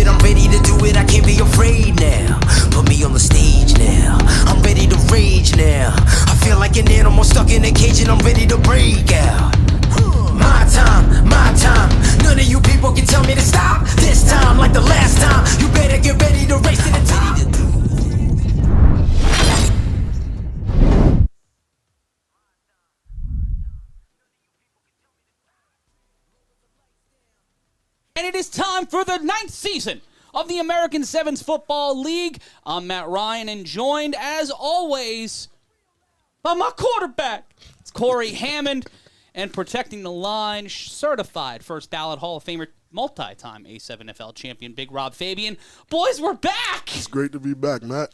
I'm ready to do it, I can't be afraid now. Put me on the stage now, I'm ready to rage now. I feel like an animal stuck in a cage and I'm ready to break out. My time, none of you people can tell me to stop. This time, like the last time, you better get ready to race to the top. And it is time for the 9th season of the American Sevens Football League. I'm Matt Ryan, and joined, as always, by my quarterback. It's Cory Hammond, and protecting the line, certified first ballot Hall of Famer, multi-time A7FL champion, Big Rob Fabian. Boys, we're back! It's great to be back, Matt.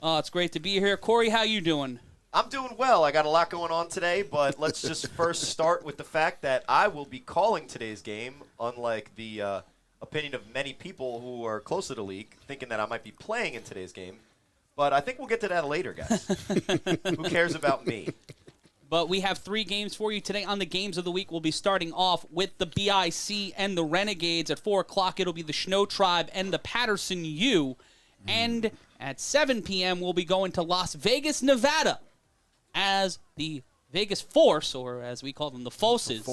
Oh, it's great to be here. Cory, how you doing? I'm doing well. I got a lot going on today, but let's just first start with the fact that I will be calling today's game, unlike the opinion of many people who are close to the league, thinking that I might be playing in today's game. But I think we'll get to that later, guys. Who cares about me? But we have 3 games for you today. On the games of the week, we'll be starting off with the BIC and the Renegades. At 4 o'clock, it'll be the Shnowtribe and the Paterson U. And at 7 p.m., we'll be going to Las Vegas, Nevada, as the Vegas Force, or as we call them, the Forces,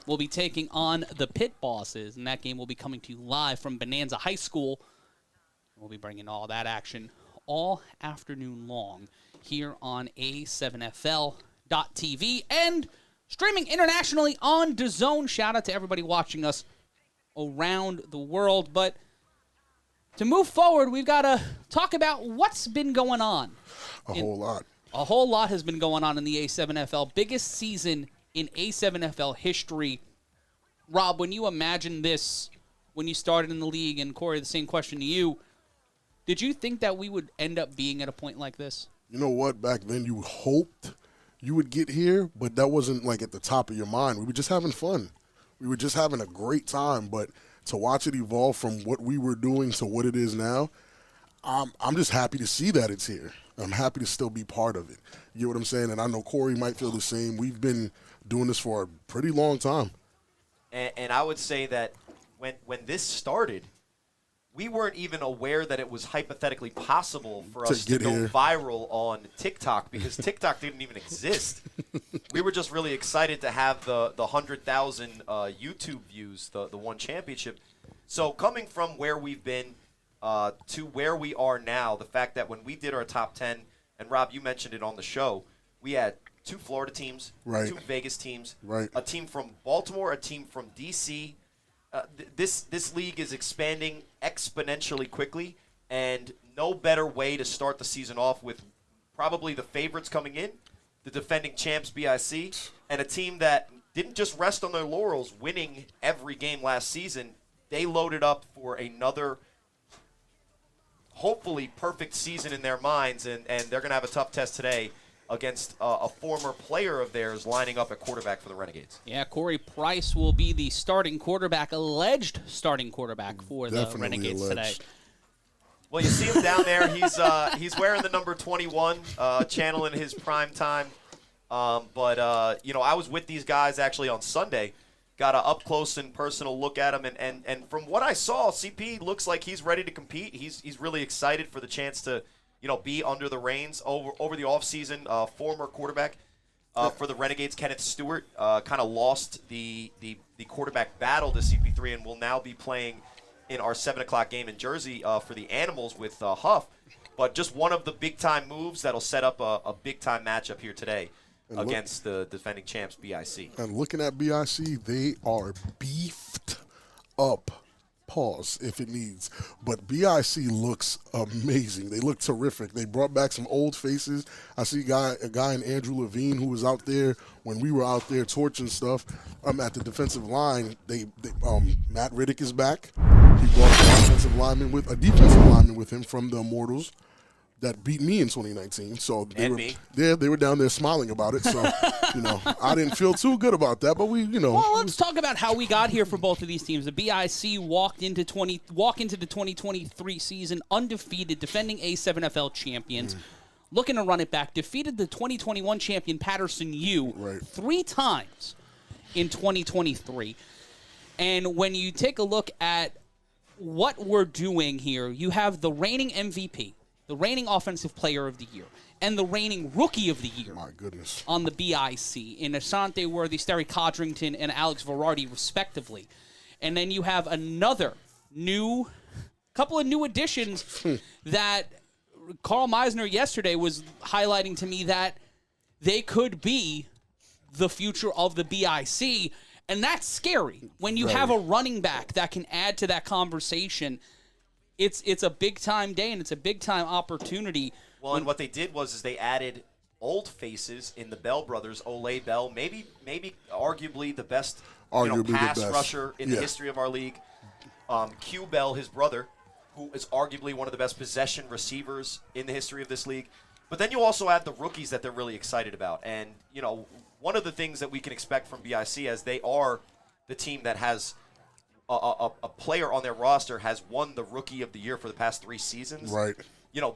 will be taking on the Pit Bosses. And that game will be coming to you live from Bonanza High School. We'll be bringing all that action all afternoon long here on A7FL.TV and streaming internationally on DAZN. Shout out to everybody watching us around the world. But to move forward, we've got to talk about what's been going on. A whole lot. A whole lot has been going on in the A7FL. Biggest season in A7FL history. Rob, when you imagine this, when you started in the league, and Cory, the same question to you, did you think that we would end up being at a point like this? You know what? Back then you hoped you would get here, but that wasn't like at the top of your mind. We were just having fun. We were just having a great time, but to watch it evolve from what we were doing to what it is now, I'm just happy to see that it's here. I'm happy to still be part of it. You know what I'm saying? And I know Cory might feel the same. We've been doing this for a pretty long time. And I would say that when this started, we weren't even aware that it was hypothetically possible for us to go viral on TikTok, because TikTok didn't even exist. We were just really excited to have the 100,000 YouTube views, the one championship. So coming from where we've been to where we are now, the fact that when we did our top 10, and Rob, you mentioned it on the show, we had 2 Florida teams, right, 2 Vegas teams, right, a team from Baltimore, a team from D.C. This league is expanding exponentially quickly, and no better way to start the season off with probably the favorites coming in, the defending champs BIC, and a team that didn't just rest on their laurels winning every game last season. They loaded up for another hopefully perfect season in their minds, and they're going to have a tough test today against a former player of theirs lining up at quarterback for the Renegades. Yeah, Corey Price will be the starting quarterback, alleged starting quarterback for the Renegades today. Well, you see him down there. He's wearing the number 21, channeling his prime time. But I was with these guys actually on Sunday. Got an up-close and personal look at him, and from what I saw, CP looks like he's ready to compete. He's really excited for the chance to, be under the reins over the offseason. Former quarterback for the Renegades, Kenneth Stewart, kind of lost the quarterback battle to CP3 and will now be playing in our 7 o'clock game in Jersey for the Animals with Huff. But just one of the big-time moves that'll set up a big-time matchup here today against the defending champs, BIC. And looking at BIC, they are beefed up. Pause if it needs. But BIC looks amazing. They look terrific. They brought back some old faces. I see a guy in Andrew Levine who was out there when we were out there torching stuff at the defensive line. Matt Riddick is back. He brought a defensive lineman with him from the Immortals that beat me in 2019. So they were down there smiling about it. So, I didn't feel too good about that, but Well, let's talk about how we got here for both of these teams. The BIC walked into the 2023 season undefeated, defending A7FL champions. Looking to run it back, defeated the 2021 champion Paterson U 3 times in 2023. And when you take a look at what we're doing here, you have the reigning MVP, the reigning Offensive Player of the Year, and the reigning Rookie of the Year. My goodness. On the BIC in Asante Worthy, Sterry Codrington, and Alex Verardi, respectively. And then you have couple of new additions that Carl Meisner yesterday was highlighting to me that they could be the future of the BIC. And that's scary. When you have a running back that can add to that conversation, it's a big-time day and it's a big-time opportunity. Well, and what they did was they added old faces in the Bell brothers, Ole Bell, maybe arguably the best pass rusher in the history of our league. Q Bell, his brother, who is arguably one of the best possession receivers in the history of this league. But then you also add the rookies that they're really excited about. And, one of the things that we can expect from BIC, as they are the team that has a player on their roster has won the Rookie of the Year for the past 3 seasons. Right.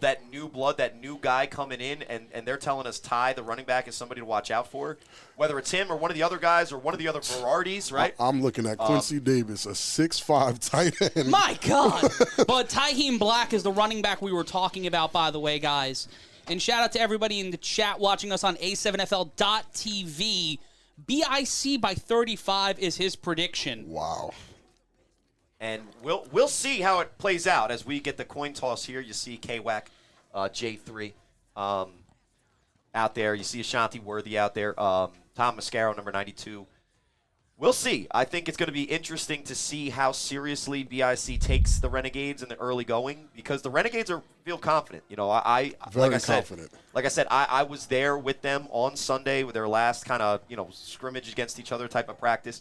That new blood, that new guy coming in, and they're telling us Ty, the running back, is somebody to watch out for. Whether it's him or one of the other guys or one of the other Verardis, right? I'm looking at Quincy Davis, a 6'5" tight end. My God. But Tyheem Black is the running back we were talking about, by the way, guys. And shout out to everybody in the chat watching us on A7FL.TV. BIC by 35 is his prediction. Wow. And we'll see how it plays out as we get the coin toss here. You see K-Wack, J3 out there. You see Ashanti Worthy out there. Tom Mascaro, number 92. We'll see. I think it's going to be interesting to see how seriously BIC takes the Renegades in the early going, because the Renegades feel confident. Very confident. Like I said, I was there with them on Sunday with their last kind of scrimmage against each other type of practice.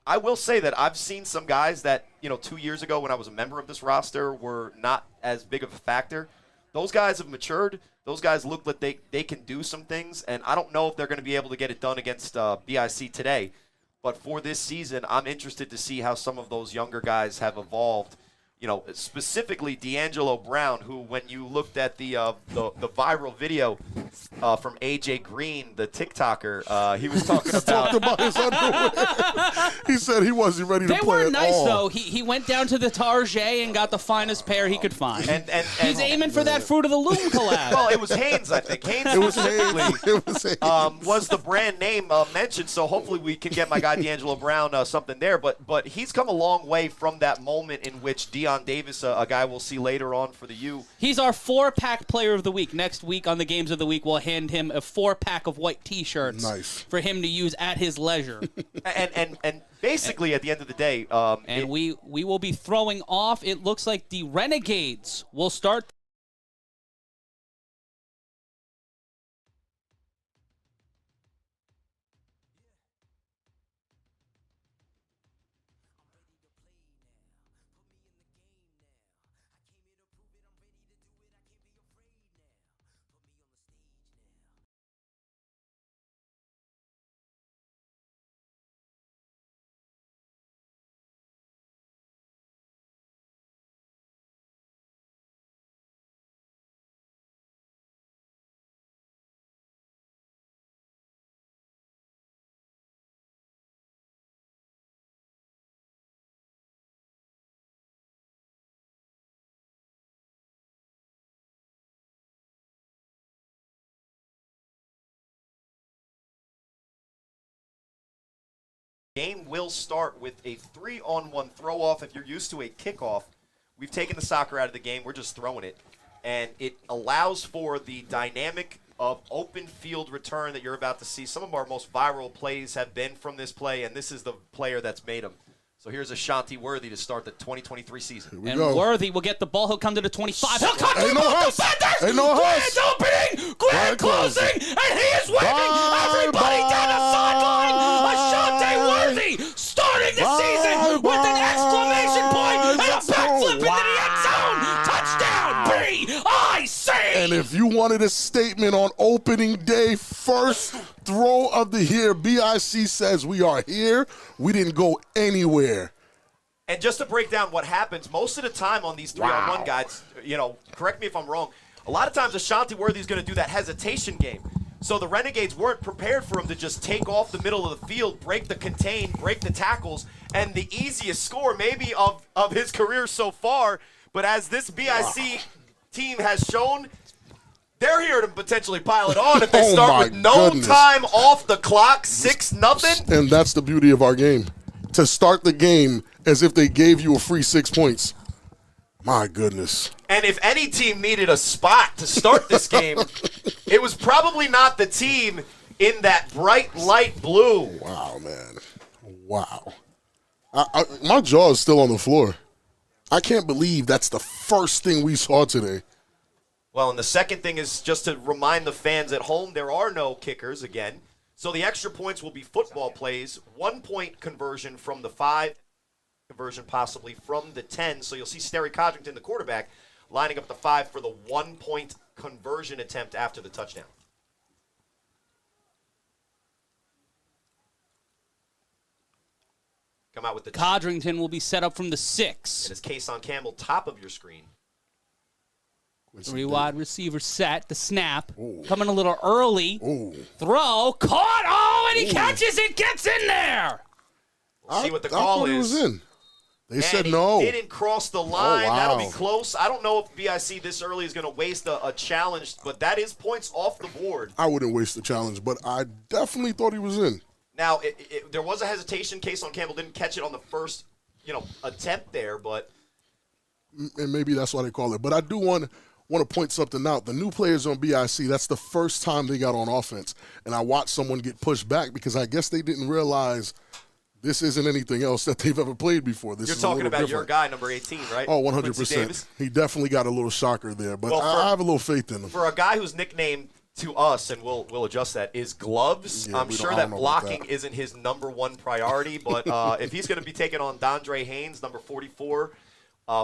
I will say that I've seen some guys that 2 years ago when I was a member of this roster were not as big of a factor. Those guys have matured. Those guys look like they can do some things, and I don't know if they're going to be able to get it done against BIC today. But for this season, I'm interested to see how some of those younger guys have evolved. Specifically D'Angelo Brown, who, when you looked at the viral video from AJ Green, the TikToker, he was talking talked about his underwear. He said he wasn't ready to play at all. They were nice, though. He went down to the Target and got the finest pair he could find. And he's aiming for that Fruit of the Loom collab. Well, it was Hanes, I think. Hanes was the brand name mentioned, so hopefully we can get my guy D'Angelo Brown something there. But he's come a long way from that moment in which Dion Davis, a guy we'll see later on for the U. He's our 4-pack player of the week. Next week on the Games of the Week, we'll hand him a 4-pack of white T-shirts for him to use at his leisure. and basically, at the end of the day, we will be throwing off. It looks like the Renegades will start. Game will start with a 3-on-1 throw-off. If you're used to a kickoff, we've taken the soccer out of the game. We're just throwing it. And it allows for the dynamic of open field return that you're about to see. Some of our most viral plays have been from this play, and this is the player that's made them. So here's Ashanti Worthy to start the 2023 season. And Worthy will get the ball. He'll come to the 25. He'll cut through both defenders. Ain't no Grand opening, grand closing, and he is waving everybody down the sideline. Ashanti Worthy starting the season with an exclamation point and a backflip into the end zone. Touchdown, BIC. And if you wanted a statement on opening day, first throw of the year, BIC says we are here. We didn't go anywhere. And just to break down what happens, most of the time on these 3-on-1 guys, correct me if I'm wrong, a lot of times Ashanti Worthy is going to do that hesitation game So the Renegades weren't prepared for him to just take off the middle of the field, break the contain, break the tackles, and the easiest score maybe of his career so far. But as this BIC team has shown, they're here to potentially pile it on if they start with no time off the clock, 6-0. And that's the beauty of our game. To start the game as if they gave you a free 6 points. My goodness. And if any team needed a spot to start this game, it was probably not the team in that bright light blue. Wow, man. Wow. My jaw is still on the floor. I can't believe that's the first thing we saw today. Well, and the second thing is just to remind the fans at home, there are no kickers again. So the extra points will be football plays, 1 point conversion from the 5, conversion possibly from the 10. So you'll see Sterry Codrington, the quarterback, lining up the 5 for the 1 point conversion attempt after the touchdown. Come out with the Codrington will be set up from the 6. And it's Kason Campbell, top of your screen. 3 wide receiver set, the snap, Ooh. coming a little early, Ooh. throw, caught, and he catches it, gets in there. We'll see what the I call thought he is. was in. They said he no. didn't cross the line. wow. That'll be close. I don't know if BIC this early is going to waste a challenge, but that is points off the board. I wouldn't waste the challenge, but I definitely thought he was in. Now, there was a hesitation. Kason Campbell didn't catch it on the first, attempt there, but And maybe that's why they call it. But I do want to point something out. The new players on BIC, that's the first time they got on offense. And I watched someone get pushed back because I guess they didn't realize this isn't anything else that they've ever played before. This you're is talking about different. your guy, number 18, right? Oh, Quincy Davis. 100%. He definitely got a little shocker there, but Well, I have a little faith in him. For a guy whose nickname to us, and we'll adjust that, is gloves, Yeah, I'm sure that know about blocking that. isn't his number one priority, but if he's going to be taking on Dondre Haynes, number 44,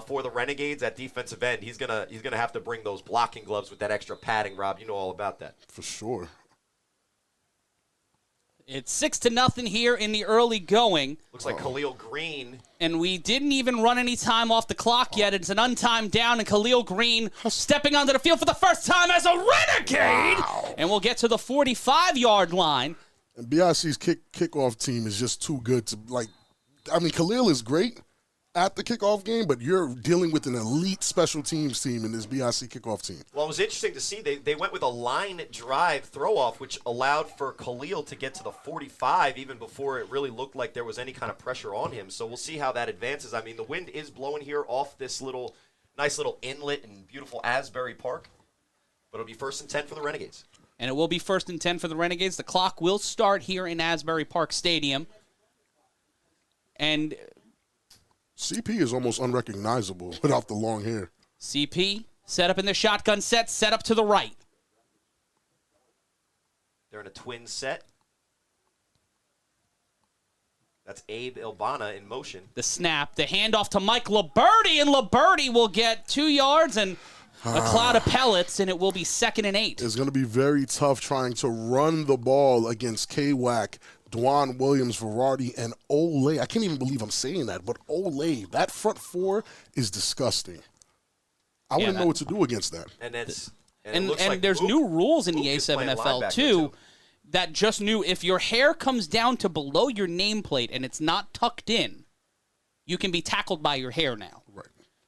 for the Renegades at defensive end, he's gonna have to bring those blocking gloves with that extra padding. Rob, you know all about that. For sure. It's 6-0 here in the early going, Looks like Khalil Green. and we didn't even run any time off the clock yet. It's an untimed down, and Khalil Green stepping onto the field for the first time as a Renegade. Wow. And we'll get to the 45-yard line. And BIC's kickoff team is just too good to, Khalil is great at the kickoff game, but you're dealing with an elite special teams team in this BIC kickoff team. Well, it was interesting to see they went with a line drive throw-off, which allowed for Khalil to get to the 45 even before it really looked like there was any kind of pressure on him. So we'll see how that advances. I mean, the wind is blowing here off this nice little inlet in beautiful Asbury Park, but it'll be 1st and 10 for the Renegades. And it will be 1st and 10 for the Renegades. The clock will start here in Asbury Park Stadium. And CP is almost unrecognizable without the long hair. CP set up in the shotgun set up to the right. They're in a twin set. That's Abe Ilbana in motion. The snap, the handoff to Mike Liberty, and Liberty will get 2 yards and a cloud of pellets, and it will be 2nd and 8. It's going to be very tough trying to run the ball against K-Wack, Dwan Williams, Verardi, and Olay. I can't even believe I'm saying that, but Olay, that front four is disgusting. I wouldn't know what to do against that. And that's And, it looks like there's Mook- new rules in the Mook is playing A7FL, linebacker, too, that just knew if your hair comes down to below your nameplate and it's not tucked in, you can be tackled by your hair now. Right.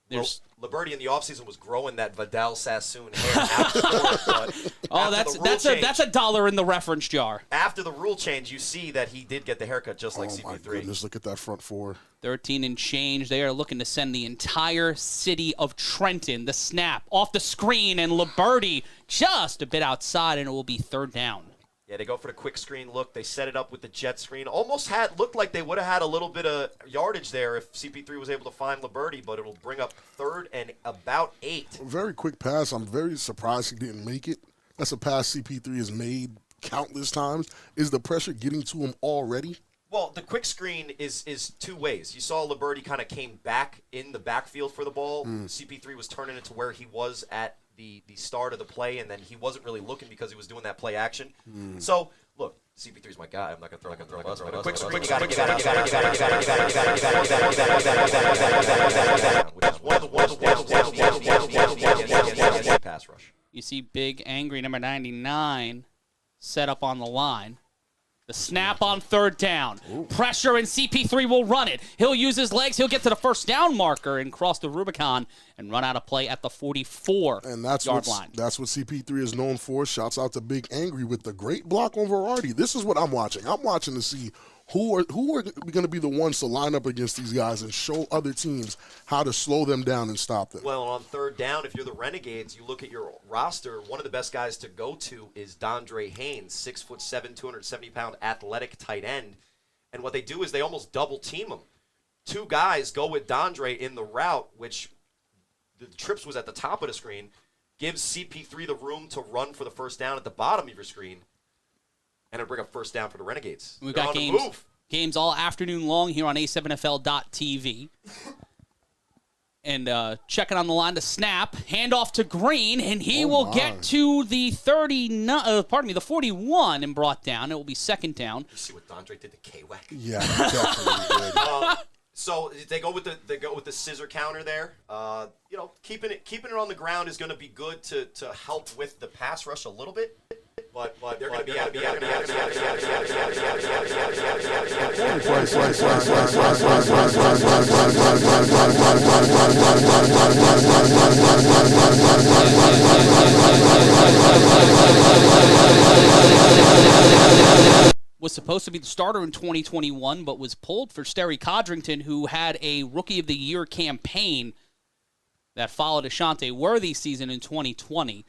There's Liberty in the offseason was growing that Vidal Sassoon hair out the door, but Oh, after that's the rule that's change- that's a dollar in the reference jar. After the rule change, you see that he did get the haircut just like Oh, my CP3. goodness, look at that front four. 13 and change. They are looking to send the entire city of Trenton. The snap off the screen, and Liberty just a bit outside, and it will be 3rd down. Yeah, they go for the quick screen look. They set it up with the jet screen. Almost looked like they would have had a little bit of yardage there if CP3 was able to find Liberty, but it'll bring up 3rd and about 8. Very quick pass. I'm very surprised he didn't make it. That's a pass CP3 has made countless times. Is the pressure getting to him already? Well, the quick screen is 2 ways. You saw Liberty kind of came back in the backfield for the ball. CP3 was turning it to where he was at the start of the play, and then he wasn't really looking because he was doing that play action. So, look, CP3's my guy. I'm not going to throw a bus, but a quick screen, you got to get out of pass rush. You see big, angry number 99 set up on the line. The snap on third down. Ooh. Pressure, and CP3 will run it. He'll use his legs. He'll get to the first down marker and cross the Rubicon and run out of play at the 44-yard line. That's what CP3 is known for. Shouts out to Big Angry with the great block on Verardi. This is what I'm watching. I'm watching to see who are going to be the ones to line up against these guys and show other teams how to slow them down and stop them. Well, on third down, if you're the Renegades, you look at your roster, one of the best guys to go to is Dondre Haynes, 6'7", 270-pound athletic tight end. And what they do is they almost double team him. Two guys go with Dondre in the route, which the trips was at the top of the screen, gives CP3 the room to run for the first down at the bottom of your screen. And it'll bring up first down for the Renegades. We've got games all afternoon long here on A7FL.TV. And checking on the line to snap, handoff to Green, and he will get to the 41 and brought down. It will be second down. You see what Dondre did to K-Wack? Yeah, definitely did. So they go with the scissor counter there. Keeping it on the ground is going to be good to help with the pass rush a little bit. But they're going to be out. Was supposed to be the starter in 2021, but was pulled for Sterry Codrington, who had a Rookie of the Year campaign that followed Ashante Worthy's season in 2020.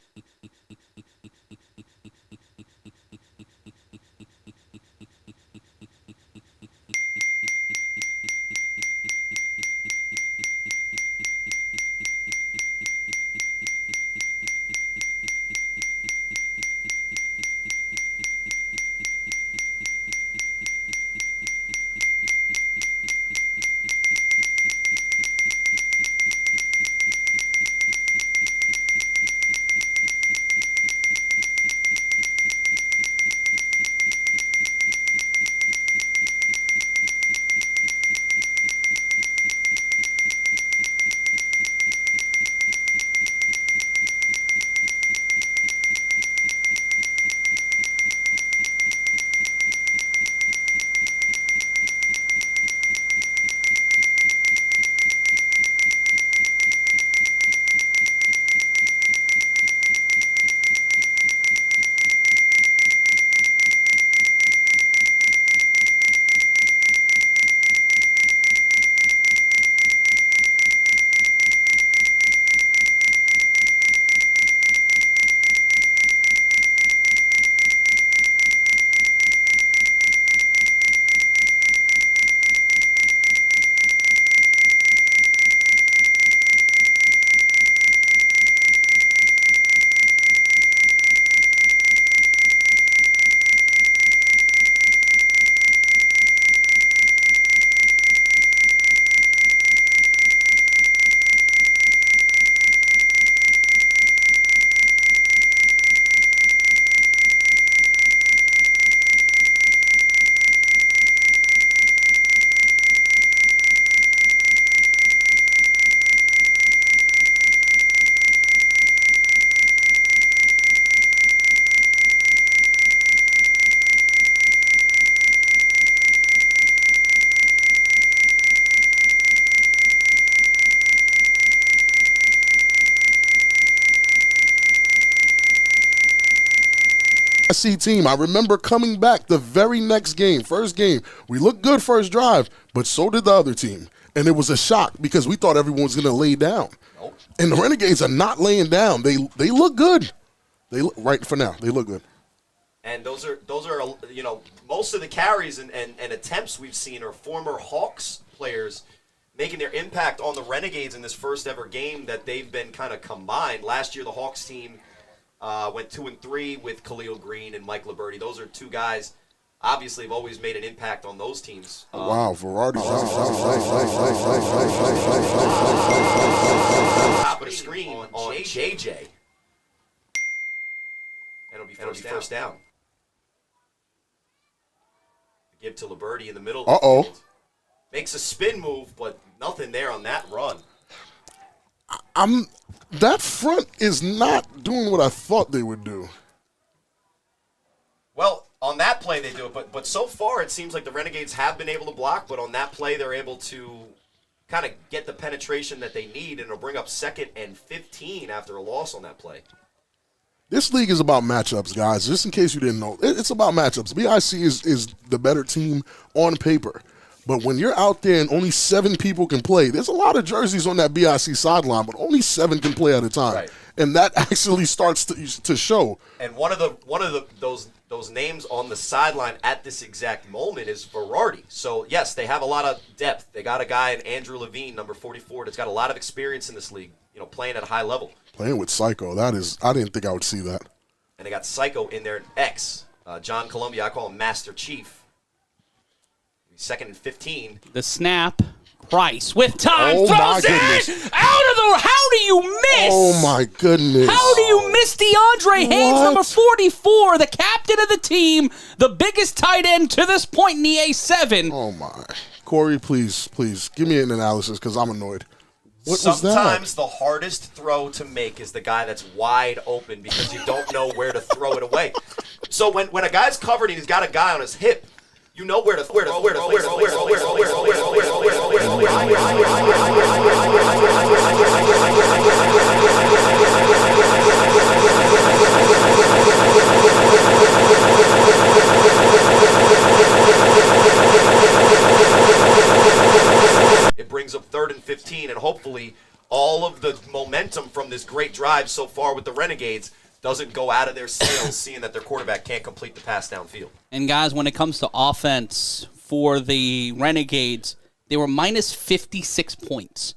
SC team. I remember coming back the very next game, first game. We looked good first drive, but so did the other team. And it was a shock because we thought everyone was going to lay down. Nope. And the Renegades are not laying down. They look good. They look, right for now, they look good. And those are most of the carries and attempts we've seen are former Hawks players making their impact on the Renegades in this first ever game that they've been kind of combined. Last year, the Hawks team went 2-3 with Khalil Green and Mike Liberty. Those are two guys, obviously, have always made an impact on those teams. Wow, Verardi's top of the screen on JJ. And it'll be first down. Give to Liberty in the middle. Uh-oh. Makes a spin move, but nothing there on that run. That front is not doing what I thought they would do. way they do it. But so far, it seems like the Renegades have been able to block, but on that play, they're able to kind of get the penetration that they need, and it'll bring up 2nd and 15 after a loss on that play. This league is about matchups, guys. Just in case you didn't know, it's about matchups. BIC is the better team on paper. But when you're out there and only 7 people can play, there's a lot of jerseys on that BIC sideline, but only 7 can play at a time. Right. And that actually starts to show. And one of those names on the sideline at this exact moment is Verardi. So yes, they have a lot of depth. They got a guy in Andrew Levine, number 44, that's got a lot of experience in this league, playing at a high level. Playing with Psycho, I didn't think I would see that. And they got Psycho in there, X. John Columbia, I call him Master Chief. 2nd and 15. The snap. Price with time Oh, my throws it out of the. How do you miss? Oh my goodness! How do you miss DeAndre Haynes, number 44, the captain of the team, the biggest tight end to this point in the A7? Oh my, Corey, please, give me an analysis because I'm annoyed. What was that? Sometimes the hardest throw to make is the guy that's wide open because you don't know where to throw it away. So when a guy's covered and he's got a guy on his hip, you know where to throw it. It brings up 3rd and 15, and hopefully all of the momentum from this great drive so far with the Renegades doesn't go out of their sails, seeing that their quarterback can't complete the pass downfield. And guys, when it comes to offense for the Renegades, they were minus 56 points.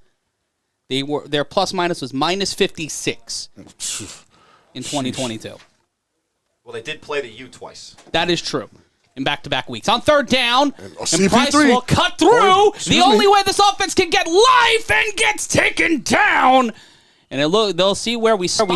Their plus minus was minus 56 in 2022. Well, they did play the U twice. That is true. In back-to-back weeks. On 3rd down, and Price CP3 will cut through. The only way this offense can get life and gets taken down. And they'll see where we start.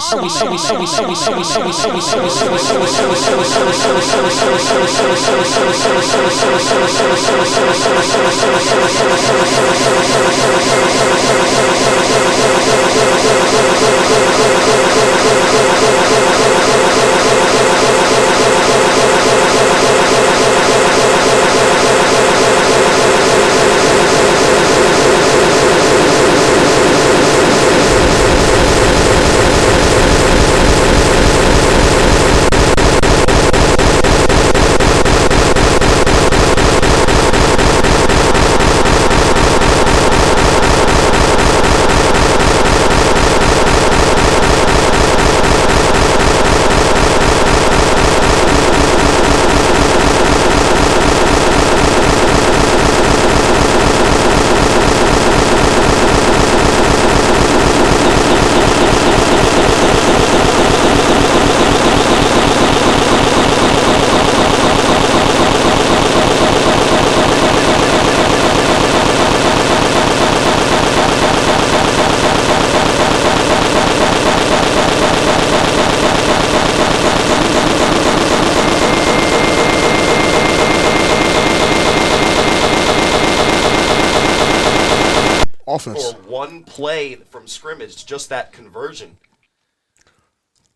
Offense. For one play from scrimmage, just that conversion.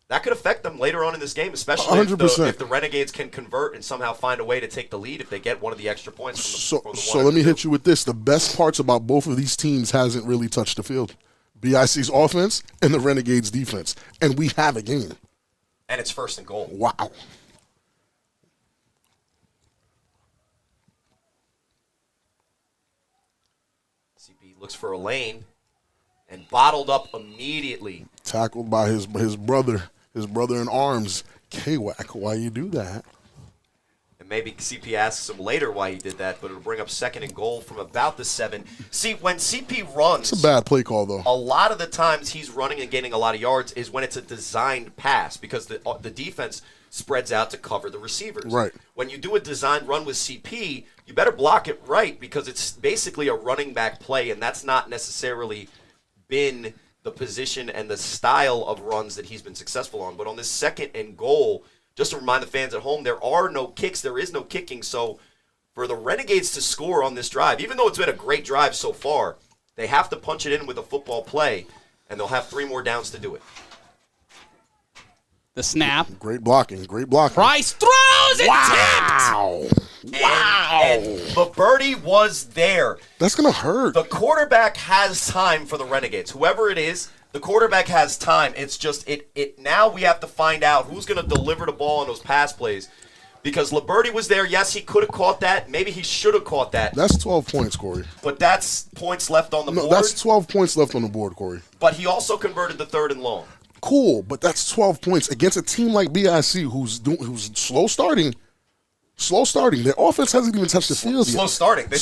That could affect them later on in this game, especially if the Renegades can convert and somehow find a way to take the lead if they get one of the extra points from the So let me hit you with this. The best parts about both of these teams hasn't really touched the field. BIC's offense and the Renegades' defense. And we have a game. And it's 1st and goal. Wow. CP looks for a lane and bottled up immediately. Tackled by his brother in arms. K-Wack, why you do that? And maybe CP asks him later why he did that, but it'll bring up 2nd and goal from about the 7. See, when CP runs, It's a bad play call, though. a lot of the times he's running and gaining a lot of yards is when it's a designed pass because the defense spreads out to cover the receivers. Right. When you do a designed run with CP, you better block it right because it's basically a running back play, and that's not necessarily been the position and the style of runs that he's been successful on. But on this 2nd and goal, just to remind the fans at home, there are no kicks. There is no kicking. So for the Renegades to score on this drive, even though it's been a great drive so far, they have to punch it in with a football play, and they'll have 3 more downs to do it. The snap. Great blocking. Price throws throws and tipped. And Liberty was there. That's going to hurt. The quarterback has time for the Renegades. Whoever it is, the quarterback has time. It's just now we have to find out who's going to deliver the ball in those pass plays. Because Liberty was there. Yes, he could have caught that. Maybe he should have caught that. That's 12 points, Corey. But that's points left on the board. That's 12 points left on the board, Corey. But he also converted the 3rd and long. Cool, but that's 12 points against a team like BIC who's slow starting. Slow starting. Their offense hasn't even touched the field yet. Slow starting. They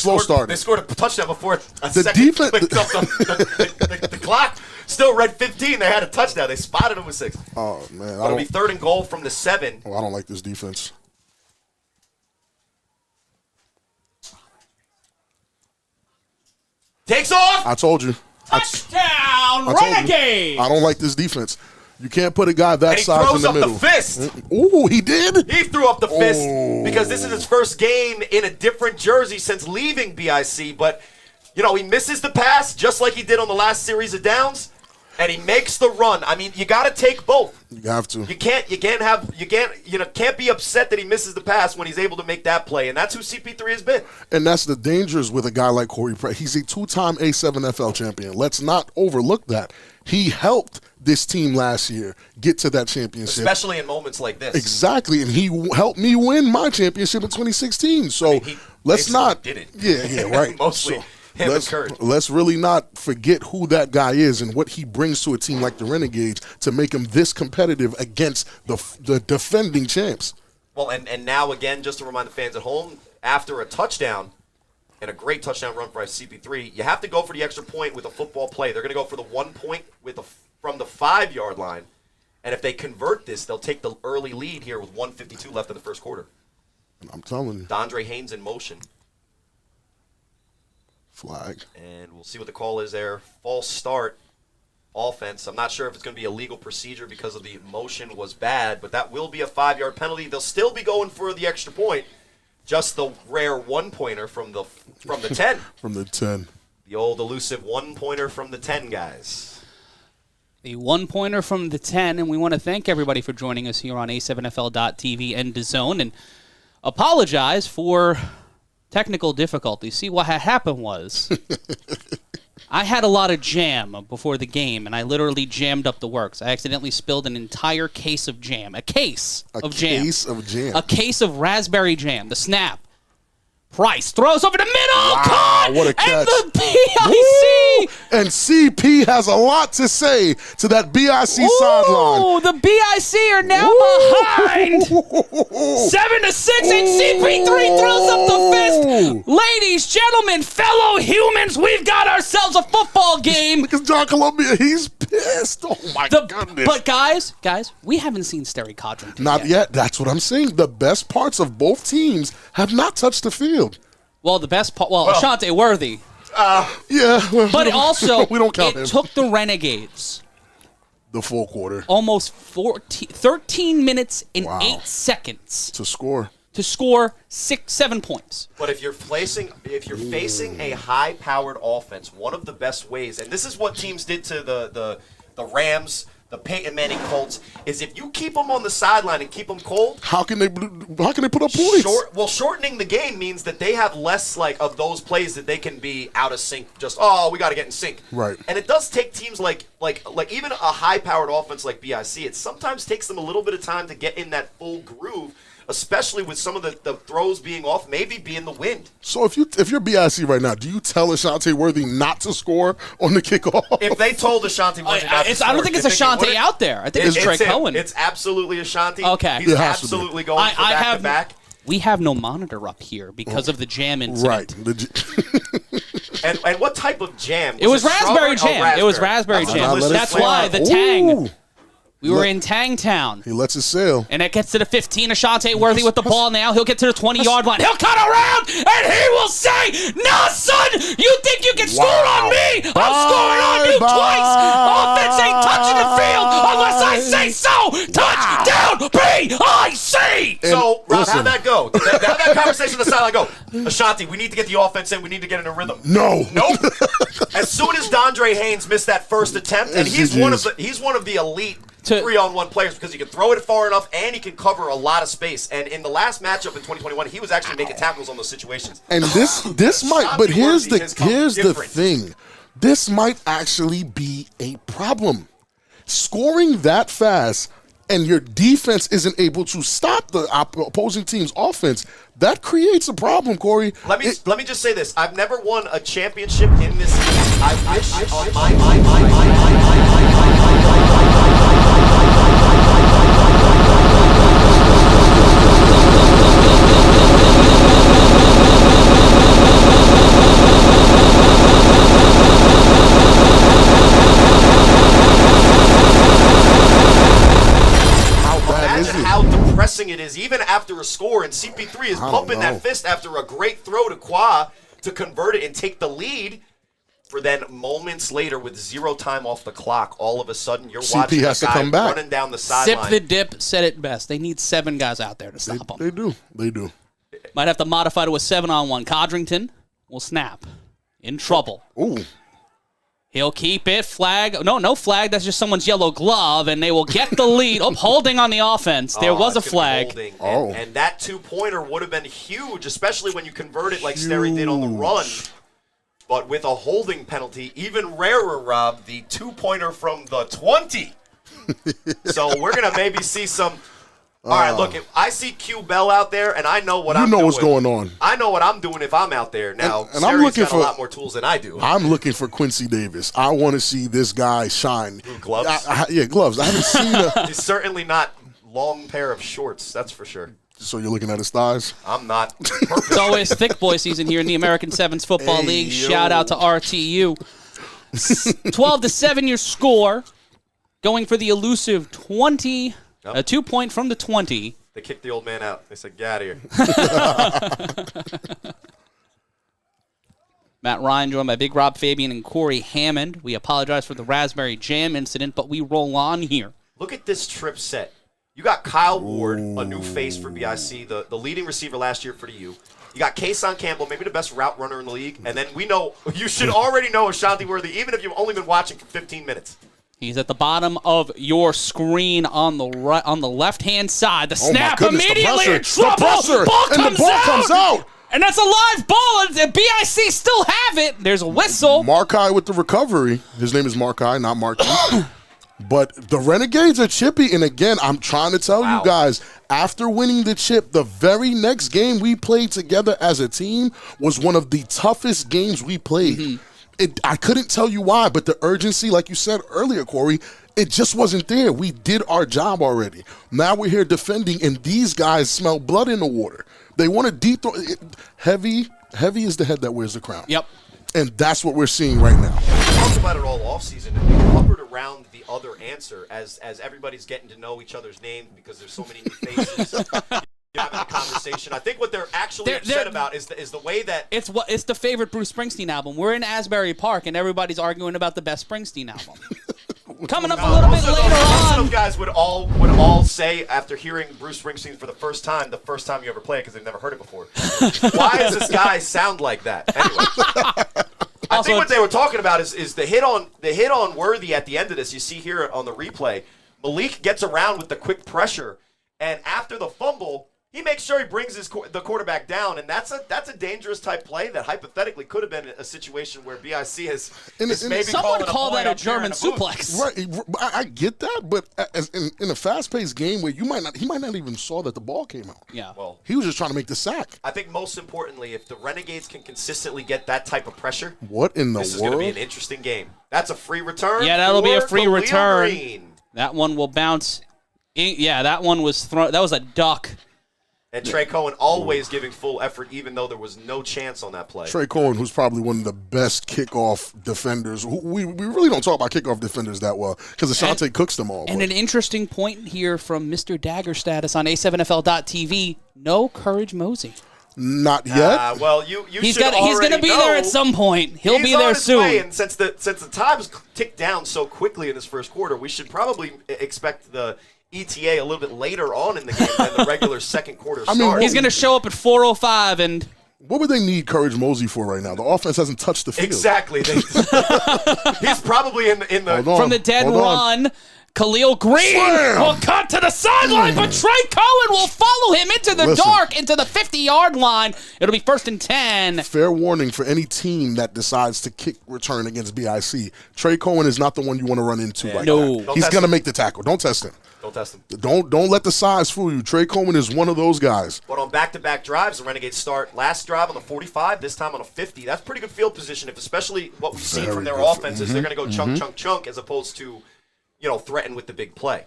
scored a touchdown before a second defense clicked up the clock. Still read 15. They had a touchdown. They spotted him with 6. Oh, man. It'll be 3rd and goal from the 7. Oh, I don't like this defense. Takes off. I told you. Touchdown, Renegade. I don't like this defense. You can't put a guy that size in the middle. And he throws up the fist. Ooh, he did? He threw up the fist because this is his first game in a different jersey since leaving BIC. But, he misses the pass just like he did on the last series of downs, and he makes the run. I mean, you got to take both. You have to. You can't be upset that he misses the pass when he's able to make that play, and that's who CP3 has been. And that's the dangers with a guy like Cory Pratt. He's a 2-time A7FL champion. Let's not overlook that. He helped this team last year get to that championship. Especially in moments like this. Exactly, and he helped me win my championship in 2016. So let's not. Did it. Yeah, right. Mostly him and Kurt. Let's really not forget who that guy is and what he brings to a team like the Renegades to make him this competitive against the defending champs. Well, and now again, just to remind the fans at home, after a touchdown, and a great touchdown run by CP3, you have to go for the extra point with a football play. They're going to go for the 1 point from the 5-yard line, and if they convert this, they'll take the early lead here with 1:52 left in the first quarter. I'm telling you. Dondre Haynes in motion. Flag. And we'll see what the call is there. False start offense. I'm not sure if it's going to be a legal procedure because of the motion was bad, but that will be a 5-yard penalty. They'll still be going for the extra point. Just the rare 1-pointer from the 10. From the 10. The old elusive 1-pointer from the 10, guys. The 1-pointer from the 10, and we want to thank everybody for joining us here on A7FL.TV and DAZN, and apologize for technical difficulties. See, what had happened was I had a lot of jam before the game, and I literally jammed up the works. I accidentally spilled an entire case of jam. A case of jam. A case of raspberry jam. The snap. Price throws over the middle. Wow, Caught! what a catch. And the BIC. And CP has a lot to say to that BIC sideline. Oh, the BIC are now behind. 7-6, and CP3 throws up the fist. Ladies, gentlemen, fellow humans, we've got ourselves a football game. Because John Columbia, he's pissed. Oh, my goodness. But, guys, we haven't seen Sterry Codrington Not yet. That's what I'm saying. The best parts of both teams have not touched the field. Well, the best part, Ashante Worthy. Yeah. But also, we don't count it him. took the Renegades The full quarter. almost 13 minutes and 8 seconds To score. to score 7 points. But if you're facing a high-powered offense, one of the best ways, and this is what teams did to the Rams, the Peyton Manning Colts, is if you keep them on the sideline and keep them cold. How can they put up points? Shortening the game means that they have less of those plays that they can be out of sync. Just we got to get in sync. Right. And it does take teams like even a high-powered offense like BIC. It sometimes takes them a little bit of time to get in that full groove, especially with some of the throws being off, maybe being the wind. So if you're BIC right now, do you tell Ashante Worthy not to score on the kickoff? If they told Ashante Worthy not to score, I don't think it's Ashante out there. I think it's Trey Cohen. It's absolutely Ashanti. Okay. He's absolutely going for back-to-back. We have no monitor up here because of the jam incident. Right. And what type of jam? It was raspberry jam. It was raspberry jam. That's why the tang. We were in Tang Town. He lets it sail. And it gets to the 15. Ashante Worthy with the ball now. He'll get to the 20-yard line. He'll cut around, and he will say, "Nah, son, you think you can score on me? I'm scoring on you twice. Offense ain't touching the field unless I say so. Touchdown, BIC." So, Rob, how'd that go? How'd that conversation on the sideline go? Ashanti, we need to get the offense in. We need to get in a rhythm. No. Nope. As soon as Dondre Haynes missed that first attempt, and he's one of the elite 3-on-1 players because he can throw it far enough and he can cover a lot of space. And in the last matchup in 2021, he was actually making tackles on those situations. And this might, but here's the thing. This might actually be a problem. Scoring that fast and your defense isn't able to stop the opposing team's offense, that creates a problem, Corey. Let me just say this. I've never won a championship in this league. Imagine how depressing it is, even after a score, and CP3 is pumping that fist after a great throw to Qua to convert it and take the lead. For then moments later, with 0 time off the clock, all of a sudden you're watching a guy running down the sideline. Sip the Dip said it best. They need 7 guys out there to stop them. They do. Might have to modify to a 7-on-1. Codrington will snap. In trouble. Ooh. He'll keep it. Flag. No flag. That's just someone's yellow glove, and they will get the lead. Holding on the offense. There was a flag. And that 2-pointer would have been huge, especially when you convert it like Sterry did on the run. But with a holding penalty, even rarer, Rob, the 2-pointer from the 20. So we're going to maybe see some. All right, look, if I see Q Bell out there, and I know what I'm doing. You know what's going on. I know what I'm doing if I'm out there. Now, and I'm looking got a lot more tools than I do. I'm looking for Quincy Davis. I want to see this guy shine. Gloves? Gloves. I haven't seen He's certainly not long pair of shorts, that's for sure. So you're looking at his thighs? I'm not. It's always thick boy season here in the American Sevens Football League. Shout out to RTU. 12-7 your score. Going for the elusive 20. A 2-point from the 20. They kicked the old man out. They said, get out of here. Matt Ryan joined by Big Rob Fabian and Cory Hammond. We apologize for the Raspberry Jam incident, but we roll on here. Look at this trip set. You got Kyle Ward, a new face for BIC, the leading receiver last year for the U. You got Kason Campbell, maybe the best route runner in the league. And then we know, you should already know Ashanti Worthy, even if you've only been watching for 15 minutes. He's at the bottom of your screen on the right, on the left-hand side. The snap immediately in trouble. The ball comes out. And that's a live ball. And BIC still have it. There's a whistle. Markai with the recovery. His name is Markai, not Marquis. But the Renegades are chippy. And again, I'm trying to tell you guys, after winning the chip, the very next game we played together as a team was one of the toughest games we played. I couldn't tell you why, but the urgency, like you said earlier, Corey, it just wasn't there. We did our job already. Now we're here defending, and these guys smell blood in the water. They want to deep throw. Heavy is the head that wears the crown. Yep. And that's what we're seeing right now. We talked about it all offseason, and we hovered around the other answer as everybody's getting to know each other's names because there's so many new faces. Having a conversation. I think what they're actually upset about is the way that it's the favorite Bruce Springsteen album. We're in Asbury Park and everybody's arguing about the best Springsteen album. Coming up a little bit later on. Most of guys would all say after hearing Bruce Springsteen for the first time you ever play it because they've never heard it before. Why does this guy sound like that? Anyway. I think what they were talking about is the hit on Worthy at the end of this. You see here on the replay, Malik gets around with the quick pressure, and after the fumble, he makes sure he brings the quarterback down, and that's a dangerous type play that hypothetically could have been a situation where BIC is maybe someone call that a German suplex. Right, I get that, but in a fast-paced game where he might not even saw that the ball came out. Yeah, well, he was just trying to make the sack. I think most importantly, if the Renegades can consistently get that type of pressure, this is going to be an interesting game. That's a free return. Yeah, that'll be a free return. Green. That one will bounce. Yeah, that one was thrown. That was a duck. And Trey Cohen always giving full effort, even though there was no chance on that play. Trey Cohen, who's probably one of the best kickoff defenders. We really don't talk about kickoff defenders that well because Ashanti cooks them all. And an interesting point here from Mr. Dagger Status on A7FL.TV, no Courage Mosey. Not yet. Well, he's going to be there at some point. He'll be there soon. And since the times ticked down so quickly in this first quarter, we should probably expect the ETA a little bit later on in the game than the regular second quarter start. He's going to show up at 4:05 and. What would they need Courage Mosey for right now? The offense hasn't touched the field. Exactly. He's probably in the from the dead run. Khalil Green Slam! will cut to the sideline, but Trey Cohen will follow him into the dark, into the 50-yard line. It'll be 1st and 10. Fair warning for any team that decides to kick return against BIC. Trey Cohen is not the one you want to run into like No. that. He's going to make the tackle. Don't test him. Don't test him. Don't let the size fool you. Trey Coleman is one of those guys. But on back-to-back drives, the Renegades start last drive on the 45, this time on a 50. That's pretty good field position, if especially what we've seen from their offenses. They're going to go chunk, as opposed to, threaten with the big play.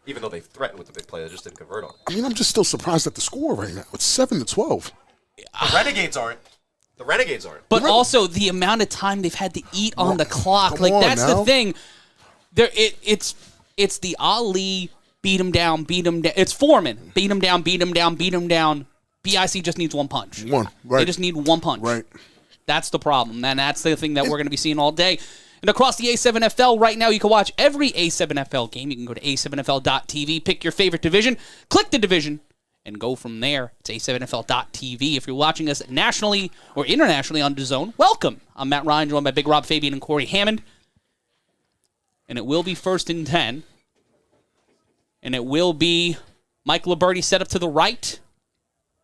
Even though they threatened with the big play, they just didn't convert on it. I mean, I'm just still surprised at the score right now. It's 7-12. The Renegades aren't. The Renegades aren't. But also the amount of time they've had to eat on the clock. Come Like, on that's now. the thing. It's the Ali beat him down. It's Foreman. Beat him down. BIC just needs one punch. One, right. They just need one punch. Right. That's the problem, and that's the thing that we're going to be seeing all day. And across the A7FL right now, you can watch every A7FL game. You can go to A7FL.tv, pick your favorite division, click the division, and go from there. It's A7FL.tv. If you're watching us nationally or internationally on DAZN, welcome. I'm Matt Ryan, joined by Big Rob Fabian and Cory Hammond. And it will be 1st and 10. And it will be Mike Liberti set up to the right.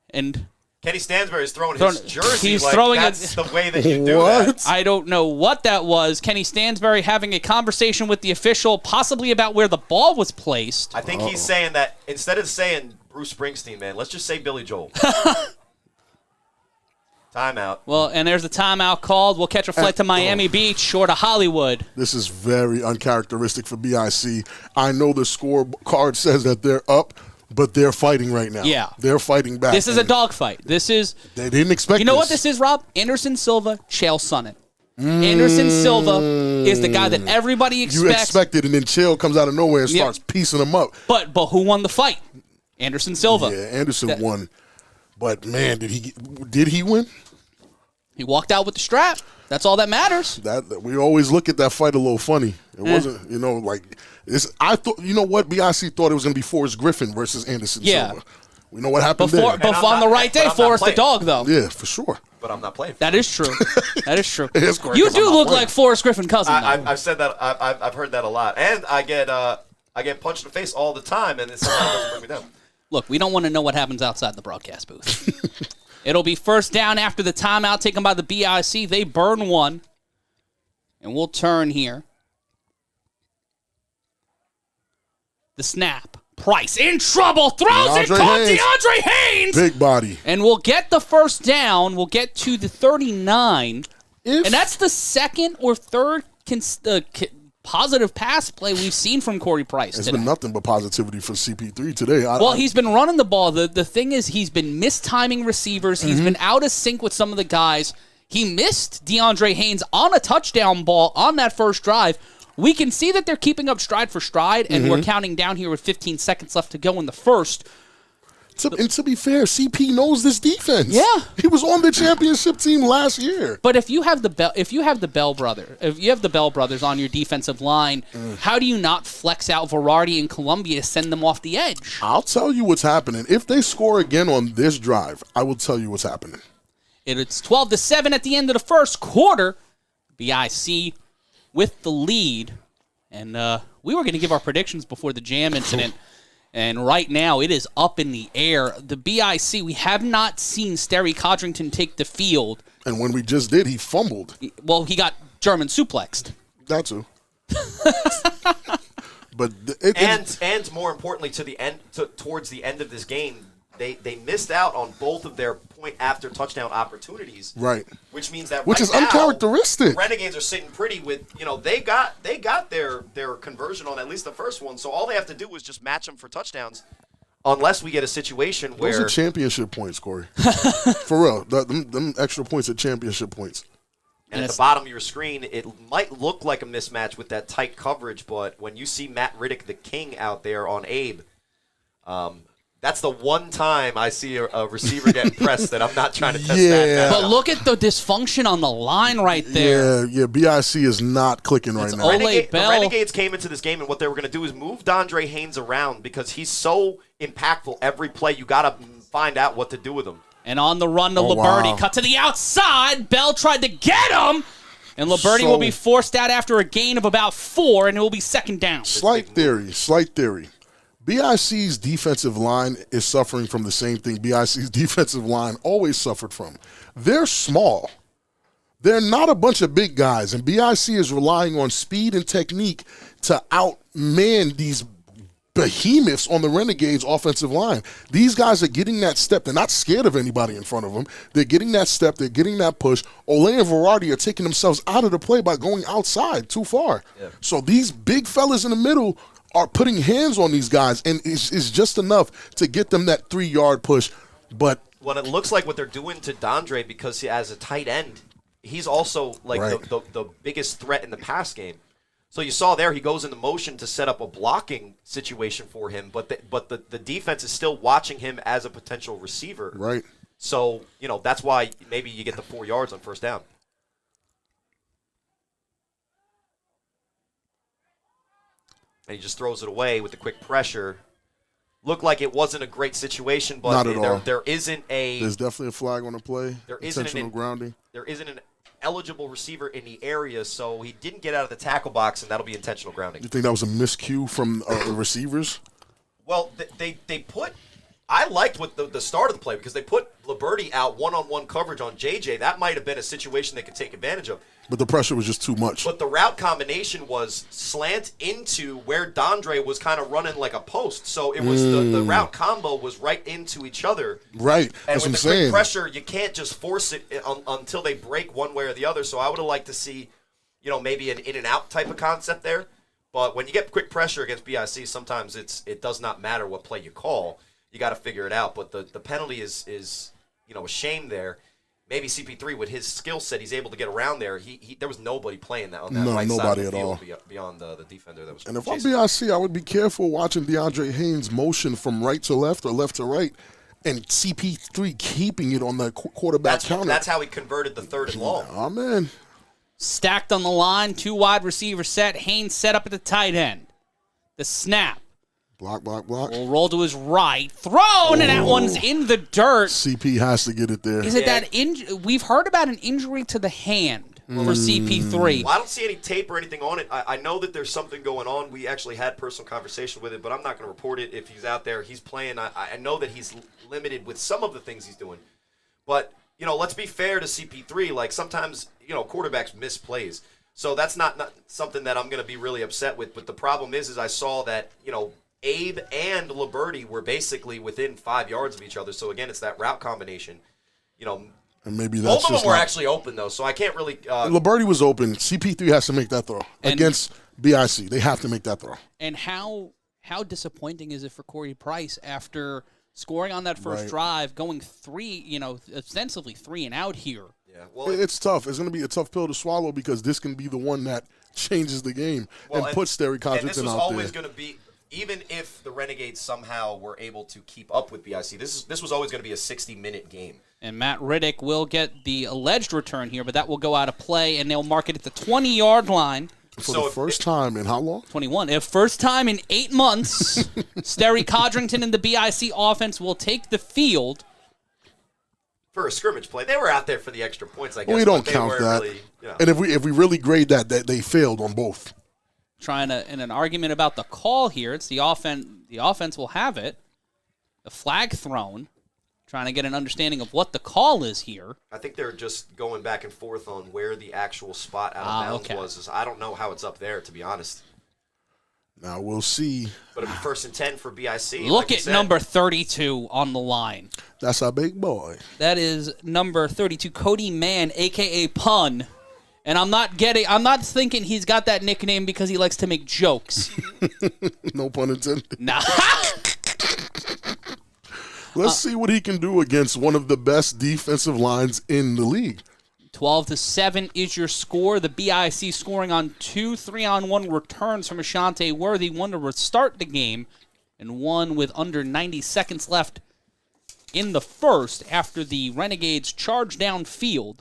And Kenny Stansbury is throwing his jersey. He's like throwing that's the way that you do What? that. I don't know what that was. Kenny Stansbury having a conversation with the official, possibly about where the ball was placed. I think he's saying that instead of saying Bruce Springsteen, man, let's just say Billy Joel. Timeout. Well, and there's a timeout called. We'll catch a flight to Miami Beach or to Hollywood. This is very uncharacteristic for BIC. I know the scorecard says that they're up, but they're fighting right now. Yeah. They're fighting back. This is a dogfight. This is, They didn't expect you know what this is, Rob? Anderson Silva, Chael Sonnen. Anderson Silva is the guy that everybody You expects. expected, and then Chael comes out of nowhere and Yep. starts piecing them up. But who won the fight? Anderson Silva. Yeah, Anderson won. But, man, did he win? He walked out with the strap. That's all that matters. That we always look at that fight a little funny. It wasn't, like this. I thought, what BIC thought it was going to be Forrest Griffin versus Anderson Yeah. Silva. We know what happened Before there. on the right day, but I'm not Forrest the playing. dog, though. Yeah, for sure. But I'm not playing. That is true. That is true. It is correct, You 'cause I'm do not look playing. like Forrest Griffin cousin. though. I've said that. I've heard that a lot, and I get punched in the face all the time, and it somehow doesn't bring me down. Look, we don't want to know what happens outside the broadcast booth. It'll be 1st down after the timeout taken by the BIC. They burn one. And we'll turn here. The snap. Price in trouble. Throws it. DeAndre Caught Haynes. DeAndre Haynes. Big body. And we'll get the 1st down. We'll get to the 39. If- And that's the second or third positive pass play we've seen from Corey Price It's today. been nothing but positivity for CP3 today. Well, he's been running the ball. The thing is, he's been mistiming receivers. He's been out of sync with some of the guys. He missed DeAndre Haynes on a touchdown ball on that first drive. We can see that they're keeping up stride for stride, and we're counting down here with 15 seconds left to go in the first. And to be fair, CP knows this defense. Yeah. He was on the championship team last year. But if you have the Bell brothers on your defensive line, how do you not flex out Verardi and Columbia to send them off the edge? I'll tell you what's happening. If they score again on this drive, I will tell you what's happening. It's 12-7 at the end of the first quarter. BIC with the lead. And we were going to give our predictions before the jam incident. And right now, it is up in the air. The BIC, we have not seen Sterry Codrington take the field. And when we just did, he fumbled. Well, he got German suplexed. That too. But And more importantly, towards the end of this game, they missed out on both of their point after touchdown opportunities. Right. Which means that Which right is now, uncharacteristic. the Renegades are sitting pretty with, they got their conversion on at least the first one. So all they have to do is just match them for touchdowns, unless we get a situation where those are championship points, Corey. For real. Them extra points are championship points. And at the bottom of your screen, it might look like a mismatch with that tight coverage, but when you see Matt Riddick, the king, out there on Abe, that's the one time I see a receiver get pressed that I'm not trying to test that But now. look at the dysfunction on the line right there. Yeah, BIC is not clicking right now. Ole The Bell. Renegades came into this game, and what they were going to do is move DeAndre Haynes around because he's so impactful every play. You got to find out what to do with him. And on the run to Oh, Liberti. wow. Cut to the outside. Bell tried to get him. And Liberty will be forced out after a gain of about 4, and it will be second down. Slight theory. BIC's defensive line is suffering from the same thing BIC's defensive line always suffered from. They're small. They're not a bunch of big guys, and BIC is relying on speed and technique to outman these behemoths on the Renegades' offensive line. These guys are getting that step. They're not scared of anybody in front of them. They're getting that step. They're getting that push. Olay and Verardi are taking themselves out of the play by going outside too far. Yeah. So these big fellas in the middle are putting hands on these guys, and it's just enough to get them that 3-yard push. But when it looks like what they're doing to Dondre, because as a tight end, he's also like the biggest threat in the pass game. So you saw there he goes into motion to set up a blocking situation for him, but the defense is still watching him as a potential receiver. Right. So, that's why maybe you get the 4 yards on first down. And he just throws it away with the quick pressure. Looked like it wasn't a great situation, but not at all. There isn't a... There's definitely a flag on the play. There isn't intentional grounding. There isn't an eligible receiver in the area, so he didn't get out of the tackle box, and that'll be intentional grounding. You think that was a miscue from the receivers? Well, they put – I liked what the start of the play because they put Liberty out one-on-one coverage on JJ. That might have been a situation they could take advantage of. But the pressure was just too much. But the route combination was slant into where Dondre was kind of running like a post. So it was the route combo was right into each other. Right. And That's with what the I'm saying. quick pressure, you can't just force it until they break one way or the other. So I would have liked to see, maybe an in-and-out type of concept there. But when you get quick pressure against BIC, sometimes it does not matter what play you call. You got to figure it out. But the penalty is a shame there. Maybe CP3 with his skill set, he's able to get around there. There was nobody playing that on that right side of the field beyond the defender that was. And if chasing. I'm BIC, I would be careful watching DeAndre Haynes motion from right to left or left to right, and CP3 keeping it on the quarterback counter. That's how he converted the 3rd and long. Oh man. Stacked on the line, 2 wide receiver set. Haynes set up at the tight end. The snap. Block. Will roll to his right. Thrown, and that one's in the dirt. CP has to get it there. Is it that we've heard about an injury to the hand for CP3. Well, I don't see any tape or anything on it. I know that there's something going on. We actually had personal conversation with it, but I'm not going to report it. If he's out there, he's playing. I know that he's limited with some of the things he's doing. But, let's be fair to CP3. Like, sometimes, quarterbacks miss plays. So that's not something that I'm going to be really upset with. But the problem is I saw that, Abe and Liberty were basically within 5 yards of each other. So, again, it's that route combination. And maybe that's both of them were actually open, though, so I can't really Liberty was open. CP3 has to make that throw against BIC. They have to make that throw. And how disappointing is it for Corey Price after scoring on that first drive, going 3, ostensibly 3 and out here? Yeah, well, it's tough. It's going to be a tough pill to swallow because this can be the one that changes the game and puts Derek Codrington out there. And this was always going to be, even if the Renegades somehow were able to keep up with BIC, this was always going to be a 60-minute game. And Matt Riddick will get the alleged return here, but that will go out of play, and they'll mark it at the 20-yard line. For the first time in how long? 21. First time in 8 months, Sterry Codrington and the BIC offense will take the field. For a scrimmage play. They were out there for the extra points, I guess. We don't count that. Really, And if we really grade that they failed on both. Trying to, in an argument about the call here, it's the offense. The offense will have it. The flag thrown. Trying to get an understanding of what the call is here. I think they're just going back and forth on where the actual spot out of bounds was. I don't know how it's up there, to be honest. Now we'll see. But it'll be 1st and 10 for BIC. Look at number 32 on the line. That's our big boy. That is number 32, Cody Mann, a.k.a. Pun. And I'm not thinking he's got that nickname because he likes to make jokes. No pun intended. Nah. Let's see what he can do against one of the best defensive lines in the league. 12-7 is your score. The BIC scoring on 2 3-on-1 returns from Ashante Worthy, one to restart the game, and one with under 90 seconds left in the first after the Renegades charge downfield.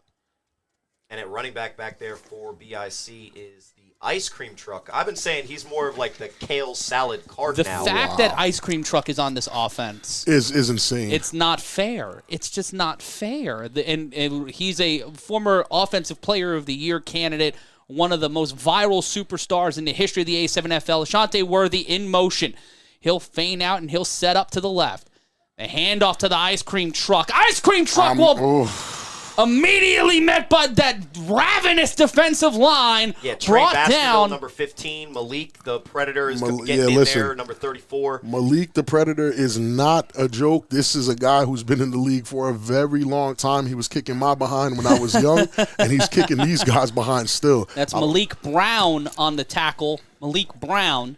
And at running back there for BIC is the ice cream truck. I've been saying he's more of like the kale salad cart The now. fact that Ice Cream Truck is on this offense is insane. it's not fair. It's just not fair. And he's a former Offensive Player of the Year candidate, one of the most viral superstars in the history of the A7FL. Ashante Worthy in motion. He'll feign out and he'll set up to the left. A handoff to the Ice Cream Truck. Ice Cream Truck will immediately met by that ravenous defensive line. Yeah, Trey brought Baskerville, down. number 15. Malik, the Predator, is getting in listen. there, number 34. Malik the Predator is not a joke. This is a guy who's been in the league for a very long time. He was kicking my behind when I was young, and he's kicking these guys behind still. That's Malik Brown on the tackle. Malik Brown.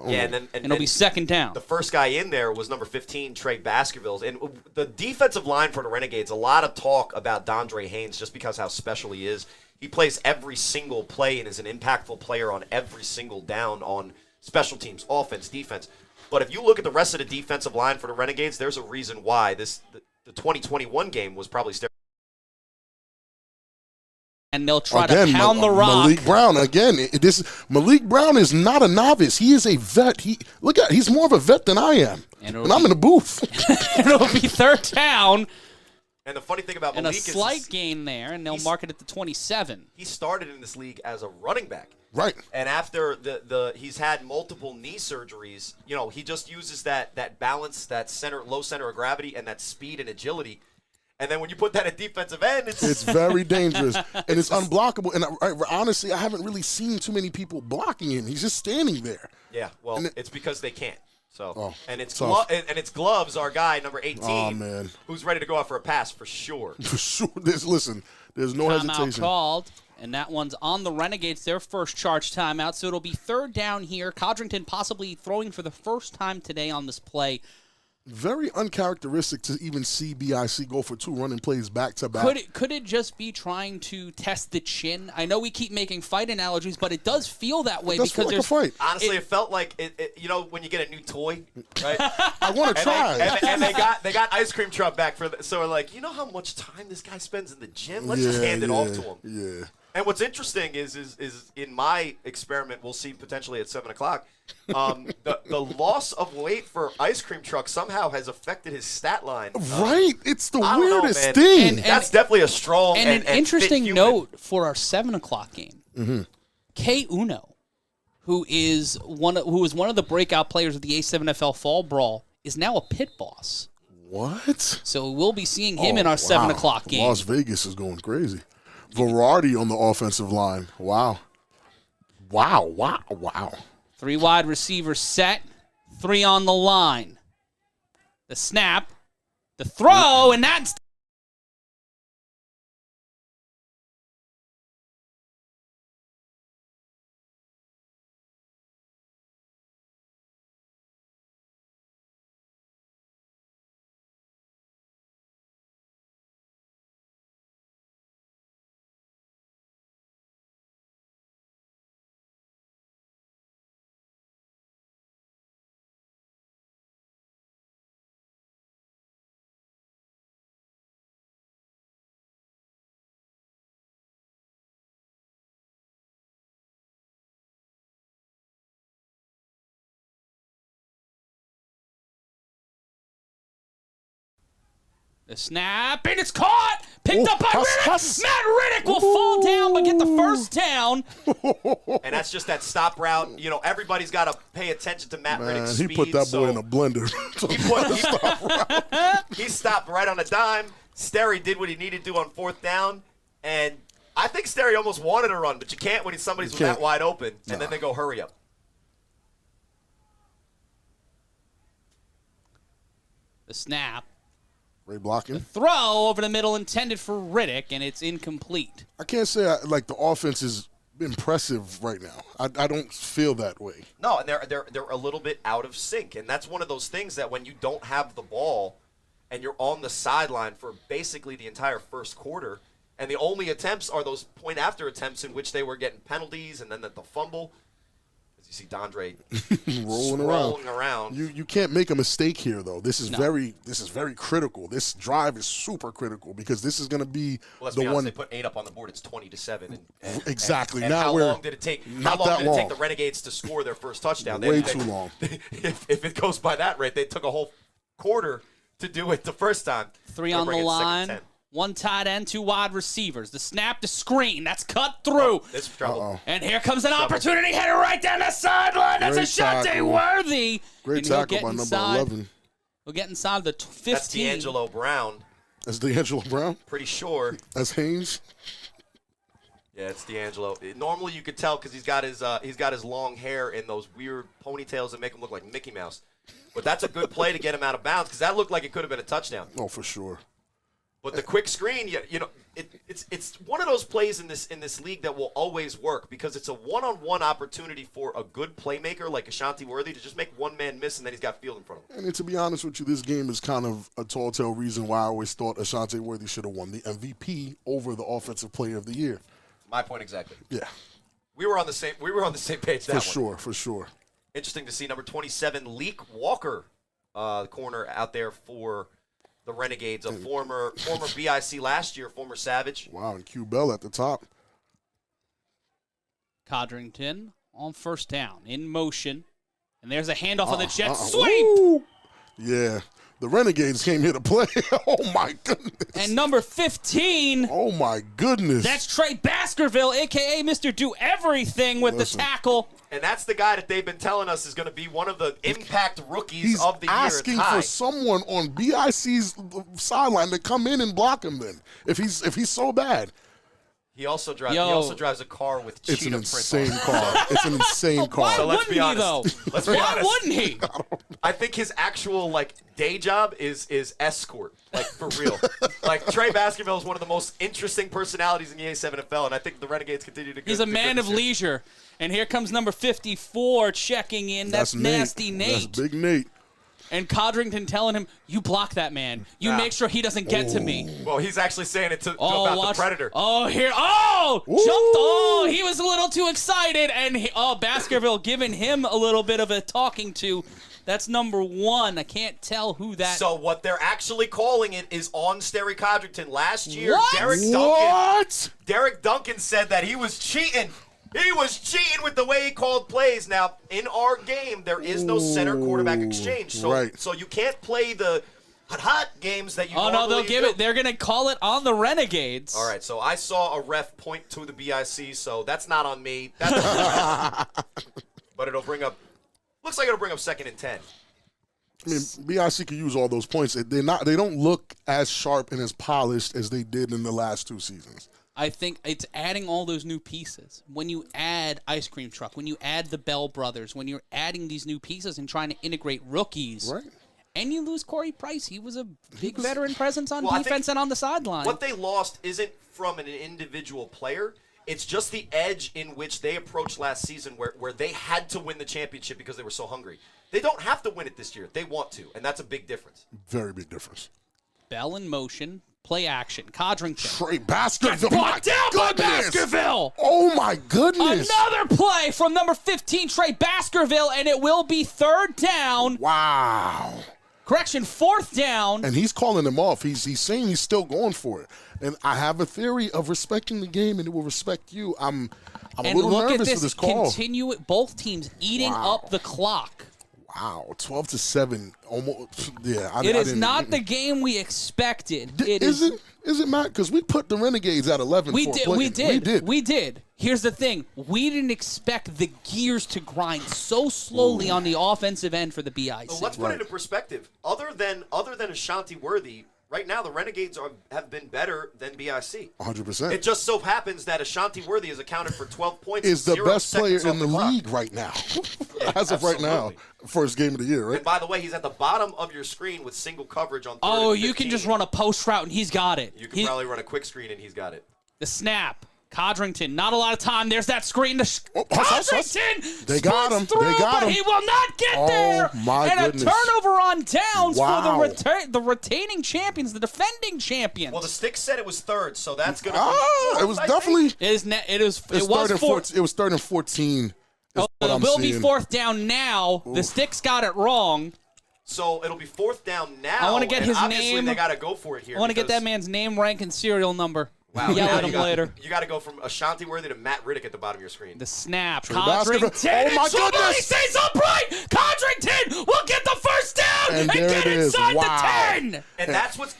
Yeah, and It'll be second down. The first guy in there was number 15, Trey Baskerville. And the defensive line for the Renegades, a lot of talk about Dondre Haynes just because how special he is. He plays every single play and is an impactful player on every single down on special teams, offense, defense. But if you look at the rest of the defensive line for the Renegades, there's a reason why the 2021 game was probably and they'll try to pound the rock. Malik Brown again. Malik Brown is not a novice. He is a vet. He's more of a vet than I am, and I'm in the booth. It'll be third down. And the funny thing about And Malik a slight gain there, and they'll mark it at the 27. He started in this league as a running back. Right. And after he's had multiple knee surgeries, he just uses that balance, that low center of gravity, and that speed and agility. And then when you put that at defensive end, it's very dangerous, and it's unblockable. And honestly, I haven't really seen too many people blocking him. He's just standing there. Yeah, well, it's because they can't. So, and it's Gloves, our guy, number 18, who's ready to go out for a pass for sure. For sure. There's no hesitation. Timeout called, and that one's on the Renegades, their first charge timeout. So it'll be third down here. Codrington possibly throwing for the first time today on this play. Very uncharacteristic to even see BIC go for 2 running plays back-to-back. Could it just be trying to test the chin? I know we keep making fight analogies, but it does feel that way because there's a fight. Honestly, it felt like when you get a new toy, right? I want to try. And they got Ice Cream Truck back so we're like, how much time this guy spends in the gym? Let's just hand it off to him. Yeah. And what's interesting is in my experiment, we'll see potentially at 7 o'clock, the loss of weight for Ice Cream Truck somehow has affected his stat line. Right. It's the weirdest thing. And that's definitely a strong and an interesting note for our 7 o'clock game. Mm-hmm. K. Uno, who was one of the breakout players of the A7FL Fall Brawl, is now a pit boss. What? So we'll be seeing him in our 7 o'clock game. Las Vegas is going crazy. Variety on the offensive line. Wow. 3 wide receivers set, 3 on the line. The snap, the throw, and that's the snap, and it's caught! Picked up by Riddick! Matt Riddick will fall down, but get the first down. And that's just that stop route. Everybody's got to pay attention to Matt Riddick's speed. He put that boy in a blender. He stopped right on a dime. Sterry did what he needed to do on 4th down, and I think Sterry almost wanted to run, but you can't when somebody's that wide open, and then they go hurry up. The snap. Ray blocking. Throw over the middle intended for Riddick, and it's incomplete. I can't say the offense is impressive right now. I don't feel that way. No, and they're a little bit out of sync, and that's one of those things that when you don't have the ball and you're on the sideline for basically the entire first quarter, and the only attempts are those point after attempts in which they were getting penalties and then the fumble. You see Dondre rolling around. You can't make a mistake here, though. This is very critical. This drive is super critical because this is going to be let's the be honest, one. They put 8 up on the board. It's 20-7. Exactly. And now how long did it take? How long did it take the Renegades to score their first touchdown? Way too long. If it goes by that rate, they took a whole quarter to do it the first time. 3 on the line. 1 tight end, 2 wide receivers. The snap to screen. That's cut through. Oh, this is trouble. And here comes an opportunity header right down the sideline. That's Ashante Worthy. Great tackle by number 11. We'll get inside the 15. That's D'Angelo Brown. That's D'Angelo Brown? Pretty sure. That's Haynes? Yeah, it's D'Angelo. Normally you could tell because he's got his long hair and those weird ponytails that make him look like Mickey Mouse. But that's a good play to get him out of bounds because that looked like it could have been a touchdown. Oh, for sure. But the quick screen, it's one of those plays in this league that will always work because it's a one-on-one opportunity for a good playmaker like Ashante Worthy to just make one man miss and then he's got field in front of him. And to be honest with you, this game is kind of a tall tale reason why I always thought Ashante Worthy should have won the MVP over the Offensive Player of the Year. My point exactly. Yeah. We were on the same page that one. For sure. Interesting to see number 27, Leak Walker, the corner out there for the Renegades, a former BIC last year, former Savage. Wow, and Q Bell at the top. Codrington on first down, in motion. And there's a handoff on the jet sweep. Ooh. Yeah, the Renegades came here to play. Oh, my goodness. And number 15. Oh, my goodness. That's Trey Baskerville, a.k.a. Mr. Do Everything with the tackle. And that's the guy that they've been telling us is going to be one of the impact rookies of the year. He's asking for someone on BIC's sideline to come in and block him then, if he's so bad. He also drives a car with cheetah print on it. It's an insane car. It's an insane car. Why So let's wouldn't be honest. he, though? Let's be Why honest. wouldn't he? I think his actual day job is escort, for real. Trey Baskerville is one of the most interesting personalities in the A7FL, and I think the Renegades continue to. He's a man of leisure, and here comes number 54 checking in. That's Nasty Nate. That's Big Nate. And Codrington telling him, "You block that man. You make sure he doesn't get to me." Well, he's actually saying it about the Predator. Oh, here! Oh, jumped! Oh, he was a little too excited, and Baskerville giving him a little bit of a talking to. That's number 1. I can't tell who that. So what they're actually calling it is on Sterry Codrington. Last year, What? Derek Duncan said that he was cheating. He was cheating with the way he called plays. Now, in our game, there is no center quarterback exchange. So you can't play the hot games that you normally no, they'll give do. it. They're going to call it on the Renegades. All right, so I saw a ref point to the BIC, so that's not on me. That's but it'll bring up. Looks like it'll bring up 2nd and 10. I mean, BIC can use all those points. They don't look as sharp and as polished as they did in the last 2 seasons. I think it's adding all those new pieces. When you add Ice Cream Truck, when you add the Bell Brothers, when you're adding these new pieces and trying to integrate rookies, right? And you lose Corey Price. He was a big veteran presence on defense and on the sideline. What they lost isn't from an individual player. It's just the edge in which they approached last season where they had to win the championship because they were so hungry. They don't have to win it this year. They want to, and that's a big difference. Very big difference. Bell in motion, play action. Codrington. Trey Baskerville. Brought down by Baskerville. Oh, my goodness. Another play from number 15, Trey Baskerville, and it will be 3rd down. Wow. Correction, 4th down. And he's calling him off. He's saying he's still going for it. And I have a theory of respecting the game, and it will respect you. I'm a little nervous for this call. Continue both teams eating up the clock. Wow, 12-7, almost. Yeah, it is not the game we expected. Is it, Matt? Because we put the Renegades at 11. We did. Here's the thing: we didn't expect the gears to grind so slowly on the offensive end for the BIC. So let's put it in perspective. Other than Ashante Worthy, right now the Renegades have been better than BIC. 100%. It just so happens that Ashante Worthy has accounted for 12 points. Is the best player in the league right now, as of right now. First game of the year, right? And by the way, he's at the bottom of your screen with single coverage on 3rd Oh, and 15. you can just run a post route and he's got it. You can probably run a quick screen and he's got it. The snap. Codrington, not a lot of time. There's that screen. Codrington They got him. Through, they got but him. he will not get there. My and goodness. A turnover on downs Wow. for the retaining champions, the defending champions. Well, the stick said it was 3rd, so that's going to be. It was definitely. It was 3rd and 14. what It I'm will be seeing. 4th down now. The Sticks got it wrong. So it'll be 4th down now. I want to get and his obviously name. They got to go for it here. I want to get because- that man's name, rank, and serial number. Wow, Yell now at him later. You got to go from Ashanti Worthy to Matt Riddick at the bottom of your screen. The snap. basketball. Codrington. Oh, my Somebody goodness. stays upright. Codrington will get the first down And there get it is. inside Wow. the 10. And that's what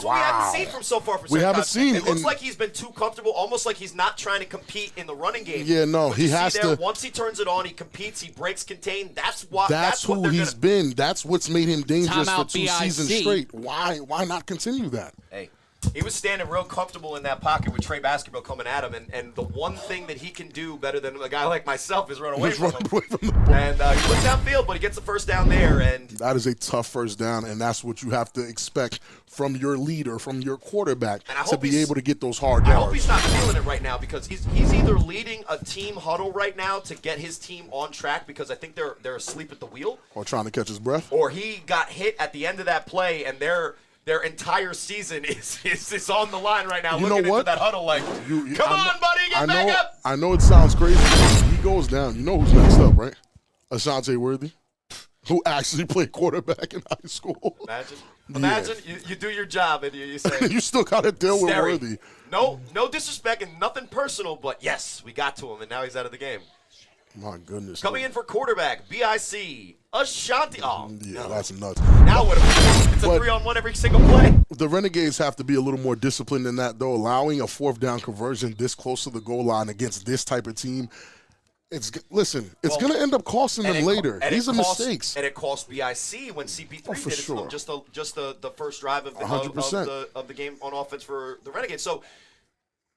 we haven't seen from so far. We haven't seen It looks and- like he's been too comfortable, almost like he's not trying to compete in the running game. Yeah, no, But he you see has there, to- Once he turns it on, he competes, he breaks contain. That's what Who they're he's gonna, been. That's what's made him dangerous Timeout for 2 BIC. seasons straight. Why not continue that? Hey, he was standing real comfortable in that pocket with Trey Basketball coming at him, and the one thing that he can do better than a guy like myself is run away Just from run him. away from the ball. And he looks downfield, but he gets the first down there, and That is a tough first down, and that's what you have to expect from your leader, from your quarterback, And I to hope be he's- able to get those hard I hope yards. he's not feeling it right now because he's either leading a team huddle right now to get his team on track because I think they're asleep at the wheel, Or trying to catch his breath. or he got hit at the end of that play and their entire season is on the line right now. You looking know what? into that huddle like, You- come I on, know- buddy, get back up. I know it sounds crazy. But he goes down. You know who's next up, right? Ashanti Worthy, who actually played quarterback in high school. Imagine you do your job and you say, You still got to deal with Stary, Worthy. no disrespect and nothing personal, but yes, we got to him and now he's out of the game. My goodness. Coming in for quarterback, BIC, Ashanti. Oh, Yeah, no. that's nuts. Now what? It's a But- 3-on-1 every single play. The Renegades have to be a little more disciplined than that, though. Allowing a 4th down conversion this close to the goal line against this type of team, it's going to end up costing them later. These are mistakes. And it cost BIC when CP3 for did it to them, sure. just the first drive of the 100%. of the game on offense for the Renegades. So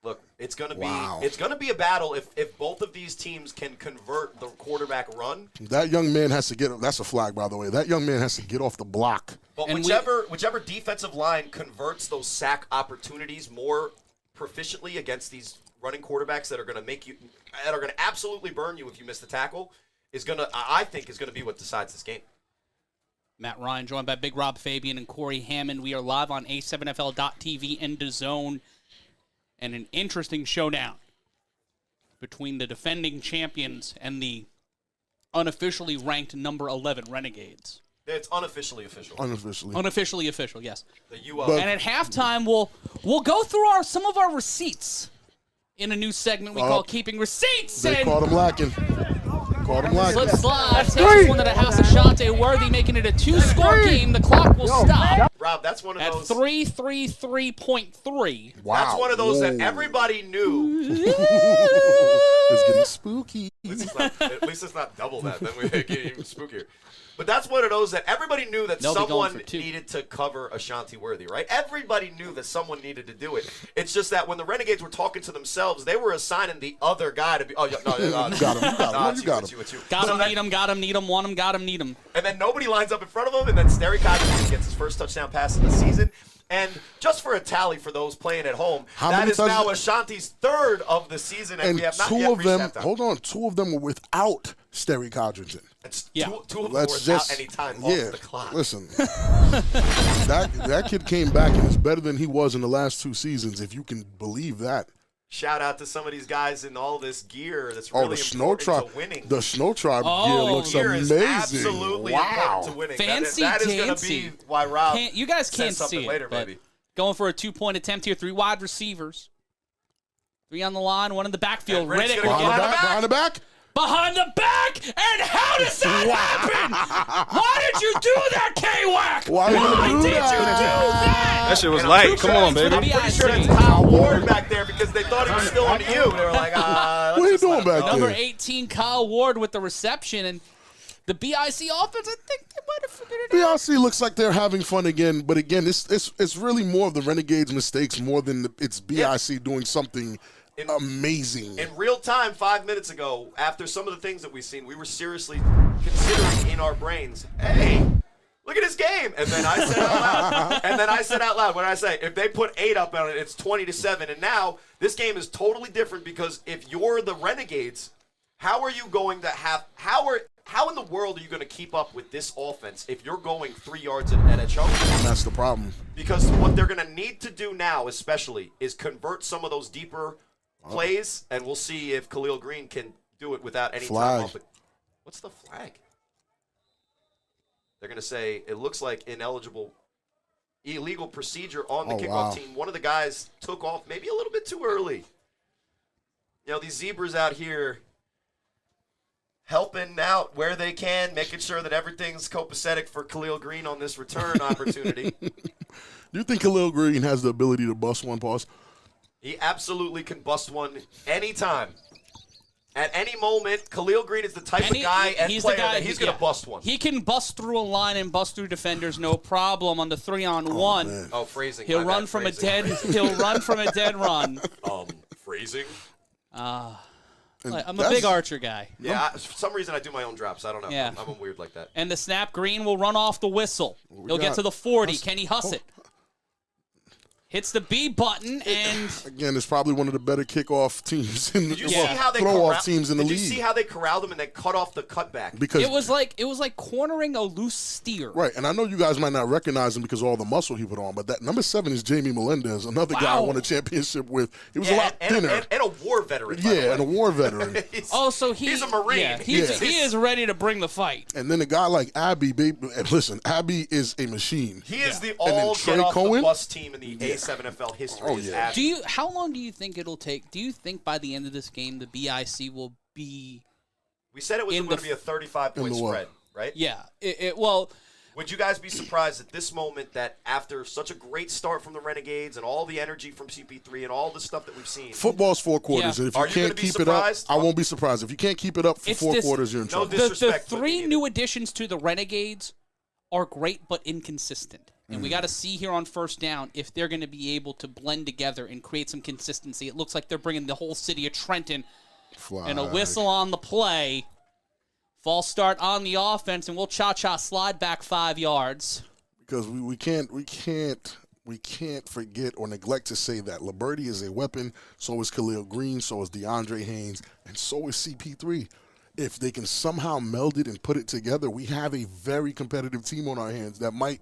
look, it's gonna Wow. be a battle if both of these teams can convert the quarterback run. That young man has to get – that's a flag, by the way. That young man has to get off the block. But And whichever defensive line converts those sack opportunities more proficiently against these running quarterbacks that are going to absolutely burn you if you miss the tackle I think is going to be what decides this game. Matt Ryan joined by Big Rob Fabian and Cory Hammond. We are live on A7FL.TV and DAZN. And an interesting showdown between the defending champions and the unofficially ranked number 11 Renegades. It's unofficially official. Unofficially. Unofficially official, yes. The But- And at halftime, we'll go through some of our receipts in a new segment we call Keeping Receipts. They and caught him lacking. Slip slide takes this one to the house of Shante Worthy, making it a 2-score game. The clock will stop Rob, that's one of at those. 3:33.3. Wow. That's one of those that Whoa. everybody knew. It's getting spooky. At least it's not double that. Then we get even spookier. But that's one of those that everybody knew that They'll be going someone for 2. needed to cover Ashanti Worthy, right? Everybody knew that someone needed to do it. It's just that when the Renegades were talking to themselves, they were assigning the other guy to be. Oh, yeah, no, You got him. You got him. it's You got it's him. it's you. Got So him, that- need him, got him, need him, want him, got him, need him. and then nobody lines up in front of him, and then Stary Codrington gets his first touchdown pass of the season. And just for a tally for those playing at home, How that many is now touchdowns- Ashanti's 3rd of the season, and And we have not two yet of reached them, halftime. hold on, 2 of them were without Stary Codrington. It's Yeah. two of them Let's were just without any time yeah. off the clock. Listen, that kid came back and is better than he was in the last 2 seasons. If you can believe that. Shout out to some of these guys in all this gear that's Oh, really the important Shnowtribe, to winning. the Shnowtribe Oh, gear the looks gear is amazing. absolutely Wow. important to winning. Fancy that is going to dancy. be why Rob You guys says can't something see it, later, but maybe. going for a 2-point attempt here. 3 wide receivers. 3 on the line, 1 in the backfield. And Riddick's Riddick gonna will get get on the back. Behind the back. behind the back. And how does that happen? Why did you do that, K-Wack? Why did you do did you do that? that? That shit was And light. I'm Come on, pretty baby. sure it's Kyle Ward back there because they thought he was still on the U. They were like, What are you doing back there? Number 18, Kyle Ward with the reception. And the BIC offense, I think they might have figured it out. BRC looks like they're having fun again, but again, it's really more of the Renegades' mistakes more than it's BIC doing something amazing. In real time, 5 minutes ago, after some of the things that we've seen, we were seriously considering in our brains, hey, look at his game. And then I said out loud, when I say, if they put 8 up on it, it's 20-7. And now this game is totally different because if you're the Renegades, how are you going to have how in the world are you going to keep up with this offense if you're going 3 yards at a chunk? That's the problem. Because what they're going to need to do now, especially, is convert some of those deeper plays, and we'll see if Khalil Green can do it without any time Flag. off the What's the flag? They're going to say it looks like illegal procedure on the kickoff team. One of the guys took off maybe a little bit too early. You know, these zebras out here helping out where they can, making sure that everything's copacetic for Khalil Green on this return opportunity. Do you think Khalil Green has the ability to bust one, Pause? He absolutely can bust one anytime. At any moment, Khalil Green is the type of guy and player that he's going to bust one. He can bust through a line and bust through defenders, no problem on the 3-on-1. Oh, phrasing. He'll run from a dead. He'll run from a dead run. Phrasing. I'm a big Archer guy. Yeah, for some reason I do my own drops. I don't know. Yeah. I'm weird like that. And the snap, Green will run off the whistle. He'll get to the 40. Can he huss it? Hits the B button, and again, it's probably one of the better kickoff teams in the throw-off teams in the league. Did you see how they corralled him and then cut off the cutback? Because it was like cornering a loose steer. Right, and I know you guys might not recognize him because of all the muscle he put on, but that number 7 is Jamie Melendez, another guy I won a championship with. He was a lot thinner. And a war veteran. And a war veteran. He's a Marine. Yeah, he is ready to bring the fight. And then a guy like Abby, listen, Abby is a machine. He is the all-get-off-the-bus team in the A7FL history. How long do you think it'll take? Do you think by the end of this game the BIC will be? We said it was going to be a 35-point spread, right? Yeah. Would you guys be surprised at this moment that after such a great start from the Renegades and all the energy from CP3 and all the stuff that we've seen? Football's 4 quarters, and if you can't keep it up, I won't be surprised. If you can't keep it up for 4 quarters, you're in trouble. No disrespect. The 3 new additions to the Renegades are great but inconsistent. And we got to see here on first down if they're going to be able to blend together and create some consistency. It looks like they're bringing the whole city of Trenton. And a whistle on the play. False start on the offense, and we'll cha-cha slide back 5 yards. Because we can't forget or neglect to say that Liberty is a weapon. So is Khalil Green. So is DeAndre Haynes, and so is CP3. If they can somehow meld it and put it together, we have a very competitive team on our hands that might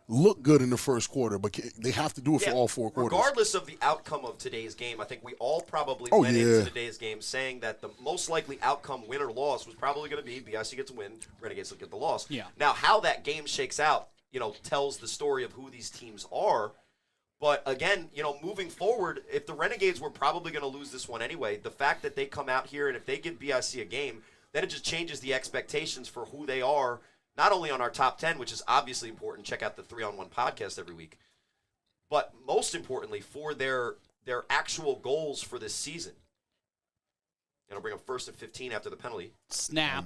look good in the first quarter, but they have to do it for all 4 quarters. Regardless of the outcome of today's game, I think we all probably went into today's game saying that the most likely outcome, win or loss, was probably going to be BIC gets a win, Renegades will get the loss. Yeah. Now, how that game shakes out, tells the story of who these teams are. But again, moving forward, if the Renegades were probably going to lose this one anyway, the fact that they come out here and if they give BIC a game, then it just changes the expectations for who they are. Not only on our top 10, which is obviously important, check out the 3-on-1 podcast every week, but most importantly for their actual goals for this season. And I'll bring up 1st and 15 after the penalty. Snap.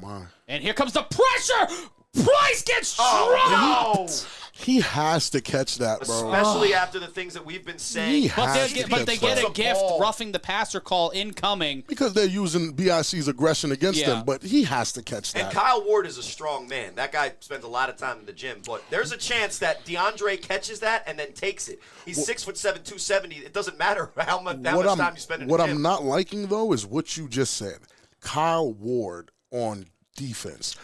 And here comes the pressure. Price gets dropped. He has to catch that, bro. Especially after the things that we've been saying. But they get a gift, roughing the passer call incoming. Because they're using BIC's aggression against them, but he has to catch that. And Kyle Ward is a strong man. That guy spends a lot of time in the gym. But there's a chance that DeAndre catches that and then takes it. He's 6'7", 270. It doesn't matter how much time you spend in the gym. What I'm not liking, though, is what you just said. Kyle Ward on defense.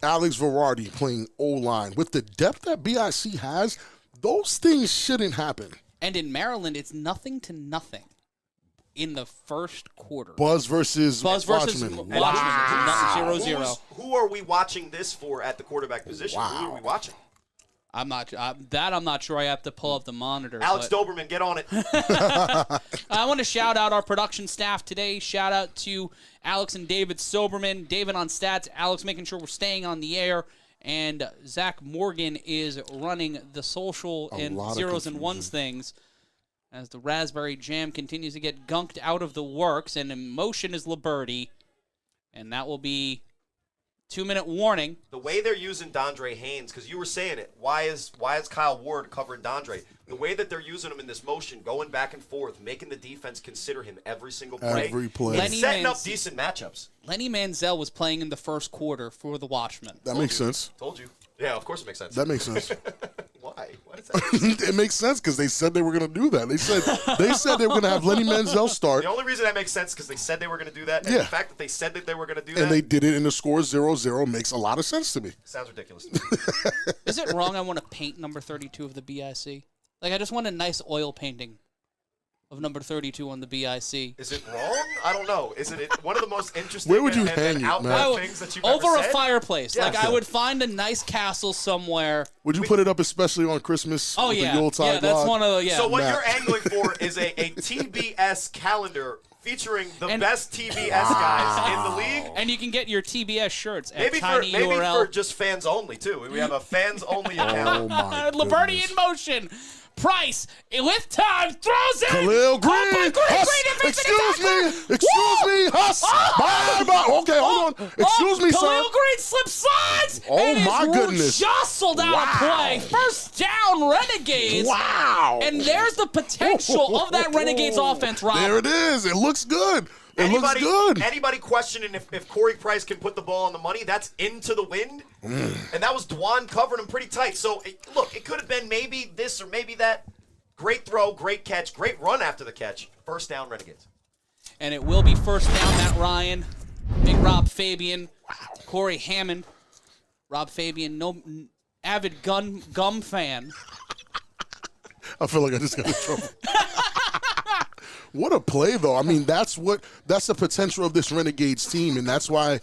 Alex Verardi playing O-line. With the depth that BIC has, those things shouldn't happen. And in Maryland, it's 0-0 in the first quarter. Buzz versus Watchman. Wow. 0-0. Who are we watching this for at the quarterback position? Wow. Who are we watching? I'm not sure. I have to pull up the monitor. Alex Doberman, get on it. I want to shout out our production staff today. Shout out to Alex and David Soberman. David on stats. Alex making sure we're staying on the air. And Zach Morgan is running the social and zeros and ones things as the Raspberry Jam continues to get gunked out of the works. And in motion is Liberty. And that will be 2-minute warning. The way they're using Dondre Haynes, because you were saying it, why is Kyle Ward covering Dondre? The way that they're using him in this motion, going back and forth, making the defense consider him every single play. Every play. And setting up decent matchups. Lenny Manziel was playing in the first quarter for the Watchmen. That makes sense. Told you. Yeah, of course it makes sense. That makes sense. Why? Why does that It makes sense because they said they were going to do that. They said they were going to have Lenny Manziel start. The only reason that makes sense is because they said they were going to do that. And the fact that they said that they were going to do that. And they did it in the score 0-0 makes a lot of sense to me. Sounds ridiculous. Is it wrong I want to paint number 32 of the BIC? Like, I just want a nice oil painting. of number 32 on the BIC. Is it wrong? I don't know. Is it one of the most interesting Where would you and hang it, outback man? things that you've Over ever a said? fireplace. Yes. Like, I would find a nice castle somewhere. Would you put it up especially on Christmas? Oh, with yeah. the Yuletide Yeah, that's log? one of the, yeah. So what Matt. you're angling for is a TBS calendar featuring the best TBS guys in the league. And you can get your TBS shirts at Maybe tinyurl. for just fans only too. We have a fans only account. Oh, my Liberty in goodness. motion. Price, with time, throws it. Khalil Green. Huss, excuse me. Excuse me. Huss. Bye, bye. Okay, hold on. Excuse me, Khalil sir. Green slips sides. Oh, and my is goodness. Jostled out of play. First down, Renegades. Wow. And there's the potential of that Renegades offense, Rob. There it is. It looks good. It looks good. Anybody questioning if Corey Price can put the ball on the money, that's into the wind. And that was Dwan covering him pretty tight. So, look, it could have been maybe this or maybe that. Great throw, great catch, great run after the catch. First down, Renegades. And it will be first down, Matt Ryan, Big Rob Fabian, Cory Hammond. Rob Fabian, no avid gum fan. I feel like I just got in trouble. What a play, though. I mean, that's the potential of this Renegades team, and that's why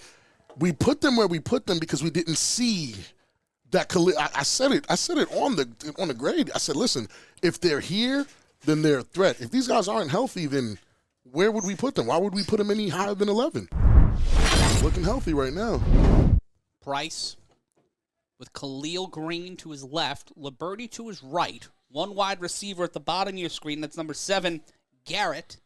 we put them where we put them, because we didn't see that. I said it on the grade. I said, listen, if they're here, then they're a threat. If these guys aren't healthy, then where would we put them? Why would we put them any higher than 11? Looking healthy right now. Price with Khalil Green to his left, Liberty to his right. One wide receiver at the bottom of your screen. That's number 7, Garrett.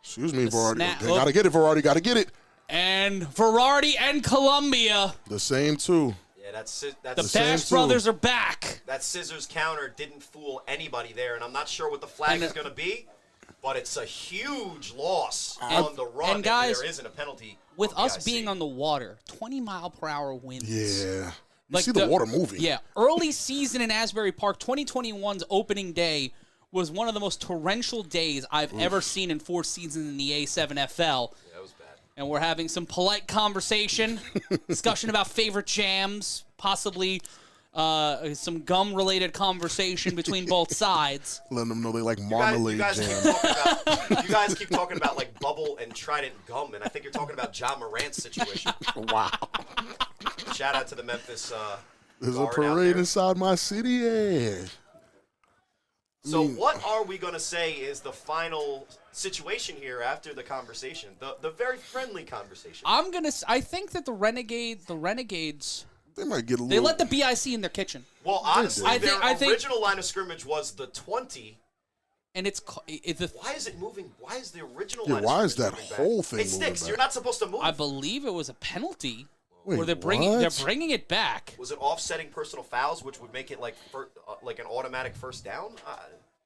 Excuse me, Verardi. snap- Gotta get it, Verardi. Gotta get it. And Verardi and Columbia. The same two. Yeah, that's The same Bass too. brothers are back. that scissors counter didn't fool anybody there, and I'm not sure what the flag is going to be, but it's a huge loss on the run. and guys, if there isn't a penalty With on us BIC. being on the water, 20-mile-per-hour winds. Yeah. You Like see the water moving. Yeah. Early season in Asbury Park, 2021's opening day was one of the most torrential days I've ever seen in 4 seasons in the A7FL. That was bad. And we're having some polite conversation, discussion about favorite jams, possibly some gum-related conversation between both sides. Letting them know they like You marmalade guys, jam. you guys keep talking about like bubble and Trident gum, and I think you're talking about John Morant's situation. Wow. Shout out to the Memphis. There's a guard out parade there. inside my city. Yeah. So what are we going to say is the final situation here after the conversation, the very friendly conversation? I think that the Renegades, They might get a little. they let the BIC in their kitchen. Well, honestly, I their think- original line of scrimmage was the 20. And it's Why is it moving? Why is the original Yeah, line why of is scrimmage that moving whole back? thing It moving sticks. back? You're not supposed to move. I believe it was a penalty. Wait, where they're what? bringing it back. Was it offsetting personal fouls, which would make it like an automatic first down?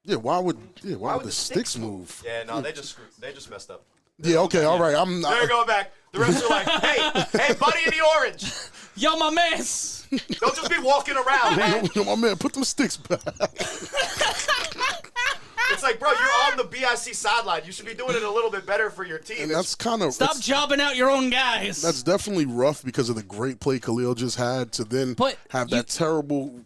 Yeah, why would would the sticks move? Yeah, no, they just messed up. Yeah, okay, all right. I'm They're not. going back. The refs are like, hey, buddy in the orange, Yo, my mans. don't just be walking around, man. My man, put them sticks back. It's like, bro, you're on the BIC sideline. You should be doing it a little bit better for your team. And that's kind of Stop jobbing out your own guys. That's definitely rough because of the great play Khalil just had to then But have you- that terrible,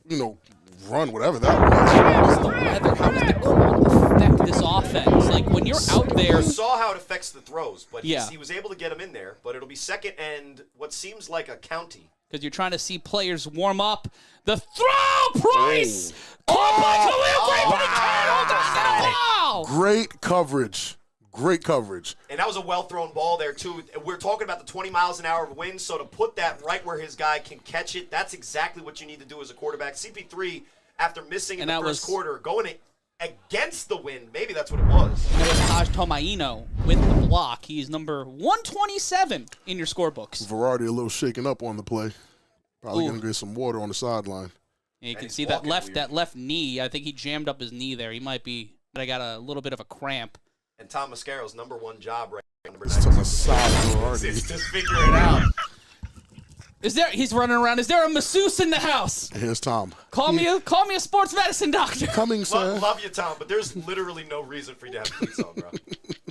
run, whatever that How was. does the weather, how does the cold affect this offense? Like, when you're out there, You saw how it affects the throws, but Yeah. he was able to get them in there. But it'll be second and what seems like a county. because you're trying to see players warm up. The throw, Price! Caught by Khalil Green, but he can't hold on to the ball! Great coverage. Great coverage. And that was a well-thrown ball there, too. We're talking about the 20 miles an hour of wind, so to put that right where his guy can catch it, that's exactly what you need to do as a quarterback. CP3, after missing in And the that first was- quarter, going against the wind, maybe that's what it was. That was Taj Tomaino with the block. He's number 127 in your scorebooks. Verardi a little shaken up on the play. Probably Ooh. going to get some water on the sideline. And you can he's see that walking weird. left knee. I think he jammed up his knee there. He might be, but I got a little bit of a cramp. And Tom Mascaro's number one job right now, number It's to 9. massage It's Verardi. just figure it out. He's running around. Is there a masseuse in the house? Here's Tom. Call me a sports medicine doctor. Coming, sir. Love you, Tom, but there's literally no reason for you to have cleats on, bro.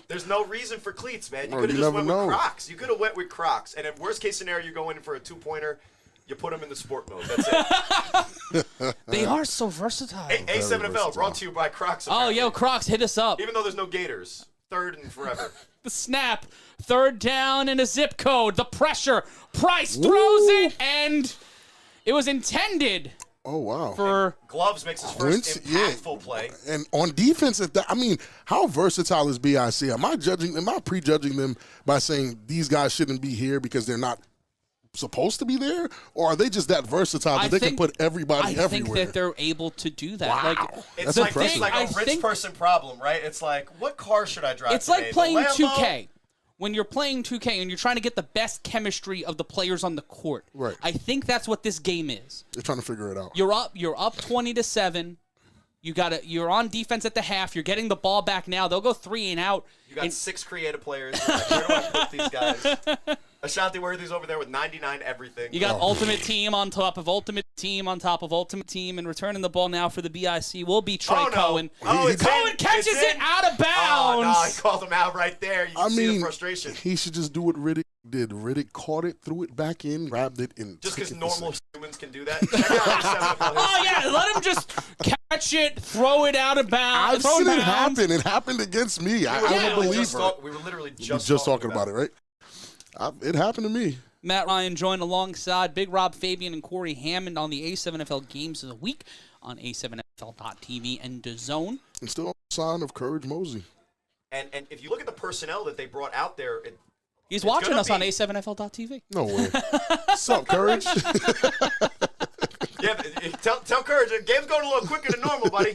There's no reason for cleats, man. You Bro, could have you just never went know. with Crocs. You could have went with Crocs. And in worst case scenario, you're going in for a 2-pointer. You put them in the sport mode. That's it. They are so versatile. A7FL brought to you by Crocs. Oh, apparently. yo, Crocs, hit us up. Even though there's no Gators. Third and forever. The snap. Third down in a zip code. The pressure. Price throws it, and it was intended. Oh, wow. For Gloves makes his first impactful play. And on defense, how versatile is BIC? Am I prejudging them by saying these guys shouldn't be here because they're not supposed to be there? Or are they just that versatile that they can put everybody everywhere? I think that they're able to do that. Wow. It's That's like impressive. a rich person problem, right? It's like, what car should I drive It's today? like playing The Lambo? 2K. When you're playing 2K and you're trying to get the best chemistry of the players on the court. Right. I think that's what this game is. They're trying to figure it out. You're up 20-7. You're on defense at the half. You're getting the ball back now. They'll go 3 and out. You got 6 creative players. Like, where do I put these guys? Ashanti Worthy's over there with 99 everything. You got Ultimate Team on top of Ultimate Team on top of Ultimate Team, and returning the ball now for the BIC will be Trey Cohen. Oh, Cohen catches it out of bounds. Oh, no, he called him out right there. You can see the frustration. He should just do what Riddick did. Riddick caught it, threw it back in, grabbed it, and just because normal humans can do that. Check out oh, yeah, let him just catch it, throw it out of bounds. I've seen it happen. It happened against me. I don't believe it. We were literally just talking about it, right? It happened to me. Matt Ryan joined alongside Big Rob Fabian and Cory Hammond on the A7FL Games of the Week on A7FL.TV and DAZN. And still a sign of Courage Mosey. And if you look at the personnel that they brought out there, he's watching us on A7FL.TV. No way. What's up, Courage? Yeah, tell Courage, the game's going a little quicker than normal, buddy.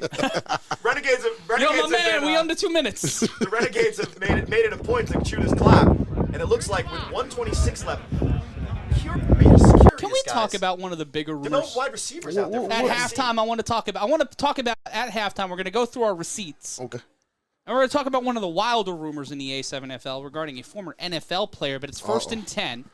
Renegades Yo, my man, we under 2 minutes. The Renegades have made it a point to shoot his clock, and it looks like with 1:26 left. Can we talk about one of the bigger rumors? There are no wide receivers out there. At halftime, I want to talk about at halftime. We're going to go through our receipts. Okay. And we're going to talk about one of the wilder rumors in the A7FL regarding a former NFL player, but it's 1st and 10.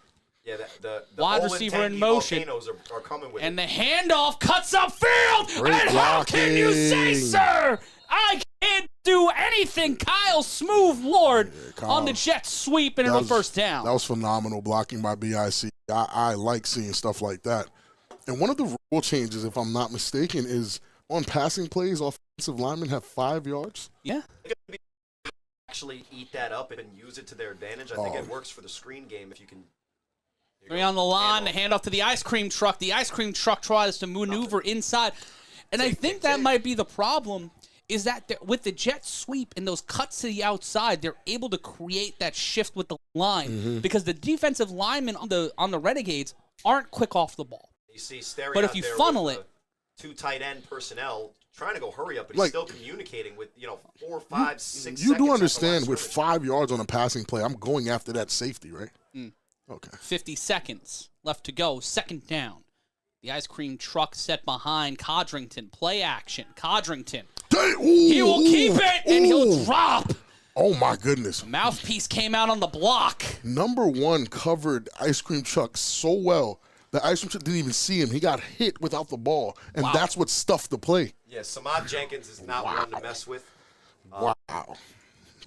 Yeah, the wide receiver in motion. Are coming with and the handoff cuts upfield. Great and how can you say, sir? I can't do anything. Kyle Smooth Ward on the jet sweep and a first down. That was phenomenal blocking by BIC. I like seeing stuff like that. And one of the rule changes, if I'm not mistaken, is on passing plays, offensive linemen have 5 yards. Yeah. Actually eat that up and use it to their advantage. I think it works for the screen game if you can. 3 on the line, the handoff to the ice cream truck. The ice cream truck tries to maneuver inside. And I think that might be the problem, is that with the jet sweep and those cuts to the outside, they're able to create that shift with the line because the defensive linemen on the Renegades aren't quick off the ball. You see Sterry but if you funnel it, 2 tight end personnel trying to go hurry up, but he's still communicating with 4, 5, 6 You seconds do understand with scrimmage. 5 yards on a passing play, I'm going after that safety, right? Okay. 50 seconds left to go. 2nd down. The ice cream truck set behind Codrington. Play action. Codrington. He will keep it, and he'll drop. Oh, my goodness. Mouthpiece came out on the block. Number 1 covered ice cream truck so well that ice cream truck didn't even see him. He got hit without the ball, and that's what stuffed the play. Yeah, Samad Jenkins is not one to mess with. Wow.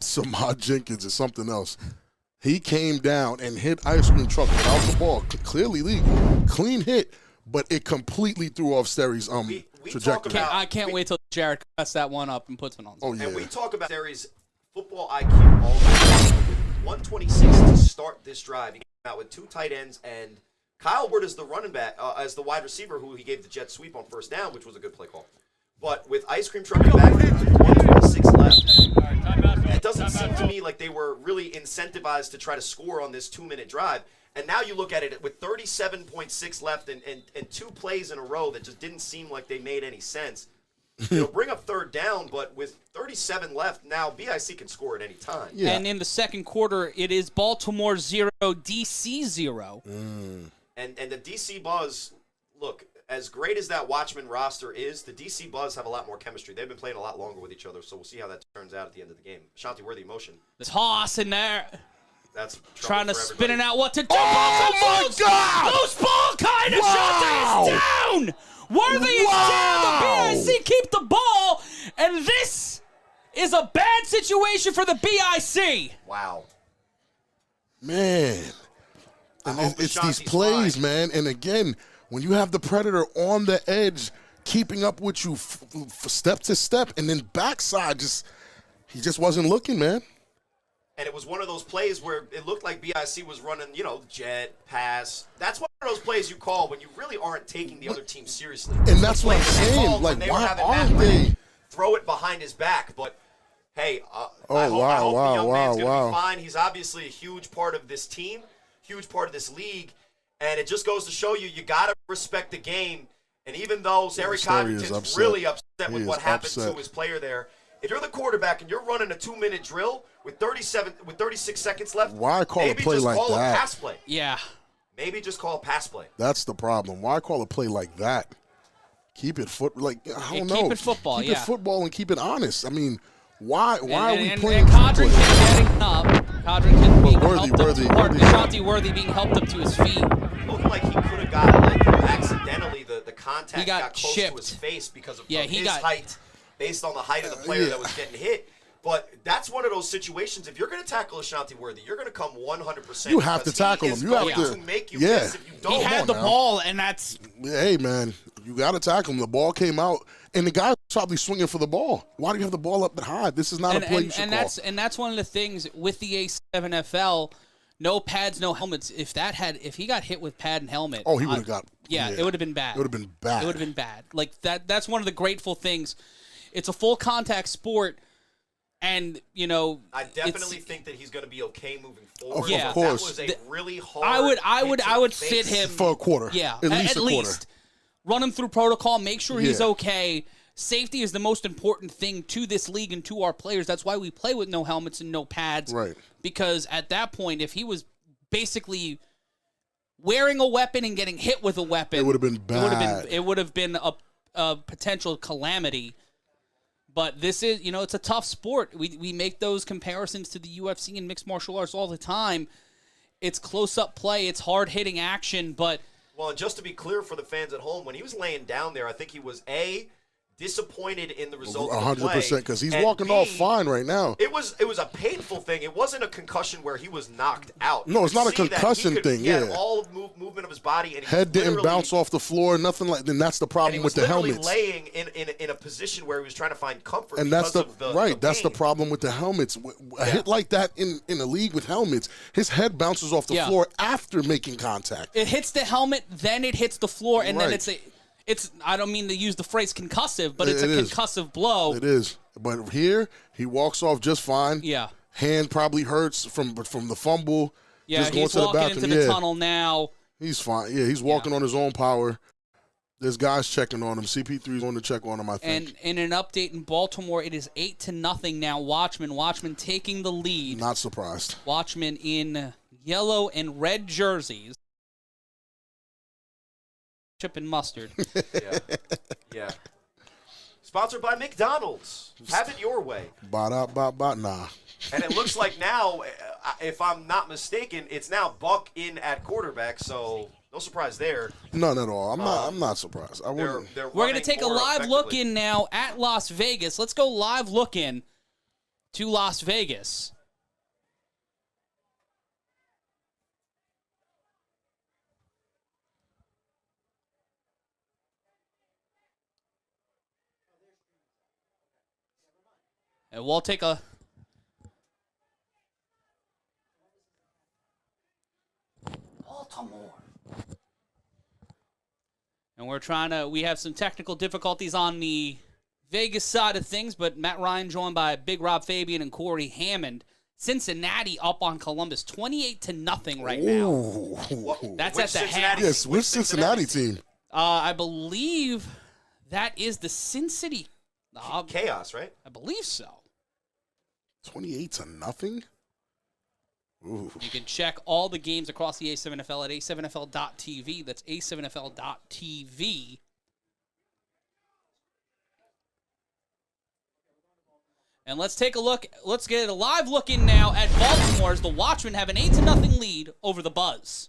Samad Jenkins is something else. He came down and hit ice cream truck without the ball. Clearly legal. Clean hit, but it completely threw off Sterry's trajectory. I can't wait till Jared cuts that one up and puts one on. Oh, yeah. And we talk about Sterry's football IQ all the time. 126 to start this drive. He came out with 2 tight ends, and Kyle Ward is the running back, as the wide receiver who he gave the jet sweep on first down, which was a good play call. But with ice cream truck back, 126 left. It doesn't seem to me like they were really incentivized to try to score on this 2-minute drive. And now you look at it with 37.6 left and 2 plays in a row that just didn't seem like they made any sense. It'll bring up 3rd down, but with 37 left, now BIC can score at any time. Yeah. And in the 2nd quarter, it is Baltimore 0, DC 0. And the DC Buzz, look, as great as that Watchman roster is, the DC Buzz have a lot more chemistry. They've been playing a lot longer with each other, so we'll see how that turns out at the end of the game. Ashanti Worthy motion. The toss in there. That's trying to spin it out. out what to do. Oh, my God! Loose ball kind of shot is down. Worthy is down. The BIC keep the ball, and this is a bad situation for the BIC. Wow. Man. And it's these plays, man. And again, when you have the Predator on the edge, keeping up with you step to step, and then backside he just wasn't looking, man. And it was one of those plays where it looked like BIC was running, jet, pass. That's one of those plays you call when you really aren't taking the other team seriously. And that's what I'm saying. Like, why aren't they? Throw it behind his back. But, hey, I hope the young man's going to be fine. He's obviously a huge part of this team, huge part of this league. And it just goes to show you got to respect the game. And even though Zary Covington's really upset with what happened to his player there, if you're the quarterback and you're running a 2-minute36 seconds left, why call a play like that? Maybe just call a pass play. Yeah. Maybe just call a pass play. That's the problem. Why call a play like that? Keep it I don't know. Keep it football, Keep it football and keep it honest. I mean, why are we playing? And Codrington getting up. Codrington being Worthy. Ashanti Worthy being helped up to his feet. It looked like he could have gotten, accidentally, the contact got close to his face because of his height, based on the height of the player that was getting hit. But that's one of those situations. If you're going to tackle Ashanti Worthy, you're going to come 100%. You have to tackle him. You have to make you miss if you don't. He had the ball, and that's. Hey, man, you got to tackle him. The ball came out, and the guy was probably swinging for the ball. Why do you have the ball up that high? This is not a play you should call. That's one of the things with the A7FL. No pads, no helmets. If he got hit with pad and helmet, he would have got. Yeah, it would have been bad. It would have been bad. It would have been bad. Like that. That's one of the grateful things. It's a full contact sport. And, I definitely think that he's going to be okay moving forward. Of course. That was a really hard I would sit him for a quarter. Yeah. At least. Quarter. Run him through protocol, make sure he's okay. Safety is the most important thing to this league and to our players. That's why we play with no helmets and no pads. Right. Because at that point, if he was basically wearing a weapon and getting hit with a weapon, it would have been bad. It would have been a potential calamity. But this is, it's a tough sport. We make those comparisons to the UFC and mixed martial arts all the time. It's close-up play. It's hard-hitting action, but... Well, just to be clear for the fans at home, when he was laying down there, I think he was, disappointed in the result of the play. 100%, because he's walking off fine right now. It was a painful thing. It wasn't a concussion where he was knocked out. No, it's not a concussion thing. He had all of movement of his body, and head didn't bounce off the floor, nothing like. Then that's the problem with the helmets. Laying in a position where he was trying to find comfort. And that's that's the problem with the helmets. A hit like that in a league with helmets, his head bounces off the floor after making contact. It hits the helmet, then it hits the floor, and then it's I don't mean to use the phrase concussive, but it's a concussive blow. It is. But here, he walks off just fine. Yeah. Hand probably hurts from the fumble. Yeah, just going he's to the walking bathroom. into the tunnel now. He's fine. Yeah, he's walking on his own power. There's guys checking on him. CP3's going to check on him, I think. And in an update in Baltimore, it is 8-0 now. Watchmen taking the lead. Not surprised. Watchmen in yellow and red jerseys. Chip and mustard. Yeah. Sponsored by McDonald's. Have it your way. Nah. And it looks like now, if I'm not mistaken, it's now Buck in at quarterback, so no surprise there. None at all. I'm not surprised. We're going to take a live look in now at Las Vegas. Let's go live look in to Las Vegas. And we'll take a Baltimore. And we have some technical difficulties on the Vegas side of things, but Matt Ryan joined by Big Rob Fabian and Cory Hammond. Cincinnati up on Columbus 28-0 right now. That's at the half. Yes, which Cincinnati team? I believe that is the Sin City Chaos, right? I believe so. 28-0? Ooh. You can check all the games across the A7FL at a7fl.tv. That's a7fl.tv. And let's take a look. Let's get a live look in now at Baltimore as the Watchmen have an 8-0 lead over the Buzz.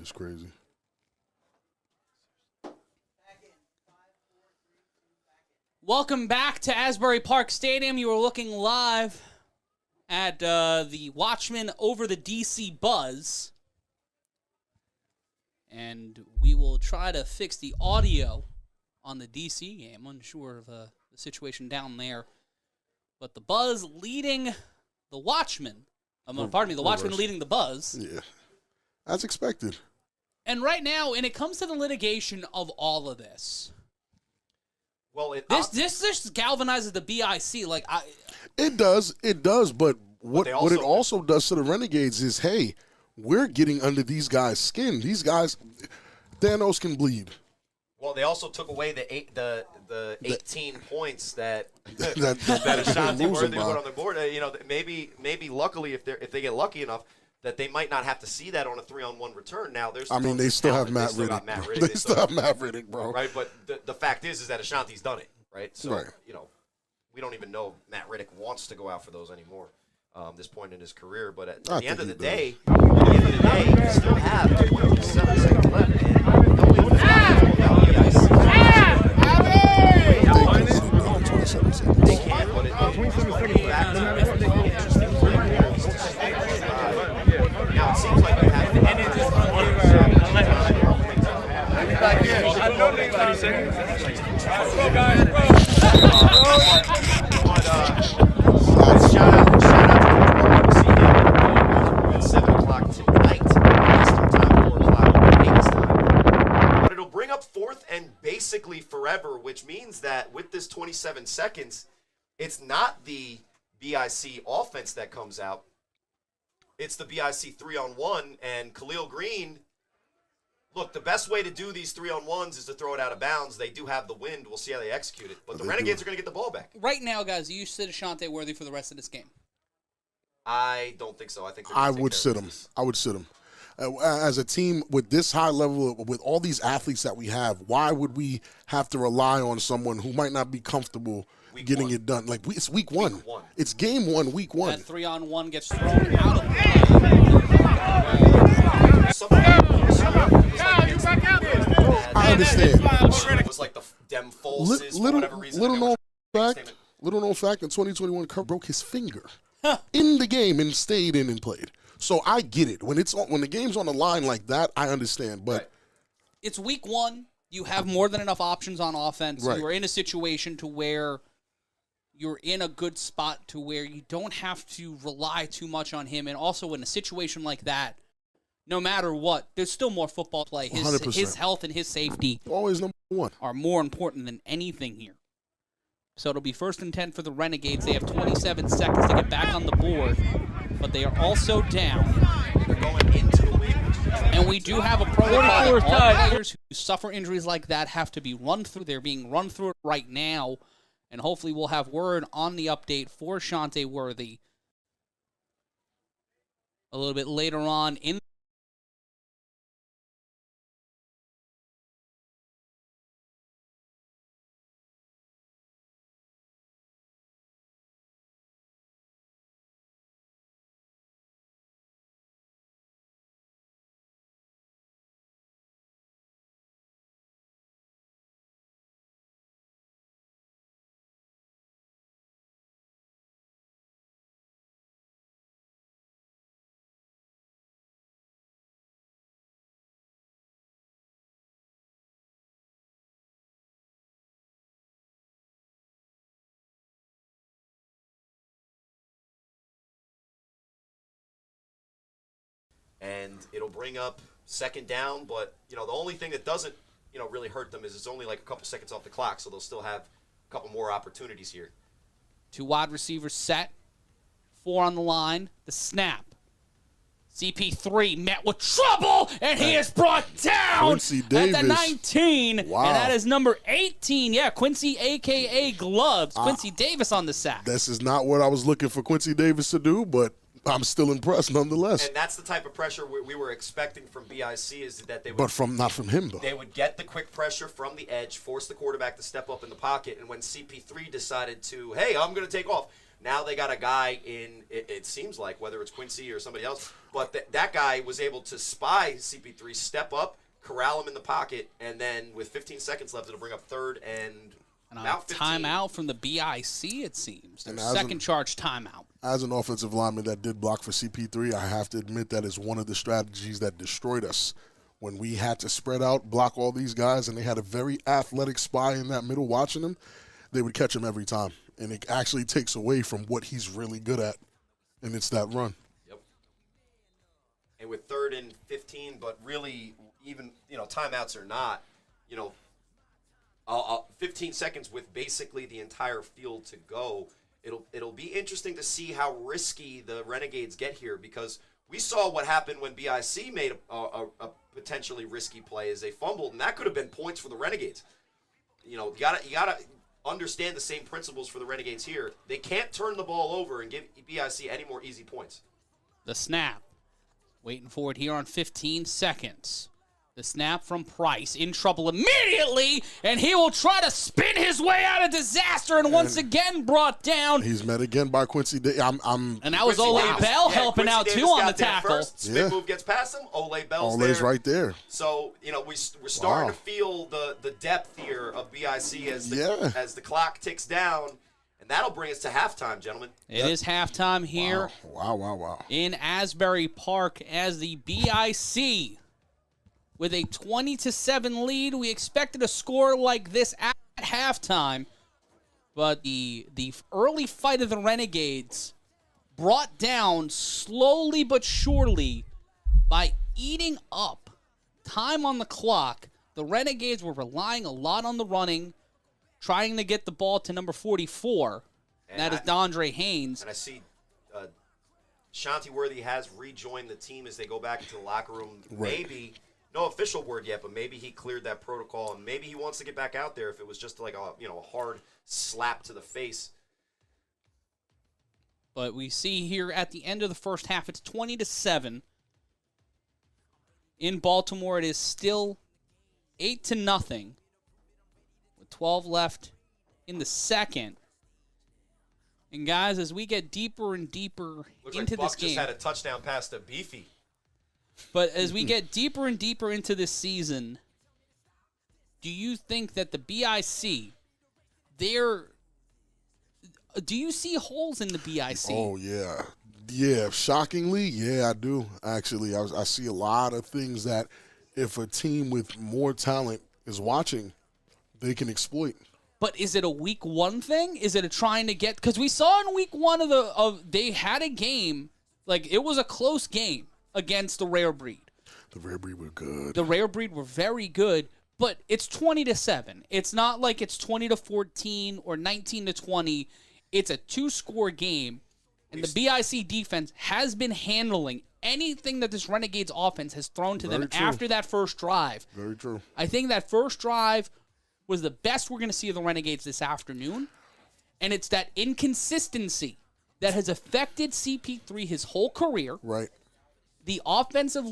is crazy. Welcome back to Asbury Park Stadium. You are looking live at the Watchmen over the DC Buzz. And we will try to fix the audio on the DC game. Unsure of the situation down there. But the Buzz leading the Watchmen. The Watchmen leading the Buzz. Yeah, as expected. And right now, and it comes to the litigation of all of this. Well, This just galvanizes the BIC. It does. But what it also does to the Renegades is, hey, we're getting under these guys' skin. These guys, Thanos can bleed. Well, they also took away the 18 points that that Ashanti Worthy put on the board. Maybe luckily if they get lucky enough that they might not have to see that on a 3-on-1 return. Now they still have Matt Riddick. They still have Matt Riddick, bro. Right, but the fact is that Ashanti's done it, right? So we don't even know if Matt Riddick wants to go out for those anymore. This point in his career, but at the end of the day, you still have 27 seconds left. They can, but now it seems like you have shout out to at 7 o'clock tonight, Eastern time, 4 o'clock Vegas time. But it'll bring up 4th and basically forever, which means that with this 27 seconds, it's not the BIC offense that comes out. It's the BIC 3-on-1, and Khalil Green. Look, the best way to do these 3-on-1s is to throw it out of bounds. They do have the wind. We'll see how they execute it. But the Renegades are going to get the ball back. Right now, guys, do you sit Ashanti Worthy for the rest of this game? I don't think so. I think I would sit him. I would sit him. As a team with this high level, with all these athletes that we have, why would we have to rely on someone who might not be comfortable getting it done? It's week one. It's game one, week one. That 3-on-1 gets thrown out of play. I understand. It was like the Dem Folses for whatever reason. Little known fact, in 2021, Kirk broke his finger in the game and stayed in and played. So I get it. When the game's on the line like that, I understand. But it's week one. You have more than enough options on offense. Right. You are in a situation to where you're in a good spot to where you don't have to rely too much on him. And also in a situation like that, no matter what, there's still more football play. His health and his safety always number one are more important than anything here. So it'll be 1st and 10 for the Renegades. They have 27 seconds to get back on the board, but they are also down. They're going into the wind. And we do have a protocol that all players who suffer injuries like that have to be run through. They're being run through it right now, and hopefully we'll have word on the update for Ashanti Worthy a little bit later on in and it'll bring up 2nd down. But the only thing that doesn't really hurt them is it's only like a couple seconds off the clock, so they'll still have a couple more opportunities here. 2 wide receivers set, 4 on the line. The snap. CP3 met with trouble, and he is brought down Quincy Davis. at the 19. Wow. And that is number 18. Yeah, Quincy, a.k.a. Gloves. Quincy Davis on the sack. This is not what I was looking for Quincy Davis to do, but I'm still impressed nonetheless. And that's the type of pressure we were expecting from BIC, is that they would. But not from him, though. They would get the quick pressure from the edge, force the quarterback to step up in the pocket, and when CP3 decided to, hey, I'm going to take off, Now they got a guy in, it seems like, whether it's Quincy or somebody else, but that guy was able to spy CP3, step up, corral him in the pocket, and then with 15 seconds left, it'll bring up third and about 15. Timeout from the BIC, it seems. Their And second charge timeout. As an offensive lineman that did block for CP3, I have to admit that is one of the strategies that destroyed us. When we had to spread out, block all these guys, and they had a very athletic spy in that middle watching them, they would catch him every time. And it actually takes away from what he's really good at, and it's that run. Yep. And with third and 15, but really even, timeouts or not, 15 seconds with basically the entire field to go, it'll be interesting to see how risky the Renegades get here, because we saw what happened when BIC made a potentially risky play as they fumbled, and that could have been points for the Renegades. You gotta understand the same principles for the Renegades here. They can't turn the ball over and give BIC any more easy points. The snap. Waiting for it here on 15 seconds. The snap from Price, in trouble immediately, and he will try to spin his way out of disaster, and once again brought down. He's met again by Quincy. And that was Ole Bell helping out too on the tackle. First. Spin move gets past him. Ole Bell's there. Right there. So we're starting to feel the depth here of BIC as the clock ticks down. And that'll bring us to halftime, gentlemen. It is halftime here. Wow. In Asbury Park as the BIC with a 20-7 lead. We expected a score like this at halftime, but the early fight of the Renegades brought down slowly but surely by eating up time on the clock. The Renegades were relying a lot on the running, trying to get the ball to number 44. And that is Dondre Haynes. And I see Shanti Worthy has rejoined the team as they go back into the locker room. Right. Maybe, no official word yet, but maybe he cleared that protocol, and maybe he wants to get back out there if it was just like a hard slap to the face. But we see here at the end of the first half, it's 20-7. In Baltimore, it is still 8-0 with 12 left in the second. And guys, as we get deeper and deeper into this game, just had a touchdown pass to Beefy. But as we get deeper and deeper into this season, do you think that the BIC, do you see holes in the BIC? Oh, yeah. Yeah, shockingly, yeah, I do. Actually, I see a lot of things that if a team with more talent is watching, they can exploit. But is it a week one thing? Is it a trying to get? Because we saw in week one they had a game, like it was a close game against the Rare Breed. The Rare Breed were good. The Rare Breed were very good, but it's 20-7. It's not like it's 20-14 or 19-20. It's a 2-score game, and the BIC defense has been handling anything that this Renegades offense has thrown to them after that first drive. Very true. I think that first drive was the best we're going to see of the Renegades this afternoon, and it's that inconsistency that has affected CP3 his whole career. Right. The offensive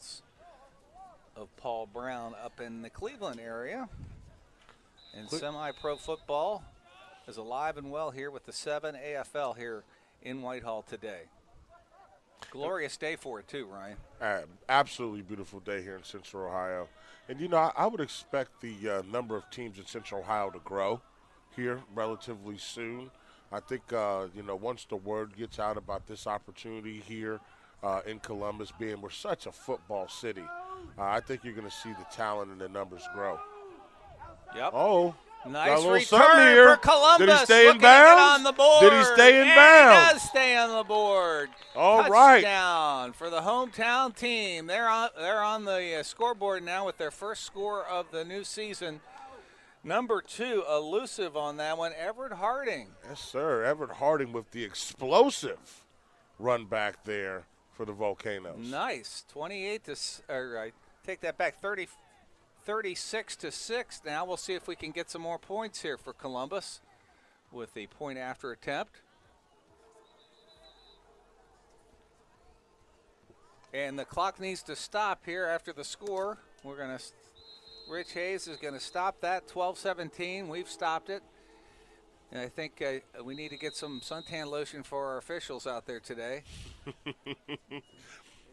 sounds of Paul Brown up in the Cleveland area. And semi-pro football is alive and well here with the 7AFL here in Whitehall today. Glorious day for it too, Ryan. Absolutely beautiful day here in Central Ohio. And, you know, I would expect the number of teams in Central Ohio to grow here relatively soon. I think, you know, once the word gets out about this opportunity here in Columbus, being we're such a football city, I think you're going to see the talent and the numbers grow. Yep. Oh, Nice got a little return something here. for Columbus. Did he stay in Looking to get bounds? on the board. Did he stay in And bounds? He does stay on the board. All right. Touchdown for the hometown team. They're on the scoreboard now with their first score of the new season. Number 2, elusive on that one, Everett Harding. Yes, sir. Everett Harding with the explosive run back there for the Volcanoes. Nice. 28 to, or I take that back, 36 to 6. Now we'll see if we can get some more points here for Columbus with the point after attempt. And the clock needs to stop here after the score. We're going to, Rich Hayes is going to stop that, 12-17. We've stopped it. And I think we need to get some suntan lotion for our officials out there today.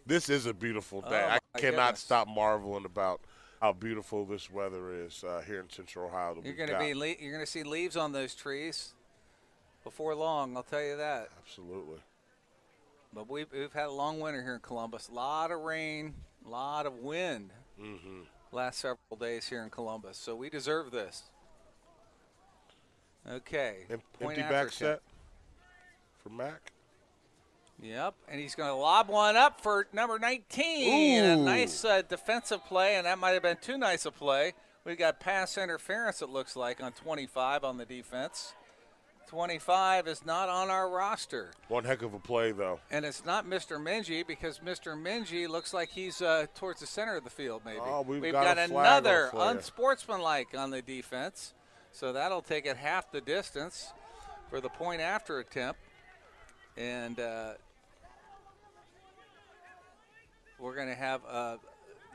This is a beautiful day. Oh, I my cannot goodness. stop marveling about how beautiful this weather is here in Central Ohio. that You're we've going to got. be you're going to see leaves on those trees before long, I'll tell you that. Absolutely. But we've had a long winter here in Columbus. A lot of rain, a lot of wind last several days here in Columbus. So we deserve this. Okay. Empty after back attempt. set for Mac. Yep, and he's going to lob one up for number 19. A Ooh. nice defensive play, and that might have been too nice a play. We got pass interference, it looks like, on 25 on the defense. 25 is not on our roster. One heck of a play, though. And it's not Mr. Minji because Mr. Minji looks like he's towards the center of the field maybe. Oh, we've got got a flag another on the flare. unsportsmanlike on the defense. So that'll take it half the distance for the point after attempt. And we're going to have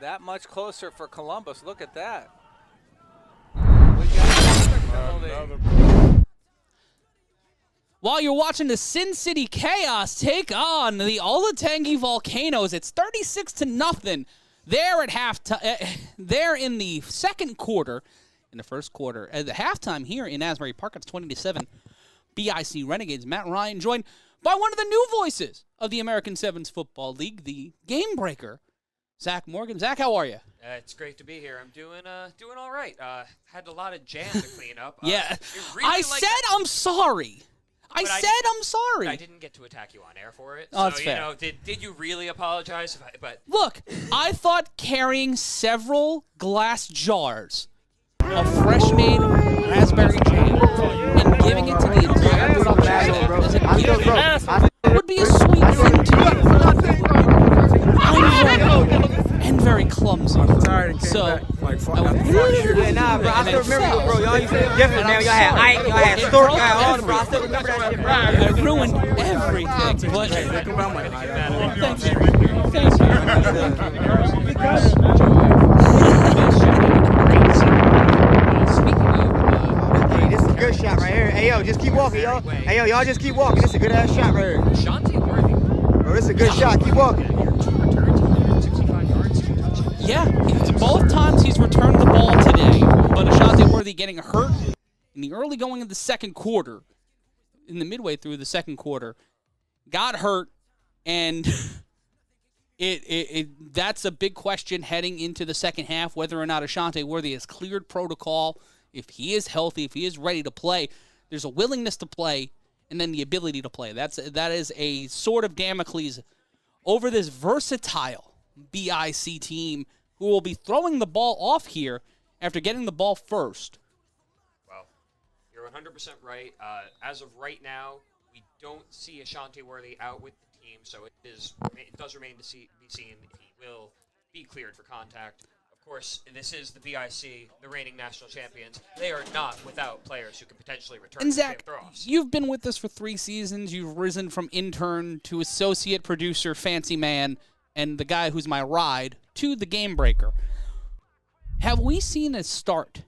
that much closer for Columbus. Look at that. We got another penalty. While you're watching the Sin City Chaos take on the Olatangi Volcanoes, it's 36-0. There at halftime, there in the second quarter, in the first quarter, at the halftime here in Asbury Park, it's 20-7. BIC Renegades, Matt Ryan, joined by one of the new voices of the American Sevens Football League, the game breaker, Zach Morgan. Zach, how are you? It's great to be here. I'm doing all right. Had a lot of jam to clean up. Yeah, it really I like said I'm sorry. I But said I'm sorry. I didn't get to attack you on air for it. Oh, that's so, fair. you know, did you really apologize? But Look, I thought carrying several glass jars of fresh-made raspberry jam and giving it to the entire production as a gift would be a sweet thing to do. I'm very, and very clumsy. So, I went, Yeah, nah, bro, I still remember you, bro. Y'all used to be different, man. Y'all had Ike, y'all had Stork, y'all had all the bro. I still remember that shit, bro. I ruined everything, but Hey, this is a good shot right here. Hey, yo, just keep walking, y'all. Hey, yo, y'all just keep walking. This is a good ass shot right here. Shanti Worthy, Bro, this is a good shot. Keep walking. 265 yards, 2 touches. yeah, both times he's returned the ball today, but Ashante Worthy getting hurt in the early going of the second quarter, in the midway through the second quarter, got hurt, and that's a big question heading into the second half, whether or not Ashante Worthy has cleared protocol, if he is healthy, if he is ready to play. There's a willingness to play, and then the ability to play. That is a sword of Damocles over this versatile BIC team who will be throwing the ball off here after getting the ball first. Well, you're 100% right. As of right now, we don't see Ashanti Worthy out with the team, so it does remain to be seen if he will be cleared for contact. Of course, this is the BIC, the reigning national champions. They are not without players who can potentially return And to Zach, throw-offs. you've been with us for 3 seasons. You've risen from intern to associate producer, fancy man. and the guy who's my ride to the game breaker. Have we seen a start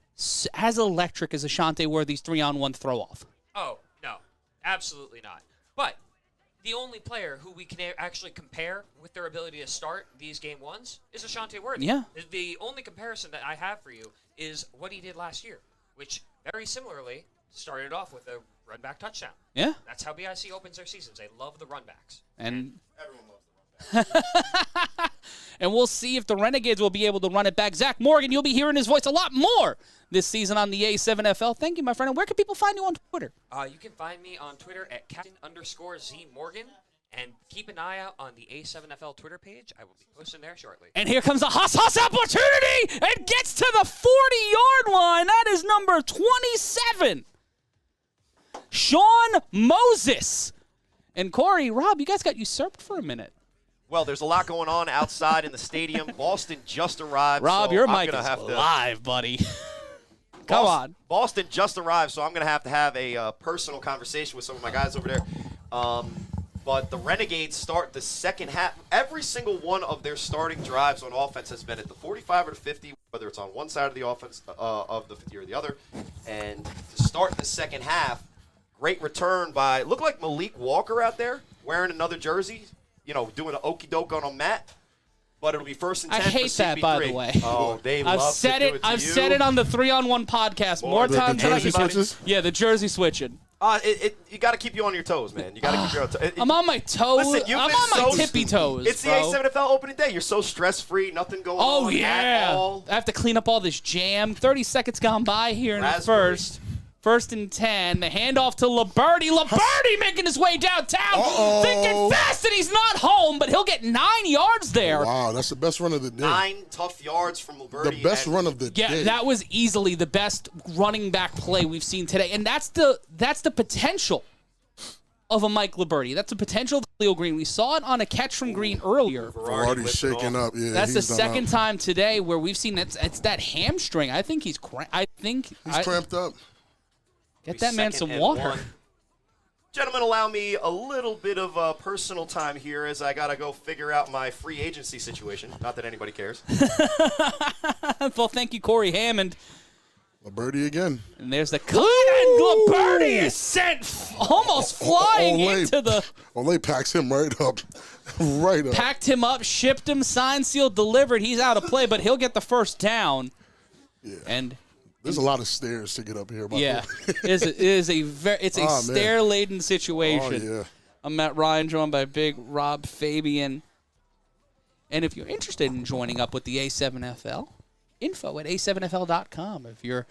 as electric as Ashante Worthy's 3-on-1 throw-off? Oh, no. Absolutely not. But the only player who we can actually compare with their ability to start these game ones is Ashante Worthy. Yeah. The only comparison that I have for you is what he did last year, which very similarly started off with a run-back touchdown. Yeah. That's how BIC opens their seasons. They love the run-backs. And Everyone loves the run. and we'll see if the Renegades will be able to run it back. Zach Morgan, you'll be hearing his voice a lot more this season on the A7FL. Thank you, my friend. And where can people find you on Twitter? You can find me on Twitter at Captain_Z Morgan. And keep an eye out on the A7FL Twitter page. I will be posting there shortly. And here comes a Haas opportunity and gets to the 40-yard line. That is number 27. Sean Moses. And Corey, Rob, you guys got usurped for a minute. Well, there's a lot going on outside in the stadium. Boston just arrived. Rob, so your I'm mic gonna is have live, buddy. Come on. Boston just arrived, so I'm going to have a personal conversation with some of my guys over there. But the Renegades start the second half. Every single one of their starting drives on offense has been at the 45 or the 50, whether it's on one side of the offense of the 50 or the other. And to start the second half, great return by, looked like Malik Walker out there wearing another jersey, doing an okey doke on a mat. But it'll be first and 10 I hate for that, CP3. by the way. Oh, they I've love said to do it. it to I've you. said it on the 3-on-1 podcast more times than I jersey can. switches? Yeah, the jersey switching. You got to keep you on your toes, man. You got to keep your toes. I'm on my toes. Listen, you've I'm been on my so tippy toes. It's the bro. A7FL opening day. You're so stress-free, nothing going Oh, on yeah. at all. I have to clean up all this jam. 30 seconds gone by here in the Raspberry. first. First and 10. The handoff to Liberty. Liberty making his way downtown. Thinking fast and he's not home, but he'll get 9 yards there. Wow, that's the best run of the day. 9 tough yards from Liberty. The best run of the Yeah, day. that was easily the best running back play we've seen today. And that's the potential of a Mike Liberty. That's the potential of Leo Green. We saw it on a catch from Green earlier. Already shaking up. Yeah, That's the he's done second up. time today where we've seen it's that hamstring. I think he's He's cramped up. Get that man some Second and water. 1. Gentlemen, allow me a little bit of personal time here as I got to go figure out my free agency situation. Not that anybody cares. Well, thank you, Cory Hammond. Liberty again. And there's the cut, and Liberty is sent almost flying into the... Olay packs him right up. Right up. Packed him up, shipped him, signed, sealed, delivered. He's out of play, but he'll get the first down. Yeah. And... There's a lot of stairs to get up here. By Yeah, the way. it's a stair-laden situation. Oh, yeah. I'm Matt Ryan, joined by Big Rob Fabian. And if you're interested in joining up with the A7FL, info at a7fl.com. If you're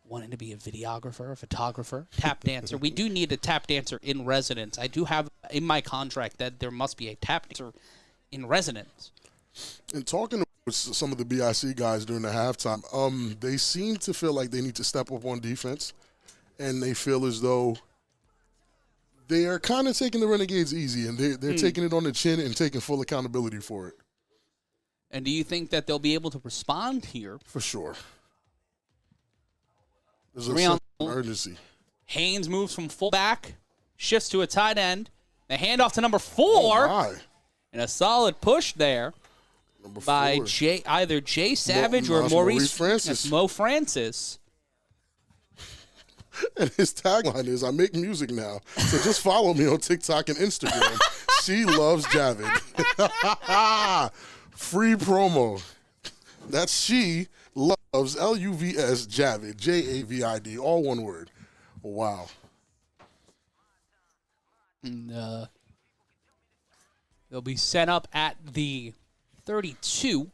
wanting to be a videographer, a photographer, tap dancer, we do need a tap dancer in residence. I do have in my contract that there must be a tap dancer in residence. And talking with some of the BIC guys during the halftime, they seem to feel like they need to step up on defense, and they feel as though they are kind of taking the Renegades easy, and they're taking it on the chin and taking full accountability for it. And do you think that they'll be able to respond here? For sure. There's Three a on- sense of urgency. Haynes moves from fullback, shifts to a tight end. The handoff to number 4. Oh, my. And a solid push there Number by 4. either Jay Savage or Maurice Maurice Francis. That's Mo Francis. And his tagline is, I make music now, so just follow me on TikTok and Instagram. She loves Javid. Free promo. That's she loves LUVS Javid, JAVID, all one word. Wow. And, they'll be set up at the 32.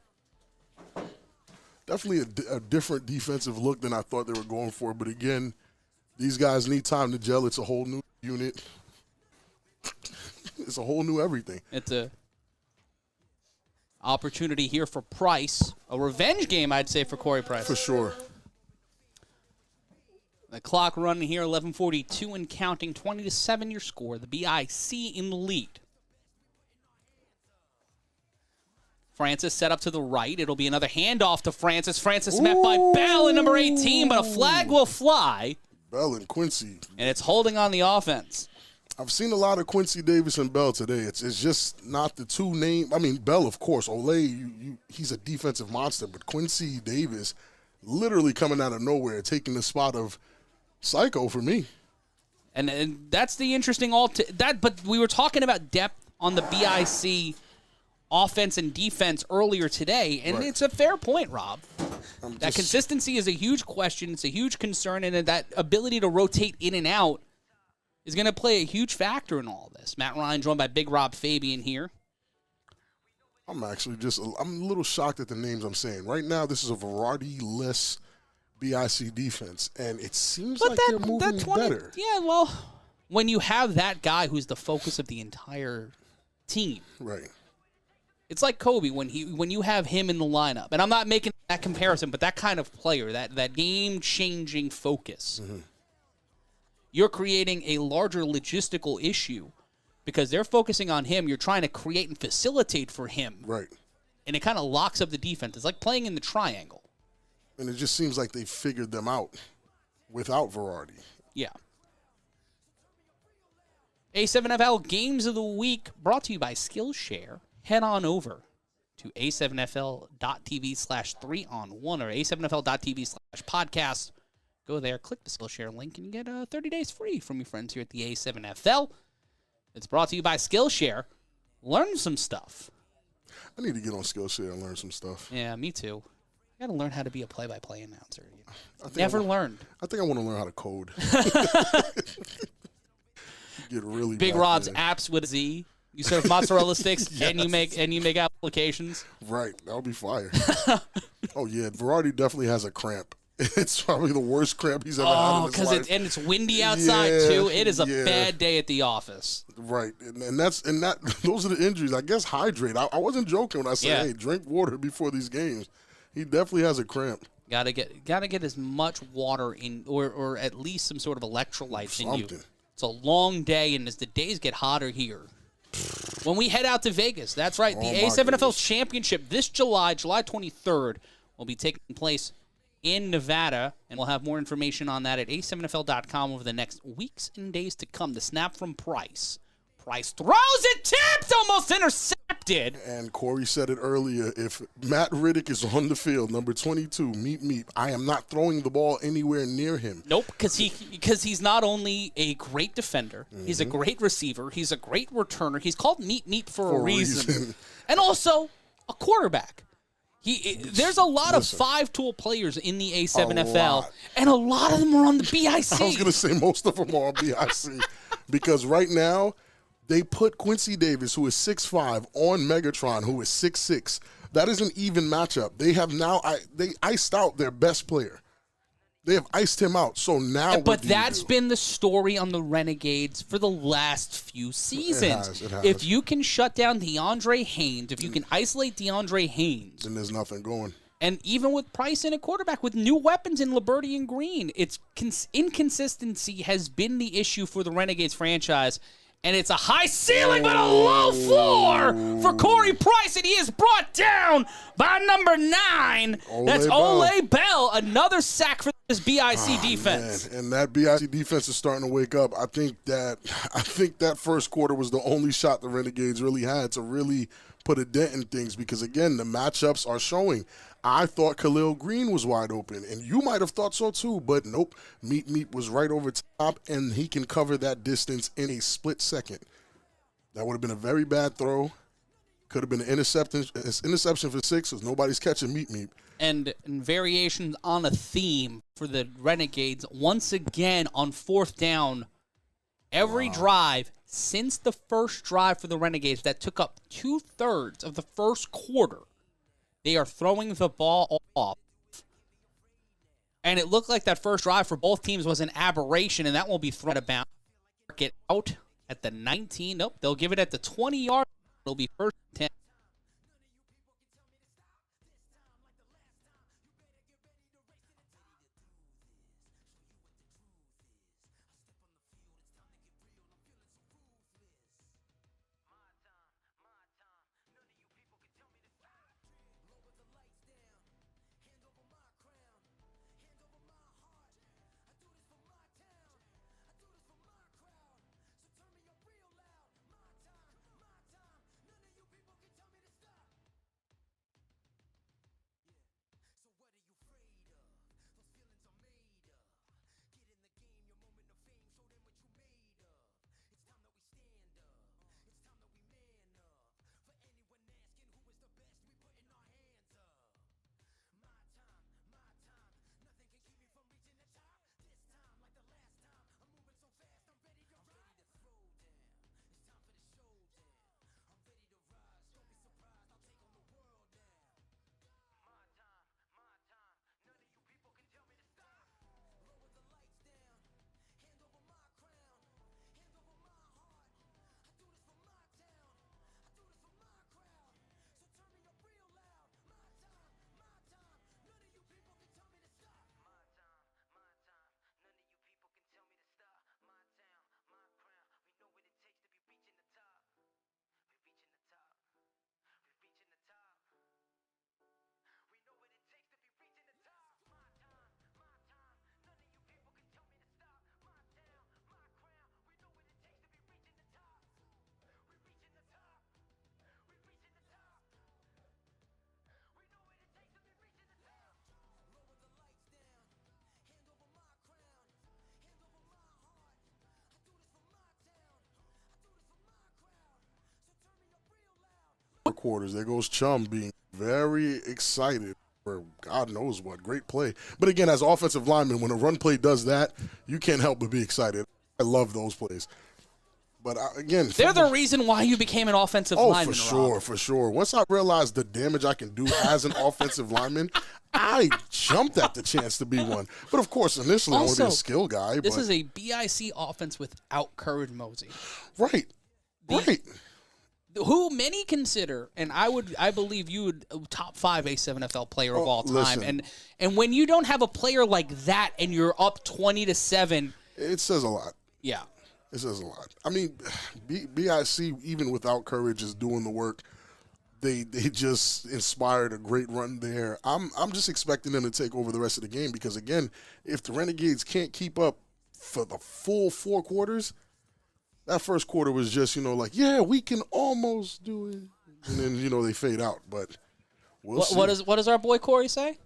Definitely a different defensive look than I thought they were going for. But again, these guys need time to gel. It's a whole new unit. It's a whole new everything. It's a opportunity here for Price. A revenge game, I'd say, for Corey Price. For sure. The clock running here, 11:42 and counting, 20-7 your score. The BIC in the lead. Francis set up to the right. It'll be another handoff to Francis. Francis met by Bell in number 18, but a flag will fly. Bell and Quincy. And it's holding on the offense. I've seen a lot of Quincy Davis and Bell today. It's just not the two name. I mean, Bell, of course. Olay, he's a defensive monster, but Quincy Davis, literally coming out of nowhere, taking the spot of Psycho for me. And that's the interesting but we were talking about depth on the BIC offense and defense earlier today, and Right. it's a fair point, Rob. That Just- consistency is a huge question. It's a huge concern, and that ability to rotate in and out is going to play a huge factor in all this. Matt Ryan joined by Big Rob Fabian here. I'm actually I'm a little shocked at the names I'm saying. Right now, this is a variety-less BIC defense, and it seems like they're moving better. Yeah, well, when you have that guy who's the focus of the entire team, Right. it's like Kobe when you have him in the lineup. And I'm not making that comparison, but that kind of player, that game-changing focus, you're creating a larger logistical issue because they're focusing on him. You're trying to create and facilitate for him. Right. And it kind of locks up the defense. It's like playing in the triangle. And it just seems like they figured them out without variety. Yeah. A7FL Games of the Week brought to you by Skillshare. Head on over to a7fl.tv/3on1 or a7fl.tv/podcast. Go there, click the Skillshare link, and you get 30 days free from your friends here at the A7FL. It's brought to you by Skillshare. Learn some stuff. I need to get on Skillshare and learn some stuff. Yeah, me too. I got to learn how to be a play-by-play announcer. I think Never learned. I think I want to learn how to code. Get really Big back Rob's there. apps with a Z. You serve mozzarella sticks and you make applications. Right, that'll be fire. Oh yeah, variety definitely has a cramp. It's probably the worst cramp he's ever had in his life. It's windy outside Yeah, too. It is a yeah. bad day at the office. Right, and those are the injuries. I guess hydrate. I wasn't joking when I said, Yeah. hey, drink water before these games. He definitely has a cramp. Gotta get as much water in, or at least some sort of electrolytes in you. Something. It's a long day, and as the days get hotter here, when we head out to Vegas, that's right, the Oh, my A7FL goodness. Championship this July 23rd, will be taking place in Nevada, and we'll have more information on that at a7fl.com over the next weeks and days to come. The snap from Price. Price throws it, tipped, almost intercepted. And Corey said it earlier. If Matt Riddick is on the field, number 22, meet, I am not throwing the ball anywhere near him. Nope, because he's not only a great defender, he's a great receiver, he's a great returner. He's called meat for a reason. And also a quarterback. There's a lot of five-tool players in the A7FL, lot. and a lot of them are on the BIC. I was going to say most of them are on BIC because right now they put Quincy Davis, who is 6'5", on Megatron, who is 6'6". That is an even matchup. They have now they iced out their best player. They have iced him out. So now, But that's been the story on the Renegades for the last few seasons. It has. If you can shut down DeAndre Haynes, if you can isolate DeAndre Haynes, then there's nothing going. and even with Price and a quarterback with new weapons in Liberty and Green, inconsistency has been the issue for the Renegades franchise. And it's a high ceiling but a low floor for Corey Price, and he is brought down by number 9. That's Ole Bell. Another sack for this BIC defense. Man. And that BIC defense is starting to wake up. I think that first quarter was the only shot the Renegades really had to really put a dent in things because, again, the matchups are showing. I thought Khalil Green was wide open, and you might have thought so too, but nope. Meat was right over top, and he can cover that distance in a split second. That would have been a very bad throw. Could have been an interception for 6 because nobody's catching Meat. And variations on a theme for the Renegades. Once again, on 4th down, every drive since the first drive for the Renegades that took up 2/3 of the first quarter, they are throwing the ball off. And it looked like that first drive for both teams was an aberration, and that won't be thrown about. Get out at the 19. Nope, they'll give it at the 20-yard. It'll be 1st and 10. quarters. There goes Chum being very excited for God knows what. Great play. But again, as offensive lineman, when a run play does that, you can't help but be excited. I love those plays. But again, they're the reason why you became an offensive lineman. For sure. Once I realized the damage I can do as an offensive lineman, I jumped at the chance to be one. But of course, initially I want to be a skill guy. This is a BIC offense without Courage Mosey. Right. Who many consider, and I believe you would top 5 A7FL player of all time. Listen. And when you don't have a player like that and you're up 20-7, it says a lot. Yeah. It says a lot. I mean, BIC, even without Courage, is doing the work. They just inspired a great run there. I'm just expecting them to take over the rest of the game because, again, if the Renegades can't keep up for the full 4 quarters, that first quarter was just, yeah, we can almost do it. And then, they fade out. But we'll see. What does our boy Cory say?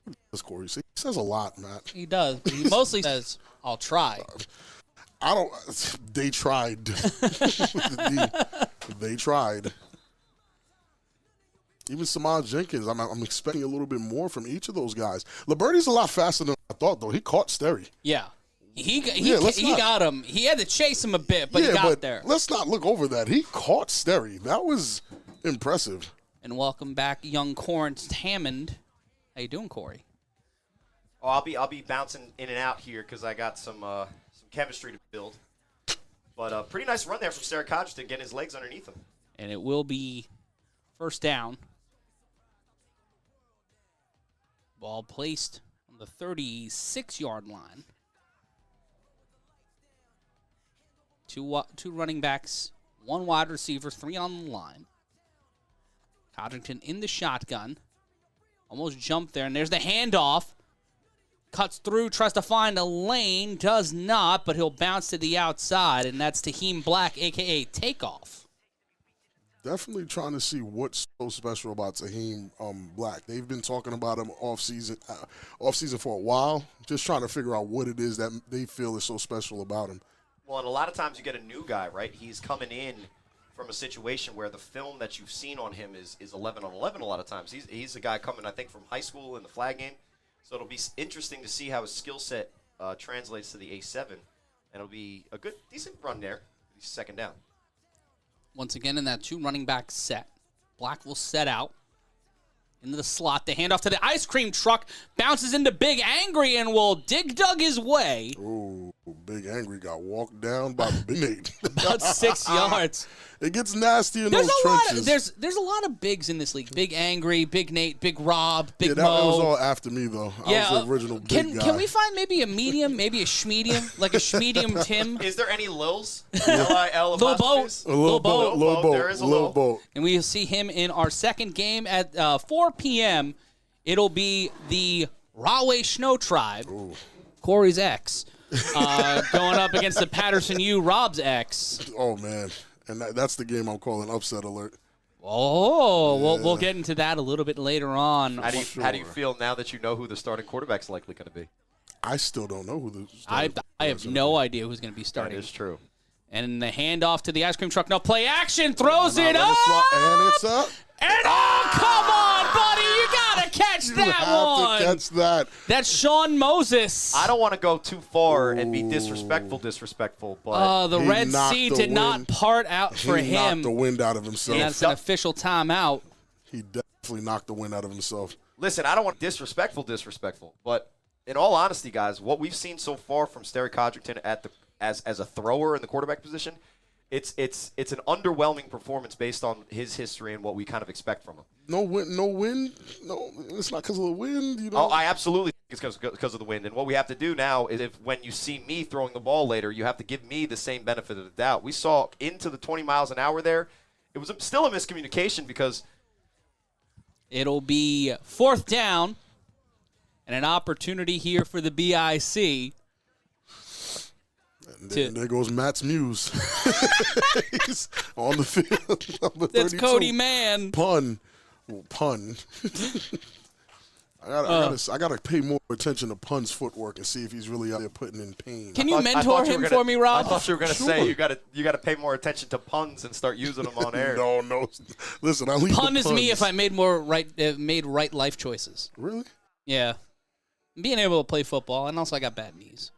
What does Cory say? He says a lot, Matt. He does. He mostly says, I'll try. They tried. They tried. Even Samaj Jenkins, I'm expecting a little bit more from each of those guys. Liberty's a lot faster than I thought, though. He caught Sterry. Yeah. He got him. He had to chase him a bit, but he got there. Let's not look over that. He caught Sterry. That was impressive. And welcome back, young Cory Hammond. How you doing, Cory? Oh, I'll be bouncing in and out here because I got some chemistry to build. But pretty nice run there from Sterry Codgerton, getting his legs underneath him. And it will be first down. Ball placed on the 36-yard line. Two running backs, 1 wide receiver, 3 on the line. Codrington in the shotgun. Almost jumped there, and there's the handoff. Cuts through, tries to find a lane, does not, but he'll bounce to the outside, and that's Taheem Black, a.k.a. Takeoff. Definitely trying to see what's so special about Taheem Black. They've been talking about him off season for a while, just trying to figure out what it is that they feel is so special about him. Well, and a lot of times you get a new guy, right? He's coming in from a situation where the film that you've seen on him is 11 on 11 a lot of times. He's a guy coming, I think, from high school in the flag game. So it'll be interesting to see how his skill set translates to the A7. And it'll be a good, decent run there. He's second down. Once again in that 2 running back set. Black will set out into the slot. The handoff to the ice cream truck. Bounces into Big Angry and will dig-dug his way. Ooh, Big Angry got walked down by the Big Nate. About 6 yards. It gets nasty in those trenches. There's a lot of bigs in this league. Big Angry, Big Nate, Big Rob, Big Mo. That was all after me, though. I was the original big guy. Can we find maybe a medium, maybe a schmedium, like a schmedium Tim? Is there any Lils? L-I-L Lil Boat. Lil Boat. There is a Lil Boat. And we'll see him in our second game at 4 p.m. It'll be the Rahway Shnowtribe, Cory's ex, going up against the Paterson U, Rob's ex. Oh, man. And that's the game I'm calling upset alert. Oh, yeah. We'll get into that a little bit later on. How do you feel now that you know who the starting quarterback's likely going to be? I still don't know who the I have no idea who's going to be starting. That is true. And the handoff to the ice cream truck. No play action. Throws it up. And it's up. And come on, buddy. You got to catch that You have one. to catch that. That's Sean Moses. I don't want to go too far and be disrespectful, but the Red Sea did not part out for him. He knocked the wind out of himself. And that's an official timeout. He definitely knocked the wind out of himself. Listen, I don't want disrespectful, but in all honesty, guys, what we've seen so far from Sterry Codrington as a thrower in the quarterback position, it's an underwhelming performance based on his history and what we kind of expect from him. No wind. No, it's not because of the wind. Oh, I absolutely think it's because of the wind. And what we have to do now is when you see me throwing the ball later, you have to give me the same benefit of the doubt. We saw into the 20 miles an hour there. It was still a miscommunication because it'll be 4th down and an opportunity here for the BIC. And there goes Matt's muse. He's on the field. That's Cody Mann. Pun. I gotta pay more attention to Pun's footwork and see if he's really out there putting in pain. Can you mentor him for me, Rob? I thought you were gonna say you gotta pay more attention to puns and start using them on air. No. Listen, I leave Pun the is puns. me if I made right life choices. Really? Yeah. Being able to play football, and also I got bad knees.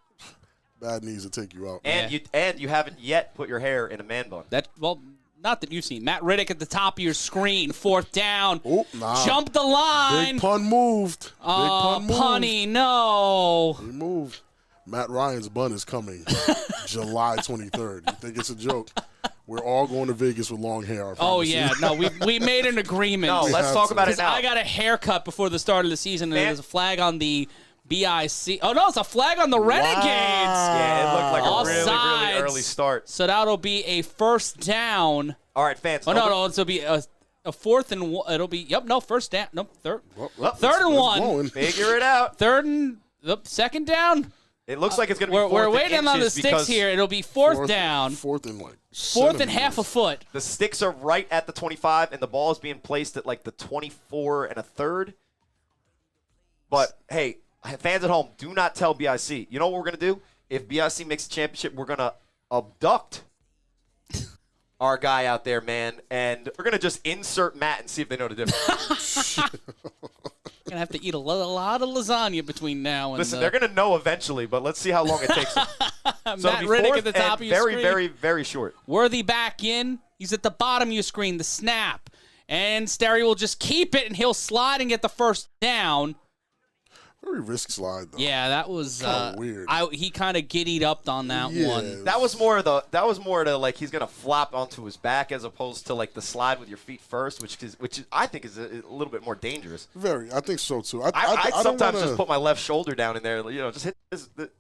Bad knees will take you out. And you haven't yet put your hair in a man bun. Not that you've seen. Matt Riddick at the top of your screen, 4th down. Oh, nah. Jump the line. Big Pun moved. Big Pun moved. Punny, no. He moved. Matt Ryan's bun is coming July 23rd. You think it's a joke? We're all going to Vegas with long hair. Oh, yeah. No, we made an agreement. No, let's talk about it now. I got a haircut before the start of the season, and there's a flag on the BIC. Oh, no, it's a flag on the Renegades. Yeah, it looked like Offsides. a really early start. So that'll be a 1st down. All right, fans. Oh, no, it'll be a 4th and 1. It'll be, 1st down. No, 3rd. Well, 3rd and 1. Blowing. Figure it out. 3rd and 2nd down. It looks like it's going to be 4th We're and waiting on the inches sticks here. It'll be 4th down. 4th and 4th and half a foot. The sticks are right at the 25, and the ball is being placed at like the 24 and a third. But, hey, fans at home, do not tell BIC. You know what we're going to do? If BIC makes the championship, we're going to abduct our guy out there, man, and we're going to just insert Matt and see if they know the difference. Gonna have to eat a lot of lasagna between now and. Listen, they're going to know eventually, but let's see how long it takes them. So Matt Riddick at the top of your very, screen. very, very short. Worthy back in. He's at the bottom of your screen. The snap, and Sterry will just keep it, and he'll slide and get the 1st down. Very risk slide, though. Yeah, that was weird. He kind of giddied up on that one. That was more to like he's gonna flop onto his back as opposed to like the slide with your feet first, which I think is a little bit more dangerous. Very, I think so too. I don't sometimes wanna, just put my left shoulder down in there, just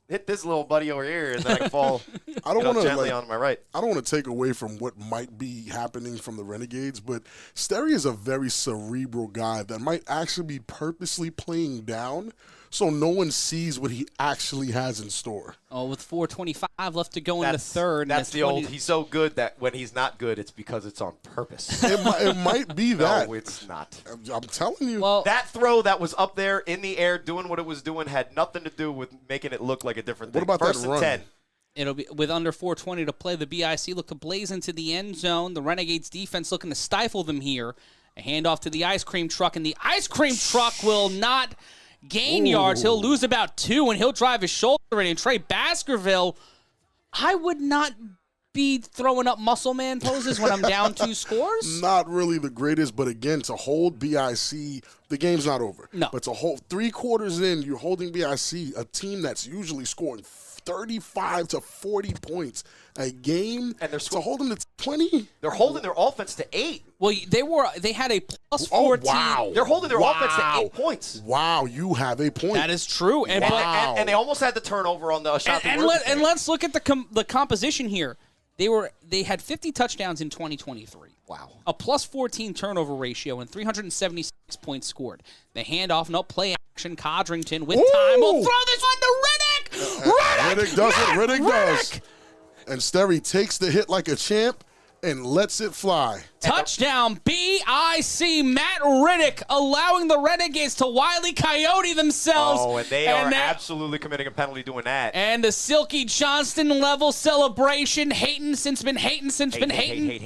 hit this little buddy over here, and then I can fall. I don't want to gently on my right. I don't want to take away from what might be happening from the Renegades, but Sterry is a very cerebral guy that might actually be purposely playing down so no one sees what he actually has in store. Oh, with 4:25 left to go in the 3rd. That's the old. He's so good that when he's not good, it's because it's on purpose. It might be that. No, it's not. I'm telling you. Well, that throw that was up there in the air doing what it was doing had nothing to do with making it look like a different thing. What about First that and run? 10. It'll be with under 4:20 to play. The BIC look to blaze into the end zone. The Renegades defense looking to stifle them here. A handoff to the ice cream truck, and the ice cream truck will not gain yards. He'll lose about 2, and he'll drive his shoulder in. And Trey Baskerville, I would not be throwing up muscle man poses when I'm down 2 scores. Not really the greatest, but again, to hold BIC, the game's not over. No. But to hold 3 quarters in, you're holding BIC, a team that's usually scoring 35 to 40 points a game, and they're to hold them to 20. They're holding their offense to 8. Well, they had a plus 14. Wow. They're holding their offense to 8 points. Wow, you have a point. That is true. And, And they almost had the turnover on the shot. and let's look at the composition here. They had 50 touchdowns in 2023. Wow. A plus 14 turnover ratio and 376 points scored. The handoff, no play action. Codrington with time will throw this one to Riddick. Riddick does it. Riddick does. And Sterry takes the hit like a champ and lets it fly. Touchdown, BIC, Matt Riddick, allowing the Renegades to Wile E. Coyote themselves. Oh, and they are absolutely committing a penalty doing that. And the Silky Johnston level celebration. Hating since been hating.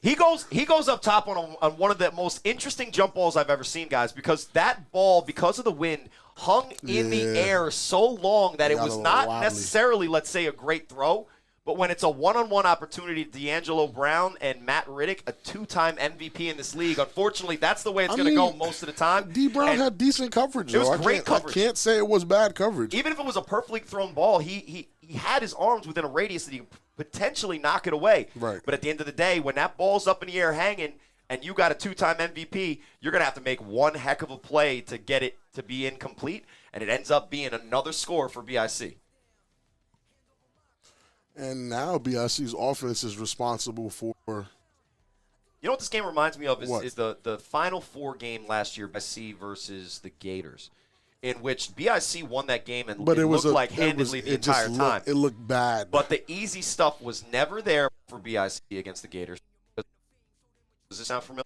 He goes up top on one of the most interesting jump balls I've ever seen, guys, because that ball, because of the wind, hung in the air so long that it was not necessarily, let's say, a great throw. But when it's a one-on-one opportunity, D'Angelo Brown and Matt Riddick, a 2-time MVP in this league, unfortunately, that's the way it's going to go most of the time. D. Brown had decent coverage. It was great coverage. I can't say it was bad coverage. Even if it was a perfectly thrown ball, he had his arms within a radius that he could potentially knock it away. Right. But at the end of the day, when that ball's up in the air hanging and you got a 2-time MVP, you're going to have to make one heck of a play to get it to be incomplete, and it ends up being another score for BIC. And now BIC's offense is responsible for... You know what this game reminds me of is the Final Four game last year, BIC versus the Gators, in which BIC won that game and it looked like handedly the entire time. It looked bad. But the easy stuff was never there for BIC against the Gators. Does this sound familiar?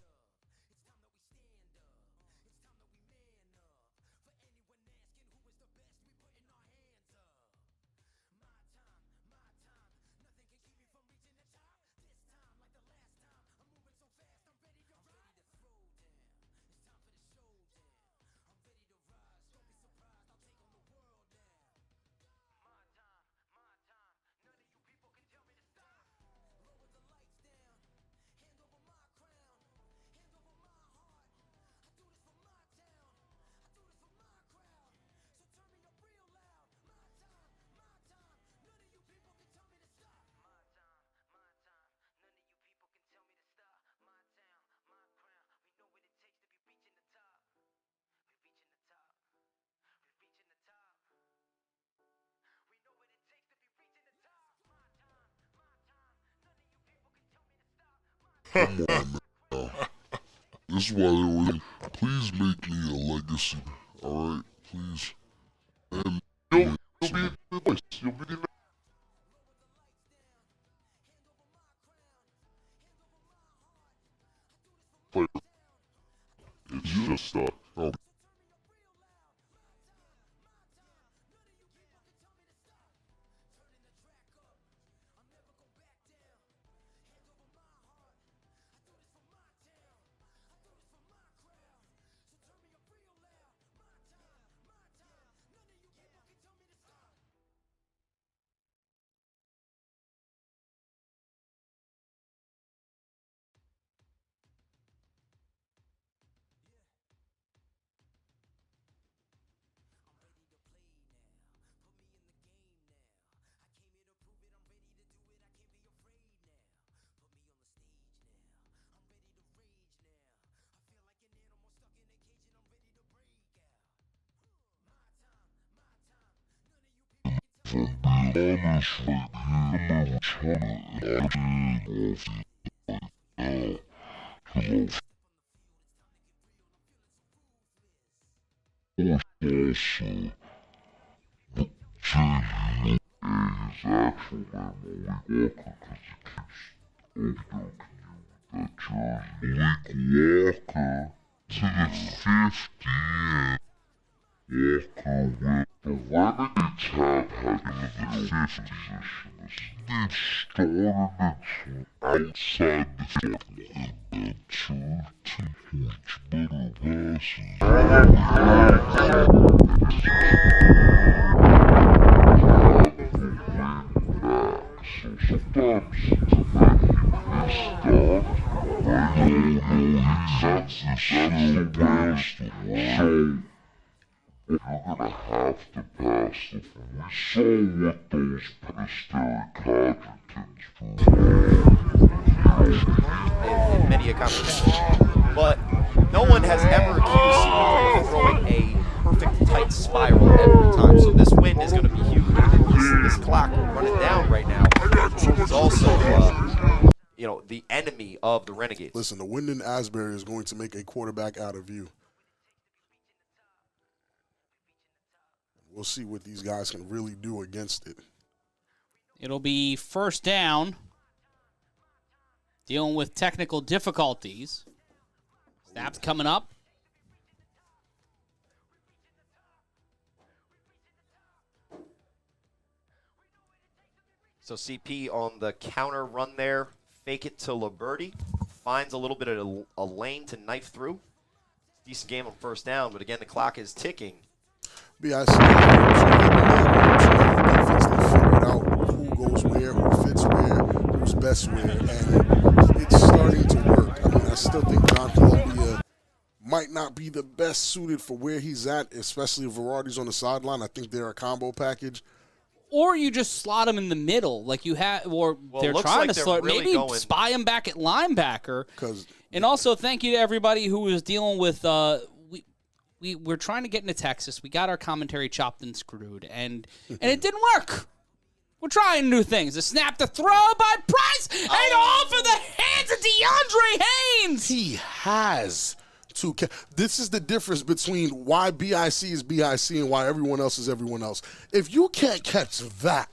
Come on now. This is why they always please make me a legacy. Alright? Please. And you'll be in the place. You'll be in the player. It's just If I'm being honest right here, I'm trying to off right now. Cause I'm also but changing his actual name, Malik Walker, cause he keeps overjoking you with that jersey. Malik Walker to the 50 and Walker with the Renegades have had in the 50th position. They started it outside the sideline and then 2 better passes. So sometimes to make you pissed off, I know that's the best of so you're gonna have to pass the we saw what those Prehistoric Hadrians in many a conversation. But no one has ever accused CP of throwing a perfect tight spiral every time. So this wind is going to be huge. This clock running down right now is also, the enemy of the Renegades. Listen, the wind in Asbury is going to make a quarterback out of you. We'll see what these guys can really do against it. It'll be first down. Dealing with technical difficulties. Snap's coming up. So CP on the counter run there, fake it to Liberty, finds a little bit of a lane to knife through. Decent game on first down, but again, the clock is ticking. BIC defense, they figured out who goes where, who fits where, who's best where, and it's starting to work. I mean, I still think John Columbia might not be the best suited for where he's at, especially if Verardi's on the sideline. I think they're a combo package. Or you just slot him in the middle, like you have, or they're trying to slot. Really maybe spy him back at linebacker. And also, thank you to everybody who was dealing with. We're trying to get into Texas. We got our commentary chopped and screwed, and it didn't work. We're trying new things. The snap, the throw by Price, and off of the hands of DeAndre Haynes. He has to. This is the difference between why BIC is BIC and why everyone else is everyone else. If you can't catch that,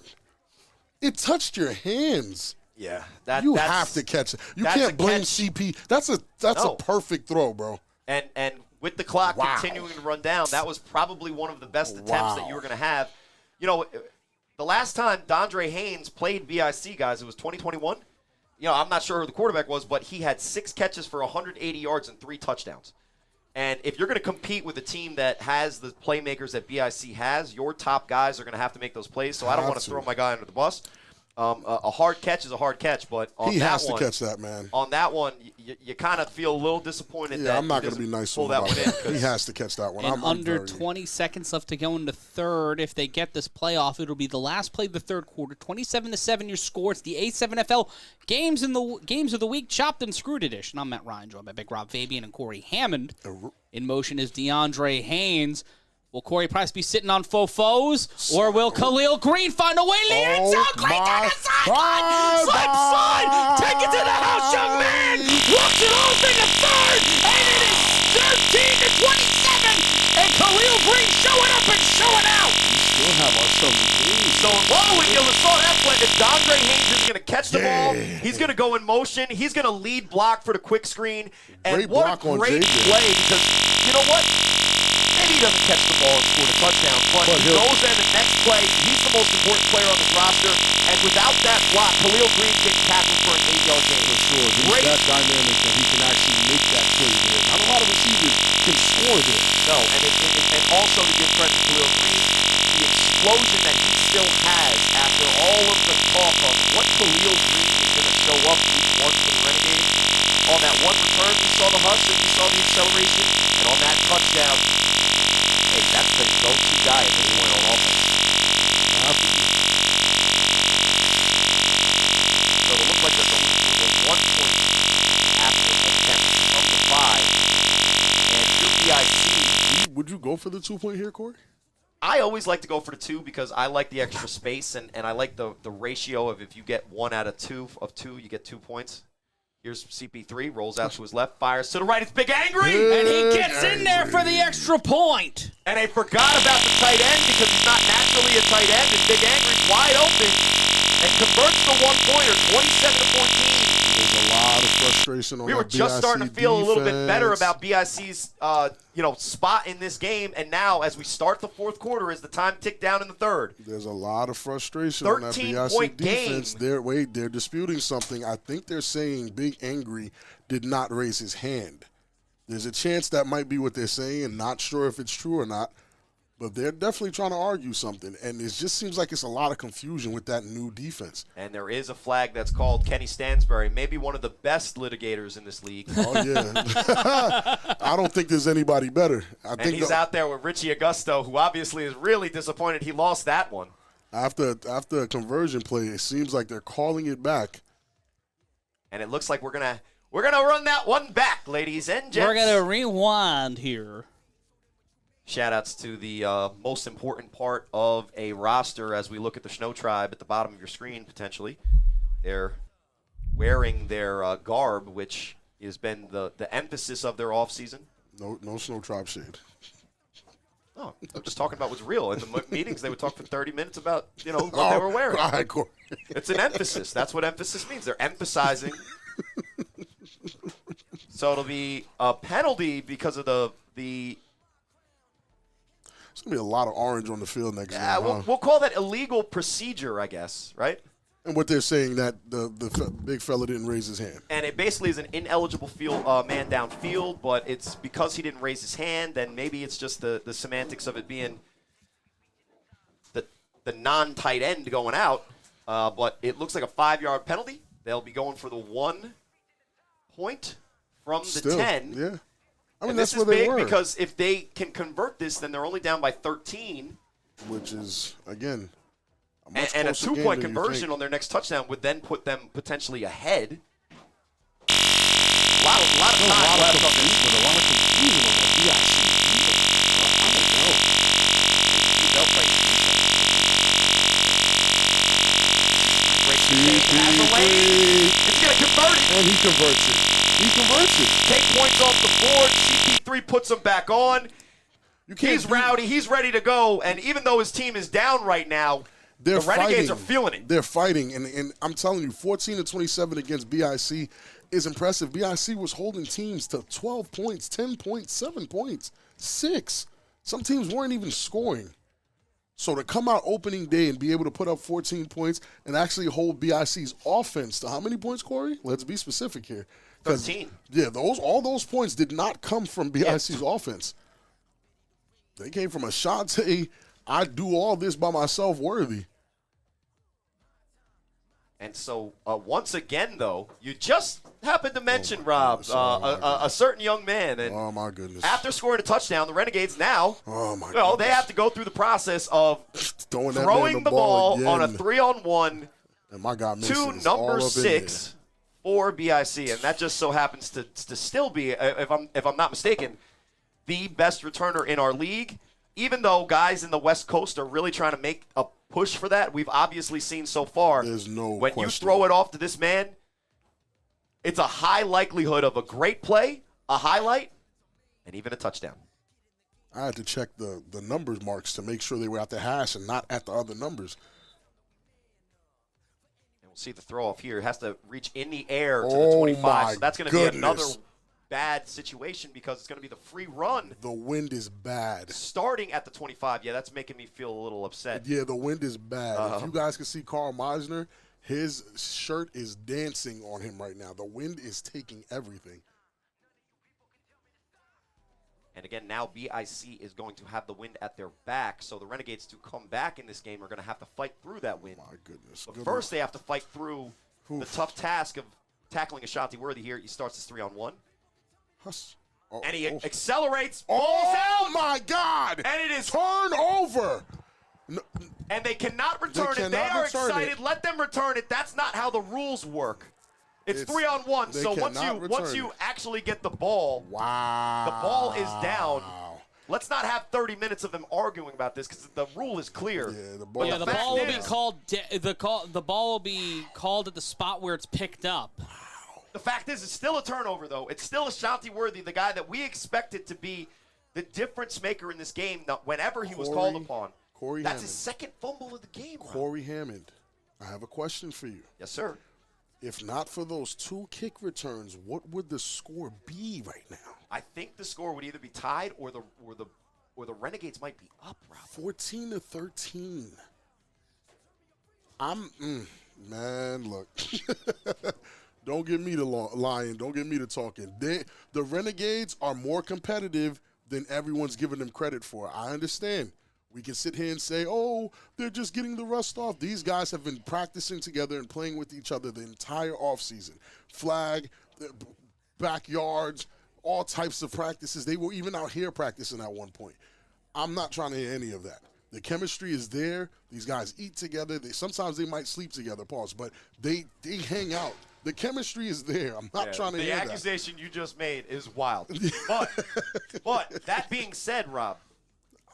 it touched your hands. Yeah, you have to catch it. You can't blame CP. That's a perfect throw, bro. And with the clock continuing to run down, that was probably one of the best attempts that you were going to have. You know, the last time DeAndre Haynes played BIC, guys, it was 2021. You know, I'm not sure who the quarterback was, but he had 6 catches for 180 yards and 3 touchdowns. And if you're going to compete with a team that has the playmakers that BIC has, your top guys are going to have to make those plays. So I don't want to throw my guy under the bus. A hard catch is a hard catch, but on he that has one, to catch that, man. On that one, you kind of feel a little disappointed. Yeah, that I'm not going to be nice to him about that. He has to catch that one. And under 20 seconds left to go into third. If they get this playoff, it'll be the last play of the third quarter. 27-7 your score. It's the A7FL Games of the Week Chopped and Screwed edition. I'm Matt Ryan, joined by Big Rob Fabian and Cory Hammond. In motion is DeAndre Haynes. Will Corey Price be sitting on faux, or will Khalil Green find a way to the end zone? Green down the sideline! Slide! Take it to the house, young man! zone. Whoa, and you saw that play. And Dondre Haynes is going to catch the ball. He's going to go in motion. He's going to lead block for the quick screen. And Great what block a on great JJ. play, because you know what? Maybe he doesn't catch the ball and score the touchdown, but he knows that the next play, he's the most important player on this roster. And without that block, Khalil Green's getting tackled for an 8-yard gain. For sure. He's Great. that dynamic that he can actually make that play there. Not a lot of receivers can score there. No, and also to give credit to Khalil Green, the explosion that he still has after all of the talk of what Khalil Green is going to show up week 1 for the Renegades. On that one return, we saw the hustle, we saw the acceleration, and on that touchdown, hey, that's the go-to guy at this point on offense. So it looks like they're going for the 1 point after attempt from the 5. And if you're BIC, Would you go for the 2-point here, Corey? I always like to go for the 2 because I like the extra space, and I like the ratio of if you get 1 out of 2, you get 2 points. Here's CP3, rolls out to his left, fires to the right. It's Big Angry! And he gets in there for the extra point. And they forgot about the tight end because he's not naturally a tight end, and Big Angry's wide open and converts the 1-pointer, 27-14. There's a lot of frustration on We were that just BIC starting to feel a little bit better defense. about BIC's spot in this game, and now as we start the 4th quarter, as the time ticked down in the 3rd. There's a lot of frustration on that 13-point BIC defense. game. They're disputing something. I think they're saying Big Angry did not raise his hand. There's a chance that might be what they're saying, and not sure if it's true or not. But they're definitely trying to argue something, and it just seems like it's a lot of confusion with that new defense. And there is a flag that's called Kenny Stansbury, maybe one of the best litigators in this league. Oh, yeah. I don't think there's anybody better. I And think he's out there with Richie Augusto, who obviously is really disappointed he lost that one. after a conversion play, it seems like they're calling it back. And it looks like we're gonna run that one back, ladies and gents. We're going to rewind here. Shout-outs to the most important part of a roster as we look at the Shnowtribe at the bottom of your screen, potentially. They're wearing their garb, which has been the emphasis of their offseason. No Shnowtribe shade. Oh, I'm just talking about what's real. In the meetings, they would talk for 30 minutes about, what they were wearing. All right, Corey. It's an emphasis. That's what emphasis means. They're emphasizing. So it'll be a penalty because of the There's going to be a lot of orange on the field next game. we'll call that illegal procedure, I guess, right? And what they're saying that the big fella didn't raise his hand. And it basically is an ineligible man downfield, but it's because he didn't raise his hand, then maybe it's just the semantics of it being the non-tight end going out. But it looks like a 5-yard penalty. They'll be going for the 1 point from the Still, 10. Yeah. I mean, And that's this is where they big were. because if they can convert this, then they're only down by 13. Which is, again, a And, much and a closer game 2-point than you conversion think. on their next touchdown would then put them potentially ahead. A lot of time left on this. But a lot of confusion on that BIC defense. I don't know. They'll play defense. Breaks the chain, has a lane. It's going to convert it. And he converts it. Take points off the board. CP3 puts him back on. You can't He's rowdy. He's ready to go. And even though his team is down right now, the Renegades are feeling it. They're fighting. And I'm telling you, 14-27 against BIC is impressive. BIC was holding teams to 12 points, 10 points, 7 points, 6. Some teams weren't even scoring. So to come out opening day and be able to put up 14 points and actually hold BIC's offense to how many points, Corey? Let's be specific here. 13. Yeah, all those points did not come from BIC's offense. They came from a Shante, I do all this by myself worthy. And so, once again, though, you just happened to mention, Rob, a certain young man. And oh, my goodness. after scoring a touchdown, the Renegades now, they have to go through the process of throwing the ball on a 3-on-1 and my God, to number 6 for BIC. And that just so happens to still be, if I'm not mistaken, the best returner in our league. Even though guys in the West Coast are really trying to make a push for that, we've obviously seen so far. There's no when question. you throw it off to this man, it's a high likelihood of a great play, a highlight, and even a touchdown. I had to check the numbers marks to make sure they were at the hash and not at the other numbers. We'll see the throw off here. It has to reach in the air to the Oh 25. my So that's going to be another goodness. bad situation because it's going to be the free run The wind is bad. starting at the 25. Yeah, that's making me feel a little upset. Yeah, the wind is bad. If you guys can see Carl Meisner, his shirt is dancing on him right now. The wind is taking everything. And again, now BIC is going to have the wind at their back, so the Renegades to come back in this game are going to have to fight through that wind. My goodness. But Good first, luck. they have to fight through the tough task of tackling Ashanti Worthy here. He starts his 3-on-1. Huss. Oh, And he oh. accelerates, balls Oh, out, my God. and it is, Turnover. No, and they cannot return it. They cannot are return excited. it. Let them return it. That's not how the rules work. It's 3-on-1. they So cannot once return you it. actually get the ball, wow. the ball is down. Let's not have 30 minutes of them arguing about this because the rule is clear. Yeah, the ball, Yeah, the fact ball will be is- called. The ball will be called at the spot where it's picked up. The fact is, it's still a turnover, though. It's still Ashanti Worthy, the guy that we expected to be the difference maker in this game whenever he was called upon. Cory That's Hammond. his second fumble of the game, Rob. Cory Hammond, I have a question for you. Yes, sir. If not for those 2 kick returns, what would the score be right now? I think the score would either be tied or the Renegades might be up, Rob. 14-13. Man, look. Don't get me to lying. Don't get me to talking. The Renegades are more competitive than everyone's giving them credit for. I understand. We can sit here and say, oh, they're just getting the rust off. These guys have been practicing together and playing with each other the entire offseason. Flag, backyards, all types of practices. They were even out here practicing at one point. I'm not trying to hear any of that. The chemistry is there. These guys eat together. Sometimes they might sleep together, but they hang out. The chemistry is there. I'm not trying to hear that. The accusation you just made is wild. but that being said, Rob,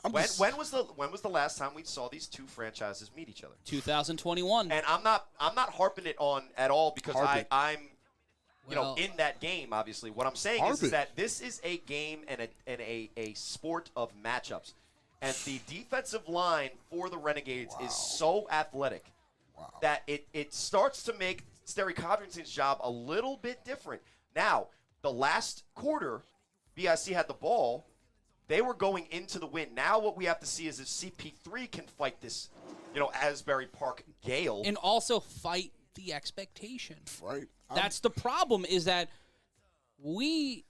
when was the last time we saw these two franchises meet each other? 2021. And I'm not harping it on at all because I'm in that game. Obviously, what I'm saying is that this is a game and a sport of matchups, and the defensive line for the Renegades is so athletic that it starts to make Sterry Codrington's job a little bit different. Now, the last quarter, BIC had the ball. They were going into the win. Now what we have to see is if CP3 can fight this, Asbury Park gale. And also fight the expectation. Right. That's the problem, is that we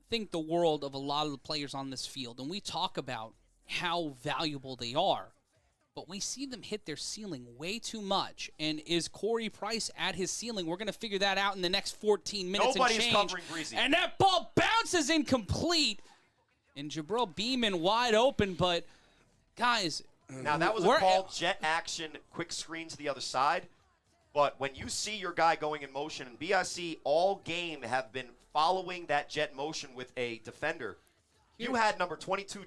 think the world of a lot of the players on this field, and we talk about how valuable they are, but we see them hit their ceiling way too much. And is Cory Price at his ceiling? We're going to figure that out in the next 14 minutes Nobody's and change. covering Breezy. And that ball bounces incomplete. And Jabril Beeman wide open, but guys, now that was a called jet action, quick screen to the other side. But when you see your guy going in motion, and BIC all game have been following that jet motion with a defender, you had number 22,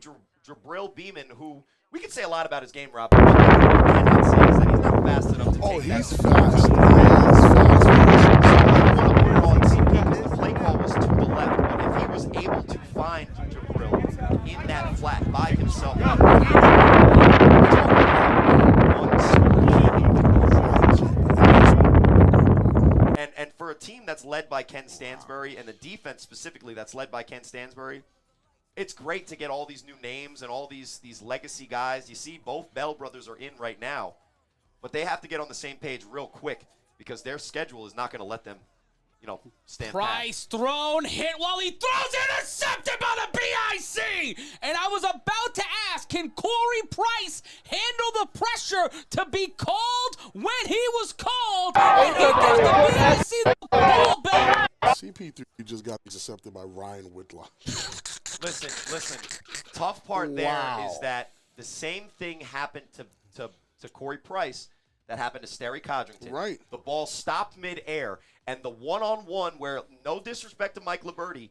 Jabril Beeman, who we could say a lot about his game, Rob. But what we cannot say is that he's not fast enough to take he's that. fast. So I want to put it on CP. The play call was to the left, but if he was able to find Jabril in that flat by himself, and for a team that's led by Ken Stansbury, and the defense specifically that's led by Ken Stansbury, it's great to get all these new names and all these legacy guys. You see both Bell brothers are in right now, but they have to get on the same page real quick because their schedule is not going to let them, stand Price thrown, hit while he throws, intercepted by the BIC. And I was about to ask, can Cory Price handle the pressure to be called when he was called? And he gives the BIC the ball back. CP3 just got intercepted by Ryan Whitlock. Listen. Tough part there is that the same thing happened to Cory Price that happened to Sterry Codrington. Right. The ball stopped midair, and the one-on-one where, no disrespect to Mike Liberti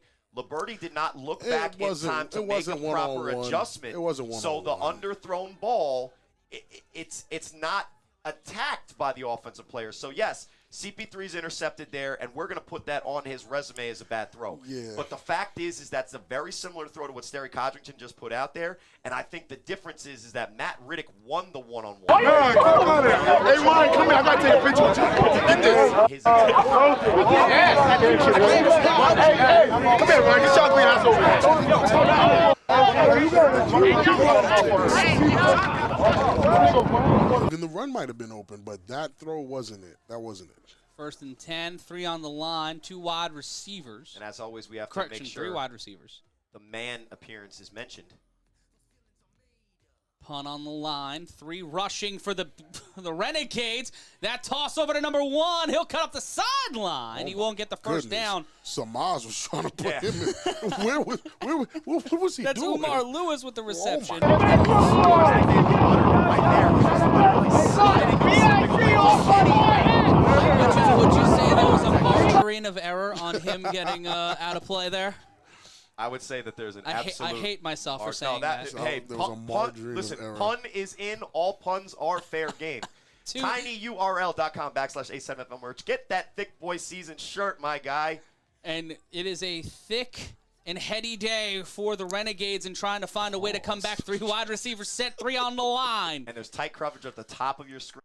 did not look back in time to make a proper adjustment. It wasn't one-on-one. So the underthrown ball, it's not attacked by the offensive players. So, yes, CP3's intercepted there, and we're going to put that on his resume as a bad throw. Yeah. But the fact is that's a very similar throw to what Sterry Codrington just put out there, and I think the difference is that Matt Riddick won the one-on-one. Hey, Ryan, come here. I got to take a picture with you. Get this. His Come here, Ryan. Get your ass over here. Even the run might have been open, but that throw wasn't it. That wasn't it. 1st and 10, 3 on the line, 2 wide receivers. And as always, we have to Correction, make sure 3 wide receivers. the man appearance is mentioned. Punt on the line, 3 rushing for the the Renegades. That toss over to number 1. He'll cut up the sideline. He won't get the first down. Samaz was trying to put him in. What was he That's doing? Umar Lewis with the reception. Would you say there was a margarine of error on him getting out of play there? I would say that there's an I absolute. hate myself for No, saying that. Hey, there was a margarine listen, of error. pun is in. All puns are fair game. tinyurl.com/A7FL merch. Get that thick boy season shirt, my guy. And it is a thick and heady day for the Renegades in trying to find a way to come back. 3 wide receivers set, 3 on the line. And there's tight coverage at the top of your screen.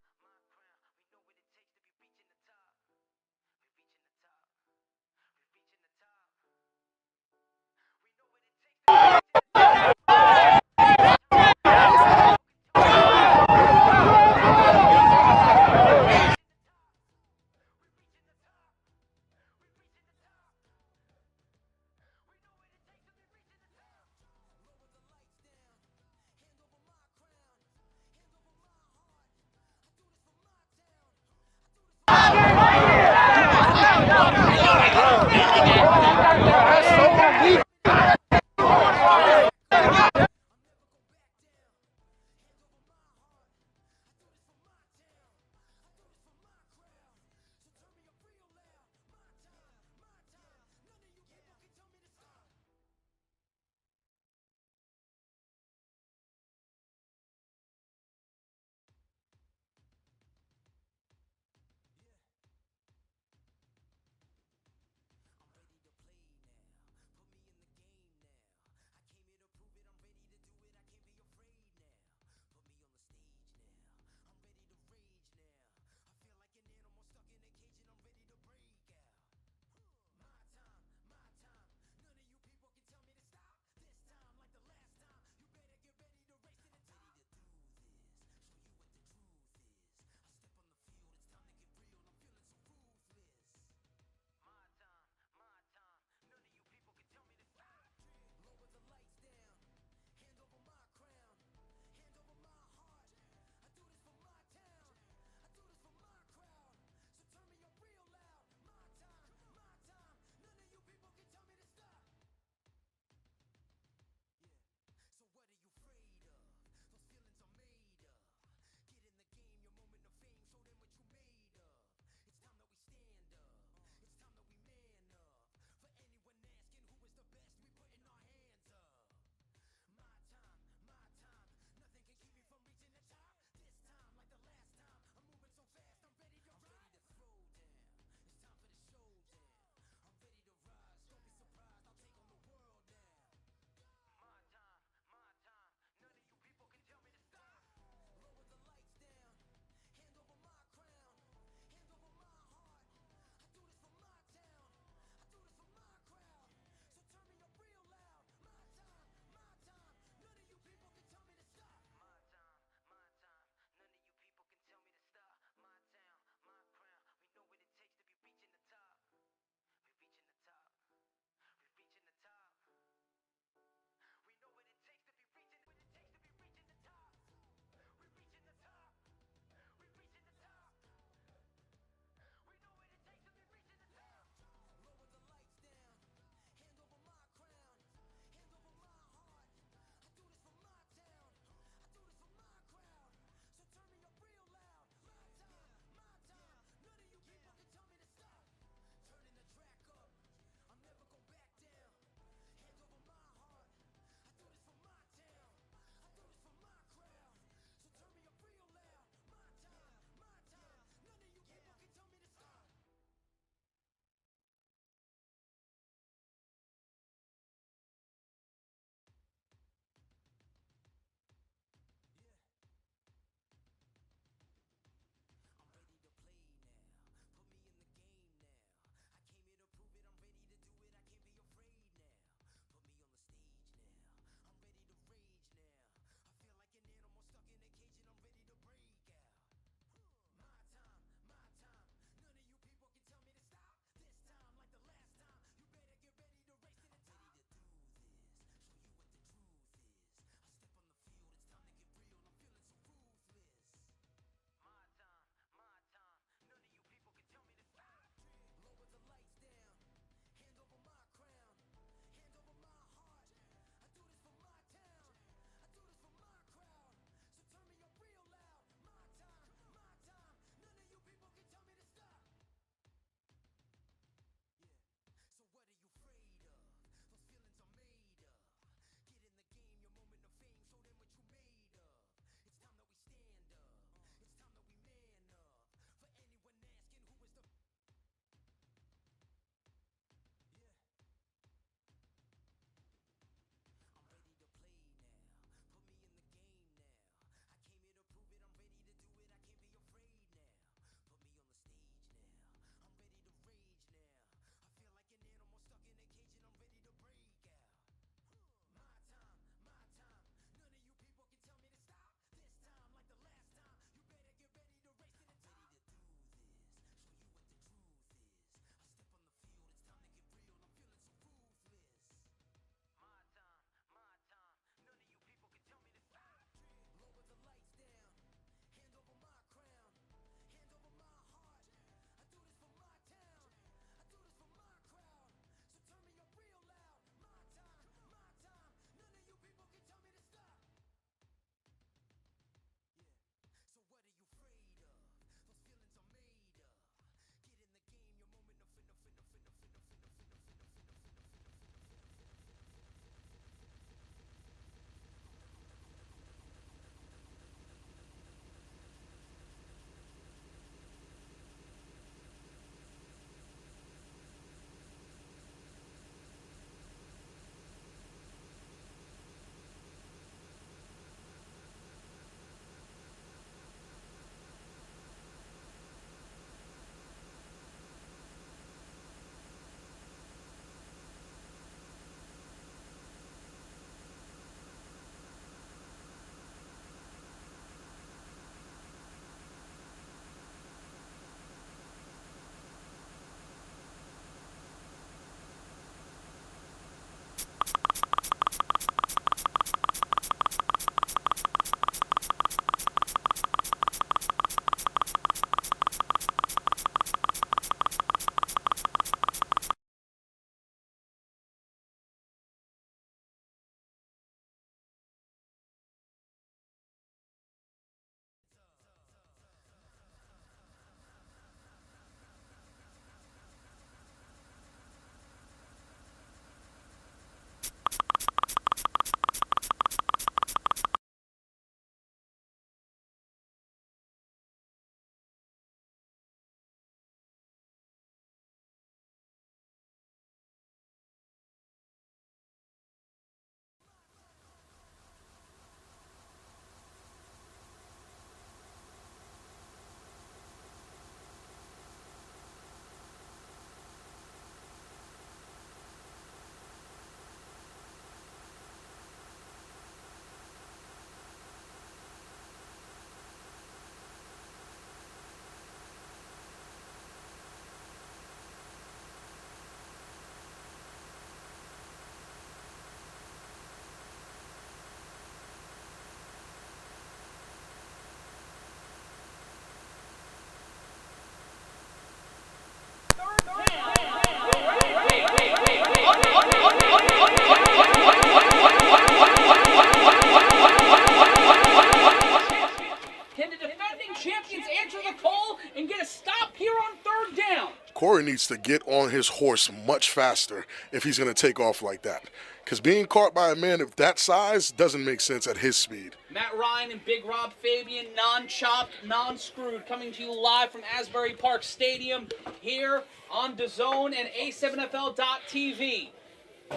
needs to get on his horse much faster if he's going to take off like that. Because being caught by a man of that size doesn't make sense at his speed. Matt Ryan and Big Rob Fabian, non-chopped, non-screwed, coming to you live from Asbury Park Stadium here on DAZN and A7FL.TV.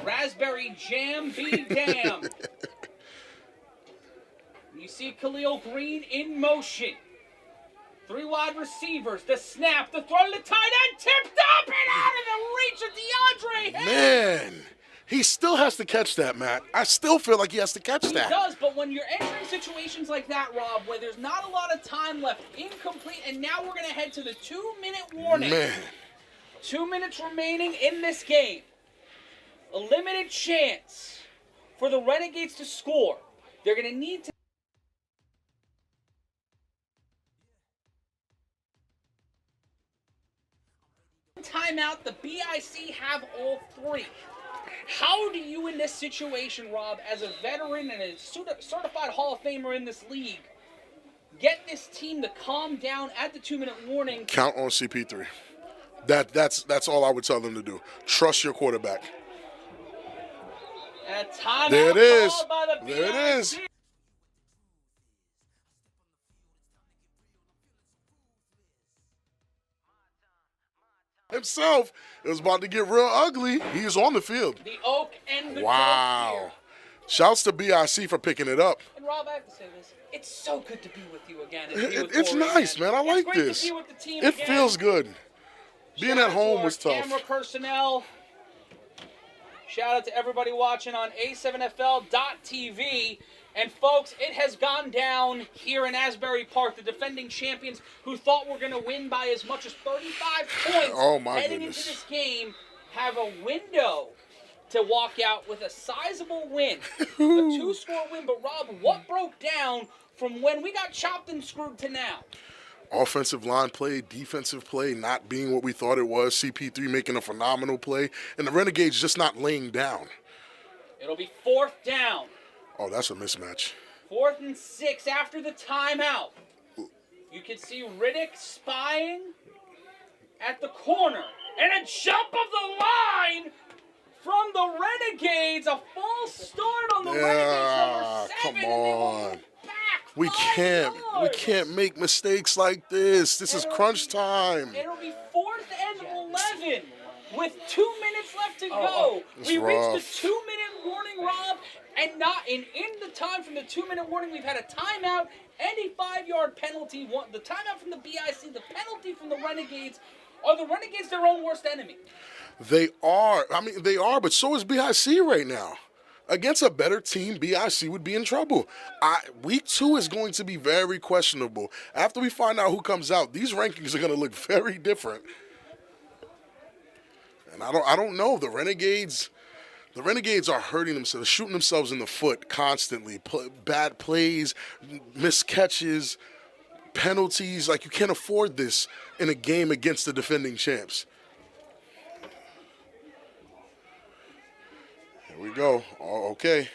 Raspberry Jam be damned. You see Khalil Green in motion. 3 wide receivers, the snap, the throw, the tight end tipped up and out of the reach of DeAndre. Man, he still has to catch that, Matt. I still feel like he has to catch that. He does, but when you're entering situations like that, Rob, where there's not a lot of time left, incomplete, and now we're going to head to the 2-minute warning. Man. 2 minutes remaining in this game. A limited chance for the Renegades to score. They're going to need to timeout. The BIC have all 3. How do you, in this situation, Rob, as a veteran and a certified Hall of Famer in this league, get this team to calm down at the 2-minute warning? Count on CP3. That's all I would tell them to do. Trust your quarterback. And a timeout there it is. called by the There it BIC. is. Himself, it was about to get real ugly. He is on the field. The Oak and the Wow. Dove here. Shouts to BIC for picking it up. And Rob, I have to say this. It's so good to be with you again. And be with It's Cory nice, again. man. I like it's great this. To be with the team It again. feels good. Being Shout at out to home our was tough. Camera personnel. Shout out to everybody watching on A7FL.TV. And folks, it has gone down here in Asbury Park. The defending champions who thought were going to win by as much as 35 points Oh, my heading goodness. into this game have a window to walk out with a sizable win. A 2-score win. But Rob, what broke down from when we got chopped and screwed to now? Offensive line play, defensive play not being what we thought it was. CP3 making a phenomenal play. And the Renegades just not laying down. It'll be 4th down. Oh, that's a mismatch. 4th and 6 after the timeout. You can see Riddick spying at the corner. And a jump of the line from the Renegades. A false start on the Renegades, number 7. Come and they will on. move back We 5 can't yards. make mistakes like this. This is crunch time. It'll be 4th and 11 with 2 minutes left to go. It's We reached rough. the 2-minute warning, Rob, and not in the time from the 2-minute warning, we've had a timeout and a 5-yard penalty. The timeout from the BIC, the penalty from the Renegades. Are the Renegades their own worst enemy? They are. I mean, they are, but so is BIC right now. Against a better team, BIC would be in trouble. Week 2 is going to be very questionable. After we find out who comes out, these rankings are going to look very different. And I don't know. The Renegades are hurting themselves, shooting themselves in the foot constantly. Bad plays, missed catches, penalties. Like, you can't afford this in a game against the defending champs. Here we go. Oh, okay.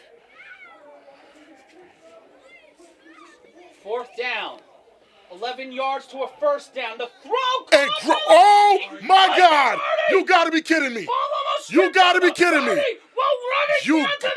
4th down. 11 yards to a 1st down. The throw. And oh my God! You got to be kidding me! You got to be kidding me! Well, run it down to the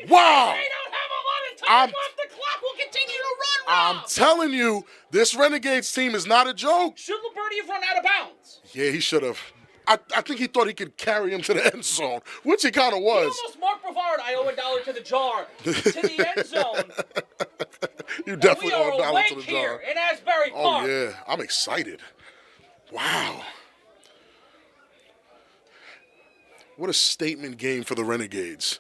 19. Wow! They don't have a lot of time left. The clock will continue to run, Rob. I'm telling you, this Renegades team is not a joke. Should Liberty have run out of bounds? Yeah, he should have. I think he thought he could carry him to the end zone, which he kind of He was. almost Mark Brevard, I owe $1 to the jar, to the end zone. You definitely owe we $1 are to the awake here jar. in Asbury Park. Oh, yeah. I'm excited. Wow. What a statement game for the Renegades.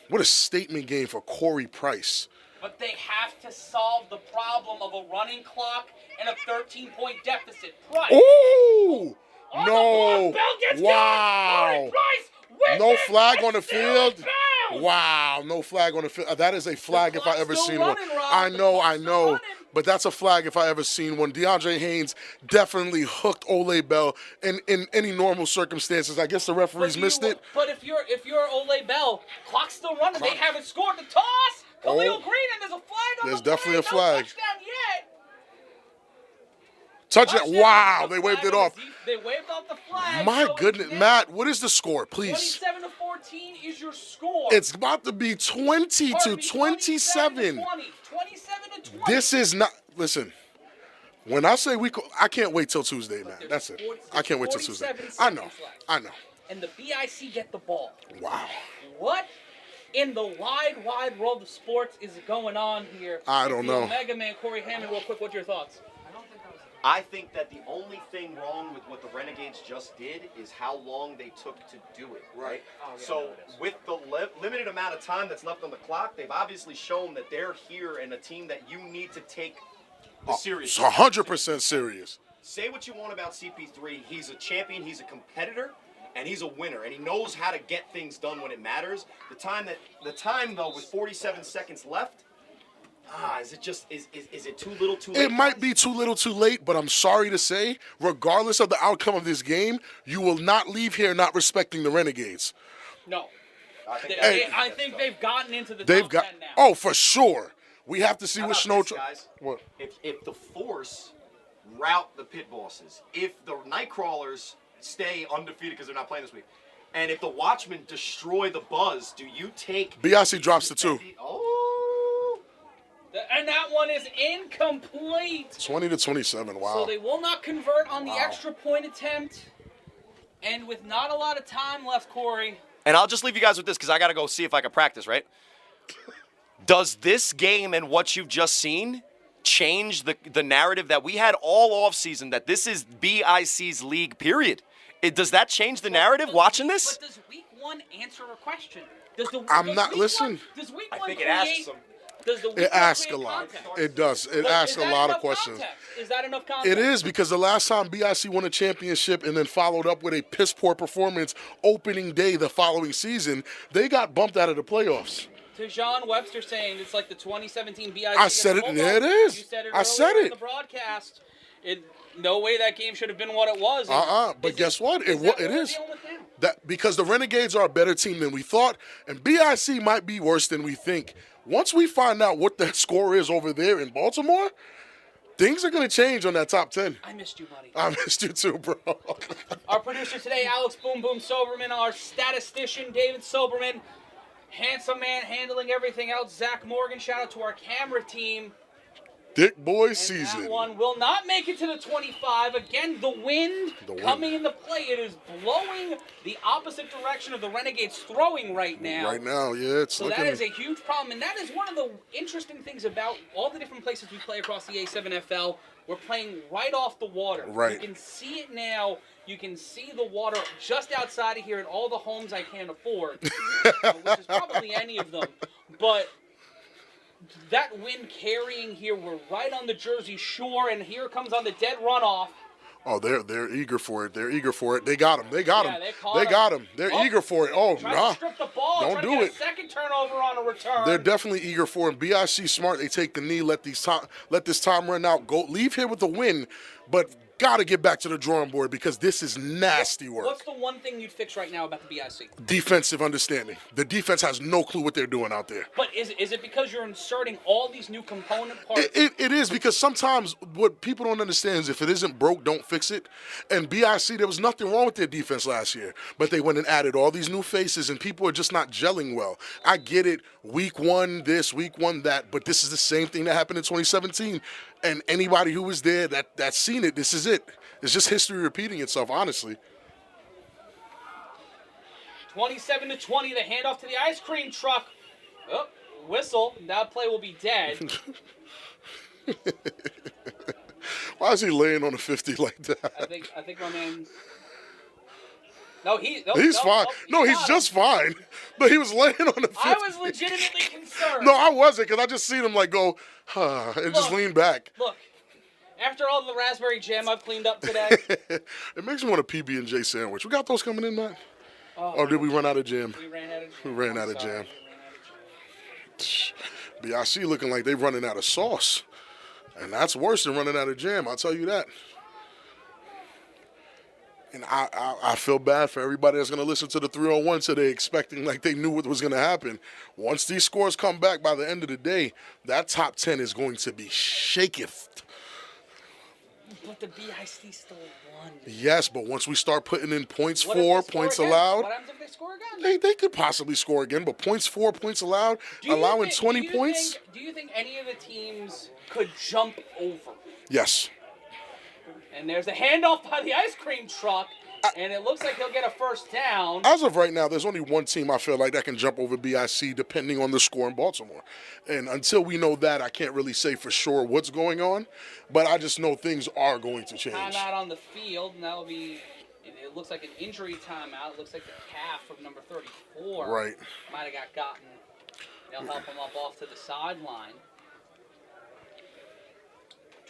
What a statement game for Corey Price. But they have to solve the problem of a running clock and a 13-point deficit. Price. Ooh! On the No. block, Bell gets Wow. Corey Price with No it, flag and on the still field. in bounds. Wow, no flag on the field. That is a flag if I clock's ever still seen running, one. Rob. I The know, clock's I still know. running. But that's a flag if I ever seen one. DeAndre Haynes definitely hooked Ole Bell in any normal circumstances. I guess the referees missed it. But if you're Ole Bell, clock's still running. They haven't scored the toss. Khalil Green, and there's a flag on There's the definitely play. a flag. No touchdown yet. Touchdown. Wow, they waved it off. They waved off the flag. My so goodness, it's now Matt, what is the score, please? 27-14 is your score. It's about to be 20 to 27. 27-20. This is not. Listen, when I say I can't wait till Tuesday, man. That's it. I can't wait till Tuesday. 47 I know. seconds left. I know. And the BIC get the ball. Wow. What in the wide world of sports is going on here? I don't know. Mega Man, Cory Hammond, real quick, what's your thoughts? I think that the only thing wrong with what the Renegades just did is how long they took to do it, right? So with the limited amount of time that's left on the clock, they've obviously shown that they're here and a team that you need to take seriously. It's 100% serious. Say what you want about CP3. He's a champion, he's a competitor, and he's a winner, and he knows how to get things done when it matters. The time though, with 47 seconds left, is it too little too late? It might be too little too late, but I'm sorry to say, regardless of the outcome of this game, you will not leave here not respecting the Renegades. No. I think they've gotten into the top 10 now. Oh, for sure. We have to see what Shnowtribe. guys? What? If the Force rout the pit bosses, if the Nightcrawlers stay undefeated because they're not playing this week, and if the Watchmen destroy the Buzz, do you take BIC drops to 2. Oh. And that one is incomplete. 20 to 27. Wow. So they will not convert on the extra point attempt. And with not a lot of time left, Cory. And I'll just leave you guys with this because I got to go see if I can practice, right? Does this game and what you've just seen change the narrative that we had all offseason that this is BIC's league, period? Does that change the narrative watching this? But does week 1 answer a question? Listen. Does week 1 I think it create, asks them. Does the week It 1 asks a create lot. context? It does. It But asks is a that lot of enough questions. context? Is that enough context? It is, because the last time BIC won a championship and then followed up with a piss-poor performance opening day the following season, they got bumped out of the playoffs. To John Webster saying it's like the 2017 BIC. I said it. Hold Yeah, on. it is. You said it I said earlier in it. the broadcast. No way that game should have been what it was. But guess what? It Is that what is. we're dealing with now? That because the Renegades are a better team than we thought, and BIC might be worse than we think. Once we find out what that score is over there in Baltimore, things are going to change on that top 10. I missed you, buddy. I missed you too, bro. Our producer today, Alex Boom Boom Soberman. Our statistician, David Soberman. Handsome man handling everything else, Zach Morgan. Shout out to our camera team. Dick Boy And season. that one will not make it to the 25. Again, the wind coming into play. It is blowing the opposite direction of the Renegades throwing right now. Right now, yeah, it's So looking. that is a huge problem, and that is one of the interesting things about all the different places we play across the A7FL. We're playing right off the water. Right. You can see it now. You can see the water just outside of here in all the homes I can't afford, which is probably any of them. But that wind carrying here, we're right on the Jersey Shore, and here comes on the dead runoff. Oh, they're eager for it. They're eager for it. They got him. They got him. They caught They him. got him. They're eager for it. Oh, Trying nah. to strip the ball. Don't trying do to get it. A second turnover on a return. They're definitely eager for it. BIC smart. They take the knee, let this time run out. Go leave here with the win, but gotta get back to the drawing board because this is nasty work. What's the one thing you'd fix right now about the BIC? Defensive understanding. The defense has no clue what they're doing out there. But is it because you're inserting all these new component parts? It is, because sometimes what people don't understand is if it isn't broke, don't fix it. And BIC, there was nothing wrong with their defense last year, but they went and added all these new faces, and people are just not gelling well. I get it, week 1 this, week 1 that, but this is the same thing that happened in 2017. And anybody who was there that's seen it, this is it. It's just history repeating itself, honestly. 27-20, the handoff to the ice cream truck. Oh, whistle. That play will be dead. Why is he laying on a 50 like that? I think my man. No, he's fine. No, he's just fine. But he was laying on the 50. I was legitimately concerned. No, I wasn't, because I just seen him like go, and just lean back. Look, after all the raspberry jam I've cleaned up today. It makes me want a PB&J sandwich. We got those coming in, Matt? Or did we run out of jam? We ran out of jam. We ran out of jam. BIC looking like they're running out of sauce. And that's worse than running out of jam, I'll tell you that. And I feel bad for everybody that's going to listen to the 3-on-1 today expecting like they knew what was going to happen. Once these scores come back by the end of the day, that top 10 is going to be shaketh. But the BIC still won. Yes, but once we start putting in points What if for, they score points again? allowed, What happens if they score again? they could possibly score again, but points for, points allowed, allowing 20 points. Do you think any of the teams could jump over? Yes. And there's a handoff by the ice cream truck, and it looks like he'll get a first down. As of right now, there's only one team I feel like that can jump over BIC depending on the score in Baltimore. And until we know that, I can't really say for sure what's going on, but I just know things are going to change. Timeout on the field, and that'll be, it looks like an injury timeout. It looks like the calf of number 34 Right. might have gotten. They'll help him up off to the sideline.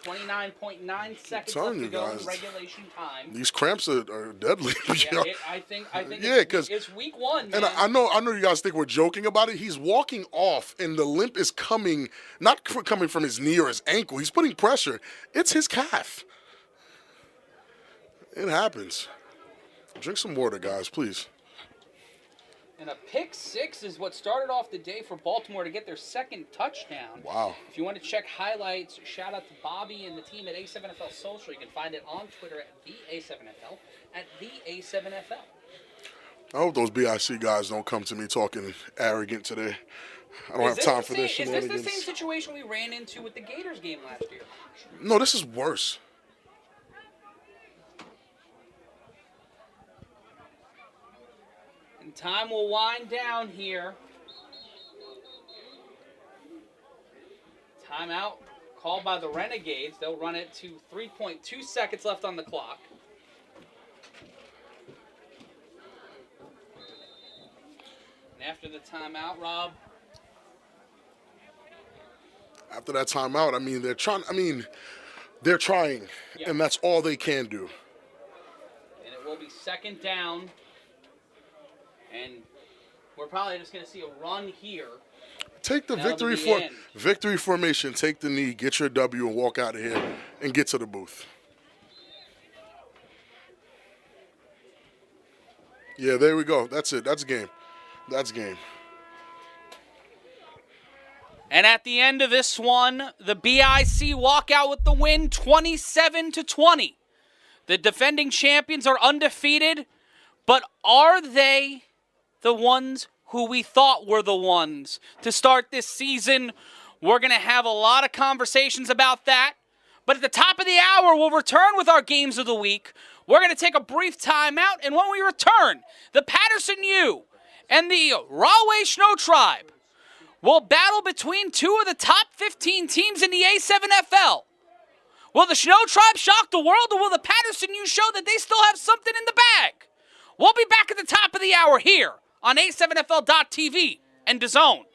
29.9 seconds left to go in regulation time. These cramps are deadly. Yeah, I think it's week one, man. And I know you guys think we're joking about it. He's walking off, and the limp is coming, not coming from his knee or his ankle. He's putting pressure. It's his calf. It happens. Drink some water, guys, please. And a pick six is what started off the day for Baltimore to get their second touchdown. Wow. If you want to check highlights, shout out to Bobby and the team at A7FL Social. You can find it on Twitter at the A7FL, at the A7FL. I hope those BIC guys don't come to me talking arrogant today. I don't have time for this shenanigans. Is this the same situation we ran into with the Gators game last year? No, this is worse. And time will wind down here. Timeout called by the Renegades. They'll run it to 3.2 seconds left on the clock. And after the timeout, Rob. After that timeout, they're trying, Yeah. and that's all they can do. And it will be second down. And we're probably just going to see a run here. Take the victory formation. Take the knee, get your W, and walk out of here and get to the booth. Yeah, there we go. That's it. That's game. That's game. And at the end of this one, the BIC walk out with the win, 27-20. The defending champions are undefeated, but are they the ones who we thought were the ones to start this season? We're going to have a lot of conversations about that. But at the top of the hour, we'll return with our games of the week. We're going to take a brief timeout, and when we return, the Paterson U and the Rahway Shnowtribe will battle between two of the top 15 teams in the A7FL. Will the Shnowtribe shock the world, or will the Paterson U show that they still have something in the bag? We'll be back at the top of the hour here on A7FL.TV and DAZN.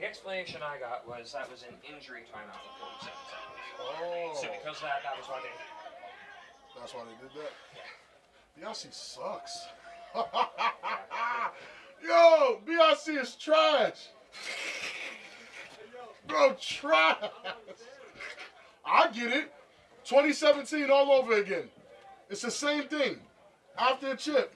explanation I got was that was an injury timeout with 47 seconds. Oh. So because of that, that was why they. That's why they did that? BRC sucks. Yo, BRC is trash. Bro, trash. I get it. 2017 all over again. It's the same thing. After a chip.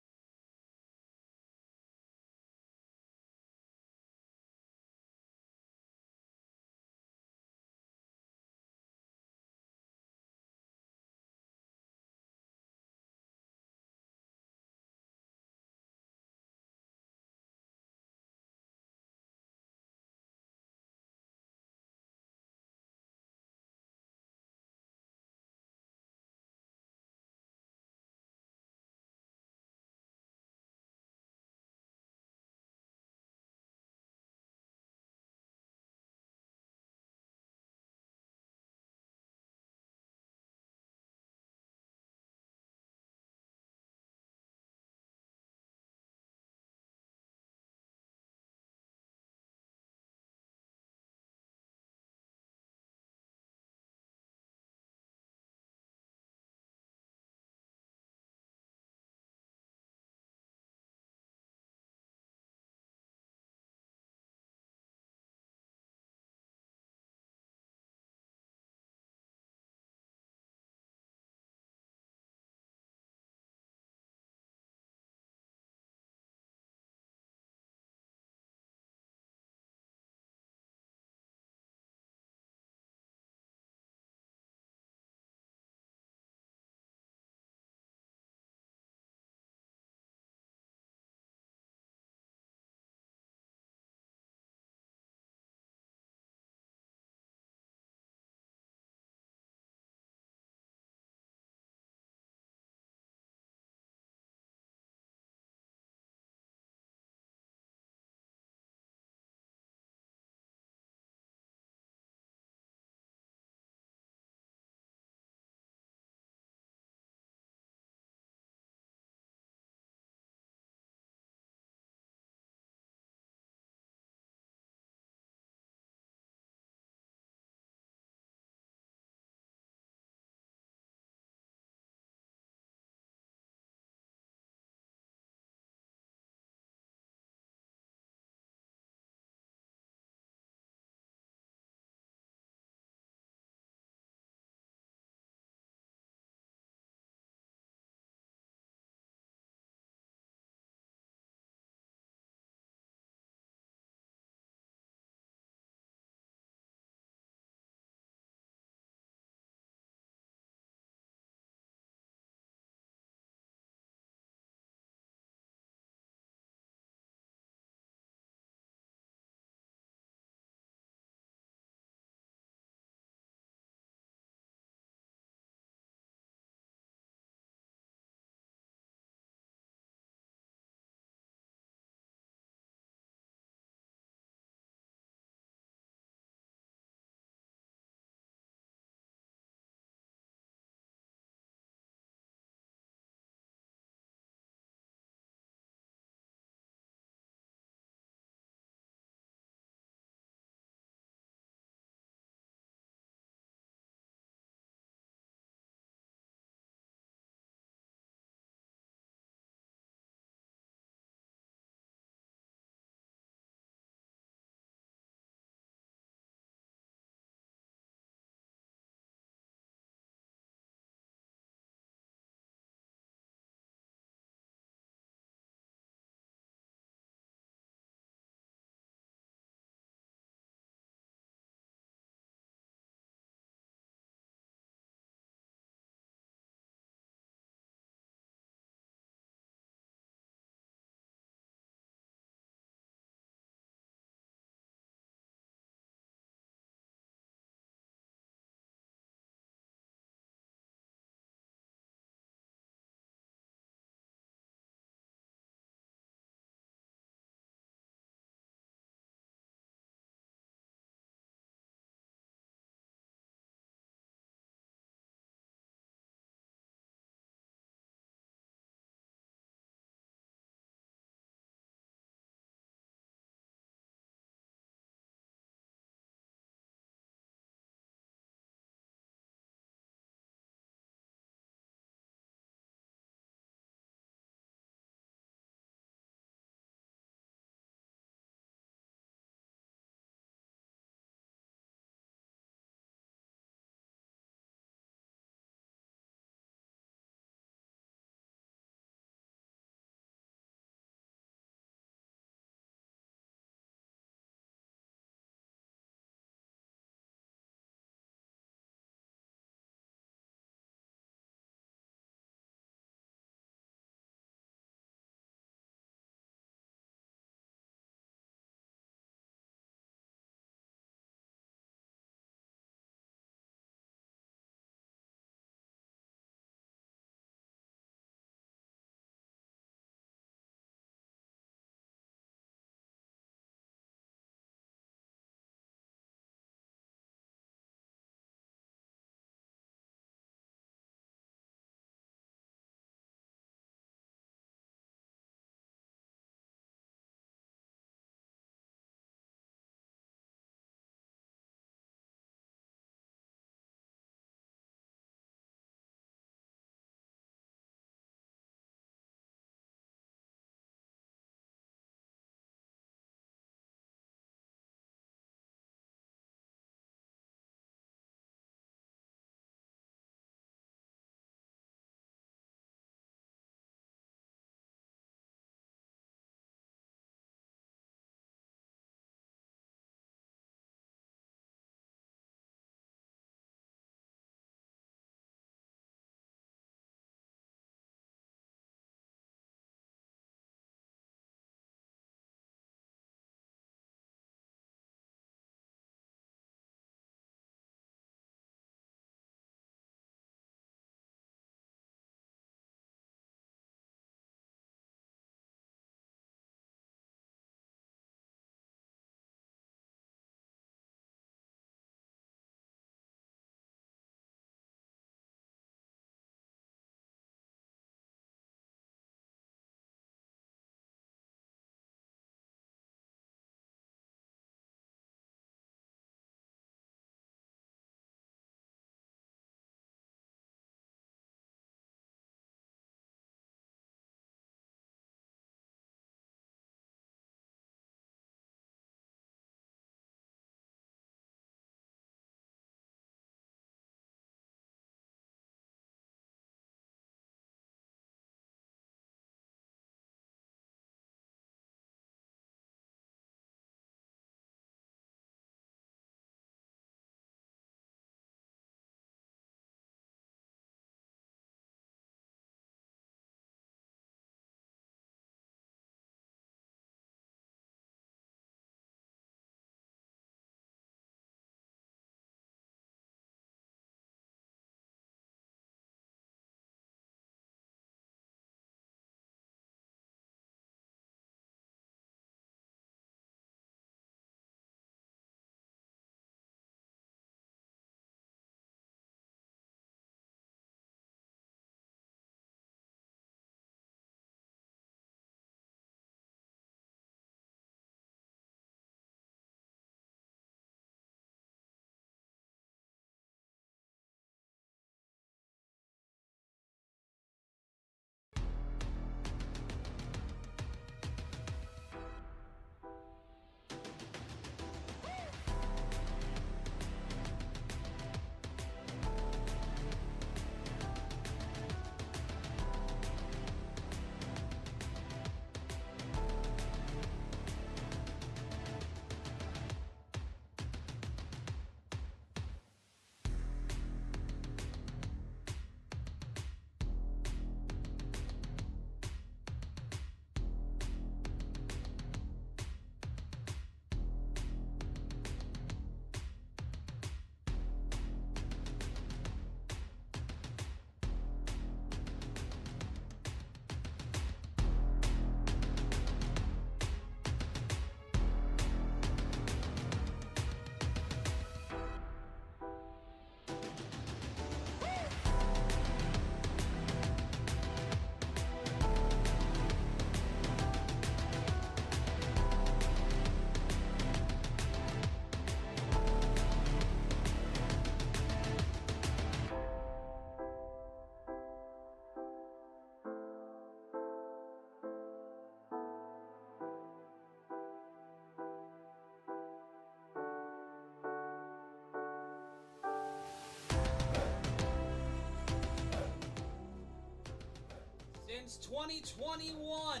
since 2021.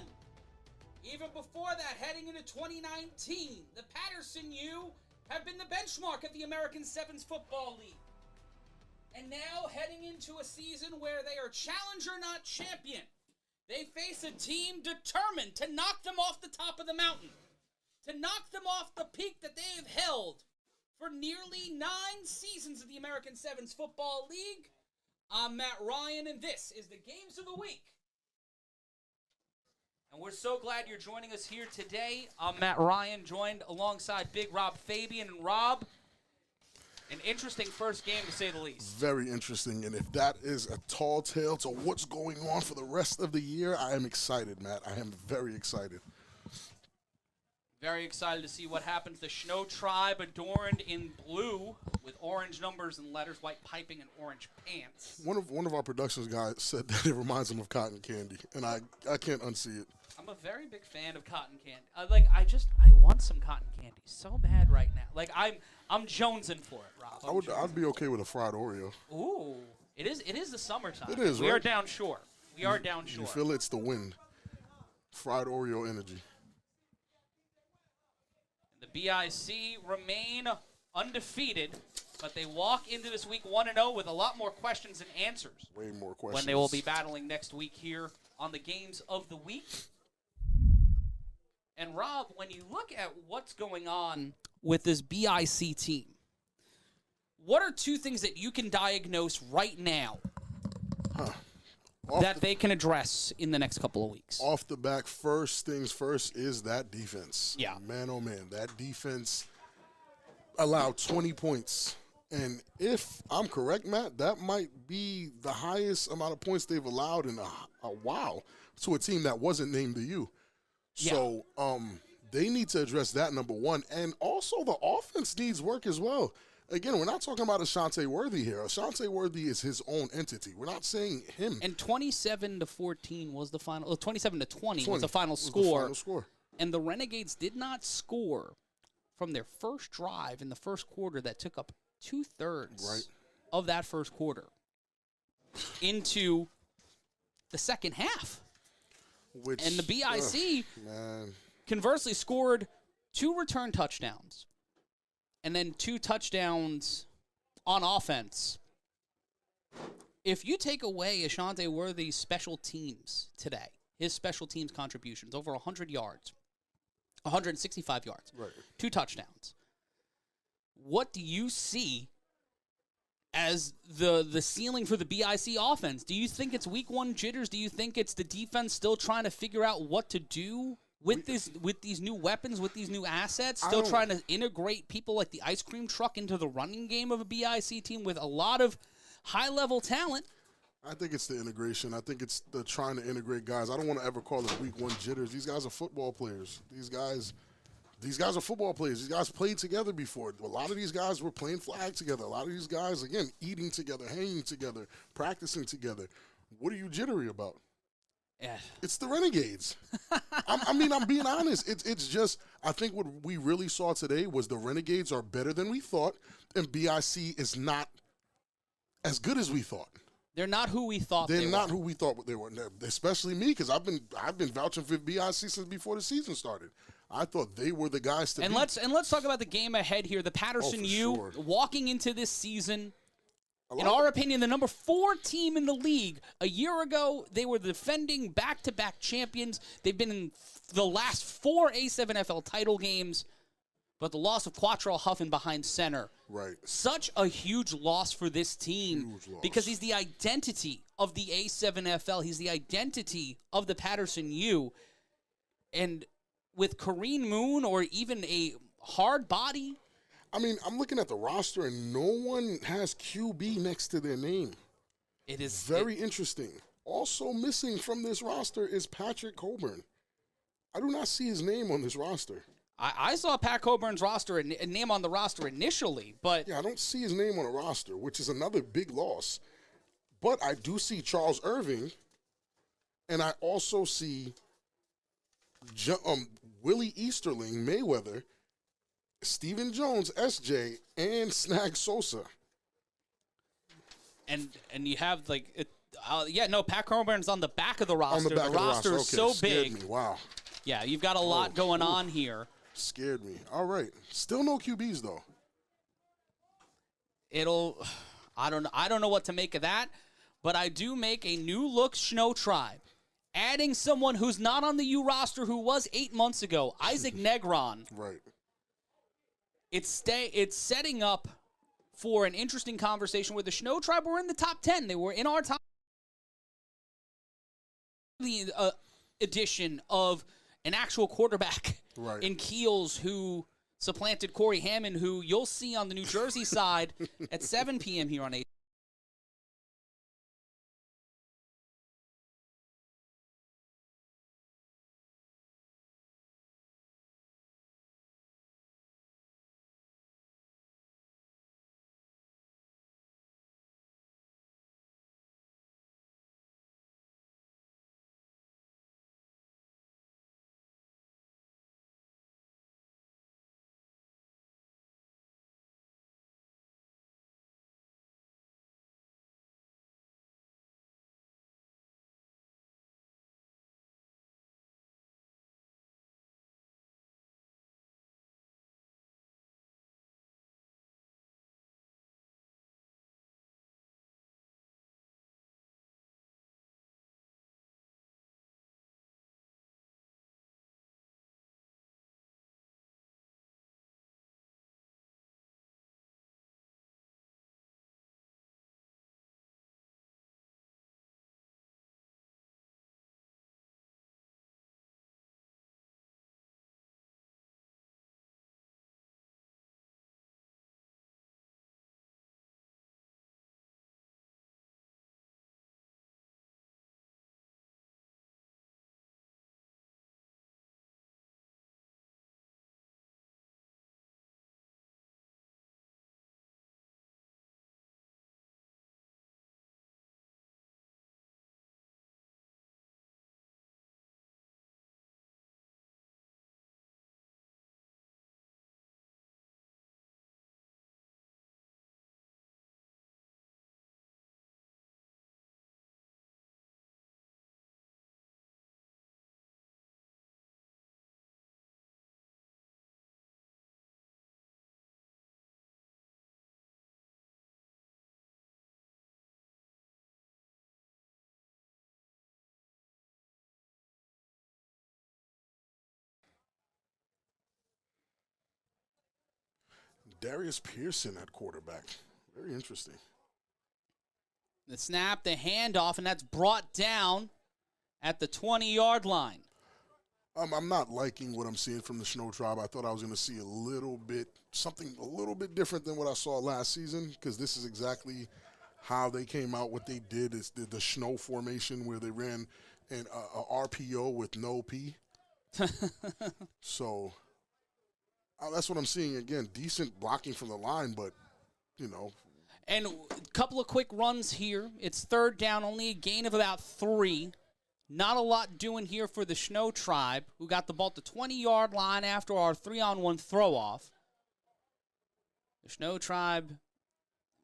Even before that, heading into 2019, the Paterson U have been the benchmark of the American Sevens Football League. And now, heading into a season where they are challenger, not champion, they face a team determined to knock them off the top of the mountain, to knock them off the peak that they have held for nearly 9 seasons of the American Sevens Football League. I'm Matt Ryan, and this is the Games of the Week. And we're so glad you're joining us here today. I'm Matt Ryan, joined alongside Big Rob Fabian. And Rob, an interesting first game to say the least. Very interesting, and if that is a tall tale to what's going on for the rest of the year, I am excited, Matt. I am very excited. Very excited to see what happens. The Shnowtribe adorned in blue with orange numbers and letters, white piping, and orange pants. One of our productions guys said that it reminds him of cotton candy, and I can't unsee it. I'm a very big fan of cotton candy. I want some cotton candy so bad right now. Like I'm jonesing for it, Rob. I'd be okay with a fried Oreo. Ooh, it is the summertime. It is. We right? are down shore. We are down shore. You feel it's the wind. Fried Oreo energy. The BIC remain undefeated, but they walk into this week 1-0 with a lot more questions than answers. Way more questions. When they will be battling next week here on the Games of the Week. And Rob, when you look at what's going on with this BIC team, what are 2 things that you can diagnose right now that they can address in the next couple of weeks? Off the back, first things first is that defense. Yeah. Man, oh man, that defense allowed 20 points. And if I'm correct, Matt, that might be the highest amount of points they've allowed in a while to a team that wasn't named the U. Yeah. So they need to address that, number one. And also the offense needs work as well. Again, we're not talking about Ashante Worthy here. Ashante Worthy is his own entity. We're not saying him. And 27-14 was the final. 27-20 was the final score. And the Renegades did not score from their first drive in the first quarter that took up 2/3 of that first quarter into the second half. And the BIC conversely scored 2 return touchdowns and then 2 touchdowns on offense. If you take away Ashante Worthy's special teams today, his special teams contributions, over 100 yards, 165 yards, 2 touchdowns, what do you see as the ceiling for the BIC offense? Do you think it's week 1 jitters? Do you think it's the defense still trying to figure out what to do with these new weapons, with these new assets, still trying to integrate people like the ice cream truck into the running game of a BIC team with a lot of high-level talent? I think it's the integration. I think it's the trying to integrate guys. I don't want to ever call it week 1 jitters. These guys are football players. These guys are football players. These guys played together before. A lot of these guys were playing flag together. A lot of these guys, again, eating together, hanging together, practicing together. What are you jittery about? Yeah. It's the Renegades. I'm being honest. It's just, I think what we really saw today was the Renegades are better than we thought, and BIC is not as good as we thought. They're not who we thought they were. They're not who we thought they were, especially me, because I've been vouching for BIC since before the season started. I thought they were the guys to beat. Let's talk about the game ahead here. The Paterson U walking into this season, in our opinion, the number 4 team in the league. A year ago, they were the defending back-to-back champions. They've been in the last 4 A7FL title games, but the loss of Quatrelle Huffin behind center. Right. Such a huge loss for this team because he's the identity of the A7FL. He's the identity of the Paterson U. And with Kareem Moon or even a hard body. I mean, I'm looking at the roster, and no one has QB next to their name. It is very interesting. Also missing from this roster is Patrick Coburn. I do not see his name on this roster. I saw Pat Coburn's roster, a name on the roster initially, but... Yeah, I don't see his name on the roster, which is another big loss. But I do see Charles Irving, and I also see Willie Easterling, Mayweather, Stephen Jones, SJ, and Snag Sosa. And you have, like, Yeah, no, Pat Corburn's on the back of the roster. On the back of the roster. is so Scared big. me. Wow. Yeah, you've got a lot going on here. Scared me. All right. Still no QBs, though. I don't know what to make of that, but I do make a new look Shnowtribe. Adding someone who's not on the U roster who was 8 months ago, Isaac Negron. Right. It's setting up for an interesting conversation where the Shnowtribe were in the top 10. They were in our top. The addition of an actual quarterback in Keels who supplanted Cory Hammond, who you'll see on the New Jersey side at 7 p.m. here on 8. Darius Pearson at quarterback. Very interesting. The snap, the handoff, and that's brought down at the 20-yard line. I'm not liking what I'm seeing from the Shnowtribe. I thought I was going to see something a little bit different than what I saw last season, because this is exactly how they came out. What they did is the Shnow formation, where they ran a RPO with no P. So that's what I'm seeing again. Decent blocking from the line, but, And a couple of quick runs here. It's third down, only a gain of about 3. Not a lot doing here for the Shnowtribe, who got the ball at the 20-yard line after our 3-on-1 throw-off. The Shnowtribe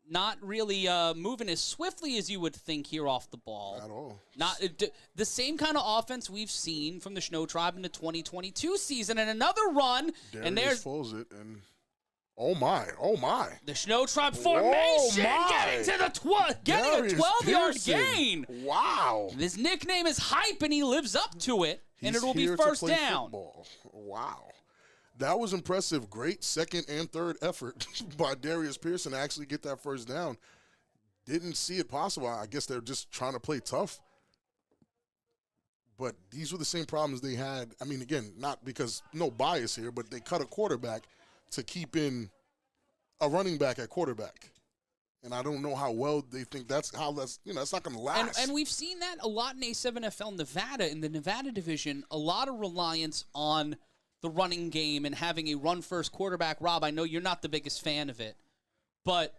not really moving as swiftly as you would think here off the ball. At all. Not the same kind of offense we've seen from the Shnowtribe in the 2022 season. And another run, and there's pulls it, and oh my. the Shnowtribe formation getting to the getting a 12-yard gain. Wow. His nickname is Hype, and he lives up to it, and it will be first down. Football. Wow. That was impressive. Great second and third effort by Darius Pearson to actually get that first down. Didn't see it possible. I guess they're just trying to play tough. But these were the same problems they had. I mean, again, not because no bias here, but they cut a quarterback to keep in a running back at quarterback. And I don't know how well they think that's not going to last. And we've seen that a lot in A7FL Nevada, in the Nevada division, a lot of reliance on the running game and having a run-first quarterback. Rob, I know you're not the biggest fan of it, but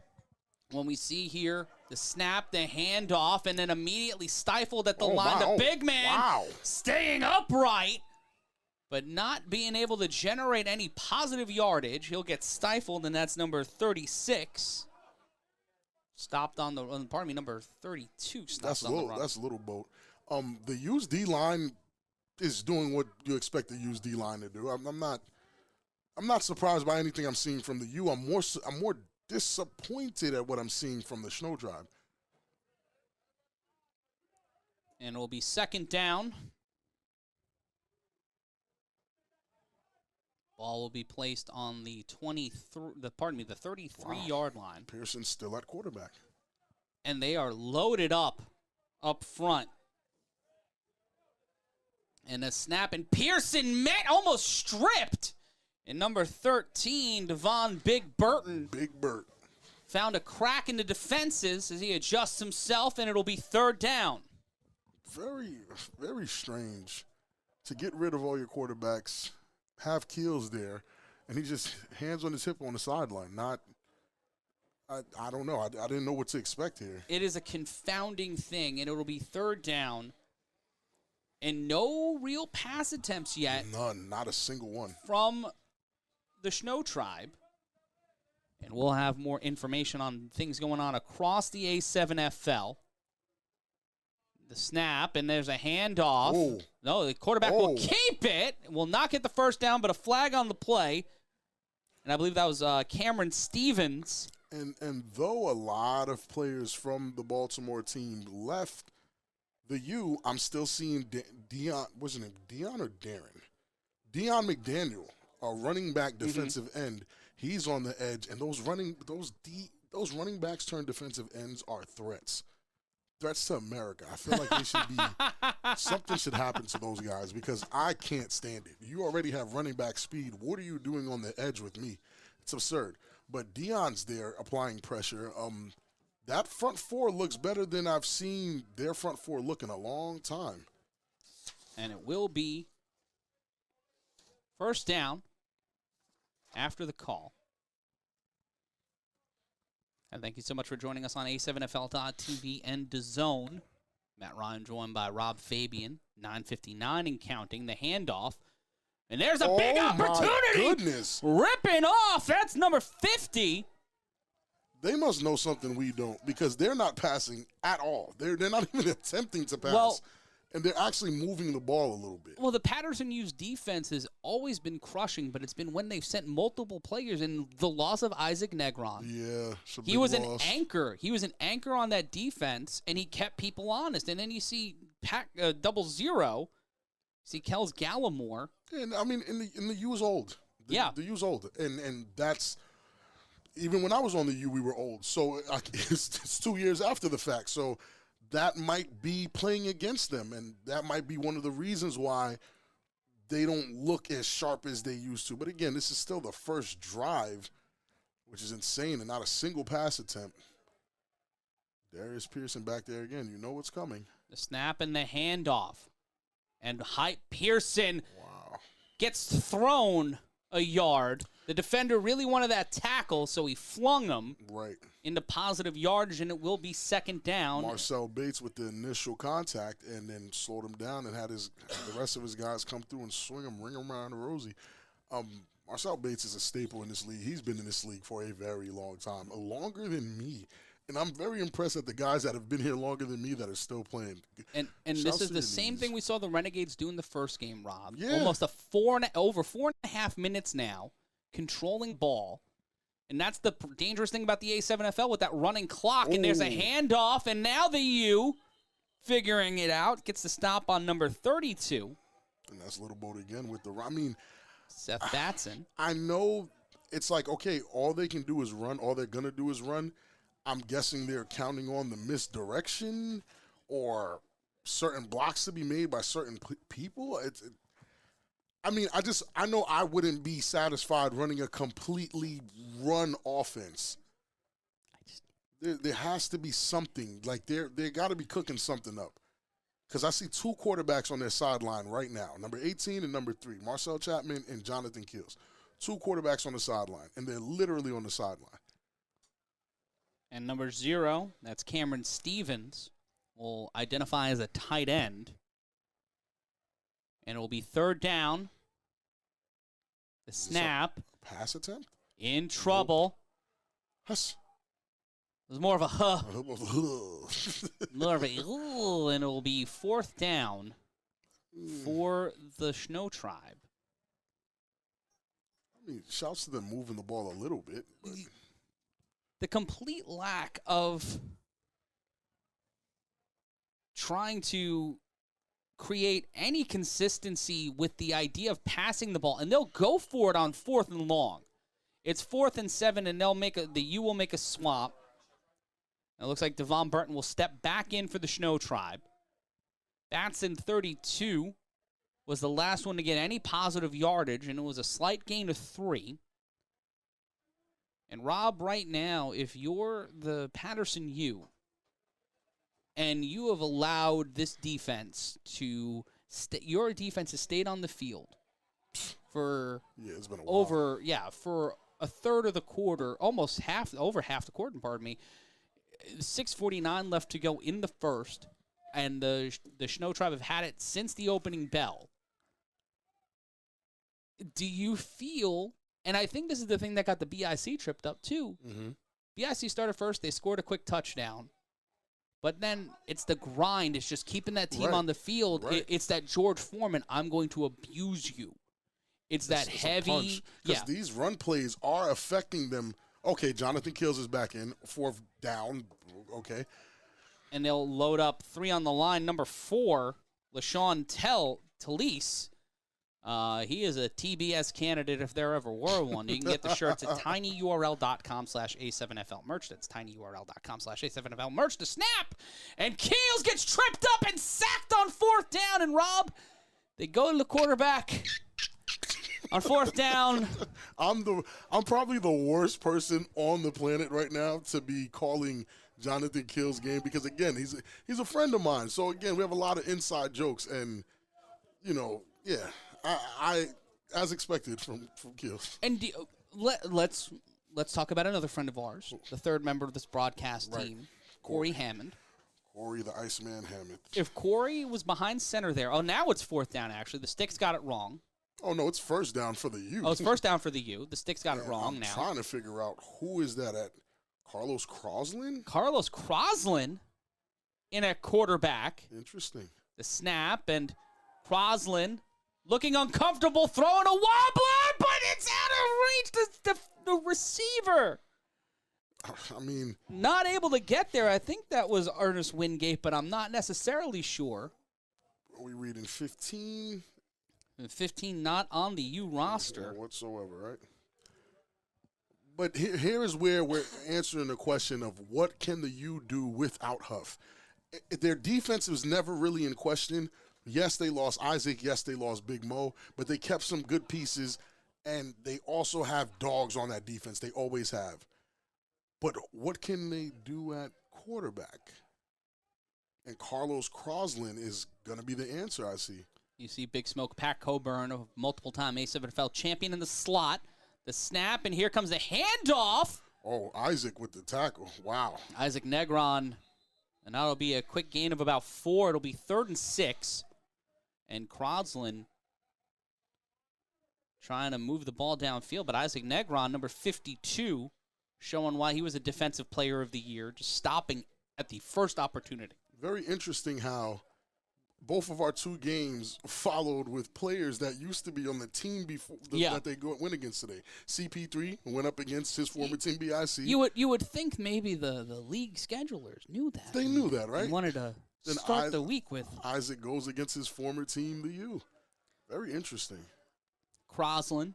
when we see here the snap, the handoff, and then immediately stifled at the line, the big man staying upright, but not being able to generate any positive yardage. He'll get stifled, and that's number 36. stopped on the, pardon me, number 32 stopped on the run. That's a little boat. The used D-line is doing what you expect the used D-line to do. I'm not surprised by anything I'm seeing from the U. I'm more disappointed at what I'm seeing from the Shnowtribe. And it will be second down. Ball will be placed on the 33-yard line. Pearson's still at quarterback. And they are loaded up front. And a snap, and Pearson almost stripped. And number 13, Devon Big Burton. Big Burt. Found a crack in the defenses as he adjusts himself, and it'll be third down. Very, very strange to get rid of all your quarterbacks, have Keels there, and he just hands on his hip on the sideline. I don't know. I didn't know what to expect here. It is a confounding thing, and it'll be third down. And no real pass attempts yet. None, not a single one. From the Shnowtribe. And we'll have more information on things going on across the A7FL. The snap, and there's a handoff. Oh. No, the quarterback will keep it. Will not get the first down, but a flag on the play. And I believe that was Cameron Stevens. And though a lot of players from the Baltimore team left the U, I'm still seeing Dion. What's his name? Dion or Darren? Dion McDaniel, a running back defensive end. He's on the edge, and those running backs turned defensive ends are threats. Threats to America. I feel like they should be something should happen to those guys because I can't stand it. You already have running back speed. What are you doing on the edge with me? It's absurd. But Dion's there applying pressure. That front four looks better than I've seen their front four look in a long time. And it will be first down after the call. And thank you so much for joining us on A7FL.TV and DAZN. Matt Ryan joined by Rob Fabian, 9:59 and counting. The handoff. And there's a big opportunity. My goodness. Ripping off. That's number 50. They must know something we don't because they're not passing at all. They're not even attempting to pass. Well, and they're actually moving the ball a little bit. Well, the Paterson U's defense has always been crushing, but it's been when they've sent multiple players, and the loss of Isaac Negron. Yeah, he was an anchor. He was an anchor on that defense, and he kept people honest. And then you see 00, see Kels Gallimore. And I mean, in the U's old. The U's old, and that's even when I was on the U, we were old. So it's 2 years after the fact. So that might be playing against them, and that might be one of the reasons why they don't look as sharp as they used to. But again, this is still the first drive, which is insane, and not a single pass attempt. Darius Pearson back there again. You know what's coming. The snap and the handoff. And Pearson gets thrown a yard. The defender really wanted that tackle, so he flung him into positive yardage, and it will be second down. Marcel Bates with the initial contact and then slowed him down and had the rest of his guys come through and swing him, ring him around the rosy. Marcel Bates is a staple in this league. He's been in this league for a very long time, longer than me. And I'm very impressed at the guys that have been here longer than me that are still playing. And this is the same thing we saw the Renegades do in the first game, Rob. Yeah. Almost over 4.5 minutes now, controlling ball. And that's the dangerous thing about the A7FL with that running clock. And there's a handoff, and now the U, figuring it out, gets the stop on number 32. And that's Little Boat again with the Seth Batson. I know it's like, okay, all they can do is run. All they're going to do is run. I'm guessing they're counting on the misdirection or certain blocks to be made by certain people. I know I wouldn't be satisfied running a completely run offense. There has to be something. Like they got to be cooking something up. Because I see two quarterbacks on their sideline right now, number 18 and number 3, Marcel Chapman and Jonathan Keels. Two quarterbacks on the sideline, and they're literally on the sideline. And number 0, that's Cameron Stevens, will identify as a tight end. And it will be third down. The snap. Pass attempt? In trouble. Nope. It was more of a huh. More of a ooh, and it will be 4th down for the Shnowtribe. I mean, shouts to them moving the ball a little bit. But. The complete lack of trying to create any consistency with the idea of passing the ball, and they'll go for it on 4th and long. It's 4th and 7, and the U will make a swap. It looks like Devon Burton will step back in for the Shnowtribe. Batson 32 was the last one to get any positive yardage, and it was a slight gain of 3. And Rob, right now, if you're the Paterson U, and you have allowed this defense to your defense has stayed on the field for it's been a while. for a third of the quarter, almost over half the quarter, pardon me. 6:49 left to go in the first, and the Shnowtribe have had it since the opening bell. Do you feel, and I think this is the thing that got the BIC tripped up too. Mm-hmm. BIC started first, they scored a quick touchdown. But then it's the grind. It's just keeping that team on the field. Right. It's that George Foreman, I'm going to abuse you. It's that heavy. Because these run plays are affecting them. Okay, Jonathan Kills is back in. 4th down. Okay. And they'll load up 3 on the line. Number 4, LaShawn Talise. He is a TBS candidate if there ever were one. You can get the shirts at tinyurl.com/A7FL merch. That's tinyurl.com/A7FL merch. To snap, and Keels gets tripped up and sacked on 4th down. And Rob, they go to the quarterback on 4th down. I'm probably the worst person on the planet right now to be calling Jonathan Kills' game because again he's a friend of mine. So again we have a lot of inside jokes and I as expected from Kills. And let's talk about another friend of ours, the third member of this broadcast team, Cory Hammond. Cory the Iceman Hammond. If Cory was behind center there, now it's 4th down actually. The Sticks got it wrong. Oh no, it's 1st down for the U. Oh, it's 1st down for the U. The Sticks got it wrong I'm now. Trying to figure out who is that at. Carlos Croslin? Carlos Croslin in at quarterback. Interesting. The snap, and Croslin looking uncomfortable, throwing a wobbler, but it's out of reach. The receiver. I mean. Not able to get there. I think that was Ernest Wingate, but I'm not necessarily sure. Are we reading 15? 15 not on the U roster. No whatsoever, right? But here is where we're answering the question of what can the U do without Huff. Their defense was never really in question. Yes, they lost Isaac. Yes, they lost Big Mo. But they kept some good pieces, and they also have dogs on that defense. They always have. But what can they do at quarterback? And Carlos Croslin is going to be the answer, I see. You see Big Smoke Pat Coburn, a multiple-time A7FL champion in the slot. The snap, and here comes the handoff. Oh, Isaac with the tackle. Wow. Isaac Negron. And that'll be a quick gain of about 4. It'll be 3rd and 6. And Croslin trying to move the ball downfield. But Isaac Negron, number 52, showing why he was a defensive player of the year, just stopping at the first opportunity. Very interesting how both of our 2 games followed with players that used to be on the team before that they went against today. CP3 went up against his former team, BIC. You would think maybe the league schedulers knew that. They knew that, right? They wanted to start the week with Isaac goes against his former team, the U. Very interesting. Croslin.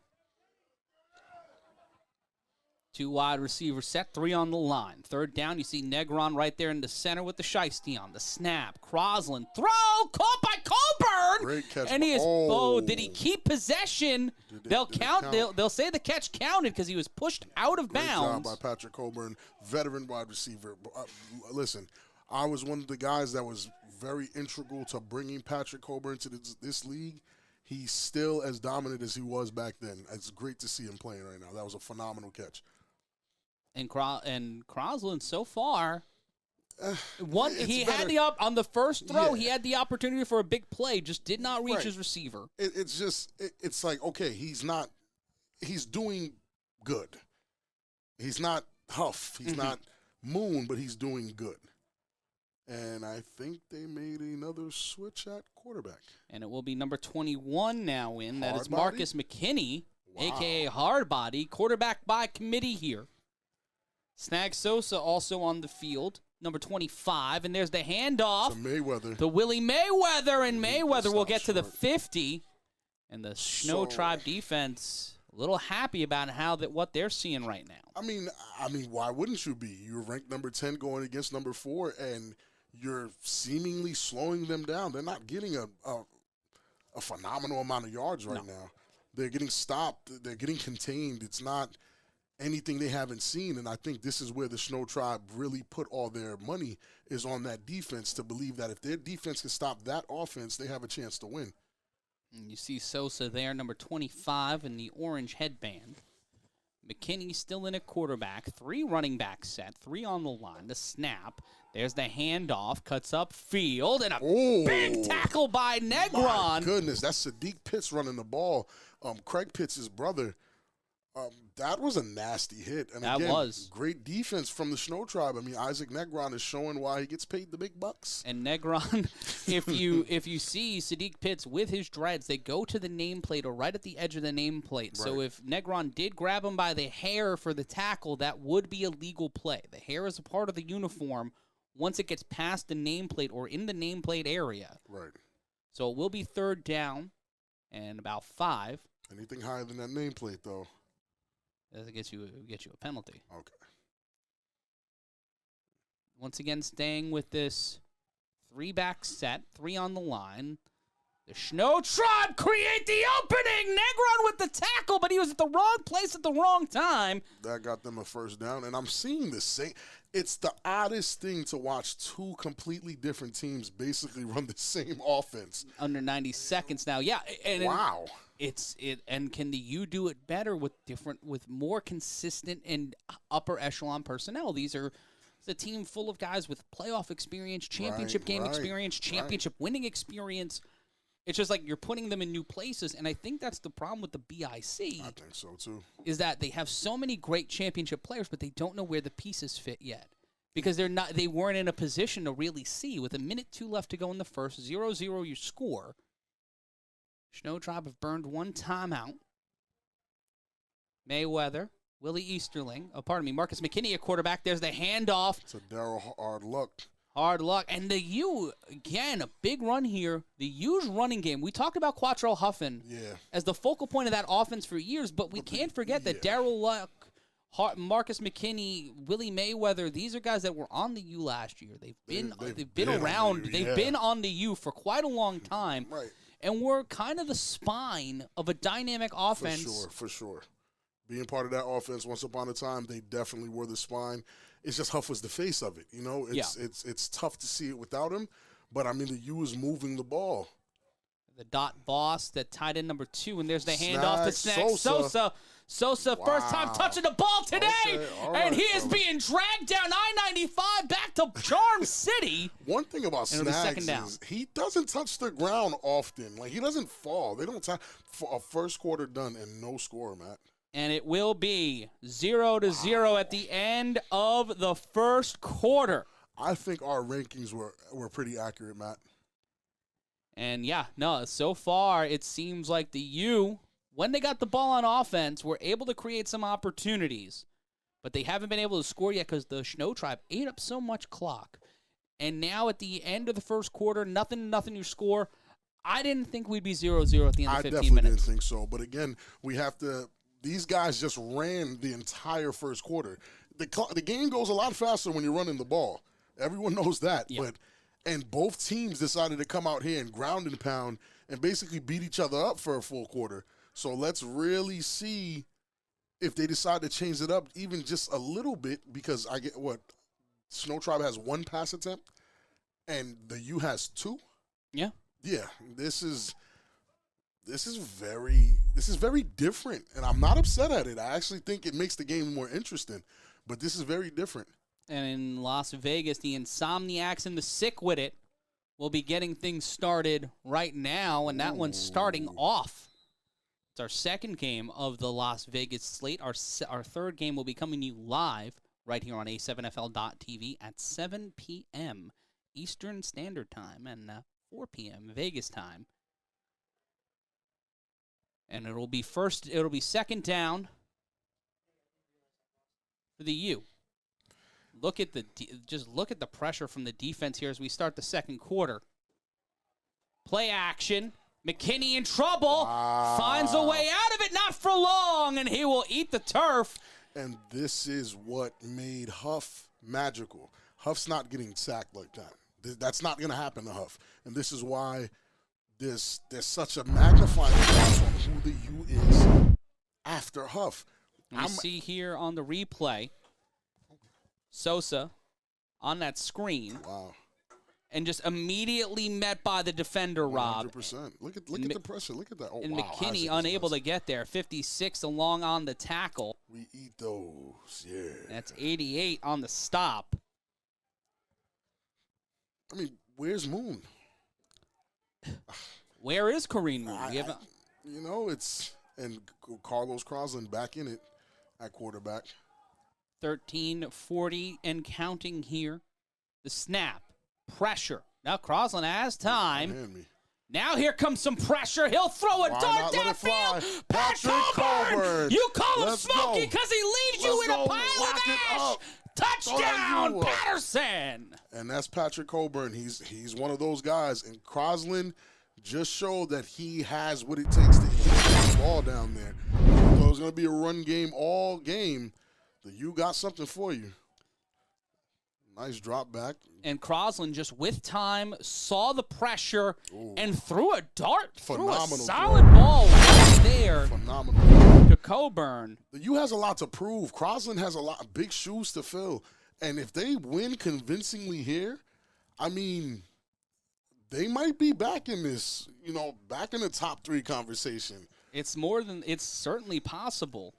2 wide receivers set, 3 on the line. 3rd down, you see Negron right there in the center with the shiesty on. The snap, Croslin, throw, caught by Coburn! Great catch. And he is, did he keep possession? They'll count. They'll say the catch counted because he was pushed out of bounds. Great job by Patrick Coburn, veteran wide receiver. Listen, I was one of the guys that was very integral to bringing Patrick Coburn to this league. He's still as dominant as he was back then. It's great to see him playing right now. That was a phenomenal catch. And Croslin so far, he better. had on the first throw. He had the opportunity for a big play, just did not reach his receiver. It's like, okay, he's doing good. He's not Huff. He's not moon, but he's doing good. And I think they made another switch at quarterback. And it will be number 21 now in. That is Hardbody? Marcus McKinney, Wow. a.k.a. Hardbody, quarterback by committee here. Snag Sosa also on the field, number 25. And there's the handoff To Mayweather. to Willie Mayweather. And Mayweather will Stop get to the short. 50. And the Shnowtribe defense a little happy about what they're seeing right now. I mean, why wouldn't you be? You're ranked number 10 going against number 4, and you're seemingly slowing them down. They're not getting a phenomenal amount of yards right now. They're getting stopped. They're getting contained. It's not anything they haven't seen, and I think this is where the Shnowtribe really put all their money is on that defense, to believe that if their defense can stop that offense, they have a chance to win. And you see Sosa there, number 25 in the orange headband. McKinney still in at quarterback. 3 running back set. 3 on the line. The snap. There's the handoff. Cuts up field. And a big tackle by My Negron. goodness, that's Sadiq Pitts running the ball. Craig Pitts' brother. That was a nasty hit. And That again, was. great defense from the Shnowtribe. I mean, Isaac Negron is showing why he gets paid the big bucks. And Negron, if you see Sadiq Pitts with his dreads, they go to the nameplate or right at the edge of the nameplate. So Right. if Negron did grab him by the hair for the tackle, that would be a legal play. The hair is a part of the uniform once it gets past the nameplate or in the nameplate area. Right. So it will be 3rd down and about 5. Anything higher than that nameplate, though. That gets you a penalty. Okay. Once again, staying with this 3-back set, 3 on the line. The Shnowtribe create the opening. Negron with the tackle, but he was at the wrong place at the wrong time. That got them a 1st down, and I'm seeing the same. It's the oddest thing to watch 2 completely different teams basically run the same offense. Under 90 seconds now. Yeah, and Wow. and can the U do it better with more consistent and upper echelon personnel? It's a team full of guys with playoff experience, championship game experience, championship winning experience. It's just like you're putting them in new places, and I think that's the problem with the BIC. I think so, too. Is that they have so many great championship players, but they don't know where the pieces fit yet. Because they weren't in a position to really see. With 1:02 left to go in the first, 0-0 your score. Shnowtribe have burned 1 timeout. Mayweather, Willie Easterling, Marcus McKinney, a quarterback. There's the handoff. It's a Daryl hard luck. Hard luck. And the U, again, a big run here. The U's running game. We talked about Quatrelle Huffin as the focal point of that offense for years, but we can't forget that Daryl Luck, Marcus McKinney, Willie Mayweather, these are guys that were on the U last year. They've been around. They've been on the U for quite a long time. Right. And we're kind of the spine of a dynamic offense. For sure. Being part of that offense once upon a time, they definitely were the spine. It's just Huff was the face of it. You know, it's tough to see it without him. But, I mean, the U is moving the ball. The dot boss, that tight end number 2, and there's the handoff to Snag Sosa. Sosa, first time touching the ball today, Okay, all right, and he is being dragged down I-95 back to Charm City. One thing about And it'll be Snags 2nd down. is he doesn't touch the ground often. Like, he doesn't fall. They don't for a first quarter done and no score, Matt. And it will be 0-0 at the end of the first quarter. I think our rankings were pretty accurate, Matt. And, so far it seems like the U, when they got the ball on offense, were able to create some opportunities. But they haven't been able to score yet because the Shnowtribe ate up so much clock. And now at the end of the first quarter, nothing your score. I didn't think we'd be 0-0 at the end of 15 minutes. I definitely didn't think so. But, again, we have to – these guys just ran the entire first quarter. The game goes a lot faster when you're running the ball. Everyone knows that. Yeah. And both teams decided to come out here and ground and pound and basically beat each other up for a full quarter. So let's really see if they decide to change it up even just a little bit, because I get Shnowtribe has 1 pass attempt and the U has 2. Yeah. Yeah. This is very different, and I'm not upset at it. I actually think it makes the game more interesting, but this is very different. And in Las Vegas, the Insomniacs and the Sick with it will be getting things started right now, and that one's starting off. It's our second game of the Las Vegas slate. Our third game will be coming to you live right here on A7FL.TV at 7 p.m. Eastern Standard Time and 4 p.m. Vegas time. And it'll be second down for the U. Look at the pressure from the defense here as we start the second quarter. Play action. McKinney in trouble. Wow. Finds a way out of it, not for long, and he will eat the turf. And this is what made Huff magical. Huff's not getting sacked like that. That's not going to happen to Huff. And this is why there's such a magnifying glass on who the U is after Huff. We see here on the replay, Sosa on that screen. Wow. And just immediately met by the defender, Rob. 100%. Look at the pressure. Look at that. Oh, and wow. McKinney unable to get there. 56 along on the tackle. We eat those, yeah. That's 88 on the stop. I mean, where's Moon? Where is Kareem Moon? And Carlos Crosland back in it at quarterback. 13-40 and counting here. The snap. Pressure. Now Crosland has time. Now here comes some pressure. He'll throw a dart downfield. Patrick Coburn. You call him Smokey because he leaves you in a pile of ash. Touchdown, Paterson. And that's Patrick Coburn. He's one of those guys. And Crosland just showed that he has what it takes to hit the ball down there. So it's going to be a run game all game. The U got something for you. Nice drop back. And Crosland just with time saw the pressure and threw a dart. Phenomenal. Threw a solid ball right there. Phenomenal. To Coburn. The U has a lot to prove. Crosland has a lot of big shoes to fill. And if they win convincingly here, I mean, they might be back in this, back in the top 3 conversation. It's certainly possible.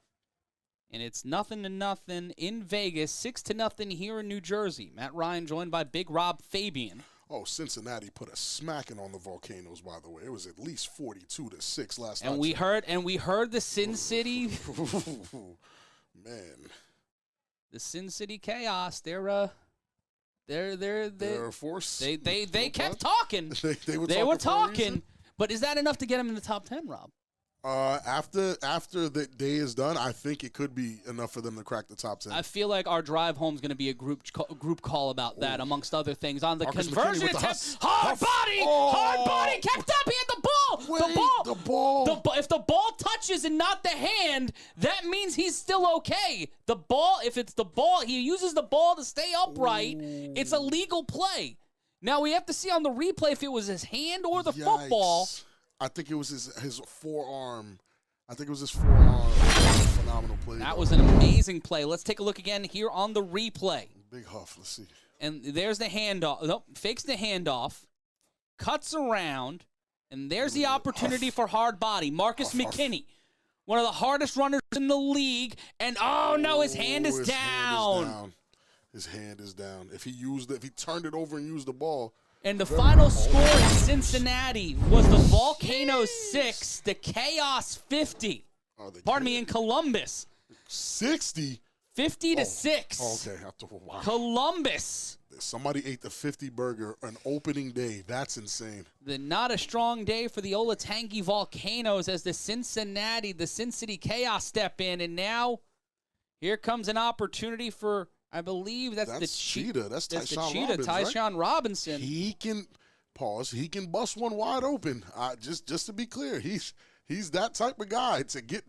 And it's 0-0 in Vegas, 6-0 here in New Jersey. Matt Ryan joined by Big Rob Fabian. Oh, Cincinnati put a smacking on the Volcanoes, by the way. It was at least 42-6 last night. And we heard the Sin City. Man. The Sin City Chaos, they're a force. They kept talking. they were talking. But is that enough to get them in the top 10, Rob? After the day is done, I think it could be enough for them to crack the top 10. I feel like our drive home is going to be a group call about that, amongst other things. On the conversion attempt, hard body kept up. He had the ball. If the ball touches and not the hand, that means he's still okay. The ball, if it's the ball, he uses the ball to stay upright. It's a legal play. Now we have to see on the replay if it was his hand or the football. I think it was his forearm. Phenomenal play. That was an amazing play. Let's take a look again here on the replay. Big Huff. Let's see. And there's the handoff. Nope, fakes the handoff, cuts around, and there's the opportunity for hard body. Marcus McKinney, one of the hardest runners in the league. And his hand is down. His hand is down. If he turned it over and used the ball. And the final score in Cincinnati was the Volcanoes 6, the Chaos 50. In Columbus. 60? 50-6. Okay. Wow. Columbus. Somebody ate the 50 burger on opening day. That's insane. Not a strong day for the Olatangi Volcanoes as the Sin City Chaos step in. And now here comes an opportunity for, I believe that's the Cheetah. That's Tyshawn Robinson. He can bust one wide open. Just to be clear, he's that type of guy to get.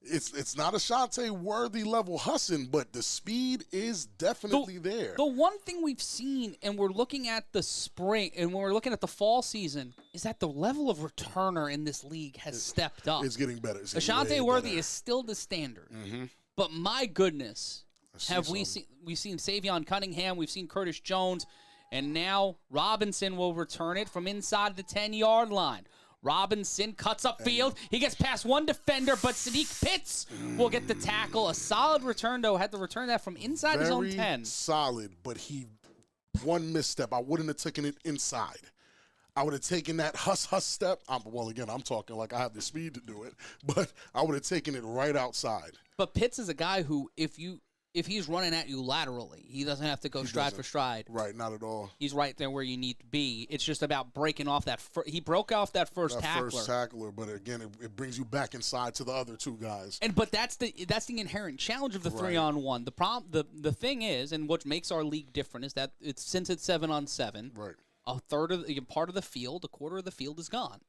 It's not a Shante-worthy level Huffin, but the speed is definitely there. The one thing we've seen, and we're looking at the spring, and when we're looking at the fall season, is that the level of returner in this league has stepped up. It's getting better. Shante-worthy is still the standard, but my goodness. We've seen Savion Cunningham, we've seen Curtis Jones, and now Robinson will return it from inside the 10-yard line. Robinson cuts upfield. He gets past one defender, but Sadiq Pitts will get the tackle. A solid return, though. Had to return that from inside his own 10. Very solid, but one misstep. I wouldn't have taken it inside. I would have taken that huss step. I'm talking like I have the speed to do it, but I would have taken it right outside. But Pitts is a guy who, if you if he's running at you laterally, he doesn't have to go stride for stride. Right, not at all. He's right there where you need to be. It's just about breaking off that. He broke off that first tackler. First tackler, but again, it brings you back inside to the other two guys. But that's the inherent challenge of the 3-on-1. The thing is, and what makes our league different is that since it's 7-on-7, right, a quarter of the field is gone.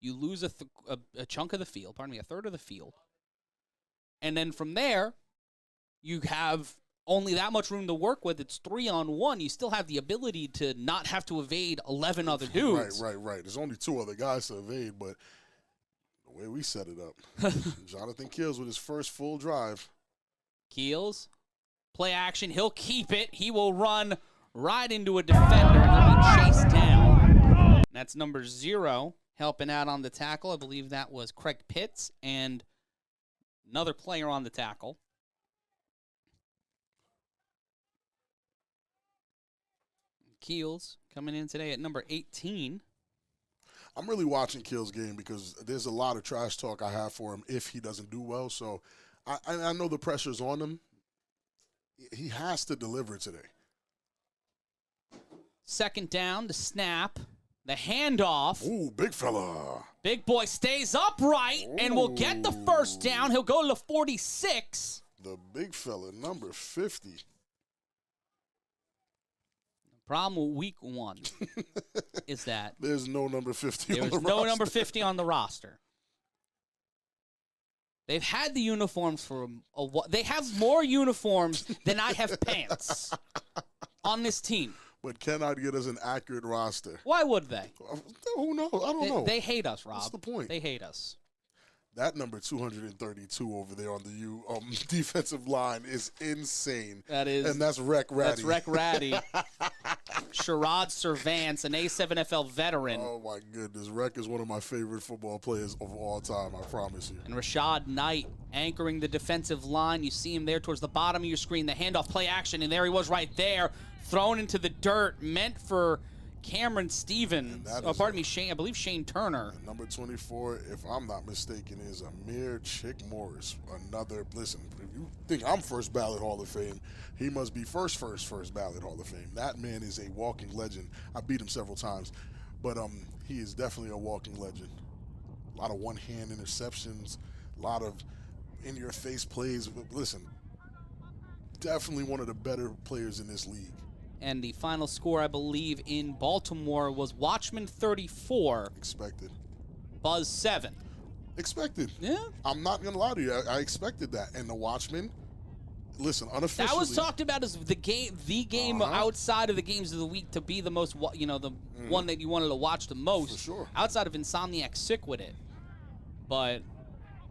You lose a chunk of the field. Pardon me, a third of the field, and then from there, you have only that much room to work with. It's 3-on-1. You still have the ability to not have to evade 11 other dudes. Right. There's only 2 other guys to evade, but the way we set it up, Jonathan Keels with his first full drive. Keels, play action. He'll keep it. He will run right into a defender, and he'll be chased down. That's number 0 helping out on the tackle. I believe that was Craig Pitts and another player on the tackle. Keels coming in today at number 18. I'm really watching Keels' game because there's a lot of trash talk I have for him if he doesn't do well. So I know the pressure's on him. He has to deliver today. Second down, the snap, the handoff. Ooh, big fella. Big boy stays upright and will get the first down. He'll go to the 46. The big fella, number 50. Problem with week 1 is that there's no number 50 there on the was no roster. number 50 on the roster. They've had the uniforms for they have more uniforms than I have pants on this team. But cannot get us an accurate roster. Why would they? Who knows? I don't know. They hate us, Rob. What's the point? They hate us. That number 232 over there on the U defensive line is insane. And that's Rec Ratty. That's Rec Ratty. Sherrod Servance, an A7FL veteran. Oh, my goodness. Rec is one of my favorite football players of all time, I promise you. And Rashad Knight anchoring the defensive line. You see him there towards the bottom of your screen. The handoff play action, and there he was right there, thrown into the dirt, meant for Cameron Stevens. I believe Shane Turner. Number 24, if I'm not mistaken, is Amir Chick Morris. Listen, if you think I'm first ballot Hall of Fame, he must be first ballot Hall of Fame. That man is a walking legend. I beat him several times, but he is definitely a walking legend. A lot of one-hand interceptions, a lot of in-your-face plays. Listen, definitely one of the better players in this league. And the final score, I believe, in Baltimore was Watchman 34. Expected. Buzz 7. Expected. Yeah. I'm not going to lie to you. I expected that. And the Watchman, listen, unofficially. That was talked about as the game outside of the games of the week to be the most, the one that you wanted to watch the most. For sure. Outside of Insomniac Sick with it. But.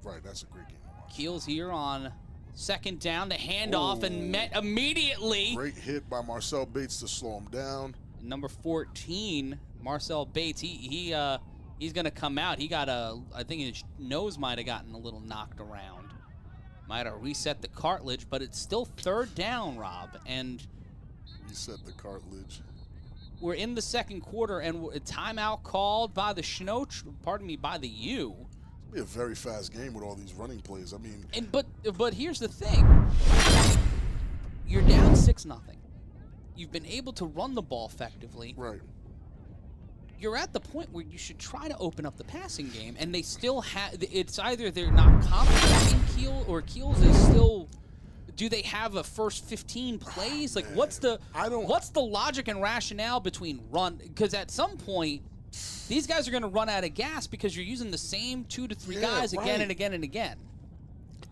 Right, that's a great game to watch. Keels here on second down, the handoff, and met immediately. Great hit by Marcel Bates to slow him down. Number 14, Marcel Bates, he's going to come out. He got I think his nose might have gotten a little knocked around. Might have reset the cartilage, but it's still third down, Rob. And reset the cartilage. We're in the second quarter, and a timeout called by by the U. Be a very fast game with all these running plays. I mean, but here's the thing: you're down 6-0. You've been able to run the ball effectively. Right. You're at the point where you should try to open up the passing game, and they still have. It's either they're not confident in Keels, or Keels is still. Do they have a first 15 plays? Like, what's the logic and rationale between run? Because at some point, these guys are going to run out of gas because you're using the same 2 to 3 guys again and again and again.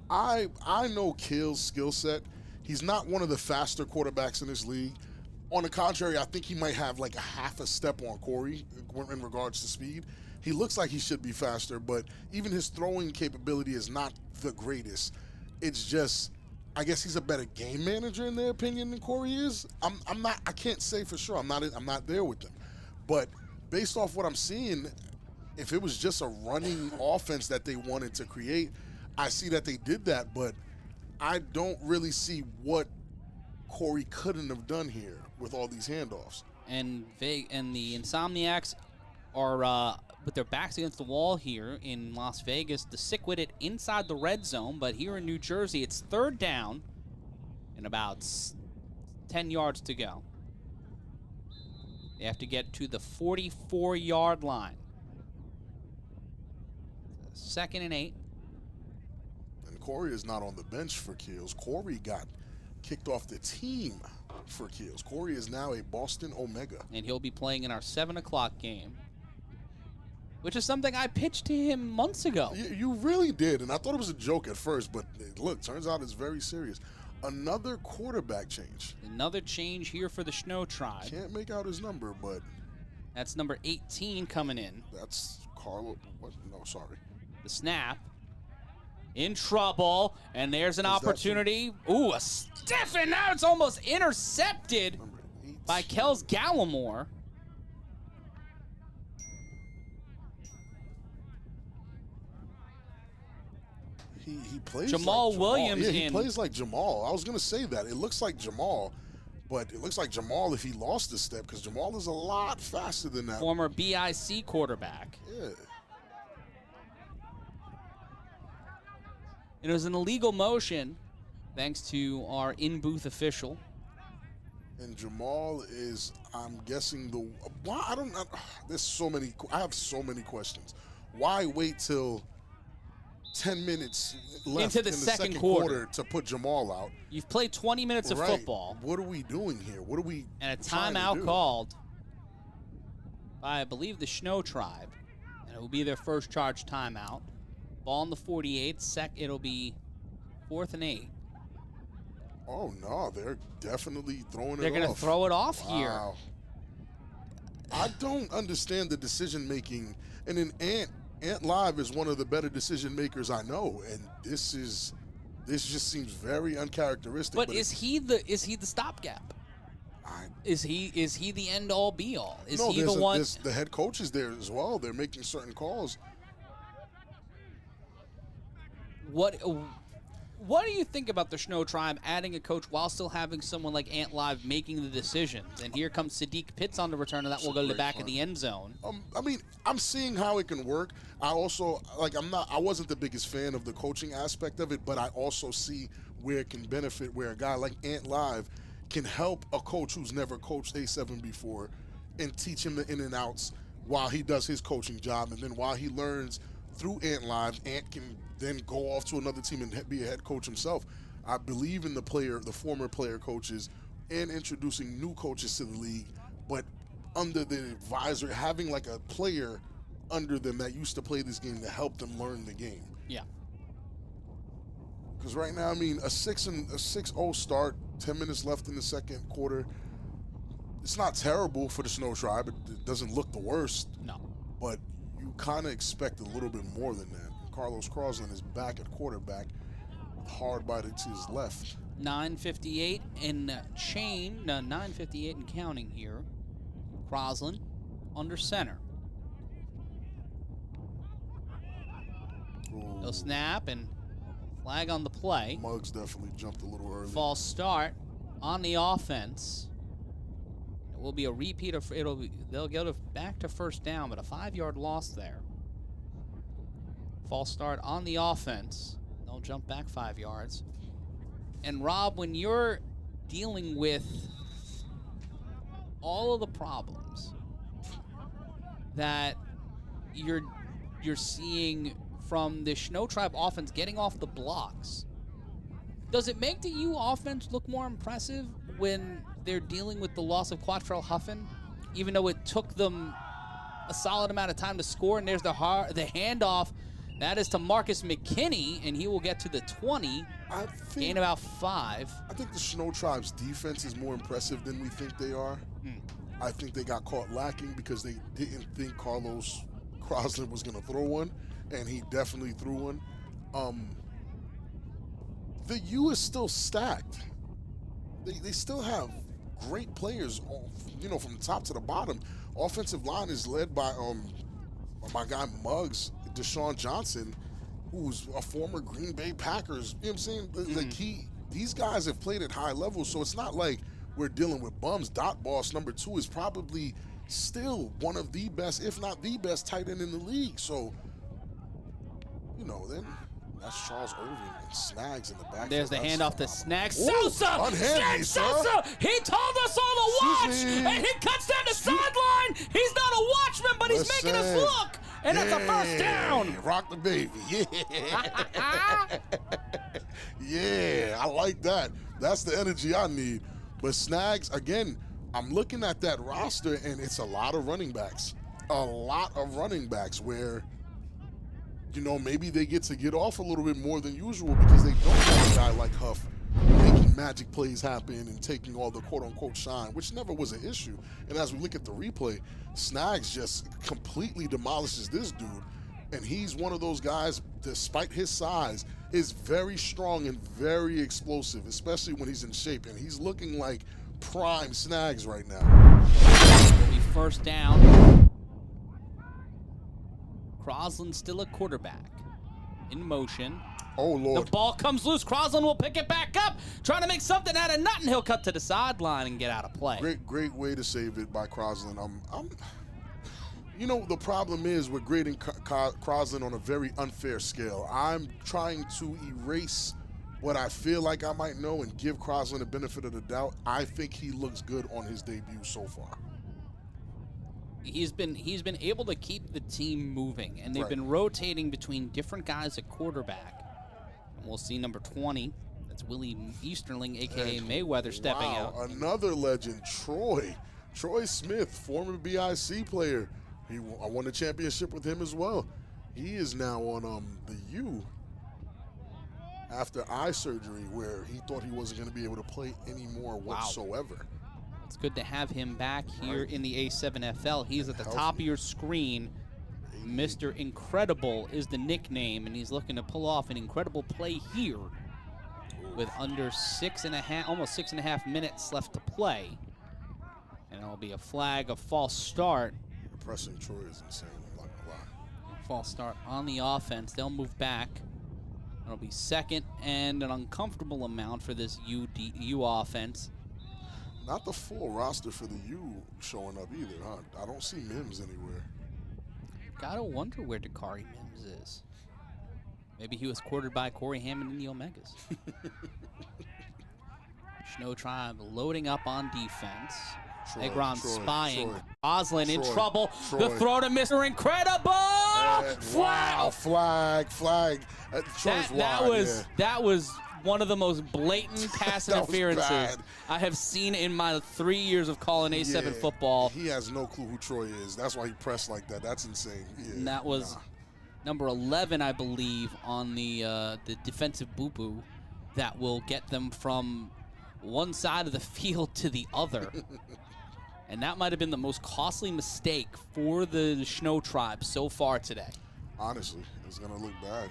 I know Keels' skill set. He's not one of the faster quarterbacks in this league. On the contrary, I think he might have like a half a step on Cory in regards to speed. He looks like he should be faster, but even his throwing capability is not the greatest. It's just, I guess he's a better game manager in their opinion than Cory is. I can't say for sure. I'm not there with them. But based off what I'm seeing, if it was just a running offense that they wanted to create, I see that they did that, but I don't really see what Cory couldn't have done here with all these handoffs. And the Insomniacs are with their backs against the wall here in Las Vegas. The Sick with it inside the red zone, but here in New Jersey, it's third down. and about 10 yards to go. They have to get to the 44-yard line. 2nd and 8. And Cory is not on the bench for Keels. Cory got kicked off the team for Keels. Cory is now a Boston Omega. And he'll be playing in our 7 o'clock game, which is something I pitched to him months ago. You really did, and I thought it was a joke at first, but look, turns out it's very serious. Another quarterback change. Another change here for the Shnowtribe. Can't make out his number, but That's number 18 coming in. that's Carlo. What? No, sorry. The snap. In trouble, and there's an opportunity. Ooh, a stiff, and now it's almost intercepted Number 18. by Kels Gallimore. He plays Jamal like Williams Yeah, he in. plays like Jamal. I was going to say that. It looks like Jamal, but it looks like Jamal if he lost a step, because Jamal is a lot faster than that. Former BIC quarterback. Yeah. It was an illegal motion, thanks to our in-booth official. And Jamal is, I'm guessing, why? I don't know. There's so many. I have so many questions. Why wait till 10 minutes left Into the in the second second quarter. to put Jamal out? You've played 20 minutes of Right. football, What are we doing here? What are we and a trying to timeout do? called by, I believe, the Shnowtribe. And it will be their first charge timeout. Ball on the 48. It'll be 4th and 8. Oh no, they're definitely throwing They're it off. going to throw it off here. Wow. I don't understand the decision making, and then Ant Live is one of the better decision makers I know, and this just seems very uncharacteristic. But is he the stopgap? Is he the end all be all? Is he the one? The head coach is there as well. They're making certain calls. What do you think about the Shnowtribe adding a coach while still having someone like Ant Live making the decisions? And here comes Sadiq Pitts on the return, and that will go to the back of the end zone. I mean, I'm seeing how it can work. I also I wasn't the biggest fan of the coaching aspect of it, but I also see where it can benefit, where a guy like Ant Live can help a coach who's never coached A7 before and teach him the in and outs while he does his coaching job, and then while he learns through Ant Live, Ant can then go off to another team and be a head coach himself. I believe in the former player coaches, and introducing new coaches to the league, but under the advisor, having like a player under them that used to play this game to help them learn the game. Yeah. Because right now, I mean, a 6-0 start, 10 minutes left in the second quarter. It's not terrible for the Shnowtribe. It doesn't look the worst. No. But you kind of expect a little bit more than that. Carlos Crosland is back at quarterback, hard by to his left. 9:58 and 9:58 and counting here. Crosland under center. Ooh. They'll snap and flag on the play. Muggs definitely jumped a little early. False start on the offense. It will be a repeat of. They'll go back to first down, but a 5-yard loss there. False start on the offense. They'll jump back 5 yards. And Rob, when you're dealing with all of the problems that you're seeing from the Shnowtribe offense getting off the blocks, does it make the U offense look more impressive when they're dealing with the loss of Quatrelle Huffin, even though it took them a solid amount of time to score? And there's the handoff. That is to Marcus McKinney, and he will get to the 20, gain about 5. I think the Shnowtribe's defense is more impressive than we think they are. I think they got caught lacking because they didn't think Carlos Crosland was going to throw one, and he definitely threw one. The U is still stacked. They still have great players, from the top to the bottom. Offensive line is led by my guy Muggs, Deshaun Johnson, who's a former Green Bay Packers. You know what I'm saying? Like these guys have played at high levels, so it's not like we're dealing with bums. Dot Boss number 2 is probably still one of the best, if not the best, tight end in the league. So, then That's Charles Irving and Snags in the back. There's the handoff to Snags. Ooh, Sosa! unhandy, Snags Sosa! He told us all to watch! Excuse me. And he cuts down the sideline! He's not a watchman, but he's making us look! And that's a first down! Rock the baby. Yeah. Yeah, I like that. That's the energy I need. But Snags, again, I'm looking at that roster, and it's a lot of running backs. A lot of running backs where, you know, maybe they get off a little bit more than usual because they don't have a guy like Huff making magic plays happen and taking all the quote-unquote shine, which never was an issue. And as we look at the replay, Snags just completely demolishes this dude. And he's one of those guys, despite his size, is very strong and very explosive, especially when he's in shape. And he's looking like prime Snags right now. It'll be first down. Crosland still a quarterback. In motion. Oh, Lord. The ball comes loose. Crosland will pick it back up. Trying to make something out of nothing. He'll cut to the sideline and get out of play. Great way to save it by Crosland. You know, the problem is we're grading Crosland on a very unfair scale. I'm trying to erase what I feel like I might know and give Crosland the benefit of the doubt. I think he looks good on his debut so far. He's been able to keep the team moving, and they've been rotating between different guys at quarterback. And we'll see number 20. That's Willie Easterling, a.k.a. Mayweather, stepping out. Another legend, Troy Smith, former BIC player. I won the championship with him as well. He is now on the U after eye surgery where he thought he wasn't going to be able to play anymore whatsoever. It's good to have him back here in the A7FL. He's at the top of your screen. Mr. Incredible is the nickname, and he's looking to pull off an incredible play here with under almost 6.5 minutes left to play. And it'll be a flag, a false start. Pressing Troy is insane, I'm not gonna lie. False start on the offense. They'll move back. It'll be second and an uncomfortable amount for this U offense. Not the full roster for the U showing up either, huh? I don't see Mims anywhere. Gotta wonder where Cory Mims is. Maybe he was quartered by Cory Hammond in the Omegas. Shnowtribe loading up on defense. Egron spying. Crosland in trouble. The throw to Mr. Incredible. Wow, flag. That was one of the most blatant pass interferences I have seen in my 3 years of calling A7 football. He has no clue who Troy is. That's why he pressed like that. That's insane. Yeah, and that was number 11, I believe, on the defensive boo-boo that will get them from one side of the field to the other. And that might have been the most costly mistake for the Shnowtribe so far today. Honestly, it's going to look bad.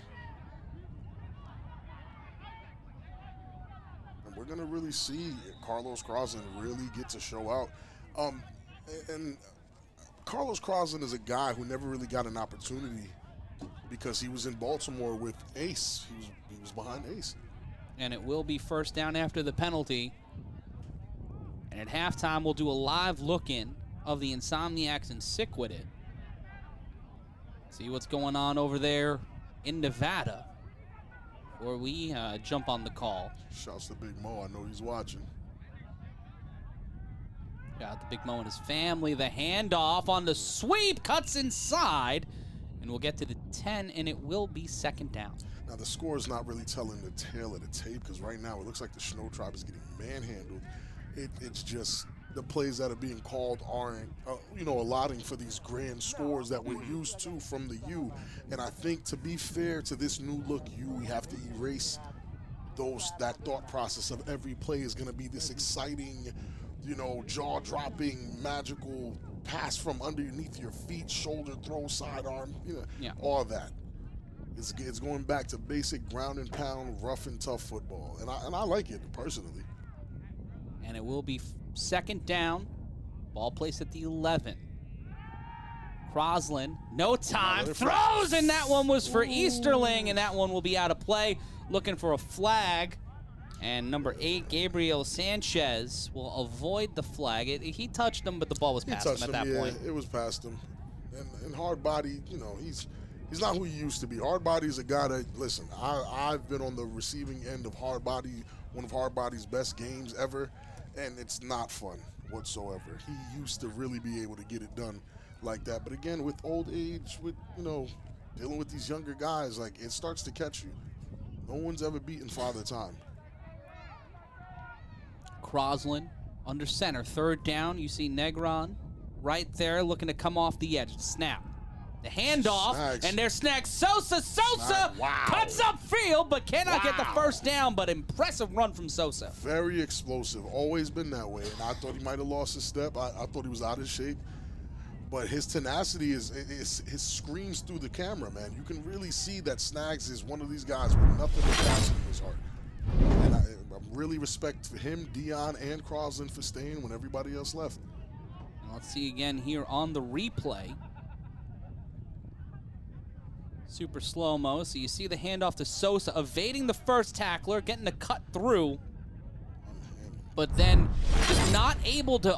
And we're going to really see Carlos Crosland really get to show out. And Carlos Crosland is a guy who never really got an opportunity because he was in Baltimore with Ace. He was behind Ace. And it will be first down after the penalty. And at halftime, we'll do a live look-in of the Insomniacs and Sick With It. See what's going on over there in Nevada before we jump on the call. Shouts to Big Mo. I know he's watching. Got the Big Mo and his family. The handoff on the sweep. Cuts inside. And we'll get to the 10, and it will be second down. Now, the score is not really telling the tale of the tape because right now it looks like the Shnowtribe is getting manhandled. It's just the plays that are being called aren't, allotting for these grand scores that we're used to from the U. And I think to be fair to this new look U, we have to erase that thought process of every play is going to be this exciting, jaw-dropping, magical pass from underneath your feet, shoulder throw, sidearm, all that. It's going back to basic ground and pound, rough and tough football. And I like it personally. And it will be second down. Ball placed at the 11. Crosland, no time, throws, and that one was for Easterling, and that one will be out of play. Looking for a flag. And number 8, Gabriel Sanchez, will avoid the flag. He touched him, but the ball was past him at that point. It was past him. And hard body, he's He's not who he used to be. Hardbody's a guy that, listen, I've been on the receiving end of Hardbody, one of Hardbody's best games ever, and it's not fun whatsoever. He used to really be able to get it done like that. But again, with old age, with, dealing with these younger guys, like, it starts to catch you. No one's ever beaten Father Time. Crosland under center. 3rd down. You see Negron right there looking to come off the edge. Snap. The handoff, and there's Snag Sosa. Sosa cuts up field, but cannot get the first down, but impressive run from Sosa. Very explosive. Always been that way. And I thought he might have lost his step. I thought he was out of shape. But his tenacity is screams through the camera, man. You can really see that Snags is one of these guys with nothing but passion in his heart. And I really respect for him, Dion, and Crosland for staying when everybody else left. Let's see again here on the replay. Super slow-mo, so you see the handoff to Sosa, evading the first tackler, getting the cut through, but then just not able to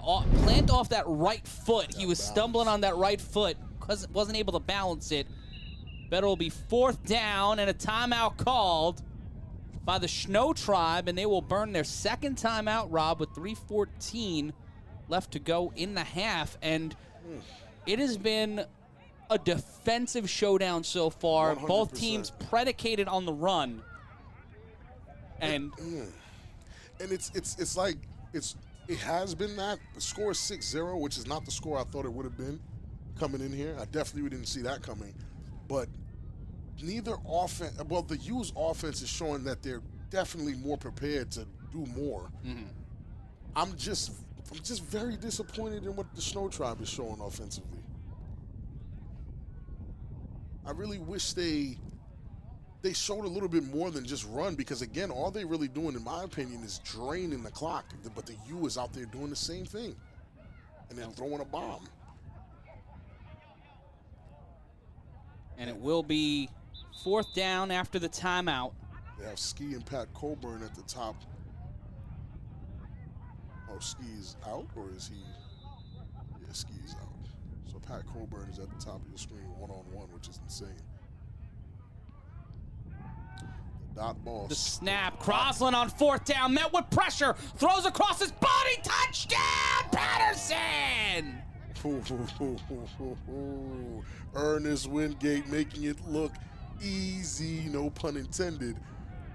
plant off that right foot. He was stumbling on that right foot because wasn't able to balance it. But it'll be 4th down and a timeout called by the Shnowtribe, and they will burn their 2nd timeout, Rob, with 3:14 left to go in the half. And it has been a defensive showdown so far. 100%. Both teams predicated on the run. And it's like it has been that. The score is 6-0, which is not the score I thought it would have been coming in here. I definitely didn't see that coming. But neither offense, well, the U's offense is showing that they're definitely more prepared to do more. I'm just very disappointed in what the Shnowtribe is showing offensively. I really wish they showed a little bit more than just run, because, again, all they're really doing, in my opinion, is draining the clock. But the U is out there doing the same thing, and then throwing a bomb. And it will be 4th down after the timeout. They have Ski and Pat Coburn at the top. Oh, Ski's out, or is he? Yeah, Ski's out. So Pat Coburn is at the top of the screen, one-on-one, which is insane. The dot ball. The snap. Crosland on 4th down, met with pressure. Throws across his body. Touchdown, Paterson! Ernest Wingate making it look easy, no pun intended.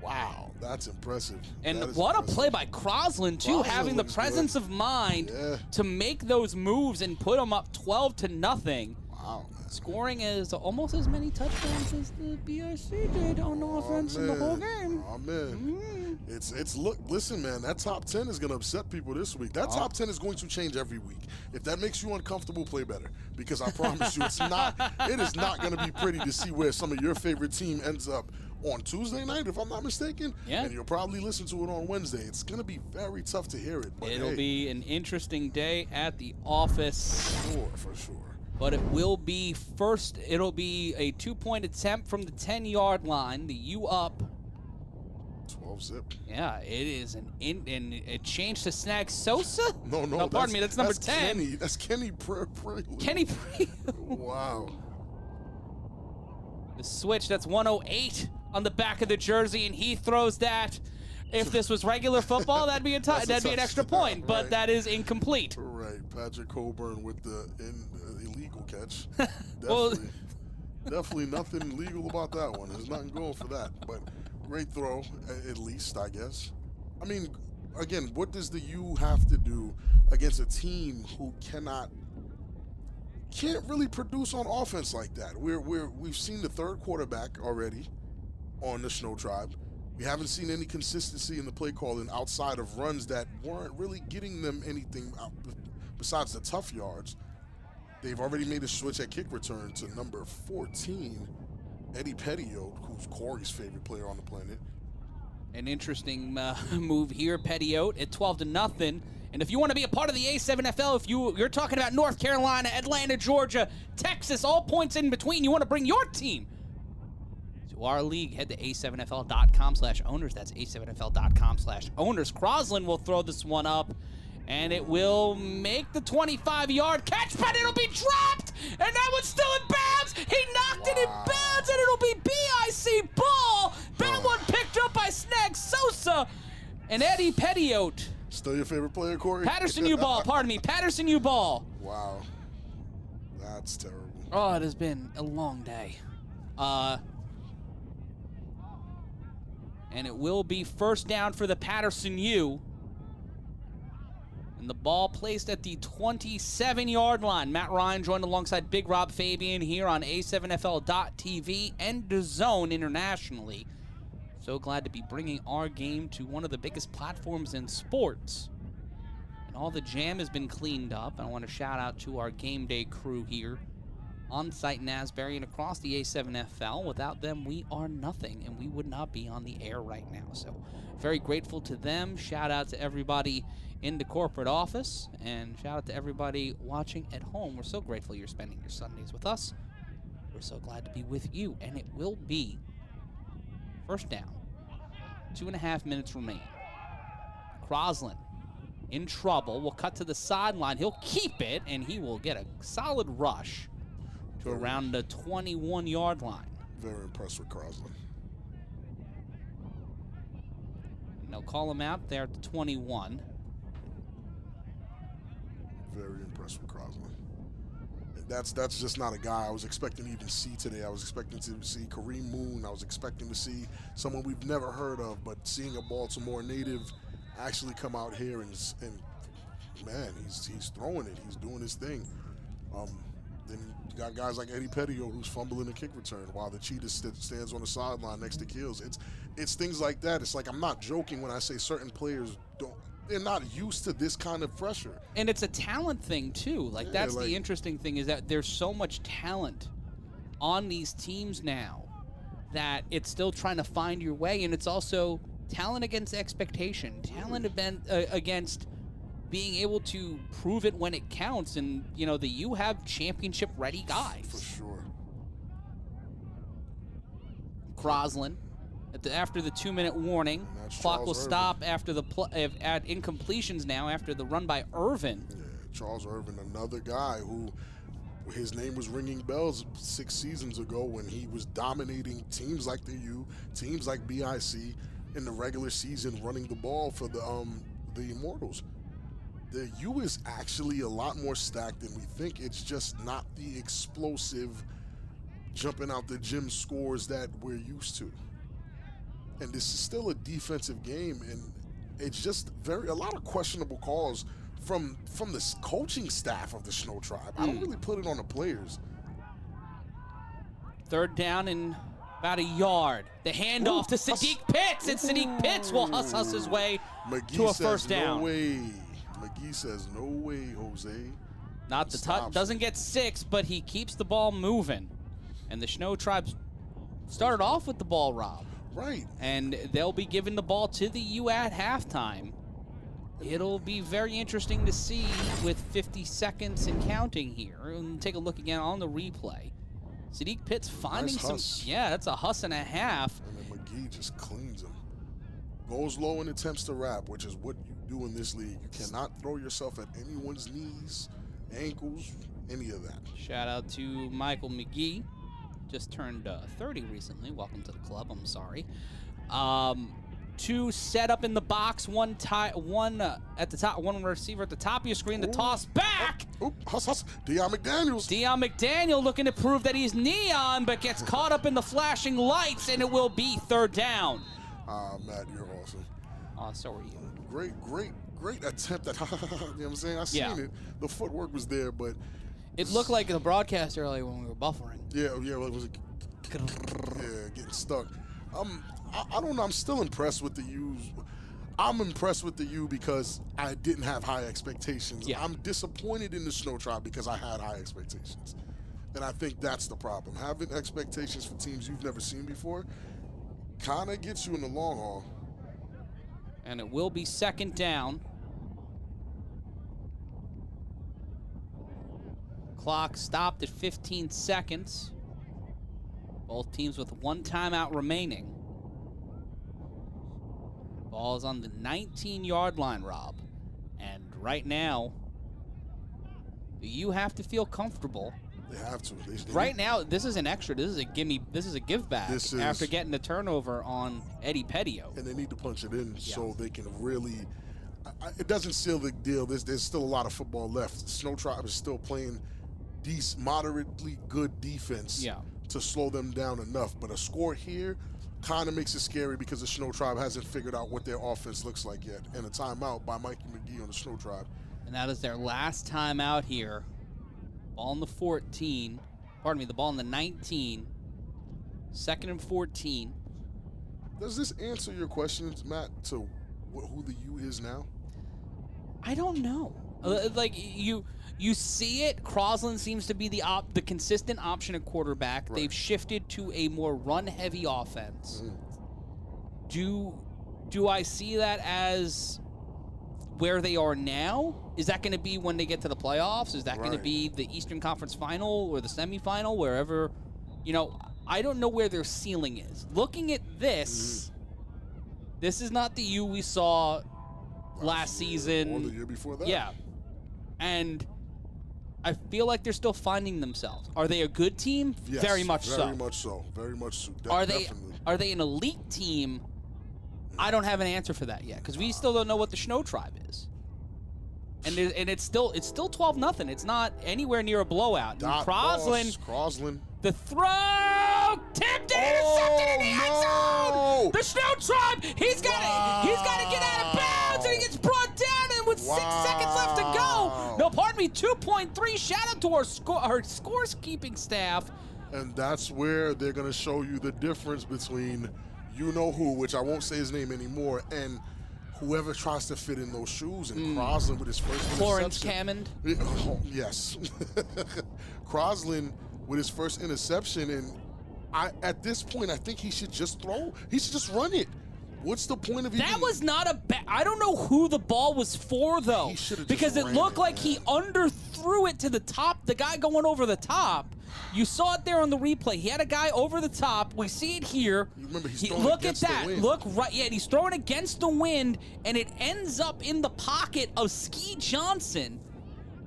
Wow, that's impressive. And what a play by Crosland, too, having the presence of mind to make those moves and put them up 12-0. Wow, man. Scoring is almost as many touchdowns as the BIC did on offense in the whole game. Oh, man. Listen, man, that top 10 is going to upset people this week. That top 10 is going to change every week. If that makes you uncomfortable, play better. Because I promise you, it is not going to be pretty to see where some of your favorite team ends up on Tuesday night, if I'm not mistaken. Yeah. And you'll probably listen to it on Wednesday. It's going to be very tough to hear it. But it'll be an interesting day at the office. For sure. But it will be it'll be a 2-point attempt from the 10-yard line. The U up. 12-zip. Yeah, it is and it changed to Snag Sosa? No, pardon me, that's number 10. That's Kenny Prelude. Kenny Prelude. Wow. The switch, that's 108 on the back of the jersey, and he throws that. If this was regular football, that'd be an extra point, but that is incomplete. Right, Patrick Coburn with the illegal catch. Well, definitely nothing legal about that one. There's nothing going for that, but great throw, at least, I guess. I mean, again, what does the U have to do against a team who can't really produce on offense like that? We've seen the 3rd quarterback already on the Shnowtribe. We haven't seen any consistency in the play calling outside of runs that weren't really getting them anything besides the tough yards. They've already made a switch at kick return to number 14, Eddie Pettiot, who's Corey's favorite player on the planet. An interesting move here, Pettiot at 12-0. And if you want to be a part of the A7FL, if you're talking about North Carolina, Atlanta, Georgia, Texas, all points in between, you want to bring your team to our league, head to a7fl.com/owners. That's a7fl.com/owners. Crosland will throw this one up, and it will make the 25-yard catch, but it'll be dropped, and that one's still in bounds. He knocked it in bounds, and it'll be BIC ball. That one picked up by Snag Sosa and Eddie Pettiot. Still your favorite player, Corey? Paterson U ball, pardon me. Paterson U ball. Wow. That's terrible. Oh, it has been a long day. And it will be first down for the Paterson U. And the ball placed at the 27-yard line. Matt Ryan joined alongside Big Rob Fabian here on A7FL.TV and DAZN internationally. So glad to be bringing our game to one of the biggest platforms in sports. And all the jam has been cleaned up. I want to shout out to our game day crew here on site in Asbury and across the A7FL. Without them, we are nothing, and we would not be on the air right now. So very grateful to them. Shout out to everybody in the corporate office, and shout out to everybody watching at home. We're so grateful you're spending your Sundays with us. We're so glad to be with you, and it will be first down. 2.5 minutes remaining. Crosland in trouble. Will cut to the sideline. He'll keep it, and he will get a solid rush to around the 21-yard line. Very impressed with Crosland. And they'll call him out there at the 21. Very impressed with Crosland. And that's just not a guy I was expecting to even see today. I was expecting to see Kareem Moon. I was expecting to see someone we've never heard of, but seeing a Baltimore native actually come out here and man, he's throwing it. He's doing his thing. Then you got guys like Eddie Pettiot who's fumbling a kick return while the cheetah stands on the sideline next to Keels. It's things like that. It's like, I'm not joking when I say certain players they're not used to this kind of pressure. And it's a talent thing too. Like, that's the interesting thing, is that there's so much talent on these teams now that it's still trying to find your way, and it's also talent against expectation, talent against being able to prove it when it counts. And, you know, the U have championship-ready guys. For sure. Crosland, after the 2-minute warning, clock will stop after the at incompletions now after the run by Irvin. Yeah, Charles Irvin, another guy who his name was ringing bells 6 seasons ago when he was dominating teams like the U, teams like BIC in the regular season, running the ball for the Immortals. The U is actually a lot more stacked than we think. It's just not the explosive jumping out the gym scores that we're used to. And this is still a defensive game, and it's just a lot of questionable calls from the coaching staff of the Shnowtribe. I don't really put it on the players. Third down and about a yard. The handoff to Sadiq Pitts, and Sadiq Pitts will hus his way to a first down. No way. McGee says, no way, Jose. Not the touch. Doesn't get 6, but he keeps the ball moving. And the Shnowtribe started off with the ball, Rob. Right. And they'll be giving the ball to the U at halftime. It'll be very interesting to see with 50 seconds and counting here. And take a look again on the replay. Sadiq Pitts finding nice yeah, that's a huss and a half. And then McGee just cleans him. Goes low and attempts to wrap, which is what you do in this league. You cannot throw yourself at anyone's knees, ankles, any of that. Shout out to Michael McGee. Just turned 30 recently. Welcome to the club. I'm sorry. 2 set up in the box. One at the top. One receiver at the top of your screen. The toss back. Huss. Dion McDaniels. Dion McDaniel looking to prove that he's neon, but gets caught up in the flashing lights, and it will be third down. Matt, you're awesome. So are you. Great attempt at, you know what I'm saying? I seen it. The footwork was there, but it looked like the broadcast earlier when we were buffering. Yeah, well, it was getting stuck. I don't know. I'm still impressed with the U's. I'm impressed with the U because I didn't have high expectations. Yeah. I'm disappointed in the Shnowtribe because I had high expectations. And I think that's the problem. Having expectations for teams you've never seen before kind of gets you in the long haul. And it will be second down. Clock stopped at 15 seconds. Both teams with 1 timeout remaining. Ball is on the 19-yard line, Rob. And right now, you have to feel comfortable They have to. They Right now, this is an extra. This is a gimme. This is a give back This is- after getting the turnover on Eddie Petio. and they need to punch it in so they can really. It doesn't seal the deal. There's still a lot of football left. Shnowtribe is still playing moderately good defense to slow them down enough. But a score here kind of makes it scary because the Shnowtribe hasn't figured out what their offense looks like yet. And a timeout by Mikey McGee on the Shnowtribe. And that is their last time out here. Ball in the 14. Pardon me, the ball in the 19. 2nd and 14. Does this answer your questions, Matt, to who the U is now? I don't know. Like you see it. Crosland seems to be the consistent option at quarterback. Right. They've shifted to a more run-heavy offense. Do I see that as where they are now? Is that going to be when they get to the playoffs? Is that going to be the Eastern Conference Final or the semifinal, wherever? You know, I don't know where their ceiling is. Looking at this, this is not the U we saw last season. Or the year before that. Yeah. And I feel like they're still finding themselves. Are they a good team? Yes, Very much so. Very much so. Very much so. Definitely. Are they an elite team? I don't have an answer for that yet because we still don't know what the Shnowtribe is. And it's still 12-0. It's not anywhere near a blowout. Crosland. The throw tipped and intercepted in the end zone. The Shnowtribe. He's got to get out of bounds and he gets brought down and with 6 seconds left to go. No, pardon me. 2.3. Shout out to our scores keeping staff. And that's where they're going to show you the difference between you-know-who, which I won't say his name anymore, and whoever tries to fit in those shoes. And Crosland with his first Florence interception. Hammond. Oh, yes. Crosland with his first interception. And at this point, I think he should just throw. He should just run it. What's the point of That was not a bad. I don't know who the ball was for, though. He should've just because it ran looked it, like man. he underthrew it to the top. The guy going over the top. You saw it there on the replay. He had a guy over the top. We see it here. You remember, he's throwing look at against the that. wind. Look right. Yeah, and he's throwing against the wind, and it ends up in the pocket of Ski Johnson.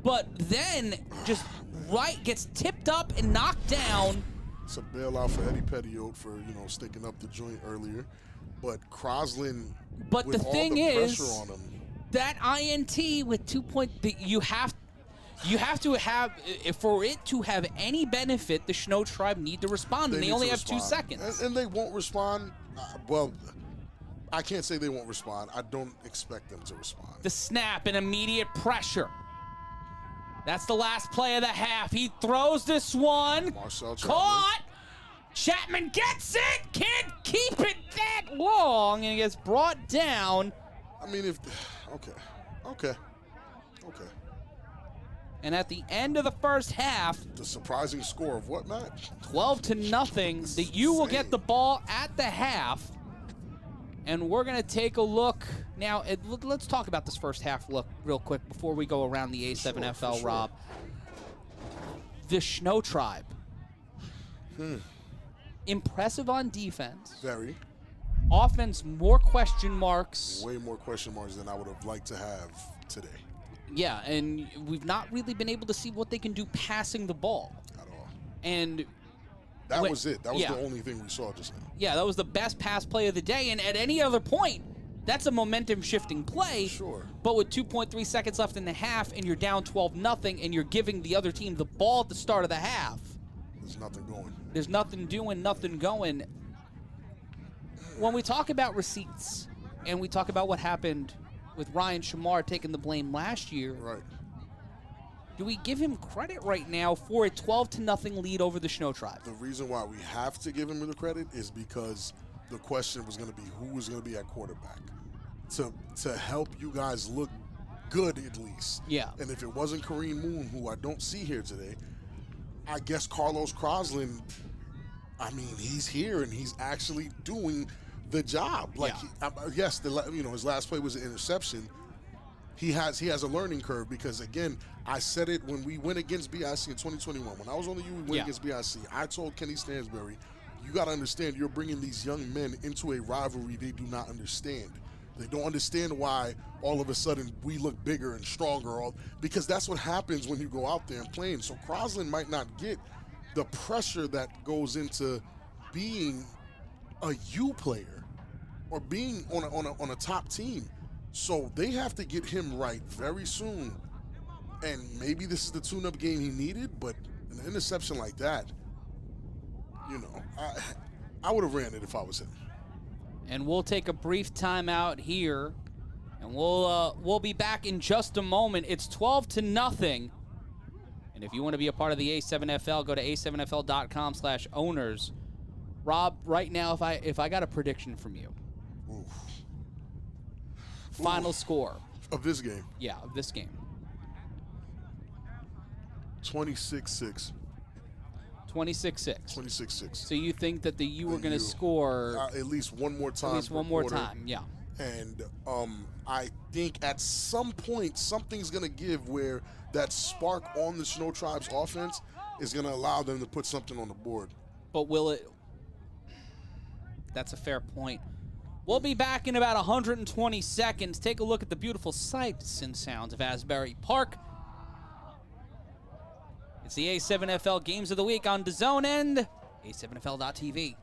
But then just gets tipped up and knocked down. It's a bailout for Eddie Petio for sticking up the joint earlier. But Crosland. But with the all thing the is, pressure on him, that INT with 2 point, you have to have, for it to have any benefit, the Shnowtribe need to respond, and they need only to have 2 respond. seconds. And they won't respond. Well, I can't say they won't respond. I don't expect them to respond. The snap and immediate pressure. That's the last play of the half. He throws this one. Marcel Caught. Chapman gets it. Can't keep it that long, and it gets brought down. I mean, okay. And at the end of the first half, The surprising score of what, Matt? 12-0. The U will get the ball at the half. And we're going to take a look. Now, let's talk about this first half look real quick before we go around the A7FL, sure. Rob. The Shnowtribe. Impressive on defense. Very. Offense, more question marks. Way more question marks than I would have liked to have today. Yeah, and we've not really been able to see what they can do passing the ball. At all. And That was it. That was yeah. the only thing we saw just now. Yeah, that was the best pass play of the day. And at any other point, that's a momentum-shifting play. Sure. But with 2.3 seconds left in the half, and you're down 12-0, and you're giving the other team the ball at the start of the half, There's nothing going. there's nothing doing, nothing going. When we talk about receipts, and we talk about what happened with Ryan Shamar taking the blame last year, Right. do we give him credit right now for a 12-0 lead over the Shnowtribe? The reason why we have to give him the credit is because the question was going to be who was going to be at quarterback to help you guys look good at least. Yeah. And if it wasn't Kareem Moon, who I don't see here today, I guess Carlos Crosland, I mean, he's here and he's actually doing the job. Like, Yeah. yes, his last play was an interception. He has a learning curve because, again, I said it when we went against BIC in 2021. When I was on the U, we went against BIC. I told Kenny Stansbury, you got to understand you're bringing these young men into a rivalry they do not understand. They don't understand why all of a sudden we look bigger and stronger, because that's what happens when you go out there and playing. So Crosland might not get the pressure that goes into being a U player or being on a top team. So they have to get him right very soon. And maybe this is the tune-up game he needed, but an interception like that, you know, I would have ran it if I was him. And we'll take a brief timeout here, and we'll be back in just a moment. It's 12-0. And if you want to be a part of the A7FL, go to a7fl.com/owners. Rob, right now, if I got a prediction from you, final score of this game. Yeah, of this game. 26-6. 26-6. 26-6. So you think that the U are going to score at least one more time? At least one more time, yeah. And I think at some point something's going to give where that spark on the Shnowtribe's offense is going to allow them to put something on the board. But will it? That's a fair point. We'll be back in about 120 seconds. Take a look at the beautiful sights and sounds of Asbury Park. It's the A7FL Games of the Week on DAZN and A7FL.TV.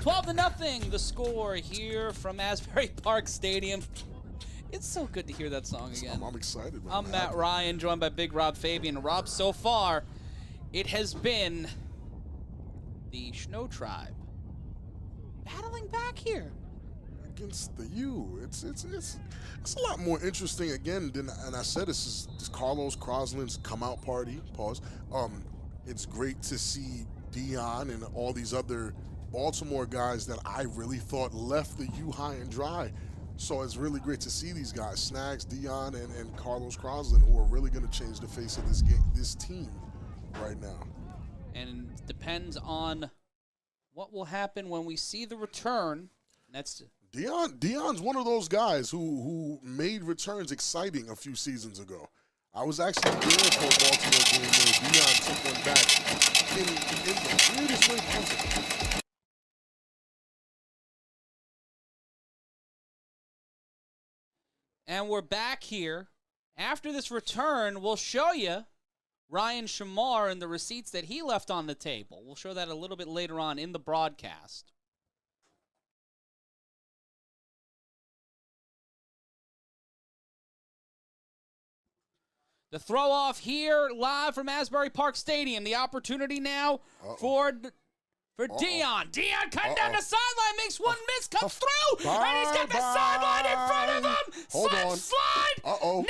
12-0, the score here from Asbury Park Stadium. It's so good to hear that song again. I'm excited, man. I'm Matt Ryan, joined by Big Rob Fabian. Rob, so far, it has been the Shnowtribe battling back here against the U. It's a lot more interesting again than, and I said this is Carlos Crosland's come out party. Pause. It's great to see Dion and all these other Baltimore guys that I really thought left the U high and dry. So it's really great to see these guys, Snags, Dion, and Carlos Crosland, who are really going to change the face of this game, this team right now. And it depends on what will happen when we see the return. That's Dion's one of those guys who made returns exciting a few seasons ago. I was actually there for a Baltimore game where Dion took one back in the weirdest way possible. And we're back here. After this return, we'll show you Ryan Shamar and the receipts that he left on the table. We'll show that a little bit later on in the broadcast. The throw off here live from Asbury Park Stadium. The opportunity now for Dion. Dion cutting down the sideline, makes one miss, comes through, and he's got the sideline in front of him. Slide. Dion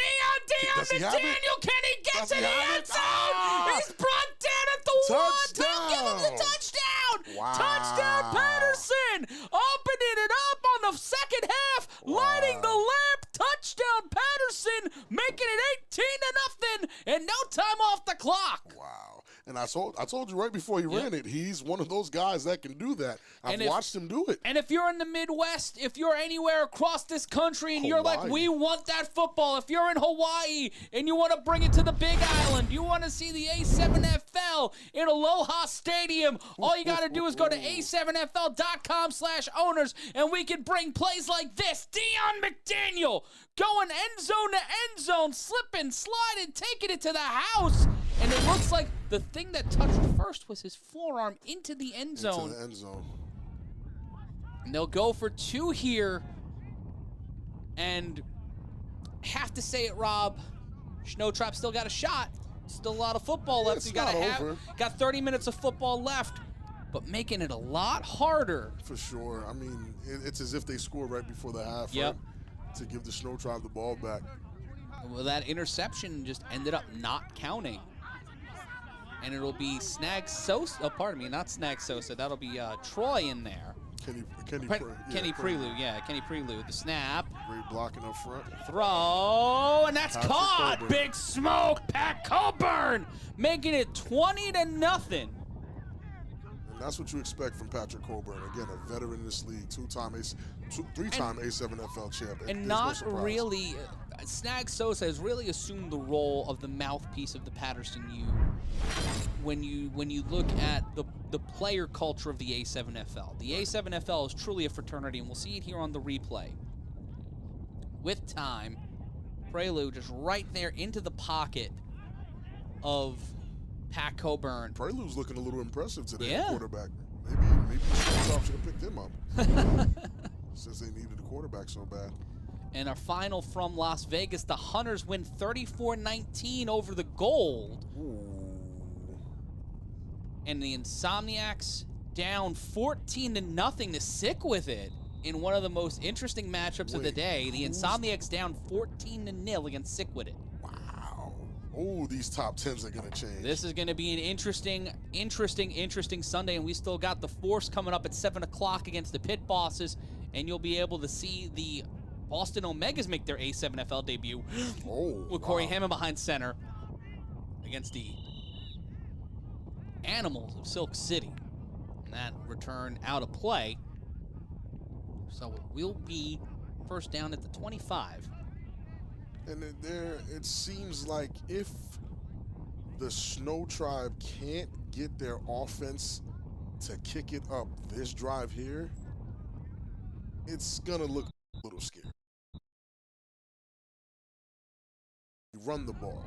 McDaniel, can he get to the end zone? He's brought down at the Touchdown. 1. Don't give him the touchdown. Wow. Touchdown Patterson, opening it up on the second half, lighting the lamp. Touchdown Patterson, making it 18-0, and no time off the clock. Wow. And I told you right before he ran it, he's one of those guys that can do that. I've watched him do it. And if you're in the Midwest, if you're anywhere across this country and you're like, we want that football, if you're in Hawaii and you want to bring it to the Big Island, you want to see the A7FL in Aloha Stadium, all you got to do is go to a7fl.com/owners and we can bring plays like this. Dion McDaniel going end zone to end zone, slipping, sliding, taking it to the house. And it looks like the thing that touched first was his forearm into the end zone. Into the end zone. And they'll go for 2 here. And have to say it, Rob, Shnowtribe still got a shot. Still a lot of football left. You got 30 minutes of football left, but making it a lot harder. For sure. I mean, it's as if they scored right before the half, right? To give the Shnowtribe the ball back. Well, that interception just ended up not counting. And it'll be Snag Sosa. Oh, pardon me, not Snag Sosa. That'll be Troy in there. Kenny Prelude, Kenny Prelude. The snap. Great blocking up front. Throw, and that's Patrick caught. Coburn. Big smoke. Pat Coburn making it 20-0. And that's what you expect from Patrick Coburn. Again, a veteran in this league, three-time A7FL champ. And not really, Snag Sosa has really assumed the role of the mouthpiece of the Paterson U. When you look at the player culture of the A7FL. The A7FL is truly a fraternity, and we'll see it here on the replay. With time, Prelude just right there into the pocket of Pat Coburn. Prelude's looking a little impressive today, Yeah. quarterback. Maybe the Shrewsbury should have picked him up since they needed a quarterback so bad. And our final from Las Vegas, the Hunters win 34-19 over the Gold. Ooh. And the Insomniacs down 14-0 to stick with it in one of the most interesting matchups of the day. The Insomniacs down 14-0 against Sickwit. Wow. Oh, these top 10s are going to change. This is going to be an interesting Sunday, and we still got the Force coming up at 7 o'clock against the Pit Bosses, and you'll be able to see the Boston Omegas make their A7FL debut with Cory Hammond behind center against the Animals of Silk City. And that return out of play. So it will be first down at the 25. And it seems like if the Shnowtribe can't get their offense to kick it up this drive here, it's going to look a little scary. Run the ball.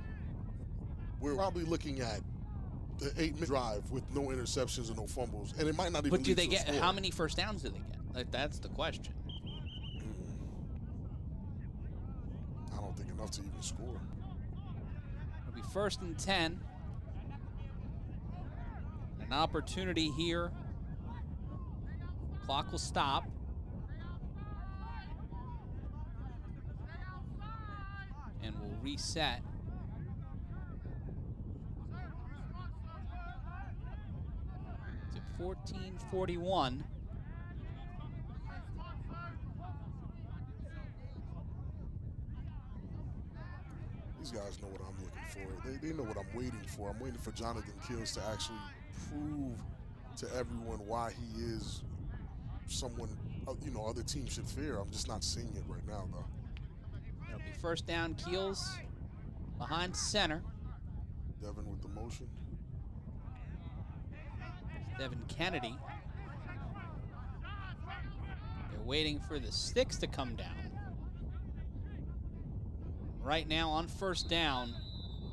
We're probably looking at the 8-minute drive with no interceptions and no fumbles, and it might not even. But do lead they to a get score. how many first downs do they get? Like, that's the question. I don't think enough to even score. It'll be 1st and 10. An opportunity here. Clock will stop. And we'll reset. To 14:41. These guys know what I'm looking for. They know what I'm waiting for. I'm waiting for Jonathan Kills to actually prove to everyone why he is someone, other teams should fear. I'm just not seeing it right now, though. It'll be 1st down. Keels behind center. Devin with the motion. Devin Kennedy. They're waiting for the sticks to come down. Right now on 1st down,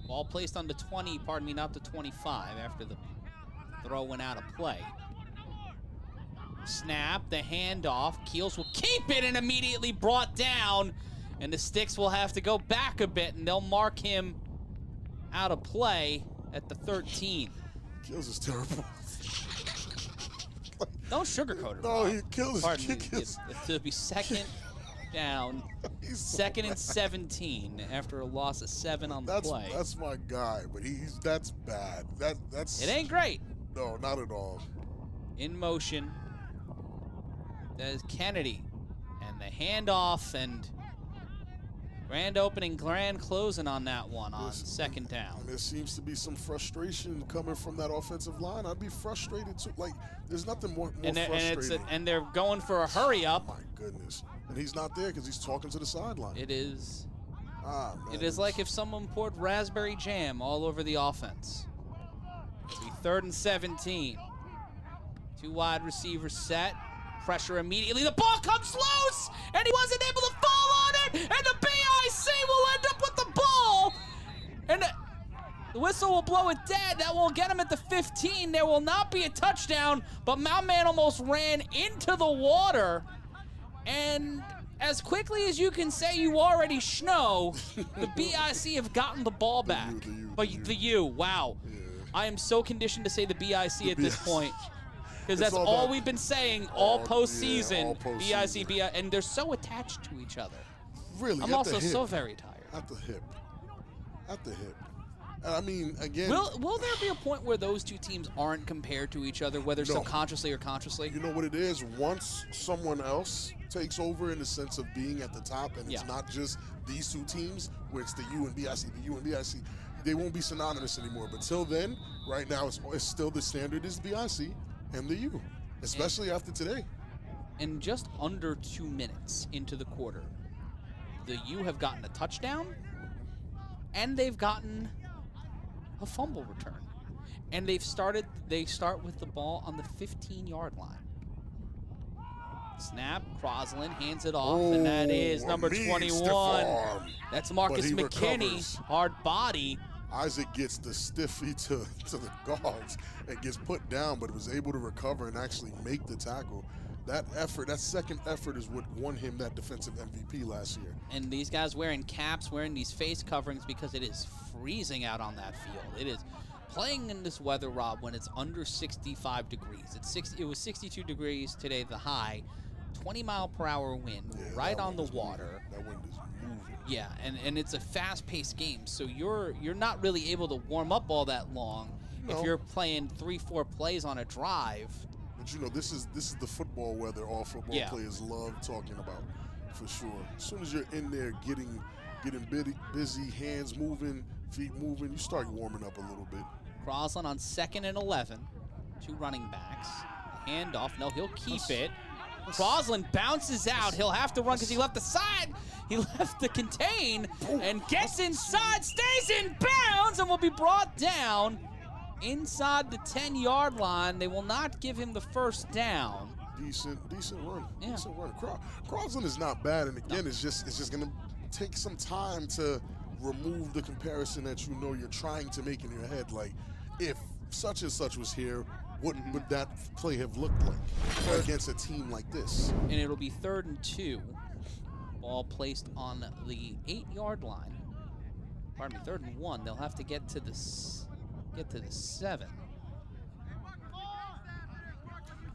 ball placed on the 20, not the 25 after the throw went out of play. Snap, the handoff. Keels will keep it and immediately brought down. And the sticks will have to go back a bit, and they'll mark him out of play at the 13. Kills is terrible. Don't sugarcoat it. No, he kills. Pardon me. It'll be 2nd down. 2nd and 17 after a loss of 7 on the play. That's my guy, but that's bad. That's It ain't great. No, not at all. In motion. That is Kennedy. And the handoff and grand opening, grand closing on that one on 2nd down. And there seems to be some frustration coming from that offensive line. I'd be frustrated too. Like, there's nothing more frustrating. And they're going for a hurry up. My goodness. And he's not there because he's talking to the sideline. It is. Man, It is like if someone poured raspberry jam all over the offense. It'll be 3rd and 17. 2 wide receivers set. Pressure immediately. The ball comes loose, and he wasn't able to fall on it, and the BIC will end up with the ball. And the whistle will blow it dead. That will get him at the 15. There will not be a touchdown, but my man almost ran into the water. And as quickly as you can say you already Schno, the BIC have gotten the ball back. The U, wow. Yeah. I am so conditioned to say the BIC at this point. Because that's all all about- we've been saying all postseason. Yeah, all postseason. BIC, BIC, and they're so attached to each other. Really, I'm at also the hip. so very tired. At the hip. At the hip. And I mean, again. Will there be a point where those two teams aren't compared to each other, whether No. subconsciously or consciously? You know what it is? Once someone else takes over in the sense of being at the top, and it's Yeah. not just these two teams, where it's the U and BIC, the U and BIC, they won't be synonymous anymore. But till then, right now, it's still the standard is BIC and the U, especially after today. And just under 2 minutes into the quarter, the U have gotten a touchdown, and they've gotten a fumble return. And they start with the ball on the 15-yard line. Snap, Crosland hands it off, and that is number 21. That's Marcus But he McKinney, recovers. hard body. Isaac gets the stiffy to the guards and gets put down, but was able to recover and actually make the tackle. That effort, that second effort is what won him that defensive MVP last year. And these guys wearing caps, wearing these face coverings because it is freezing out on that field. It is playing in this weather, Rob, when it's under 65 degrees. It was 62 degrees today, the high. 20-mile-per-hour wind, Yeah, right that on the wind is water. moving. That wind is moving. Yeah, and it's a fast-paced game, so you're not really able to warm up all that long if No. you're playing 3-4 plays on a drive. But you know, this is the football weather all football Yeah. players love talking about, for sure. As soon as you're in there getting busy, hands moving, feet moving, you start warming up a little bit. Crosland on 2nd and 11. 2 running backs. Handoff. No, he'll keep it. Crosland bounces out. He'll have to run because he left the side. He left the contain and gets inside, stays in bounds, and will be brought down inside the 10-yard line. They will not give him the first down. Decent run. Yeah. Decent run. Crosland is not bad, and again, it's just gonna take some time to remove the comparison that you know you're trying to make in your head. Like, if such and such was here, what would that play have looked like against a team like this? And it'll be 3rd and 2. Ball placed on the 8-yard line. Pardon me, 3rd and 1. They'll have to get to the 7.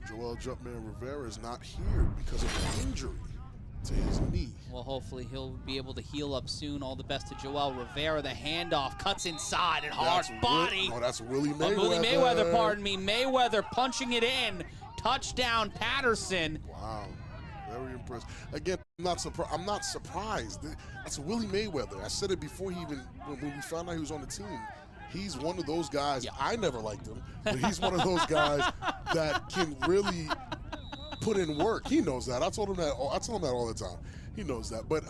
Joel Jumpman Rivera is not here because of an injury to his knee. Well, hopefully he'll be able to heal up soon. All the best to Joel Rivera. The handoff cuts inside and hard body. That's Willie Mayweather. Willie Mayweather, pardon me. Mayweather punching it in. Touchdown, Paterson. Wow, very impressed. Again, I'm not surprised. That's Willie Mayweather. I said it before when we found out he was on the team. He's one of those guys. Yeah. I never liked him, but he's one of those guys that can really put in work. He knows that. I tell him that all the time. He knows that. But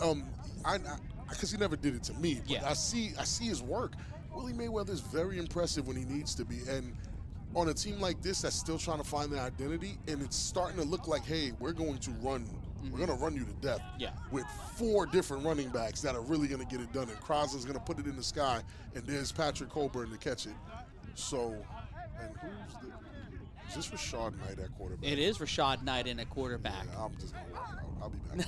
because he never did it to me. But I see his work. Willie Mayweather is very impressive when he needs to be. And on a team like this that's still trying to find their identity, and it's starting to look like, hey, we're going to run you to death. Yeah. With 4 different running backs that are really going to get it done. And Crosler's going to put it in the sky, and there's Patrick Coburn to catch it. So, and is this Rashad Knight at quarterback? It is Rashad Knight in at quarterback. Yeah, I'm just going to walk out. I'll be back.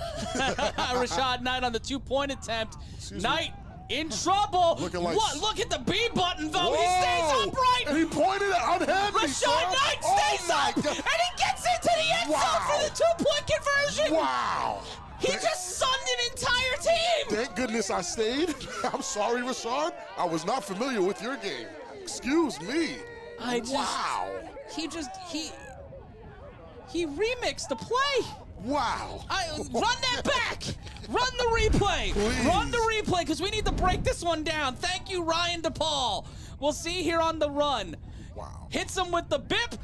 Rashad Knight on the 2-point attempt. Knight in trouble. Look at the B button, though. Whoa. He stays upright. And he pointed it unheavy. Rashad Knight stays up, and he gets into the end zone for the 2-point conversion. Wow. He just sunned an entire team. Thank goodness I stayed. I'm sorry, Rashad. I was not familiar with your game. Excuse me. Wow. He remixed the play. Wow. Run that back. Run the replay. Please. Run the replay, because we need to break this one down. Thank you, Ryan DePaul. We'll see here on the run. Wow. Hits him with the bip.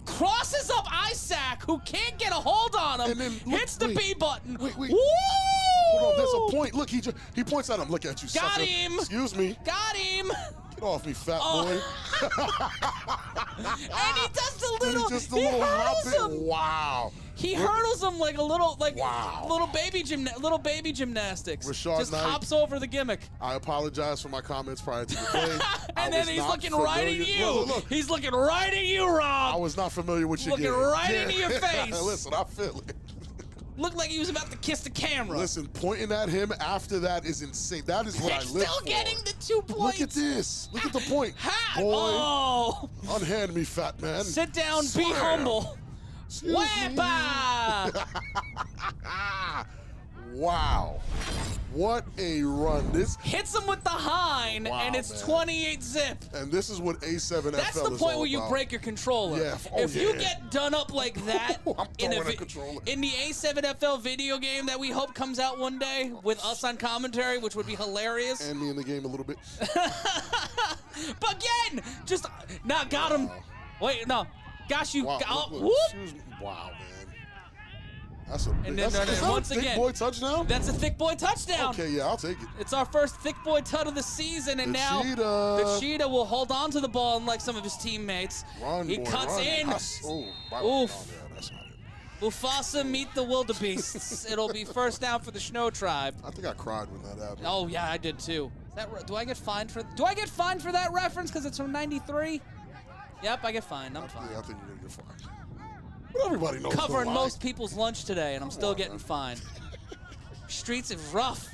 Crosses up Isaac, who can't get a hold on him. And then hits the B button. Wait. Woo! Hold on, there's a point. Look, he points at him. Look at you, Got sucker. him. Excuse me. Got him. Get off me, fat boy. And he does the little, he hurdles him. Wow. He hurdles him like a little, wow. little baby gymnastics. Rashad just Knight, hops over the gimmick. I apologize for my comments prior to the play. And then he's looking right at you. Look. He's looking right at you, Rob. I was not familiar with your game. Looking right into your face. Listen, I feel it. Looked like he was about to kiss the camera. Listen, pointing at him after that is insane. That is what I live for. Still getting the 2 points. Look at this. Look at the point. Boy, unhand me, fat man. Sit down, be humble. Whappa! Wow. What a run. This hits him with the hind, and it's 28-zip. And this is what A7FL is That's the point where you break your controller. Yeah. If you get done up like that in the A7FL video game that we hope comes out one day with us on commentary, which would be hilarious. And me in the game a little bit. But again, got him. Wait, no. Gosh, you wow, whoop. Excuse me. Wow, man. That's a big, is that once a thick again, boy touchdown? That's a thick boy touchdown. Okay, yeah, I'll take it. It's our first thick boy tut of the season, and now the Cheetah will hold on to the ball, unlike some of his teammates. He cuts in. Oof. Yeah, that's not it. Mufasa meet the wildebeests. It'll be first down for the Shnowtribe. I think I cried when that happened. Oh yeah, I did too. Do I get fined for that reference because it's from '93? Yep, I get fined. I'm fine. Yeah, I think you're gonna get fined. But everybody knows. Covering most people's lunch today, and I'm still getting fined. Streets is rough.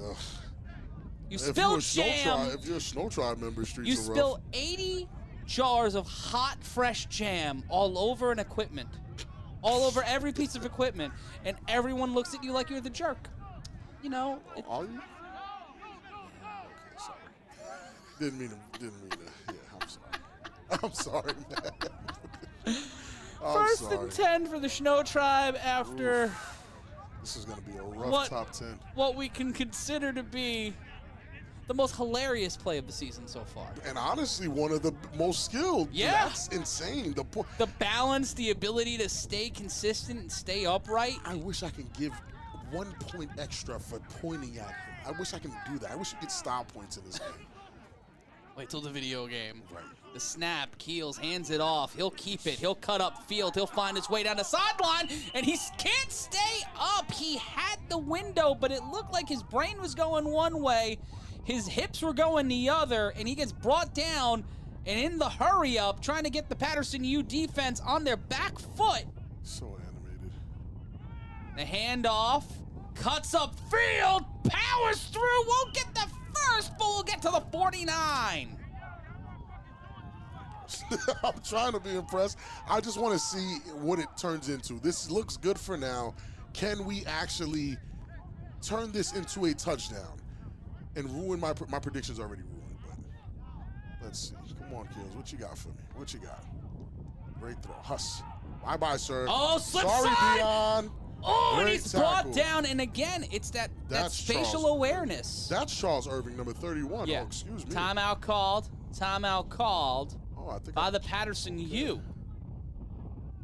Ugh. You spill jam. If you're a Shnowtribe member, streets you are rough. spill 80 jars of hot, fresh jam all over an equipment, all over every piece of equipment, and everyone looks at you like you're the jerk. You know. Are you? Okay, sorry. Didn't mean to. Yeah, I'm sorry. I'm sorry, man. First and 10 for the Shnowtribe after. Oof. This is going to be a rough top 10. What we can consider to be the most hilarious play of the season so far. And honestly, one of the most skilled. Yeah. That's insane. The balance, the ability to stay consistent and stay upright. I wish I could give 1 point extra for pointing at him. I wish I could do that. I wish you could style points in this game. Wait till the video game. Right. The snap, Keels hands it off. He'll keep it. He'll cut up field. He'll find his way down the sideline, and he can't stay up. He had the window, but it looked like his brain was going one way. His hips were going the other, and he gets brought down. And in the hurry up, trying to get the Paterson U defense on their back foot. So animated. The handoff, cuts up field, powers through, won't get the first, but we'll get to the 49. I'm trying to be impressed. I just want to see what it turns into. This looks good for now. Can we actually turn this into a touchdown and ruin my prediction's already ruined, but let's see. Come on, Kills. What you got for me? What you got? Great throw. Huss. Bye-bye, sir. Oh, slip Sorry, side. Dion. Oh, and Great he's tackle. brought down, and again, it's that spatial Charles. awareness. That's Charles Irving, number 31. Yeah. Oh, excuse me. Timeout called. Timeout called Oh, I think by the Paterson U.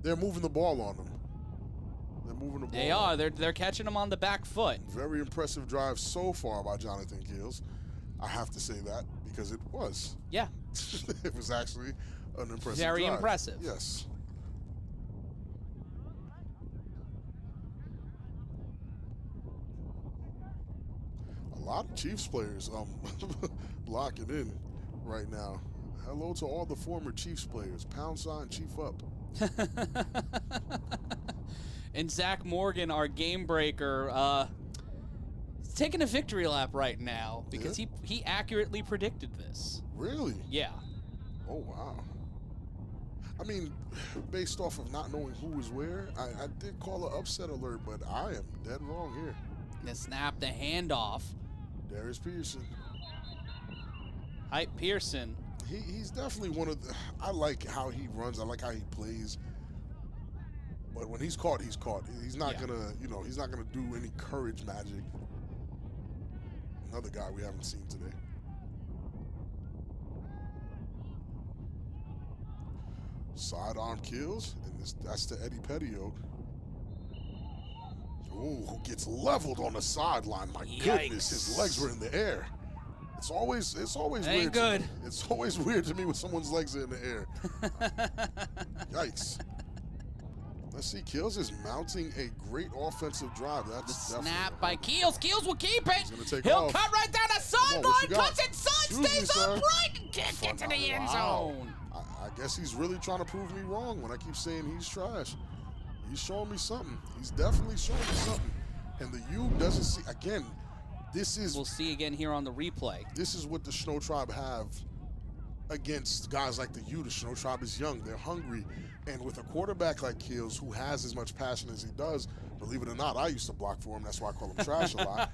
They're moving the ball on them. They're moving the ball. They are. They're catching them on the back foot. Very impressive drive so far by Jonathan Keels. I have to say that because it was. Yeah. It was actually an impressive Very drive. impressive. Yes. A lot of Chiefs players locking in right now. Hello to all the former Chiefs players. Pound sign Chief up. And Zach Morgan, our game breaker, is taking a victory lap right now because he accurately predicted this. Really? Yeah. Oh, wow. I mean, based off of not knowing who was where, I did call an upset alert, but I am dead wrong here. The snap, the handoff. Darius Peterson. Hype Pearson. He's definitely one of the. I like how he runs. I like how he plays. But when he's caught, he's caught. He's not gonna, he's not gonna do any courage magic. Another guy we haven't seen today. Sidearm kills, and that's the Eddie Petio. Ooh, who gets leveled on the sideline? My goodness, his legs were in the air. It's always Ain't weird. good. It's always weird to me when someone's legs are in the air. Yikes. Let's see, Keels is mounting a great offensive drive. That's Snap definitely by Keels. Keels will keep it. He's gonna take He'll off. cut right down the Come on, sideline. what you got? Cuts inside, Excuse me, stays sir. upright, and can't get to the end Wow. zone. I guess he's really trying to prove me wrong when I keep saying he's trash. He's showing me something. He's definitely showing me something. And the U doesn't see, again, this is... We'll see again here on the replay. This is what the Shnowtribe have against guys like the U. The Shnowtribe is young. They're hungry. And with a quarterback like Keels, who has as much passion as he does, believe it or not, I used to block for him. That's why I call him trash a lot.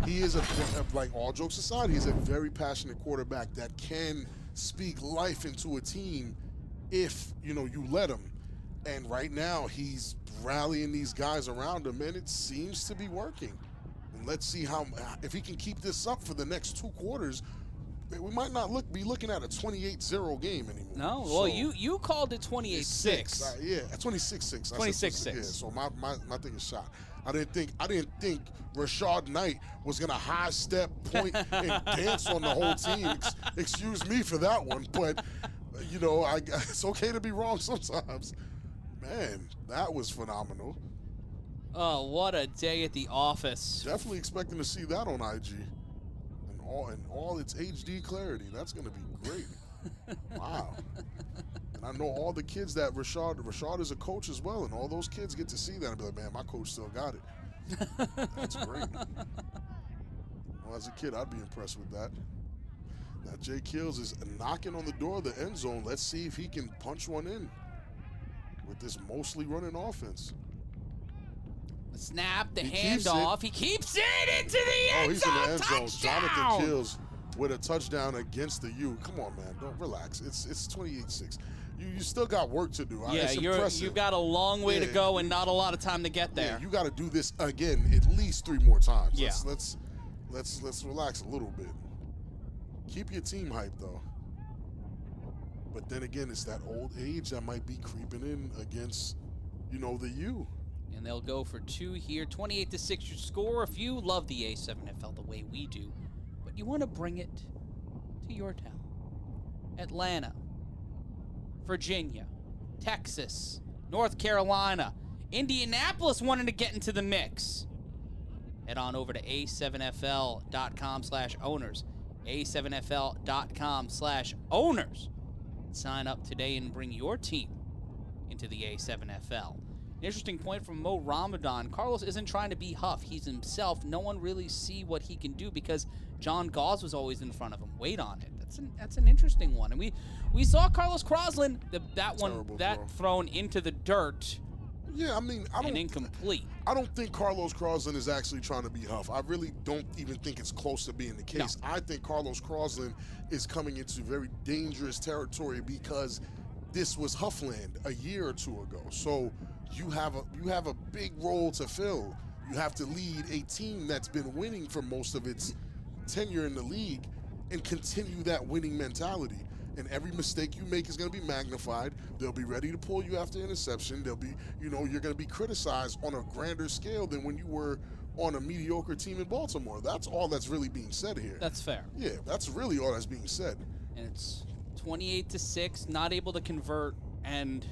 He is, like all jokes aside, he's a very passionate quarterback that can speak life into a team if, you let him. And right now, he's rallying these guys around him, and it seems to be working. And let's see if he can keep this up for the next 2 quarters. We might not be looking at a 28-0 game anymore. No, well, So, you called it 28-6. yeah, 26-6. 26-6. Yeah, so my thing is shot. I didn't think Rashad Knight was gonna high step, point, and dance on the whole team. Excuse me for that one, but it's okay to be wrong sometimes. Man, that was phenomenal. Oh, what a day at the office. Definitely expecting to see that on IG. In all its HD clarity. That's going to be great. Wow. And I know all the kids that Rashad is a coach as well, and all those kids get to see that and be like, man, my coach still got it. That's great. Well, as a kid, I'd be impressed with that. Now, Jay Keels is knocking on the door of the end zone. Let's see if he can punch one in with this mostly running offense. The snap, the He keeps handoff. He keeps it into the end He's zone. in the end zone. Touchdown. Jonathan Keels with a touchdown against the U. Come on, man. Don't relax. It's 28-6. You still got work to do. Yeah, it's impressive. you've got a long way to Yeah. go and not a lot of time to get there. Yeah, you got to do this again at least 3 more times. Yeah. Let's relax a little bit. Keep your team hyped though. But then again, it's that old age that might be creeping in against, the U. And they'll go for 2 here. 28-6 your score. If you love the A7FL the way we do, but you want to bring it to your town. Atlanta, Virginia, Texas, North Carolina, Indianapolis wanting to get into the mix. Head on over to A7FL.com/owners. A7FL.com/owners. Sign up today and bring your team into the A7FL. An interesting point from Mo Ramadan. Carlos isn't trying to be Huff. He's himself. No one really see what he can do because John Gauze was always in front of him. Wait on it. That's an interesting one. And we saw Carlos Crosland, that thrown into the dirt. Yeah, I mean, and incomplete. I don't think Carlos Crosland is actually trying to be Huff. I really don't even think it's close to being the case. No. I think Carlos Crosland is coming into very dangerous territory because this was Huffland a year or two ago. So you have a big role to fill. You have to lead a team that's been winning for most of its tenure in the league and continue that winning mentality. And every mistake you make is going to be magnified. They'll be ready to pull you after interception. They'll be, you're going to be criticized on a grander scale than when you were on a mediocre team in Baltimore. That's all that's really being said here. That's fair. Yeah, that's really all that's being said. And it's 28-6, not able to convert. And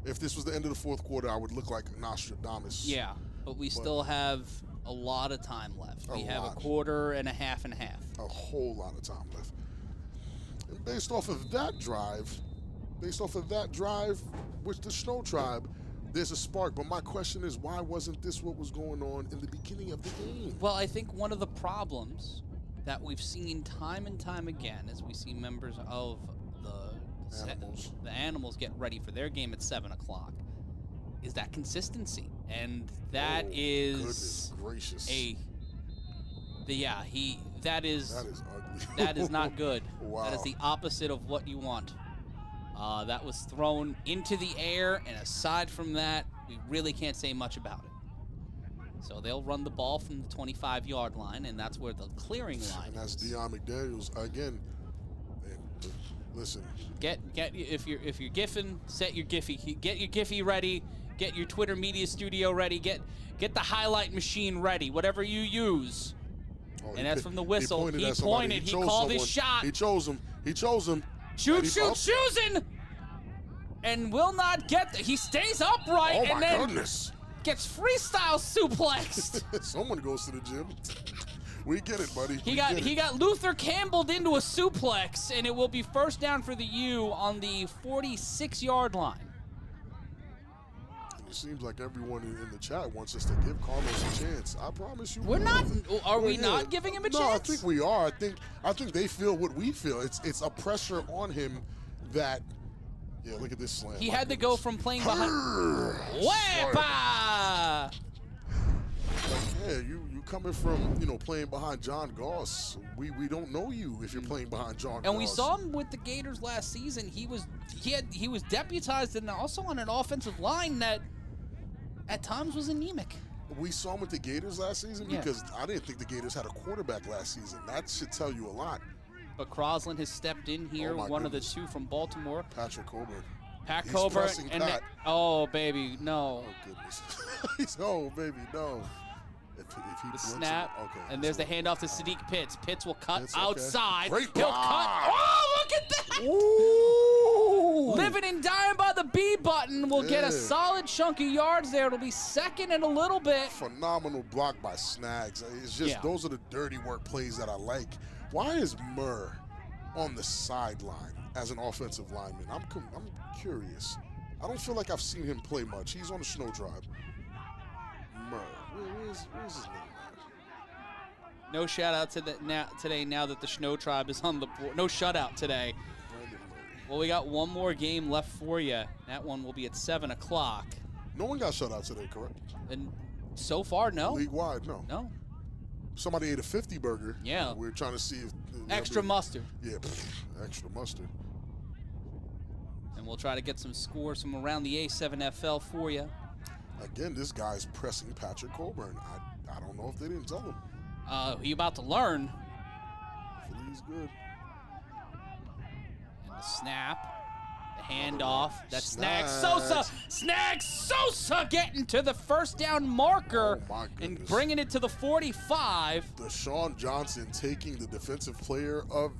if this was the end of the fourth quarter, I would look like Nostradamus. Yeah, but we still have a lot of time left. We have a quarter and a half and a half. A whole lot of time left. And based off of that drive, with the Shnowtribe, there's a spark. But my question is, why wasn't this what was going on in the beginning of the game? Well, I think one of the problems that we've seen time and time again as we see members of the animals get ready for their game at 7 o'clock is that consistency. And that is goodness gracious. That is ugly. That is not good. Wow. That is the opposite of what you want. That was thrown into the air, and aside from that, we really can't say much about it. So they'll run the ball from the 25-yard line, and that's where the clearing line and that's is. Dion McDaniels again. Listen. Get if you're giffing, set your Giphy. Get your Giphy ready. Get your Twitter media studio ready. Get the highlight machine ready. Whatever you use. Oh, and that's from the whistle. He pointed. He called his shot. He chose him. Choosing. And will not get. He stays upright. Oh and my then goodness. Gets freestyle suplexed. Someone goes to the gym. We get it, buddy. He got Luther Campbelled into a suplex, and it will be first down for the U on the 46-yard line. It seems like everyone in the chat wants us to give Carlos a chance. I promise you. We're not. Are we not giving him a chance? No, I think we are. I think they feel what we feel. It's a pressure on him that. Yeah, look at this slam. He had to go from playing behind. Wepa! Yeah, you coming from playing behind John Goss. We don't know you if you're playing behind John. And we saw him with the Gators last season. He was deputized and also on an offensive line that at times was anemic. We saw him with the Gators last season because I didn't think the Gators had a quarterback last season. That should tell you a lot. But Crosland has stepped in here, one of the two from Baltimore. Patrick Coburn. Pat Coburn. Oh, baby, no. Oh, goodness. Oh, baby, no. If he the snap, okay, and there's the handoff to Sadiq Pitts. Pitts will cut outside. Great He'll cut. Oh, look at that! Ooh. Living and dying by the B button will get a solid chunk of yards there. It'll be second and a little bit. Phenomenal block by Snags. It's just those are the dirty work plays that I like. Why is Murr on the sideline as an offensive lineman? I'm curious. I don't feel like I've seen him play much. He's on the Shnowtribe. Murr. Where's his name? No shout out today now that the Shnowtribe is on the board. No shutout today. Well, we got one more game left for you. That one will be at 7 o'clock. No one got shut out today, correct? And so far, no. League-wide, no. No. Somebody ate a 50 burger. Yeah. We're trying to see if... Extra mustard. Yeah, extra mustard. And we'll try to get some scores from around the A7FL for you. Again, this guy's pressing Patrick Coburn. I don't know if they didn't tell him. You about to learn. Hopefully he's good. And the snap. The handoff. That's Snags Sosa. Snags Sosa getting to the first down marker and bringing it to the 45. Deshaun Johnson taking the defensive player of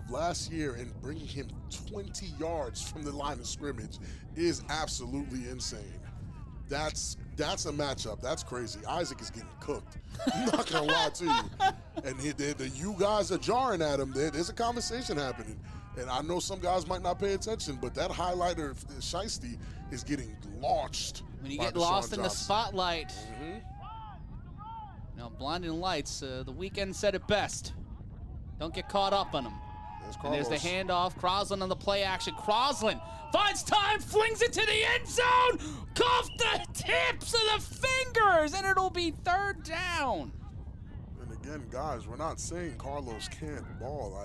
last year and bringing him 20 yards from the line of scrimmage is absolutely insane. That's a matchup. That's crazy. Isaac is getting cooked. I'm not gonna lie to you. And the you guys are jarring at him. There's a conversation happening. And I know some guys might not pay attention, but that highlighter, Shiesty, is getting launched. When you by get Deshaun lost in the Johnson. spotlight, now blinding lights, the weekend said it best. Don't get caught up on them. And there's the handoff. Crosland on the play action. Crosland finds time, flings it to the end zone, off the tips of the fingers, and it'll be 3rd down. And again, guys, we're not saying Carlos can't ball.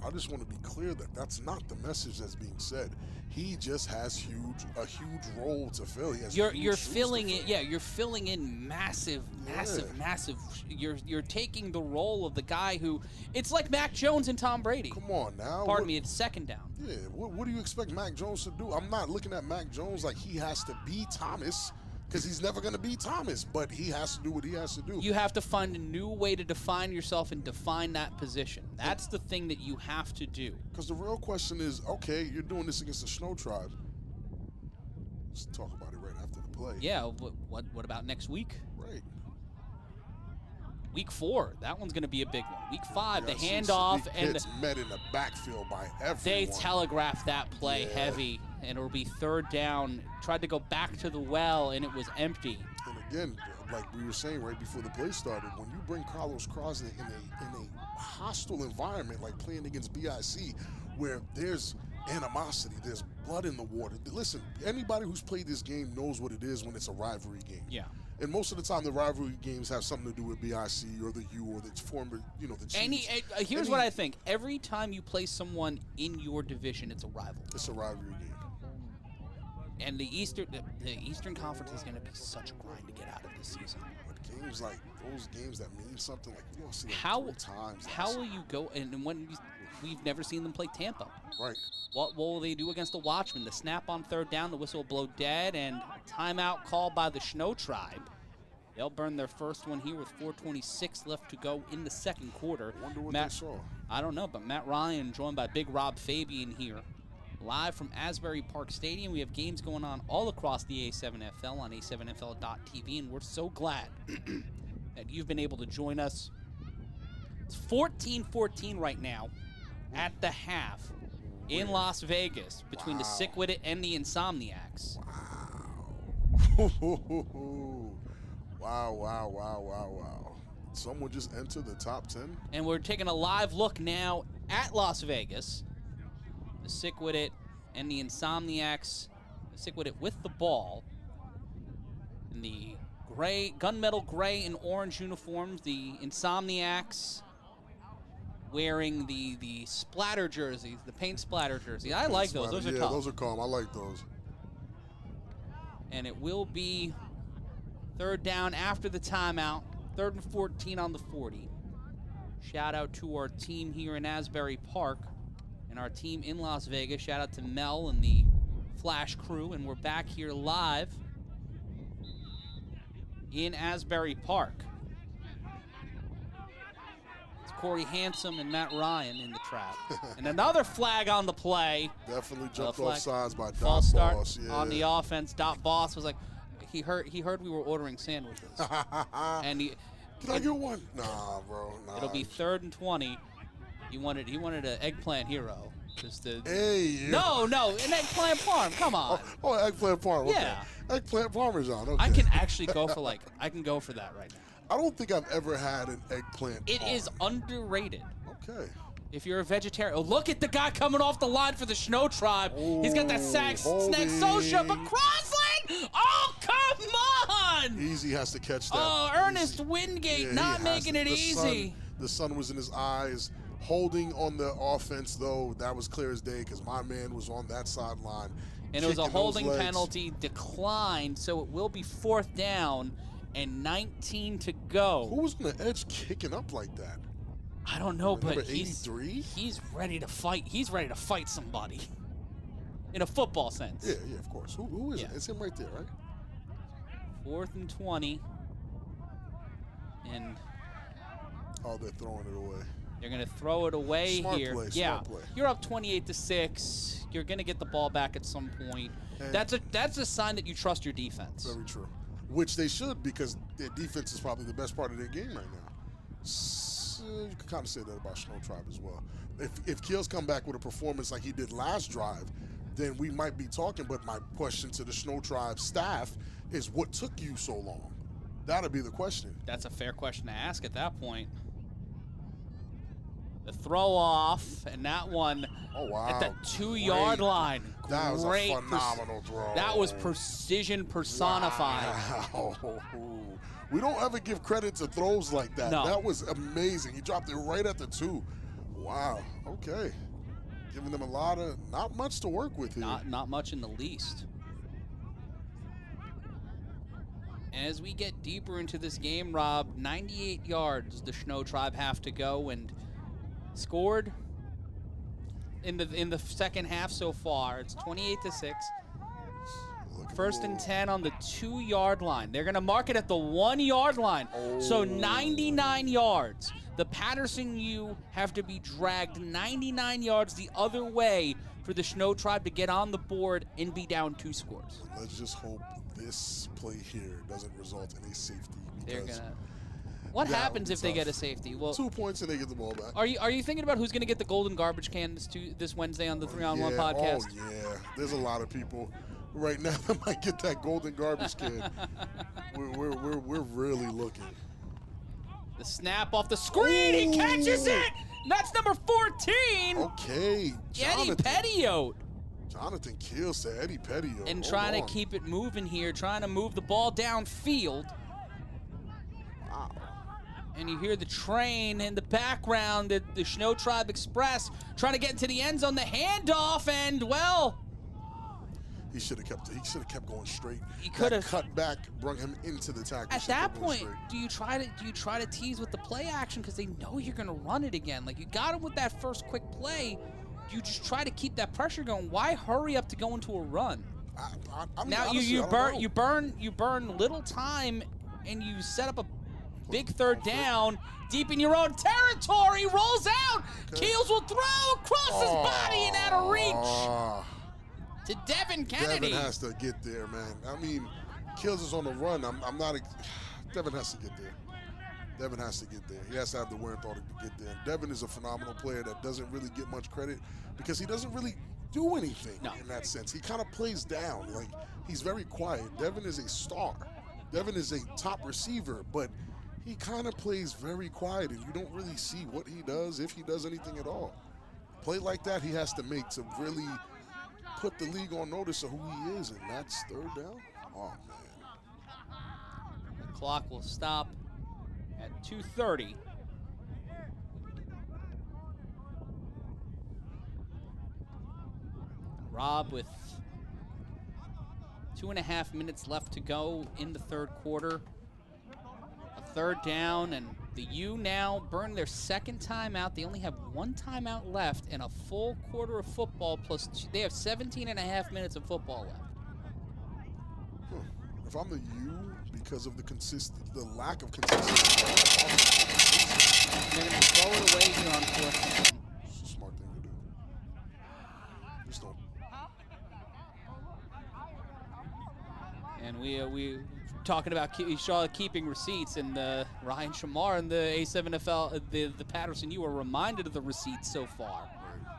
I just want to be clear that that's not the message that's being said. He just has a huge role to fill. He has You're filling it. Yeah, you're filling in massive. You're taking the role of the guy who. It's like Mac Jones and Tom Brady. Come on now. Pardon me. It's 2nd down. Yeah. What do you expect Mac Jones to do? I'm not looking at Mac Jones like he has to be Thomas, because he's never going to be Thomas, but he has to do what he has to do. You have to find a new way to define yourself and define that position. That's the thing that you have to do. Because the real question is, okay, you're doing this against the Shnowtribe. Let's talk about it right after the play. Yeah, what about next week? Right. Week 4, that one's going to be a big one. Week 5, the Yeah, handoff Sadiq and Pitts met in the backfield by everyone. they telegraphed that play heavy, and it'll be 3rd down. Tried to go back to the well, and it was empty. And again, like we were saying right before the play started, when you bring Carlos Crosland in a hostile environment like playing against BIC, where there's animosity, there's blood in the water. Listen, anybody who's played this game knows what it is when it's a rivalry game. Yeah. And most of the time, the rivalry games have something to do with BIC or the U or the former, the Chiefs. Here's what I think. Every time you play someone in your division, it's a rival. It's a rivalry game. And the Eastern Conference is going to be such a grind to get out of this season. But games like those games that mean something, like we don't see them How 3 times. How will you go? And when we've never seen them play Tampa. Right. What will they do against the Watchmen? The snap on 3rd down, the whistle will blow dead, and timeout called by the Shnowtribe. They'll burn their first one here with 4:26 left to go in the 2nd quarter. I wonder what they saw. I don't know, but Matt Ryan joined by Big Rob Fabian here. Live from Asbury Park Stadium. We have games going on all across the A7FL on A7FL.tv, and we're so glad that you've been able to join us. It's 14-14 right now at the half in Las Vegas between the Sick-Witted and the Insomniacs. Wow. Someone just entered the top 10. And we're taking a live look now at Las Vegas. The Sick-Witted and the Insomniacs. The Sick-Witted with the ball. In the gray, gunmetal gray and orange uniforms. The Insomniacs wearing the splatter jerseys, the paint splatter jerseys. I like those. Those are tough. Yeah, those are calm. I like those. And it will be 3rd down after the timeout. 3rd and 14 on the 40. Shout out to our team here in Asbury Park and our team in Las Vegas. Shout out to Mel and the Flash crew. And we're back here live in Asbury Park. It's Corey Handsome and Matt Ryan in the trap. And another flag on the play. Definitely jumped off sides by Dot False start Boss. Yeah. on the offense. Dot Boss was like, he heard we were ordering sandwiches. And Can I get one? Nah, bro. Nah. It'll be 3rd and 20. He wanted an eggplant hero. Just to, Hey. No, an eggplant parm. Come on. Oh, eggplant parm. Okay. Yeah. Eggplant parmesan. Okay. I can actually go for I can go for that right now. I don't think I've ever had an eggplant It parm. is underrated. Okay. If you're a vegetarian. Oh, look at the guy coming off the line for the Shnowtribe. He's got that snack social, but Crosland! Oh, come on! Easy has to catch that. Oh, Ernest Wingate not making it easy. The sun was in his eyes. Holding on the offense, though, that was clear as day because my man was on that sideline. And it was a holding penalty declined, so it will be 4th down and 19 to go. Who was on the edge kicking up like that? I don't know, but Number 83? he's ready to fight. He's ready to fight somebody. In a football sense. Yeah, of course. Who is it? It's him right there, right? 4th and 20. And oh, they're throwing it away. They're going to throw it away Smart here. play, Yeah, smart play. you're up 28-6. You're going to get the ball back at some point. And That's a sign that you trust your defense. very true. Which they should, because their defense is probably the best part of their game right now. So you can kind of say that about Shnowtribe as well. If Keels come back with a performance like he did last drive, then we might be talking. But my question to the Shnowtribe staff is, what took you so long? That'll be the question. That's a fair question to ask at that point. The throw off, and that one at the 2-yard line. That was Great a phenomenal throw. That was precision personified. Wow. We don't ever give credit to throws like that. No. That was amazing. He dropped it right at the 2. Wow. Okay. Giving them not much to work with here. Not much in the least. As we get deeper into this game, Rob, 98 yards the Shnowtribe have to go, and scored in the second half so far. It's 28-6. First and 10 on the 2-yard line. They're going to mark it at the 1-yard line. So 99 yards. The Paterson U have to be dragged 99 yards the other way for the Shnowtribe to get on the board and be down 2 scores. Let's just hope this play here doesn't result in a safety. They're gonna. What happens if they get a safety? Well, 2 points and they get the ball back. Are you thinking about who's going to get the golden garbage can this Wednesday on the 3-on-1 podcast? Oh yeah, there's a lot of people right now that might get that golden garbage can. we're really looking. The snap off the screen, he catches it. That's number 14. Okay, Eddie Pettiot. Jonathan Keels to Eddie Pettiot. And Hold trying on. to keep it moving here, trying to move the ball downfield. Wow. And you hear the train in the background, the Shnowtribe Express, trying to get into the end zone, the handoff, and well, He should have kept going straight. He could have cut back, brought him into the tackle. At that point, do you try to tease with the play action because they know you're going to run it again? Like, you got him with that first quick play. Do you just try to keep that pressure going? Why hurry up to go into a run? Now you burn little time, and you set up a big third down deep in your own territory. Rolls out. Keels will throw across his body and out of reach to Devin Kennedy. Devin has to get there, man. I mean, Keels is on the run. I'm not. Devin has to get there. Devin has to get there. He has to have the wherewithal to get there. And Devin is a phenomenal player that doesn't really get much credit because he doesn't really do anything in that sense. He kind of plays down. Like, he's very quiet. Devin is a star. Devin is a top receiver, but he kind of plays very quiet, and you don't really see what he does, if he does anything at all. Play like that he has to make to really put the league on notice of who he is, and that's third down? Oh, man. The clock will stop at 2:30. Rob with 2.5 minutes left to go in the third quarter. A third down, and the U now burn their second timeout. They only have 1 timeout left and a full quarter of football they have 17.5 minutes of football left. If I'm the U, because of the lack of consistency, they're going to throw it away here on 4th down. It's a smart thing to do. Just don't. And we talking about keeping receipts, and Ryan Shamar and the A7FL, the Paterson U are reminded of the receipts so far.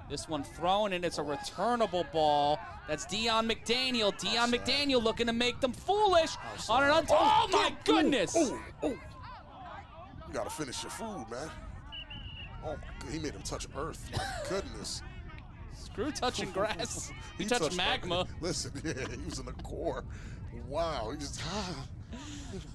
This one thrown, and it's a returnable ball. That's Dion McDaniel. Dion McDaniel looking to make them foolish on an oh my goodness! You gotta finish your food, man. Oh my God, he made him touch earth. My goodness. Screw touching grass. He touched magma. Listen, yeah, he was in the core. Wow, he just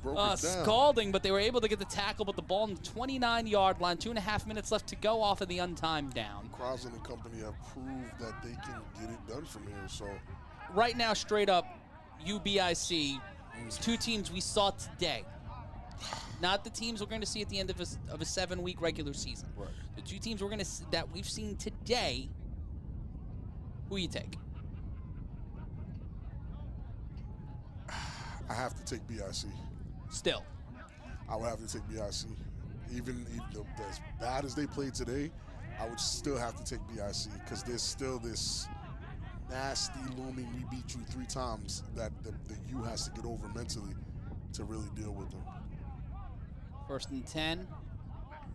broke it down. Scalding, but they were able to get the tackle, but the ball on the 29-yard line. 2.5 minutes left to go off of the untimed down. Crosland and company have proved that they can get it done from here. So right now, straight up, UBIC, it's 2 teams we saw today. Not the teams we're going to see at the end of a 7-week regular season. Right. The 2 teams that we've seen today. Who you take? I have to take BIC. Still. I would have to take BIC. Even as bad as they played today, I would still have to take BIC because there's still this nasty looming we beat you 3 times that the U has to get over mentally to really deal with them. 1st and 10.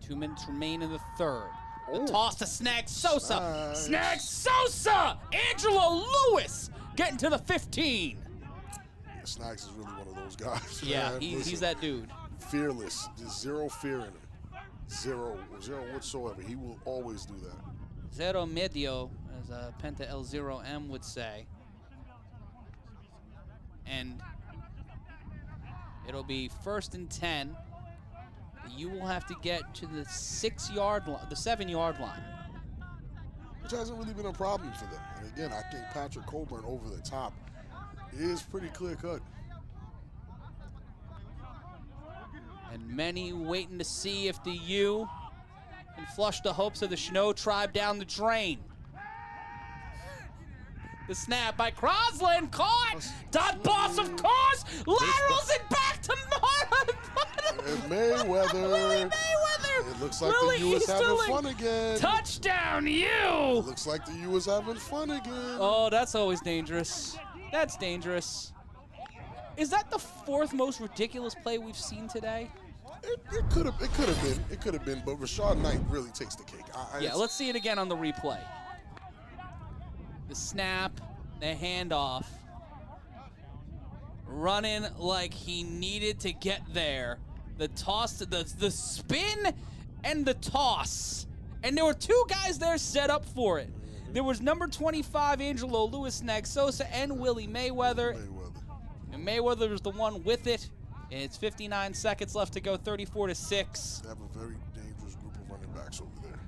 2 minutes remain in the third. The toss to Snag Sosa. Snag Sosa! Angelo Lewis getting to the 15. Yeah, Snags is really one of those guys. Yeah, man. he's Listen, that dude. fearless. Just zero fear in him. Zero whatsoever. He will always do that. Zero medio, as Penta L0M would say. And it'll be 1st and 10. You will have to get to the 6-yard line, the 7-yard line. Which hasn't really been a problem for them. And again, I think Patrick Coburn over the top is pretty clear cut. And many waiting to see if the U can flush the hopes of the Shnowtribe down the drain. The snap by Crosland, caught! Dot boss, of course! Laterals it back to Mayweather. Mayweather! It looks like Willie the U is having Easterling. fun again. Touchdown, U! Looks like the U is having fun again. Oh, that's always dangerous. That's dangerous. Is that the 4th most ridiculous play we've seen today? It could have been, but Rashad Knight really takes the cake. Yeah, let's see it again on the replay. The snap, the handoff. Running like he needed to get there. The toss, the spin and the toss. And there were 2 guys there set up for it. There was number 25, Angelo Lewis, Snag Sosa, and Willie Mayweather. And Mayweather was the one with it. And it's 59 seconds left to go, 34-6. They have a very dangerous group of running backs over there.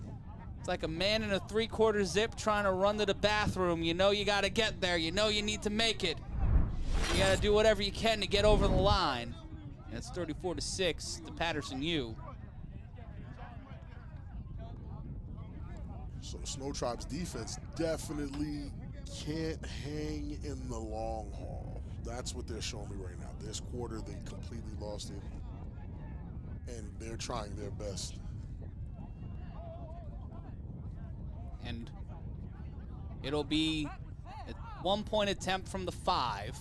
It's like a man in a 3/4 zip trying to run to the bathroom. You know you got to get there. You know you need to make it. You got to do whatever you can to get over the line. And it's 34-6, the Paterson U. So the Shnowtribe's defense definitely can't hang in the long haul. That's what they're showing me right now. This quarter, they completely lost it, and they're trying their best. And it'll be a 1-point attempt from the 5.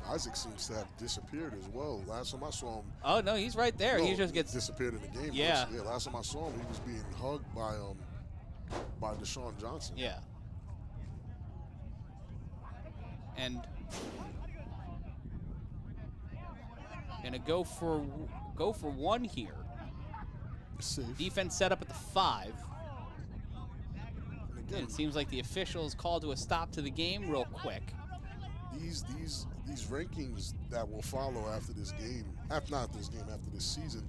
Isaac seems to have disappeared as well. Last time I saw him. Oh, no, he's right there. No, He just gets disappeared in the game. Yeah. Yeah, last time I saw him, he was being hugged by Deshaun Johnson. Yeah. And gonna go for 1 here. Safe. Defense set up at the 5. And And again, it seems like the officials called to a stop to the game real quick. these rankings that will follow after this game, after this season.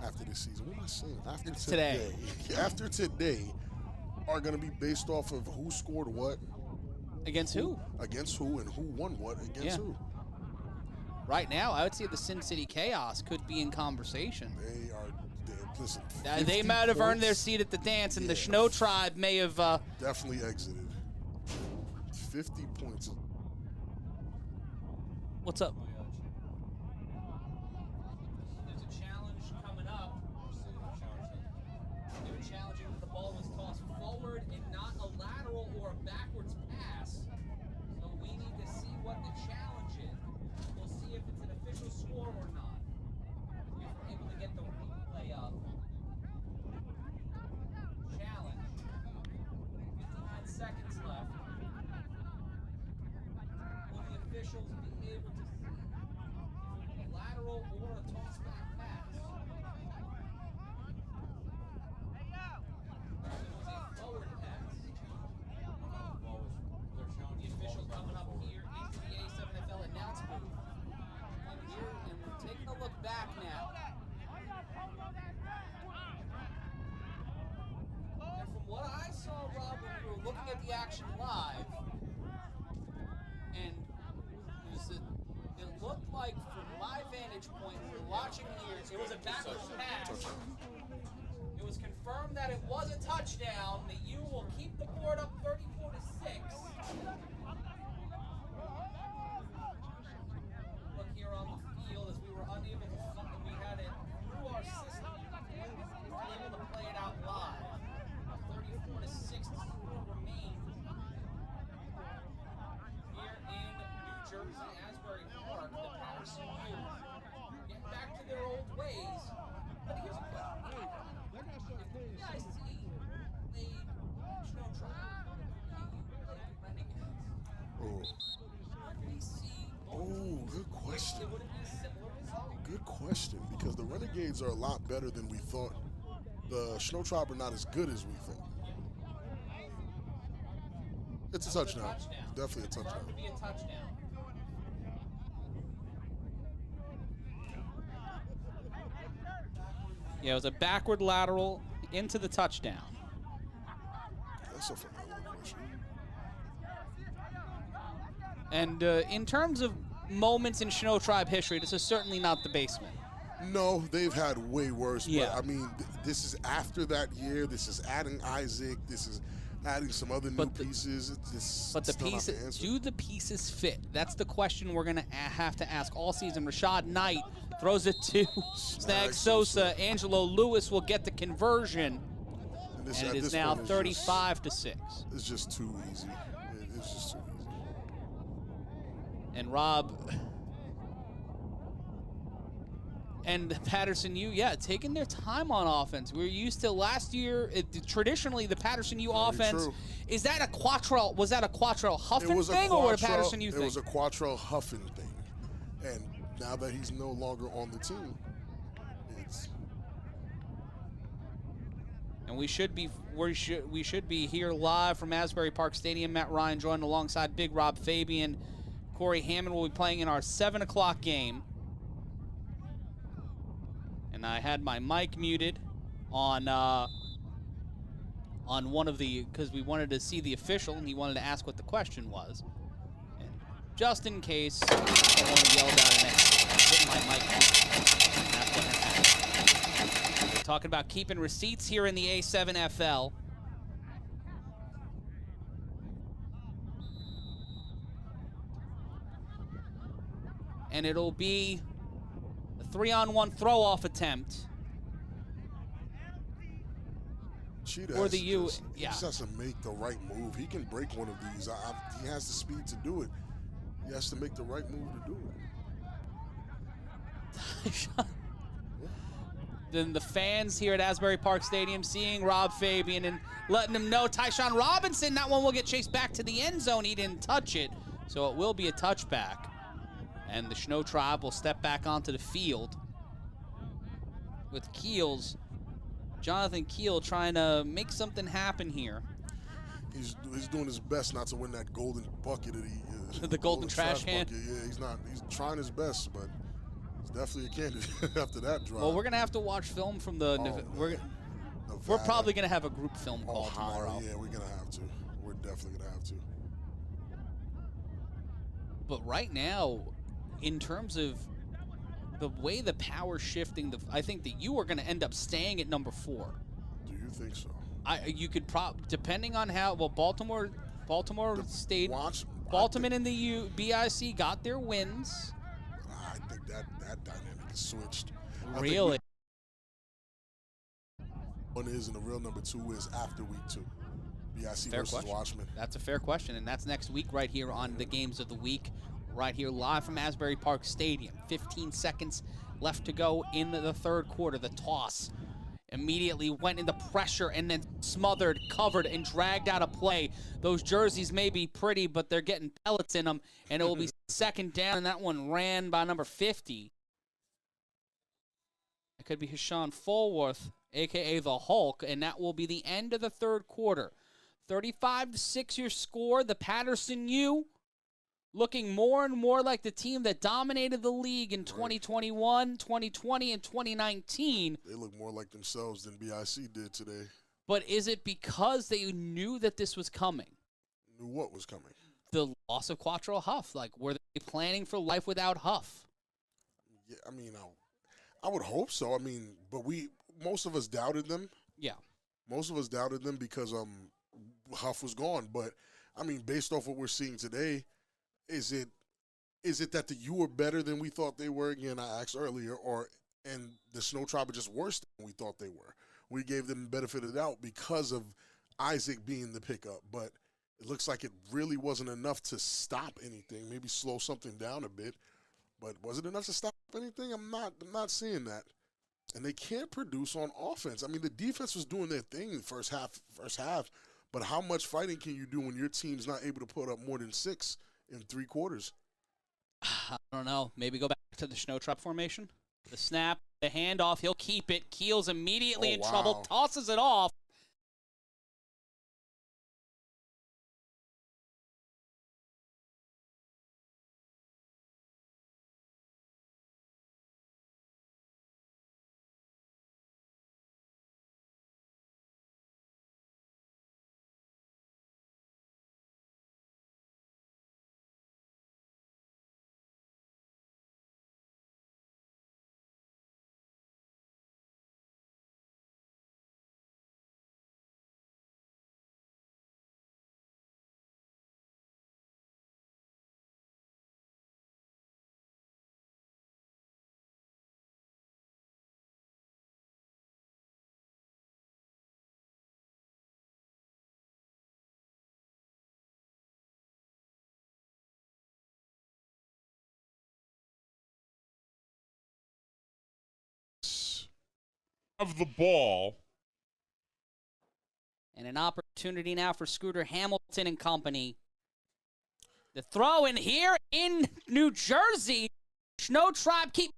What am I saying? After Today. After today, are going to be based off of who scored what. Against who? Against who, and who won what against who. Right now, I would say the Sin City Chaos could be in conversation. Listen, They might have earned their seat at the dance, and the Shnowtribe may have... definitely exited. 50 points. What's up? There's a challenge coming up. They were challenging that the ball was tossed forward and not a lateral or a backwards pass. So we need to see what the challenge is. We'll see if it's an official score or not. If we're able to get the replay up. Challenge. 59 seconds left. Will the officials be able to see a lateral or a toss back pass? It was a forward pass. The officials coming up here into the A7FL announce booth. And we're taking a look back now. And from what I saw, Rob, when we were looking at the action live, and it looked like from my vantage point, we were watching here, it was a backwards pass. It was confirmed that it was a touchdown. The U will keep the board up 34-6. Look Asbury Park, the Paterson U, getting back to their old ways. But here's a question. If the BIC played Shnowtribe, you played Renegades, Oh, would we see good question. would it be a similar result? Good question, because the Renegades are a lot better than we thought. The Shnowtribe are not as good as we think. It's a touchdown. Definitely a touchdown. Confirmed to be a touchdown. Yeah, it was a backward lateral into the touchdown. That's a phenomenal question. And in terms of moments in Shnowtribe history, this is certainly not the basement. No, they've had way worse. Yeah. But I mean, this is after that year. This is adding Isaac. This is adding some other new pieces. It's just But the still not pieces, answer. do the pieces fit? That's the question we're going to have to ask all season. Rashad Knight throws it to Snag Sosa. Angelo Lewis will get the conversion. And it is now 35-6. It's just too easy. It's just too easy. And Rob and Paterson U, taking their time on offense. We're used to last year, traditionally the Paterson U offense. true. Is that a Quatrelle? Was that a Quatrelle Huffin thing or a Paterson U thing? It was a Quatrelle Huffin thing. And now that he's no longer on the team, it's... And we should be here live from Asbury Park Stadium. Matt Ryan joined alongside Big Rob Fabian. Cory Hammond will be playing in our 7 o'clock game. And I had my mic muted on one of the, because we wanted to see the official and he wanted to ask what the question was. And just in case someone yelled out an answer, I put my mic muted. That's what happened. We're talking about keeping receipts here in the A7FL. And it'll be a 3-on-1 throw-off attempt. For the U, He just has to make the right move. He can break one of these. He has the speed to do it. He has to make the right move to do it. Then the fans here at Asbury Park Stadium seeing Rob Fabian and letting him know Tyshawn Robinson, that one will get chased back to the end zone. He didn't touch it, so it will be a touchback. And the Shnowtribe will step back onto the field with Keels, Jonathan Keel, trying to make something happen here. He's doing his best not to win that golden bucket that he the golden trash can. Bucket. Yeah, he's trying his best, but he's definitely a candidate after that drive. Well, we're gonna have to watch film from the. We're probably gonna have a group film call tomorrow. Yeah, we're gonna have to. We're definitely gonna have to. But right now, in terms of the way the power's shifting, I think that you are going to end up staying at number 4. Do you think so? You could depending on how Baltimore stayed. Baltimore and the BIC got their wins. I think that dynamic is switched. Really? One is and the real number 2 is after week 2. BIC Fair versus question. Watchmen. That's a fair question, and that's next week right here on the Games of the Week. Right here live from Asbury Park Stadium. 15 seconds left to go in the third quarter. The toss immediately went into pressure and then smothered, covered, and dragged out of play. Those jerseys may be pretty, but they're getting pellets in them, and it will be second down, and that one ran by number 50. It could be Hashan Fulworth, a.k.a. the Hulk, and that will be the end of the third quarter. 35-6 your score. The Paterson U looking more and more like the team that dominated the league in 2021, 2020, and 2019. They look more like themselves than BIC did today. But is it because they knew that this was coming? Knew what was coming? The loss of Quatrelle Huff. Like, were they planning for life without Huff? Yeah, I mean, I would hope so. I mean, but most of us doubted them. Yeah. Most of us doubted them because Huff was gone. But, I mean, based off what we're seeing today, is it that the U were better than we thought they were? Again, I asked earlier, and the Shnowtribe are just worse than we thought they were. We gave them the benefit of the doubt because of Isaac being the pickup. But It looks like it really wasn't enough to stop anything. Maybe slow something down a bit, but was it enough to stop anything? I'm not seeing that. And they can't produce on offense. I mean, the defense was doing their thing in the first half, but how much fighting can you do when your team's not able to put up more than 6 in 3 quarters? I don't know. Maybe go back to the Shnowtribe formation. The snap, the handoff, he'll keep it. Keel's immediately in trouble, tosses it off. Of the ball. And an opportunity now for Scooter Hamilton and company. The throw in here in New Jersey. Shnowtribe keep.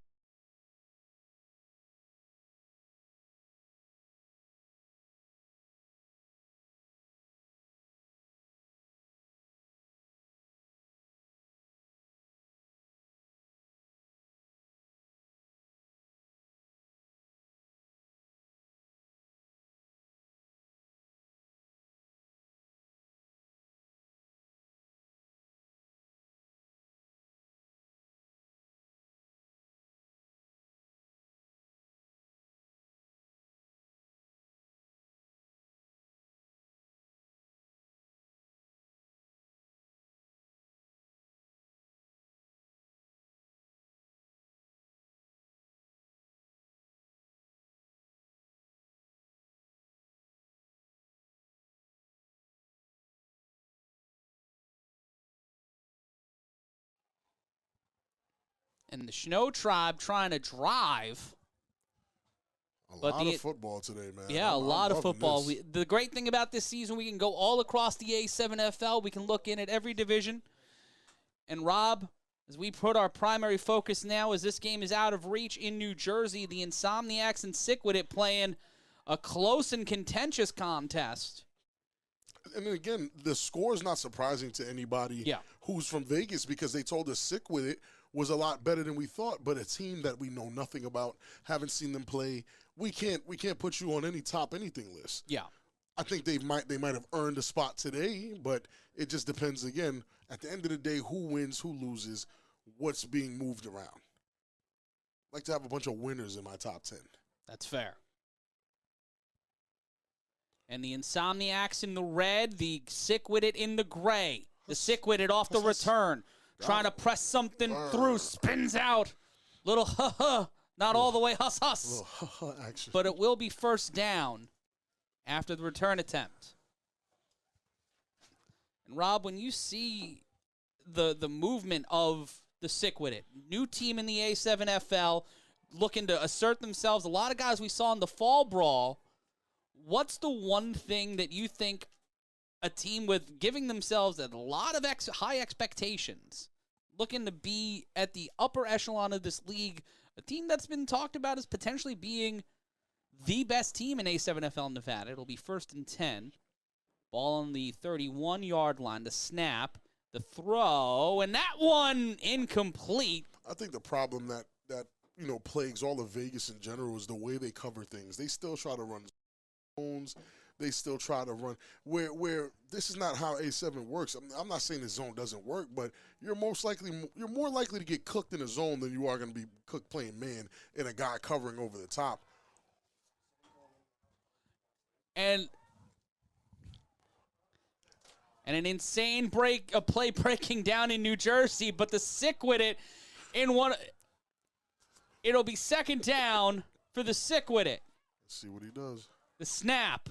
And the Shnowtribe trying to drive. A lot of football today, man. Yeah, a I'm lot of loving football. this. The great thing about this season, we can go all across the A7FL. We can look in at every division. And Rob, as we put our primary focus now, as this game is out of reach in New Jersey, the Insomniacs and Sick With It playing a close and contentious contest. And then again, the score is not surprising to anybody who's from Vegas because they told us Sick With It was a lot better than we thought, but a team that we know nothing about, haven't seen them play, we can't put you on any top anything list. Yeah. I think they might have earned a spot today, but it just depends again. At the end of the day, who wins, who loses, what's being moved around. I like to have a bunch of winners in my top 10. That's fair. And the Insomniacs in the red, the Sick With It in the gray. The Sick With It off the return. Trying to press something through, spins out. Little ha-ha, not all the way hus-hus. Little ha-ha action. But it will be first down after the return attempt. And Rob, when you see the movement of the Sick With It, new team in the A7FL, looking to assert themselves, a lot of guys we saw in the fall brawl, what's the one thing that you think a team with giving themselves a lot of high expectations, looking to be at the upper echelon of this league, a team that's been talked about as potentially being the best team in A7FL Nevada? It'll be 1st and 10. Ball on the 31-yard line. The snap, the throw, and that one incomplete. I think the problem that plagues all of Vegas in general is the way they cover things. They still try to run zones. They still try to run where this is not how A7 works. I'm not saying the zone doesn't work, but you're more likely to get cooked in a zone than you are going to be cooked playing man and a guy covering over the top. And an insane play breaking down in New Jersey, but the Sick With It in one. It'll be 2nd down for the Sick With It. Let's see what he does. The snap.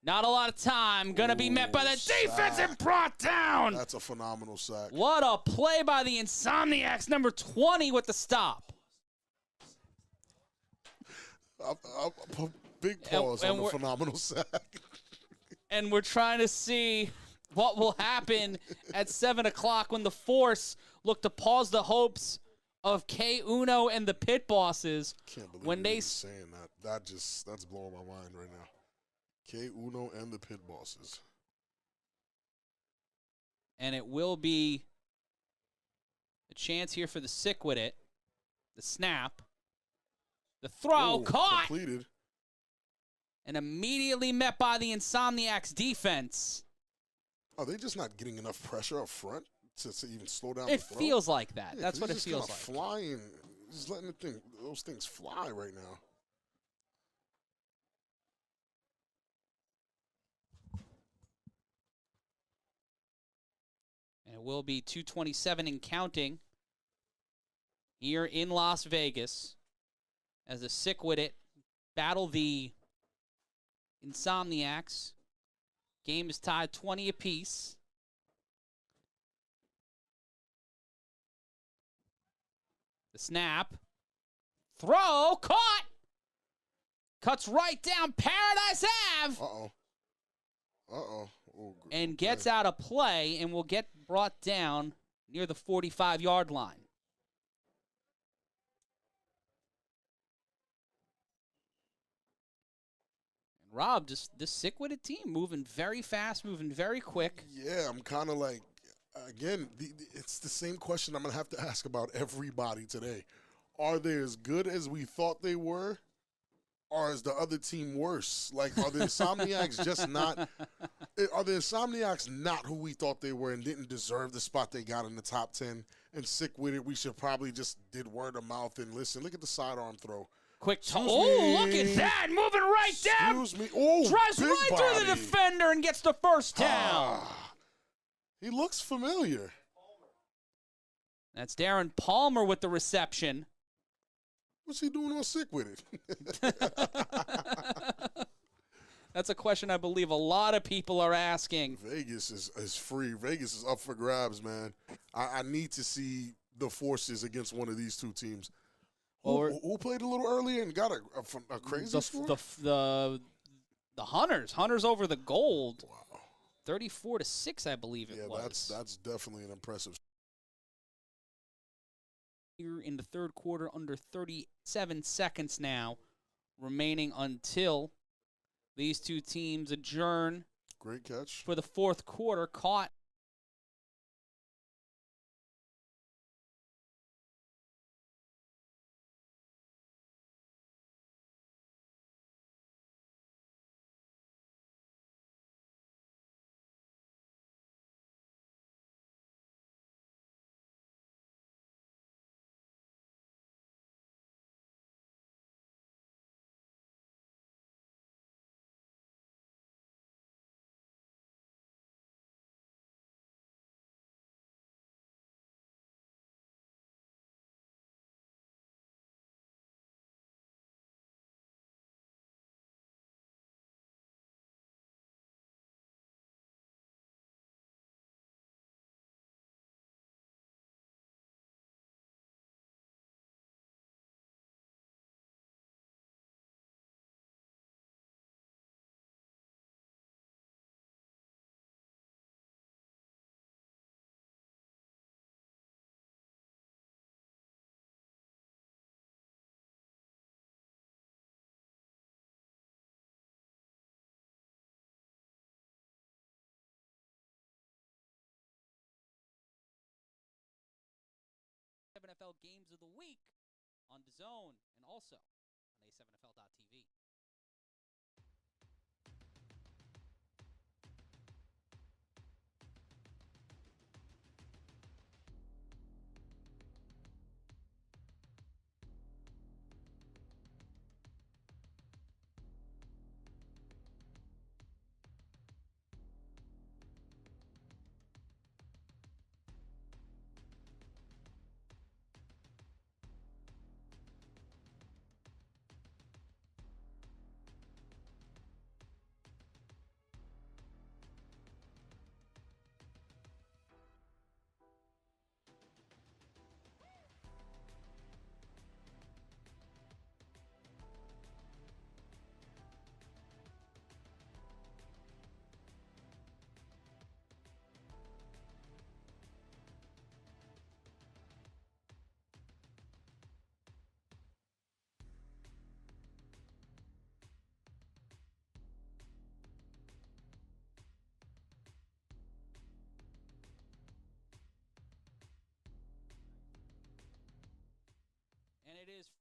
Not a lot of time. Going to be met by the defense and brought down. That's a phenomenal sack. What a play by the Insomniacs, number 20 with the stop. Big pause on the phenomenal sack. And we're trying to see what will happen at 7 o'clock when the Force look to pause the hopes of K Uno and the Pit Bosses. Can't believe when they saying that. That's blowing my mind right now. K Uno and the Pit Bosses. And it will be a chance here for the sick with it. The snap. The throw caught. Completed. And immediately met by the Insomniacs defense. Are they just not getting enough pressure up front to even slow down It the throw? feels like that. Yeah, That's what it just feels kinda like. Flying, just letting those things fly right now. And it will be 2:27 and counting here in Las Vegas as the sick with it battle the Insomniacs. Game is tied 20 apiece. The snap. Throw. Caught. Cuts right down Paradise Ave. Uh-oh. Uh-oh. And gets out of play and will get brought down near the 45-yard line. And Rob, just this sick-witted team, moving very fast, moving very quick. Yeah, I'm kind of like, again, it's the same question I'm going to have to ask about everybody today. Are they as good as we thought they were? Or is the other team worse? Like, are the Insomniacs just not – are the Insomniacs not who we thought they were and didn't deserve the spot they got in the top 10? And sick with it, we should probably just did word of mouth and listen. Look at the sidearm throw. Quick – oh, look at that. Moving right down. Excuse me. Oh, drives big right body. through the defender and gets the first down. He looks familiar. That's Darren Palmer with the reception. What's he doing on sick with it? That's a question I believe a lot of people are asking. Vegas is free. Vegas is up for grabs, man. I need to see the forces against one of these two teams. Who played a little earlier and got a crazy score? The Hunters. Hunters over the Gold. Wow. 34-6, I believe it was. Yeah, that's definitely an impressive. Here in the third quarter, under 37 seconds now remaining until these two teams adjourn. Great catch. For the fourth quarter, caught. A7FL Games of the Week on DAZN and also on A7FL.TV.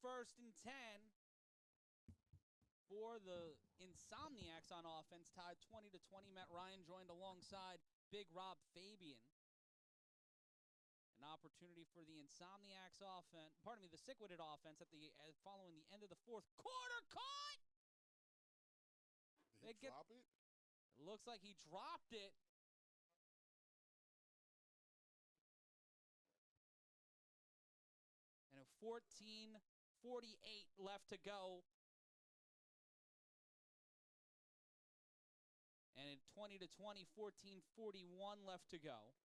first and 10 for the Insomniacs on offense, tied 20-20. Matt Ryan joined alongside Big Rob Fabian. An opportunity for the Insomniacs offense, the sick-witted offense following the end of the fourth quarter. Caught! Did he drop it? It looks like he dropped it. And a 14:48 left to go. And at 20-20, 14:41 left to go.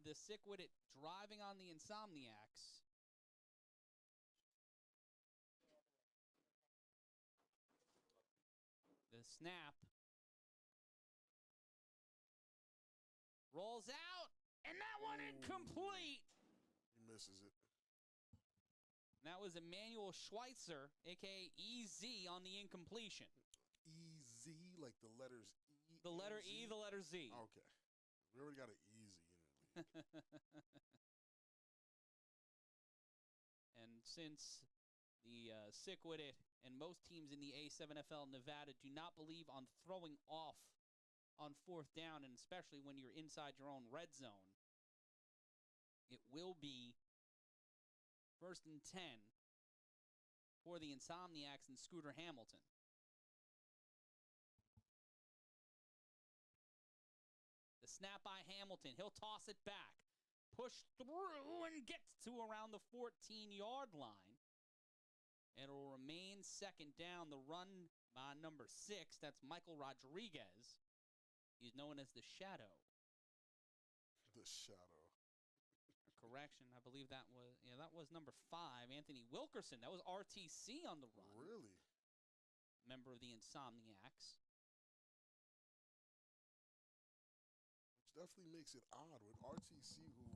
The sick-witted driving on the Insomniacs. The snap. Rolls out, and that one incomplete. He misses it. That was Emmanuel Schweitzer, a.k.a. EZ, on the incompletion. EZ, like the letters E? The letter E, the letter Z. Okay. We already got an easy in the league. And since the sick-witted and most teams in the A7FL Nevada do not believe on throwing off on fourth down, and especially when you're inside your own red zone, it will be first and 10 for the Insomniacs and Scooter Hamilton. The snap by Hamilton. He'll toss it back. Push through and gets to around the 14-yard line. It'll remain second down. The run by number 6. That's Michael Rodriguez. He's known as the Shadow. The Shadow. Correction. I believe that was number 5, Anthony Wilkerson. That was RTC on the run. Really? Member of the Insomniacs. Which definitely makes it odd with RTC, who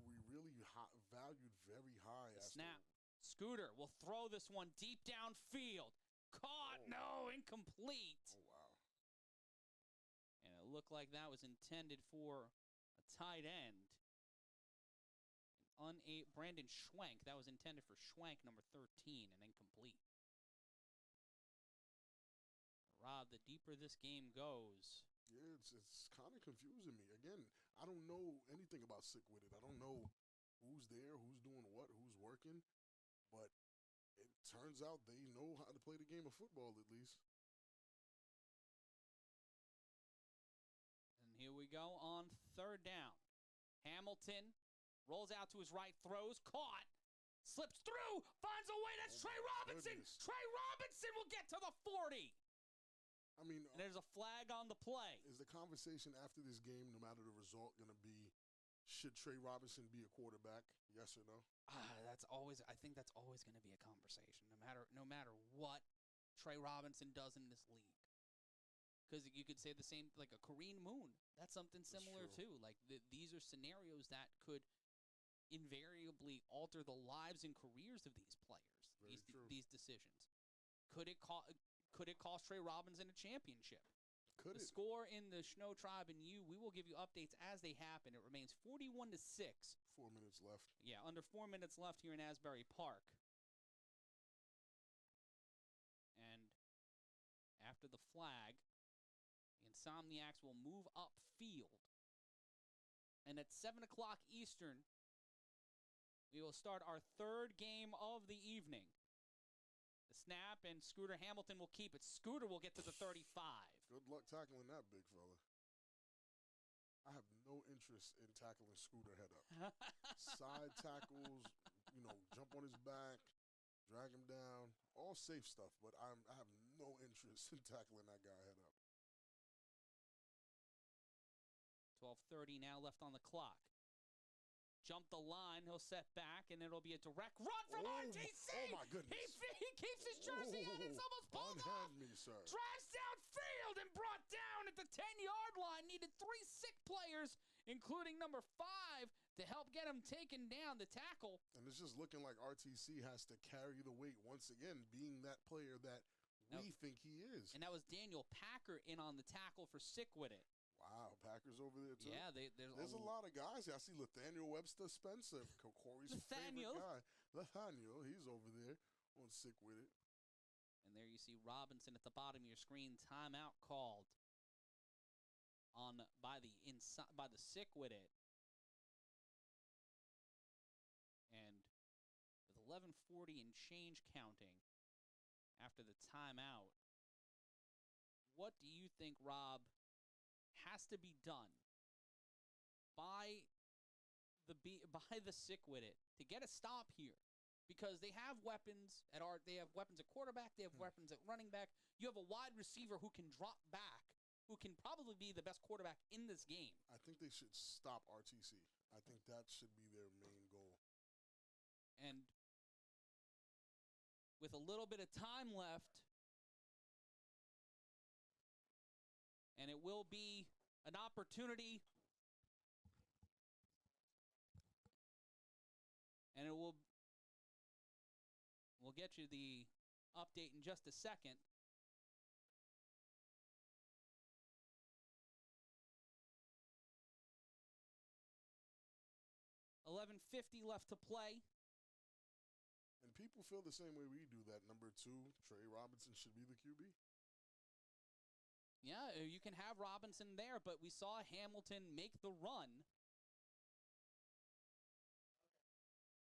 we really valued very high. Snap. Scooter will throw this one deep downfield. Caught. No, incomplete. Oh, wow. And it looked like that was intended for a tight end. Brandon Schwenk. That was intended for Schwenk, number 13, and incomplete. Rob, the deeper this game goes. Yeah, it's kind of confusing me. Again, I don't know anything about sick-witted. I don't know who's there, who's doing what, who's working. But it turns out they know how to play the game of football, at least. And here we go on third down. Hamilton rolls out to his right, throws, caught, slips through, finds a way. That's Trey Robinson. Goodness. Trey Robinson will get to the 40. I mean, And there's a flag on the play. is the conversation after this game, no matter the result, going to be, should Trey Robinson be a quarterback? Yes or no? I think that's always going to be a conversation, no matter what Trey Robinson does in this league. Because you could say the same, like a Kareem Moon. That's something similar too. Like these are scenarios that could invariably alter the lives and careers of these players. These decisions. Could it cost Trey Robinson a championship? The score in the Shnowtribe and U, we will give you updates as they happen. It remains 41-6. 4 minutes left. Yeah, under 4 minutes left here in Asbury Park. And after the flag, the Insomniacs will move upfield. And at 7 o'clock Eastern, we will start our third game of the evening. The snap, and Scooter Hamilton will keep it. Scooter will get to the 35. Good luck tackling that, big fella. I have no interest in tackling Scooter head up. Side tackles, jump on his back, drag him down, all safe stuff, but I have no interest in tackling that guy head up. 12:30 now left on the clock. Jump the line, he'll set back, and it'll be a direct run from RTC. Oh, my goodness. He keeps his jersey on. It's almost pulled off. Me, sir. Drives downfield and brought down at the 10-yard line. Needed 3 sick players, including number 5, to help get him taken down, the tackle. And it's just looking like RTC has to carry the weight once again, being that player that we think he is. And that was Daniel Packer in on the tackle for sick with it. Wow, Packers over there, too. Yeah, there's a lot of guys. I see Nathaniel Webster Spencer, Corey's favorite guy. Nathaniel, he's over there on Sick With It. And there you see Robinson at the bottom of your screen. Timeout called by the Sick With It. And with 11:40 and change counting after the timeout, what do you think, Rob, has to be done by the Sick With It to get a stop here? Because they have weapons at quarterback, they have weapons at running back. You have a wide receiver who can drop back, who can probably be the best quarterback in this game. I think they should stop RTC. I think that should be their main goal. And with a little bit of time left, and it will be an opportunity, and we'll get you the update in just a second. $11:50 left to play. And people feel the same way we do that number 2, Trey Robinson, should be the QB. Yeah, you can have Robinson there, but we saw Hamilton make the run.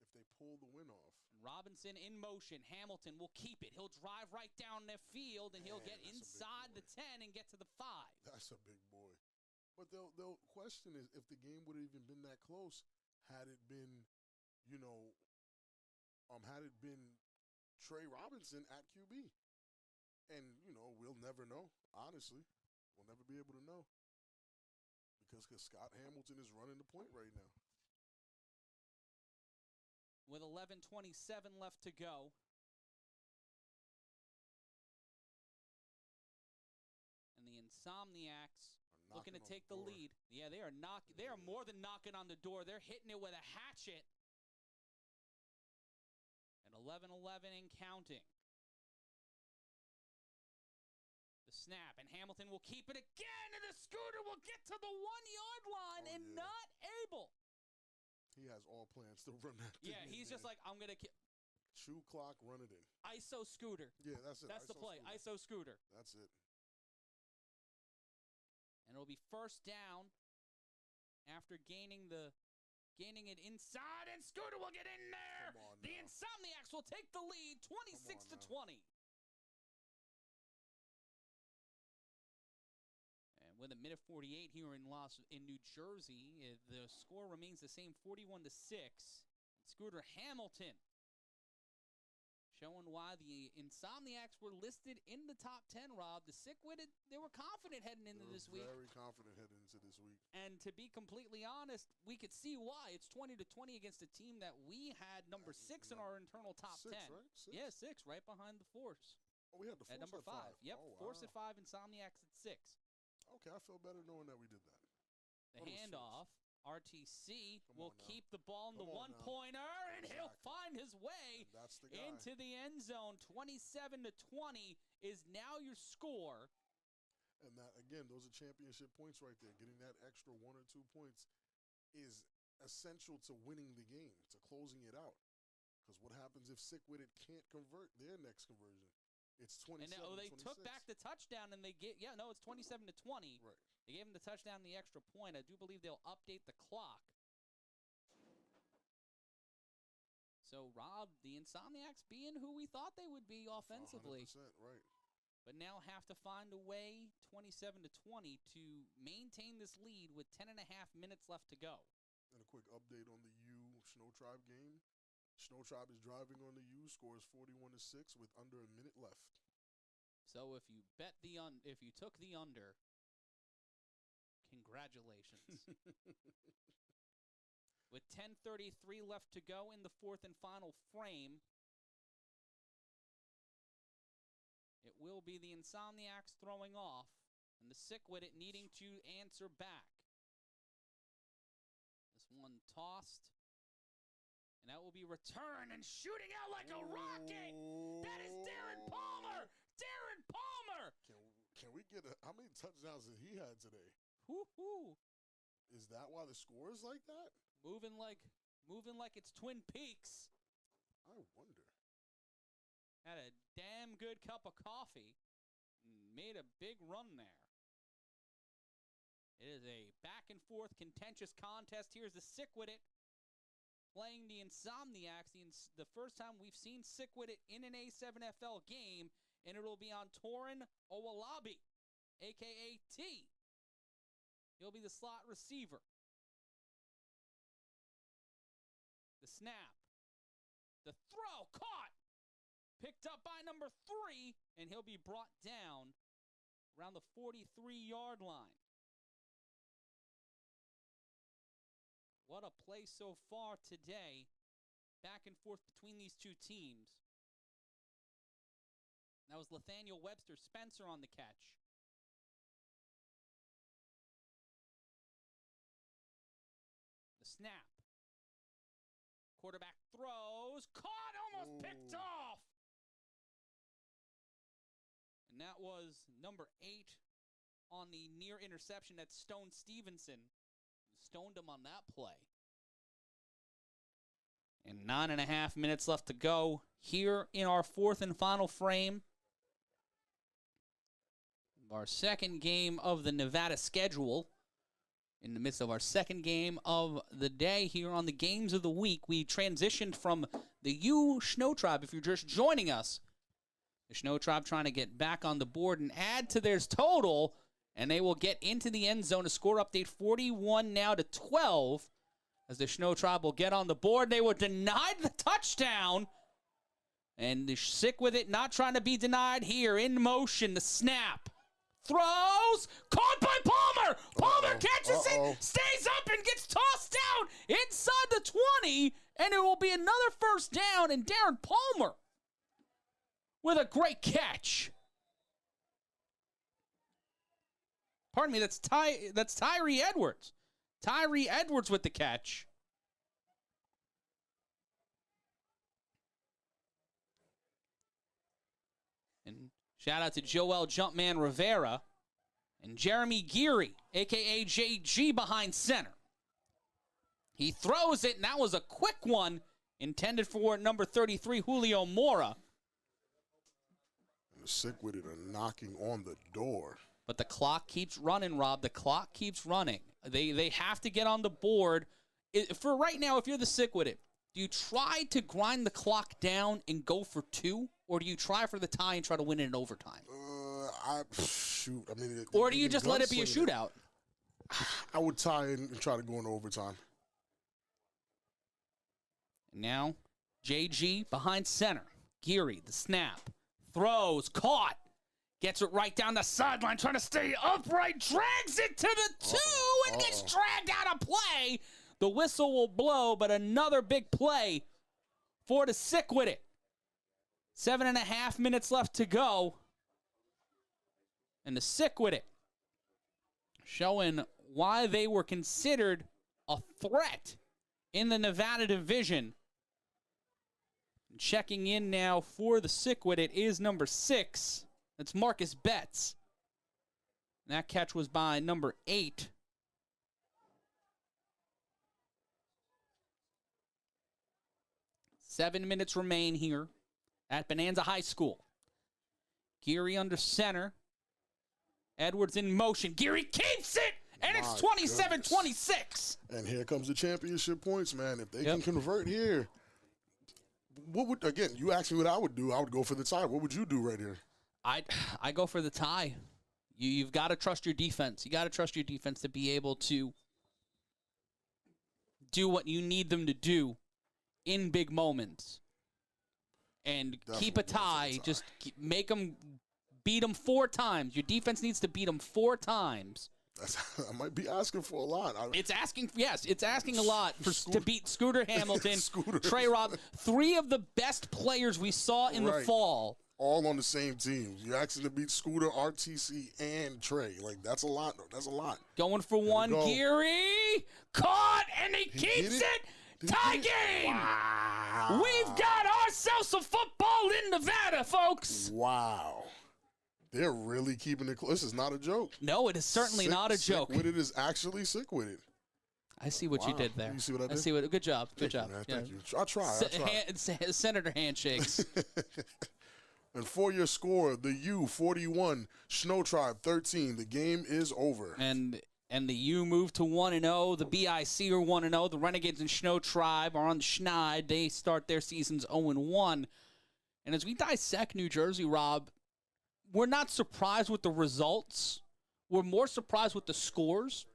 If they pull the win off. Robinson in motion. Hamilton will keep it. He'll drive right down the field, and he'll get inside the 10 and get to the 5. That's a big boy. But the question is, if the game would have even been that close, had it been, had it been Trey Robinson at QB. And, we'll never know, honestly. We'll never be able to know. Because Scott Hamilton is running the point right now. With 11:27 left to go. And the Insomniacs looking to take the lead. Yeah, they are more than knocking on the door. They're hitting it with a hatchet. At 11:11 and counting. The snap, and Hamilton will keep it again, and the Scooter will get to the 1-yard line and not able. He has all plans to run that thing. Yeah, he's just like, I'm going to chew clock, run it in. ISO Scooter. Yeah, that's it. That's the play. Scooter. ISO Scooter. That's it. And it'll be first down after gaining it inside, and Scooter will get in there. The Insomniacs will take the lead, 26-20. And with 1:48 here in New Jersey, the score remains the same, 41-6. Scooter Hamilton showing why the Insomniacs were listed in the top 10, Rob. The Sick With It, they were confident heading into this week. Very confident heading into this week. And to be completely honest, we could see why. It's 20-20 against a team that we had number 6 in our internal top 10. Right? 6? Yeah, 6, right behind the Force. Oh, we had the Force at number 5. Yep, oh, wow. Force at 5, Insomniacs at 6. Okay, I feel better knowing that we did that. The handoff, RTC will keep the ball in the one-pointer, and he'll find his way into the end zone. 27-20 is now your score. And that, again, those are championship points right there. Getting that extra 1 or 2 points is essential to winning the game, to closing it out. Because what happens if Sick With It can't convert their next conversion? It's 27-26. And they took back the touchdown, and it's 27-20. Right. They gave them the touchdown and the extra point. I do believe they'll update the clock. So, Rob, the Insomniacs being who we thought they would be offensively. 100%, right. But now have to find a way, 27-20, to maintain this lead with 10.5 minutes left to go. And a quick update on the U Shnowtribe game. Shnowtribe is driving on the U, scores 41-6 with under a minute left. So if you if you took the under, congratulations. With 10:33 left to go in the fourth and final frame, it will be the Insomniacs throwing off, and the Sick With It needing to answer back. This one tossed. And that will be returned and shooting out like a rocket. That is Darren Palmer. Darren Palmer. Can we get how many touchdowns did he had today? Woo-hoo. Is that why the score is like that? Moving like it's Twin Peaks. I wonder. Had a damn good cup of coffee. Made a big run there. It is a back-and-forth contentious contest. Here's the Sickwit playing the Insomniacs. The first time we've seen Sickwit in an A7FL game, and it'll be on Torin Owalabi, a.k.a. T. He'll be the slot receiver. The snap. The throw, caught. Picked up by number 3, and he'll be brought down around the 43-yard line. What a play so far today. Back and forth between these two teams. That was Nathaniel Webster Spencer on the catch. The snap. Quarterback throws. Caught, almost picked off. And that was number 8 on the near interception. That's Stone Stevenson. Stoned him on that play. And 9.5 minutes left to go here in our 4th and final frame. Our second game of the Nevada schedule. In the midst of our second game of the day here on the Games of the Week, we transitioned from the U Shnowtribe. If you're just joining us, the Shnowtribe trying to get back on the board and add to their total, and they will get into the end zone. A score update 41 now to 12 as the Shnowtribe will get on the board. They were denied the touchdown, and they're sick with it, not trying to be denied here. In motion, the snap. Throws, caught by Palmer. Palmer catches it, stays up and gets tossed out inside the 20, and it will be another first down, and Darren Palmer with a great catch. Pardon me, that's Tyree Edwards. Tyree Edwards with the catch. And shout out to Joel Jumpman Rivera and Jeremy Geary, a.k.a. JG, behind center. He throws it, and that was a quick one intended for number 33, Julio Mora. And the Sickwit are knocking on the door. But the clock keeps running, Rob. The clock keeps running. They have to get on the board. For right now, if you're the Sickwit, do you try to grind the clock down and go for 2? Or do you try for the tie and try to win it in overtime? Or do you just let it be a shootout? I would tie and try to go into overtime. And now, JG behind center. Geary, the snap. Throws, caught. Gets it right down the sideline, trying to stay upright. Drags it to the 2 and gets dragged out of play. The whistle will blow, but another big play for the Sickwit. 7.5 minutes left to go. And the Sickwit showing why they were considered a threat in the Nevada division. Checking in now for the Sickwit, it is number 6. That's Marcus Betts. And that catch was by number 8. Seven minutes remain here at Bonanza High School. Geary under center. Edwards in motion. Geary keeps it, and it's 27-26. And here comes the championship points, man. If they can convert here, you asked me what I would do. I would go for the tie. What would you do right here? I go for the tie. You've got to trust your defense. You got to trust your defense to be able to do what you need them to do in big moments. And keep a tie. Just make them beat them 4 times. Your defense needs to beat them 4 times. I might be asking for a lot. It's asking a lot to beat Scooter Hamilton, Trey Robb, 3 of the best players we saw in the fall. All on the same team. You're asking to beat Scooter, RTC, and Trey. That's a lot, though. That's a lot. Going for one, Geary. Caught, and he keeps it. Tie game! Wow. We've got ourselves some football in Nevada, folks. Wow. They're really keeping it close. This is not a joke. No, it is certainly not a joke. Sick-witted is actually sick-witted. I see what you did there. You see what I did? Good job. Good job. Man, thank you. I try. Senator handshakes. And for your score, the U 41, Shnowtribe 13. The game is over. And the U move to 1-0. The BIC are 1-0. The Renegades and Shnowtribe are on the schneid. They start their seasons 0-1. And as we dissect New Jersey, Rob, we're not surprised with the results. We're more surprised with the scores.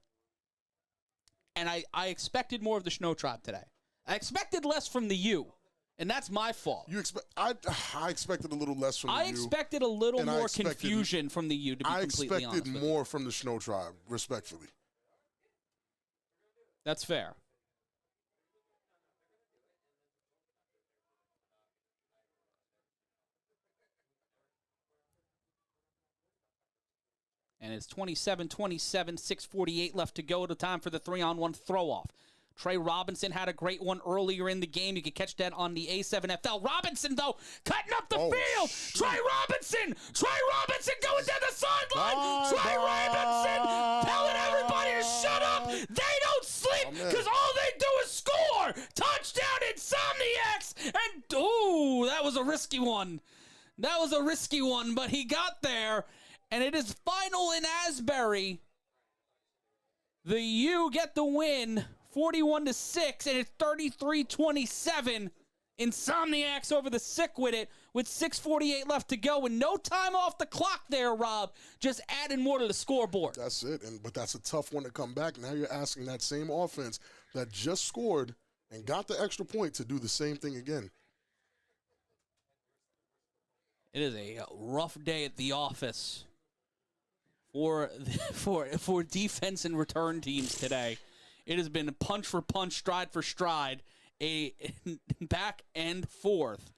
And I expected more of the Shnowtribe today. I expected less from the U, and that's my fault. I expected a little less from the U. I expected a little more confusion from the U, to be completely honest. I expected more from the Shnowtribe, respectfully. That's fair. And it's 27-27, 6:48 left to go. The time for the 3-on-1 throw-off. Trey Robinson had a great one earlier in the game. You can catch that on the A7FL. Robinson, though, cutting up the field. Trey Robinson going down the sideline. Trey Robinson telling everybody to shut up. They don't sleep because all they do is score. Touchdown, Insomniacs. And, ooh, that was a risky one. But he got there. And it is final in Asbury. The U get the win, 41-6, and it's 33-27. Insomniacs over the sick-witted with 6:48 left to go, and no time off the clock there, Rob. Just adding more to the scoreboard. That's it, but that's a tough one to come back. Now you're asking that same offense that just scored and got the extra point to do the same thing again. It is a rough day at the office for defense and return teams today. It has been punch for punch, stride for stride, a back and forth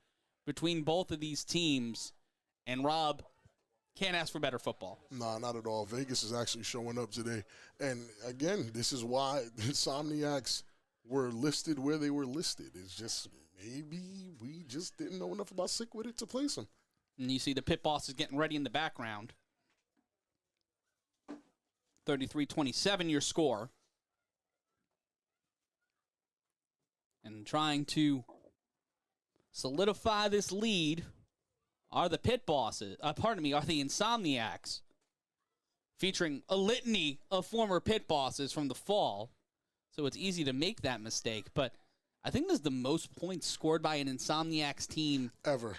between both of these teams. And Rob, can't ask for better football. Nah, not at all. Vegas is actually showing up today. And again, this is why the Insomniacs were listed where they were listed. It's just maybe we just didn't know enough about sick-witted to place them. And you see the pit bosses getting ready in the background. 33-27 your score. And trying to solidify this lead are the pit bosses. Are the Insomniacs. Featuring a litany of former pit bosses from the fall. So it's easy to make that mistake. But I think this is the most points scored by an Insomniacs team ever.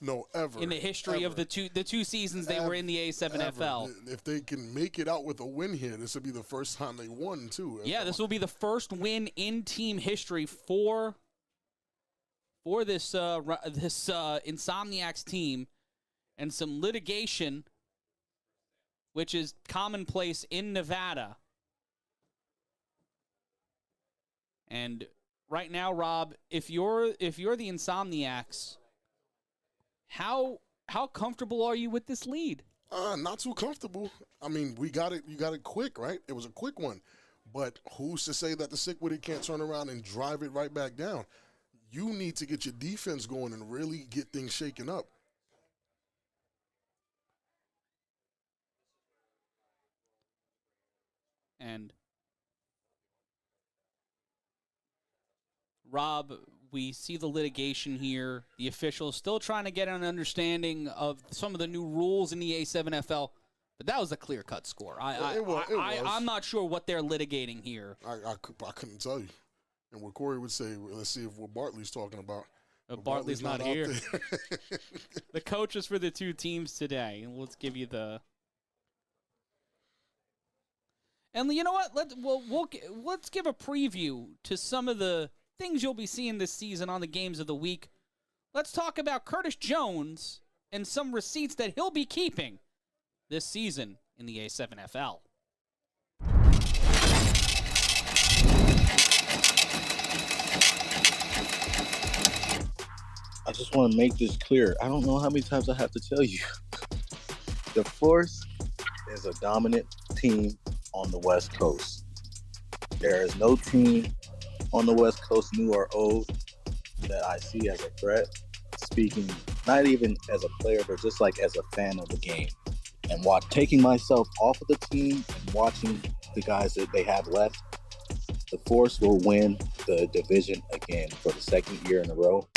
No, ever. In the history of the two seasons they were in the A7FL. If they can make it out with a win here, this will be the first time they won, too. Yeah, this will be the first win in team history for this Insomniacs team, and some litigation, which is commonplace in Nevada. And right now, Rob, if you're the Insomniacs, how comfortable are you with this lead? Not too comfortable. I mean, you got it quick, right? It was a quick one. But who's to say that the sick-witted can't turn around and drive it right back down? You need to get your defense going and really get things shaken up. And Rob, we see the litigation here. The officials still trying to get an understanding of some of the new rules in the A7FL, but that was a clear-cut score. It was. I'm not sure what they're litigating here. I couldn't tell you. And what Cory would say, let's see if what Bartley's talking about. Bartley's not here. The coaches for the two teams today. Let's give you the... And you know what? Let's give a preview to some of the things you'll be seeing this season on the games of the week. Let's talk about Curtis Jones and some receipts that he'll be keeping this season in the A7FL. I just want to make this clear. I don't know how many times I have to tell you. The Force is a dominant team on the West Coast. There is no team on the West Coast, new or old, that I see as a threat. Speaking not even as a player, but just like as a fan of the game. And taking myself off of the team and watching the guys that they have left, the Force will win the division again for the second year in a row.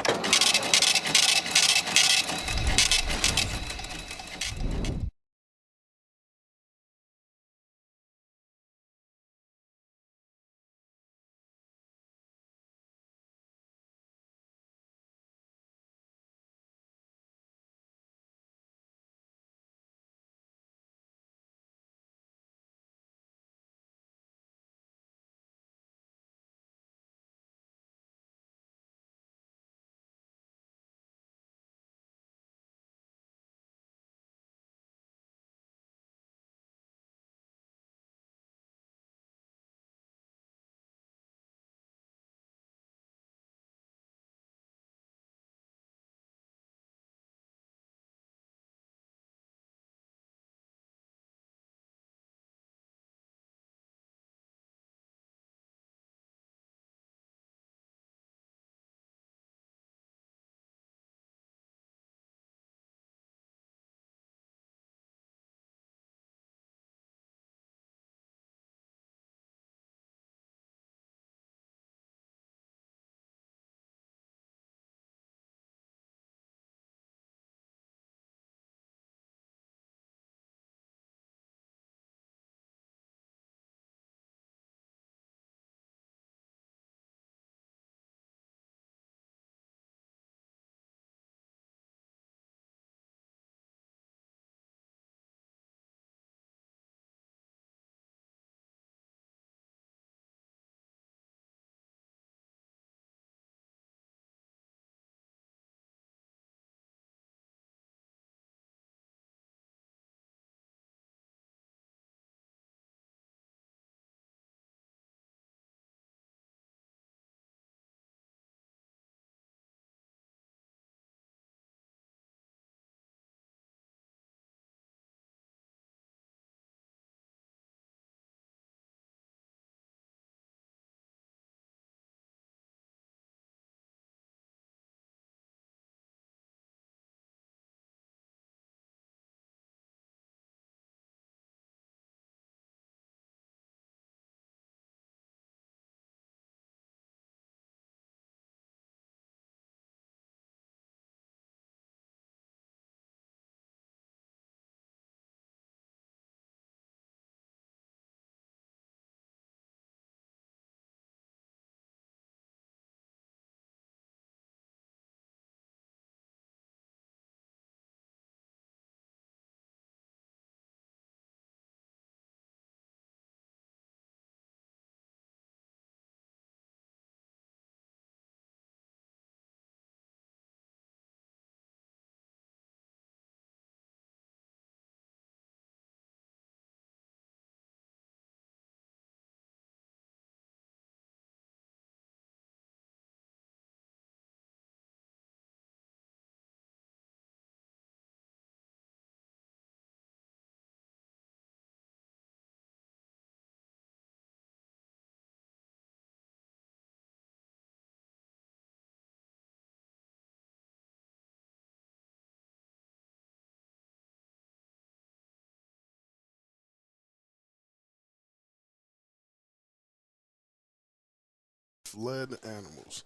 Led animals.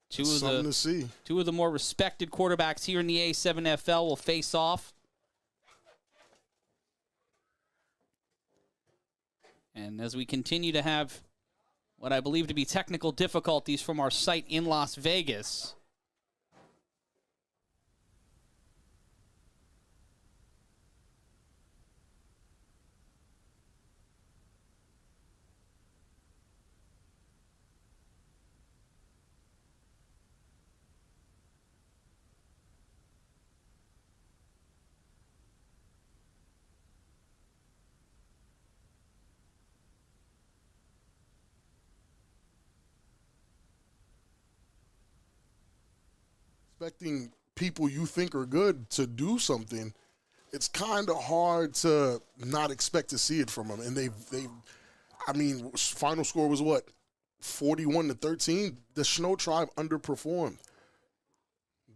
Two Something to see. Two of the more respected quarterbacks here in the A7FL will face off. And as we continue to have what I believe to be technical difficulties from our site in Las Vegas, expecting people you think are good to do something, it's kind of hard to not expect to see it from them. And I mean, final score was what, 41-13. The Shnowtribe underperformed.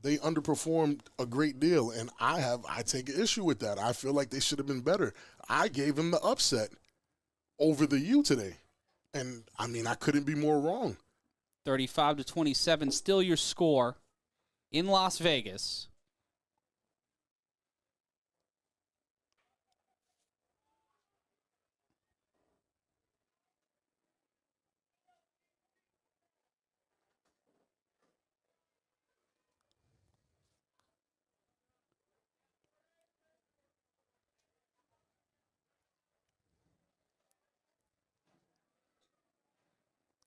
they underperformed a great deal, and I take an issue with that. I feel like they should have been better. I gave them the upset over the U today, and I mean I couldn't be more wrong. 35-27, still your score in Las Vegas.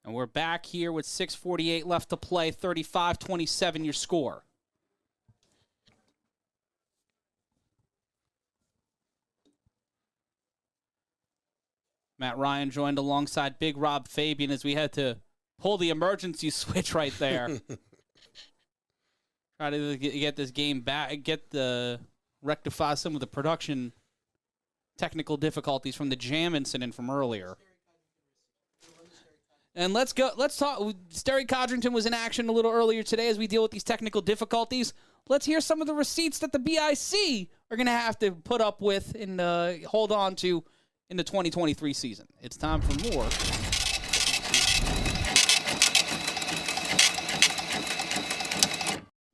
And we're back here with 6:48 left to play. 35-27 your score. Matt Ryan joined alongside Big Rob Fabian as we had to pull the emergency switch right there. Try to get this game back, rectify some of the production technical difficulties from the jam incident from earlier. And let's talk. Sterry Codrington was in action a little earlier today as we deal with these technical difficulties. Let's hear some of the receipts that the BIC are going to have to put up with and hold on to in the 2023 season. It's time for more.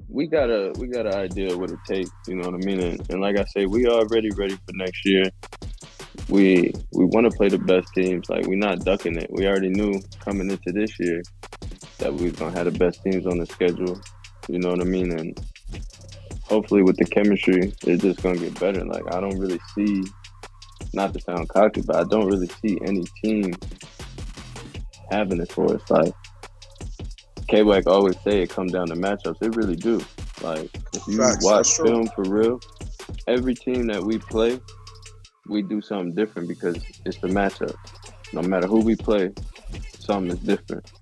We got an idea of what it takes, you know what I mean? And like I say, we are already ready for next year. We want to play the best teams. Like, we're not ducking it. We already knew coming into this year that we was going to have the best teams on the schedule. You know what I mean? And hopefully with the chemistry, it's just going to get better. Like, I don't really see, not to sound cocky, but I don't really see any team having it for us. Like, K-Wack always say it comes down to matchups. It really do. Like, if you watch film for real, every team that we play, we do something different because it's the matchup. No matter who we play, something is different.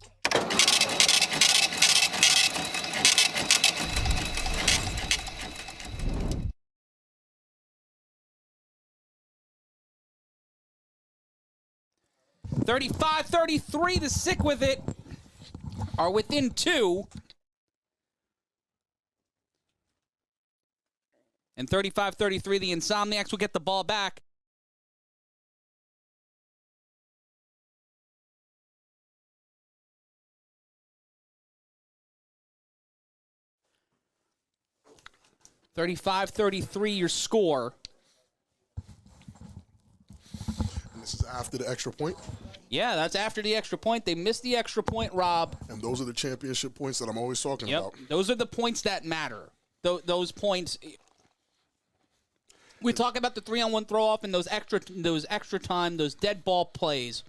$35-33 to stick with it. Are within 2. And 35-33, the Insomniacs will get the ball back. $35-33 your score. And this is after the extra point? Yeah, that's after the extra point. They missed the extra point, Rob. And those are the championship points that I'm always talking about. Those are the points that matter. Those points. We talk about the 3-on-1 throw-off and those extra time, those dead ball plays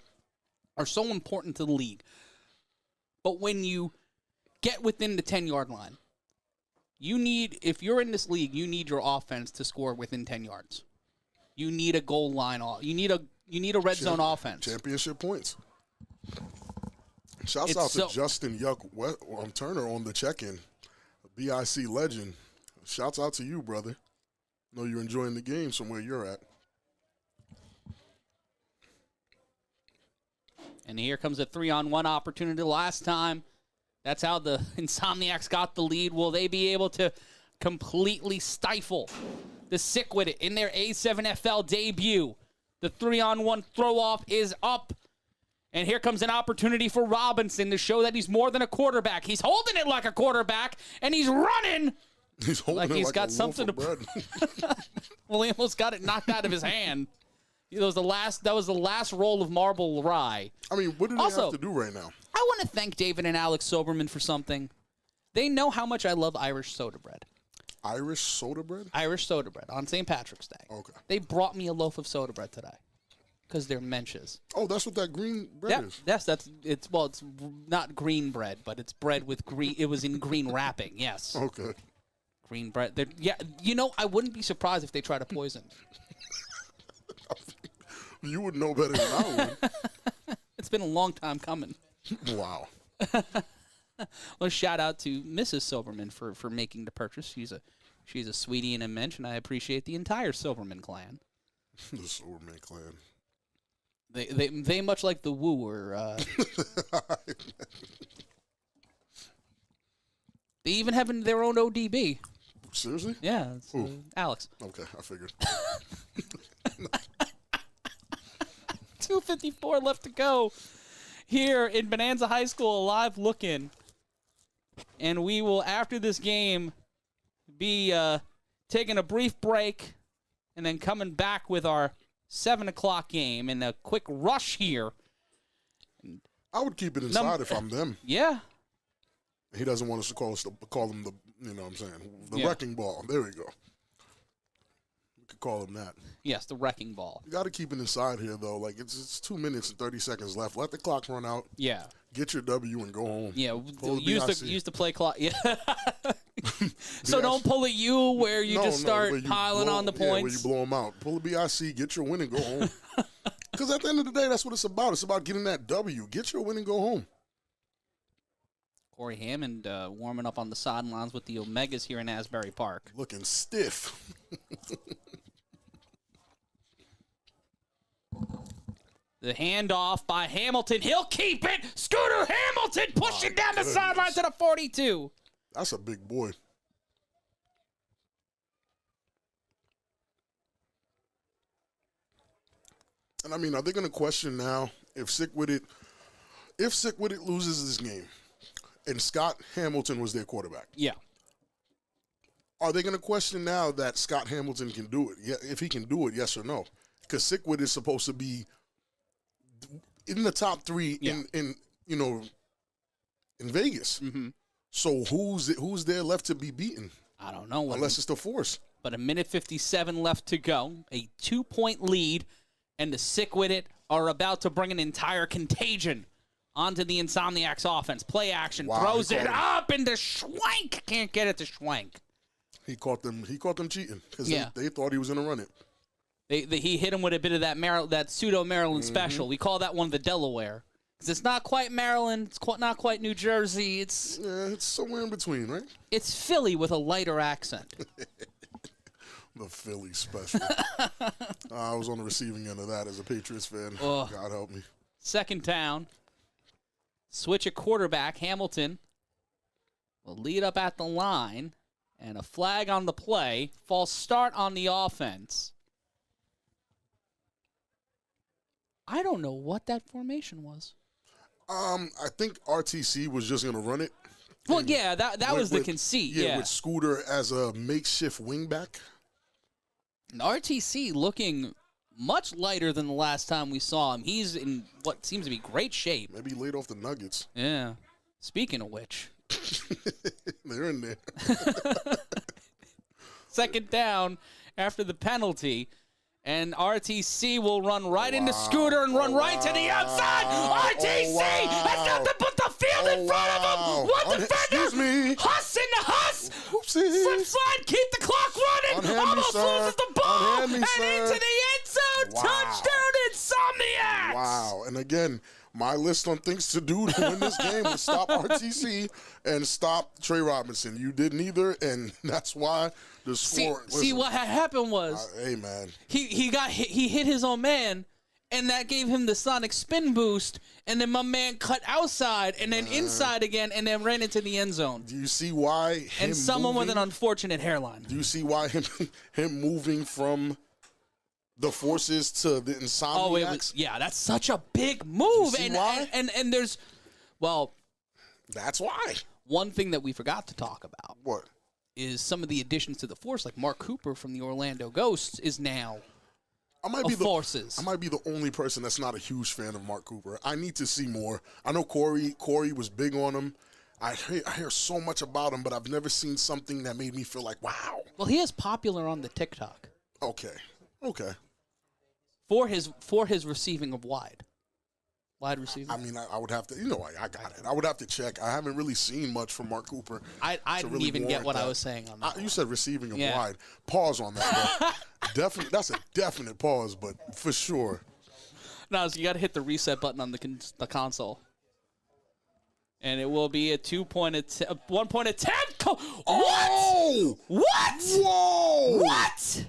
are so important to the league. But when you get within the 10-yard line, if you're in this league, you need your offense to score within 10 yards. You need a goal line. You need a red zone offense. Championship points. Shouts out to Justin Yuck Turner on the check-in. BIC legend. Shouts out to you, brother. Know you're enjoying the game from where you're at. And here comes a 3-on-1 opportunity. Last time, that's how the Insomniacs got the lead. Will they be able to completely stifle the Sick with it in their A7FL debut? The 3-on-1 throw-off is up. And here comes an opportunity for Robinson to show that he's more than a quarterback. He's holding it like a quarterback, and he's running. He's holding he's like got a something loaf of bread. Well, he almost got it knocked out of his hand. That was the last roll of marble rye. I mean, what do they have to do right now? I want to thank David and Alex Soberman for something. They know how much I love Irish soda bread. Irish soda bread? Irish soda bread on St. Patrick's Day. Okay. They brought me a loaf of soda bread today because they're menches. Oh, that's what that green bread is. Yes, it's not green bread, but it's bread with green. It was in green wrapping. Yes. Okay. Green bread. I wouldn't be surprised if they try to poison. You would know better than I would. It's been a long time coming. Wow. Well, shout out to Mrs. Silverman for making the purchase. She's a sweetie and a mensch, and I appreciate the entire Silverman clan. The Silverman clan. They much like the Woo They even have their own ODB. Seriously? Yeah, it's, Alex. Okay, I figured. 2:54 left to go here in Bonanza High School. Live looking. And we will, after this game, be taking a brief break and then coming back with our 7 o'clock game and a quick rush here. I would keep it inside if I'm them. Yeah. He doesn't want us to call him the, you know what I'm saying, the wrecking ball. There we go. We could call him that. Yes, the wrecking ball. You got to keep it inside here, though. Like, it's 2 minutes and 30 seconds left. Let the clock run out. Yeah. Get your W and go home. Yeah, Pull use the play clock. Yeah. So don't pull a U where you just start piling on the points. Yeah, where you blow them out. Pull a BIC, get your win and go home. Because at the end of the day, that's what it's about. It's about getting that W. Get your win and go home. Cory Hammond warming up on the sidelines with the Omegas here in Asbury Park. Looking stiff. The handoff by Hamilton. He'll keep it. Scooter Hamilton pushing down the sideline to the 42. That's a big boy. And I mean, are they going to question now if Sick With It loses this game and Scott Hamilton was their quarterback? Yeah. Are they going to question now that Scott Hamilton can do it? Yeah, if he can do it, yes or no? Because Sick With It is supposed to be in the top 3 in Vegas. Mm-hmm. So who's there left to be beaten? I don't know. Unless it's the Force. But a minute 57 left to go. A 2-point lead. And the Sick With It are about to bring an entire contagion onto the Insomniacs offense. Play action. Throws it up into Schwank. Can't get it to Schwank. He caught them cheating because they thought he was going to run it. He hit him with a bit of that pseudo Maryland special. We call that one the Delaware. Because it's not quite Maryland. It's not quite New Jersey. It's somewhere in between, right? It's Philly with a lighter accent. The Philly special. I was on the receiving end of that as a Patriots fan. Oh. God help me. Second down. Switch at quarterback. Hamilton will lead up at the line. And a flag on the play. False start on the offense. I don't know what that formation was. I think RTC was just going to run it. Well, yeah, that was the conceit. Yeah, with Scooter as a makeshift wingback. And RTC looking much lighter than the last time we saw him. He's in what seems to be great shape. Maybe he laid off the Nuggets. Yeah. Speaking of which. They're in there. Second down after the penalty. And RTC will run right into Scooter and run right to the outside. RTC has got to put the field in front of him. One defender. Excuse me. Huss into Huss. Oopsie. Slip slide. Keep the clock running. Almost loses the ball. And into the end zone. Touchdown, Insomniacs. Wow. And again, my list on things to do to win this game was stop RTC and stop Trey Robinson. You did neither, and that's why the score. See what happened was, hey man, he hit his own man, and that gave him the sonic spin boost, and then my man cut outside and then inside again, and then ran into the end zone. Do you see why? And someone with an unfortunate hairline. Do you see why him moving from the Forces to the Insomniacs? That's such a big move. You see why? And there's, well, that's why. One thing that we forgot to talk about. What? Is some of the additions to the Force, like Mark Cooper from the Orlando Ghosts is now Forces. I might be the only person that's not a huge fan of Mark Cooper. I need to see more. I know Cory was big on him. I hear so much about him, but I've never seen something that made me feel like, wow. Well, he is popular on the TikTok. Okay. For his receiving of wide receiving. I mean, I would have to, I got it. I would have to check. I haven't really seen much from Mark Cooper. I didn't really even get what that. I was saying on that. You said receiving of wide. Pause on that. Definitely, that's a definite pause, but for sure. No, so you got to hit the reset button on the console. And it will be a 1-point attempt. Oh! What? Whoa! What?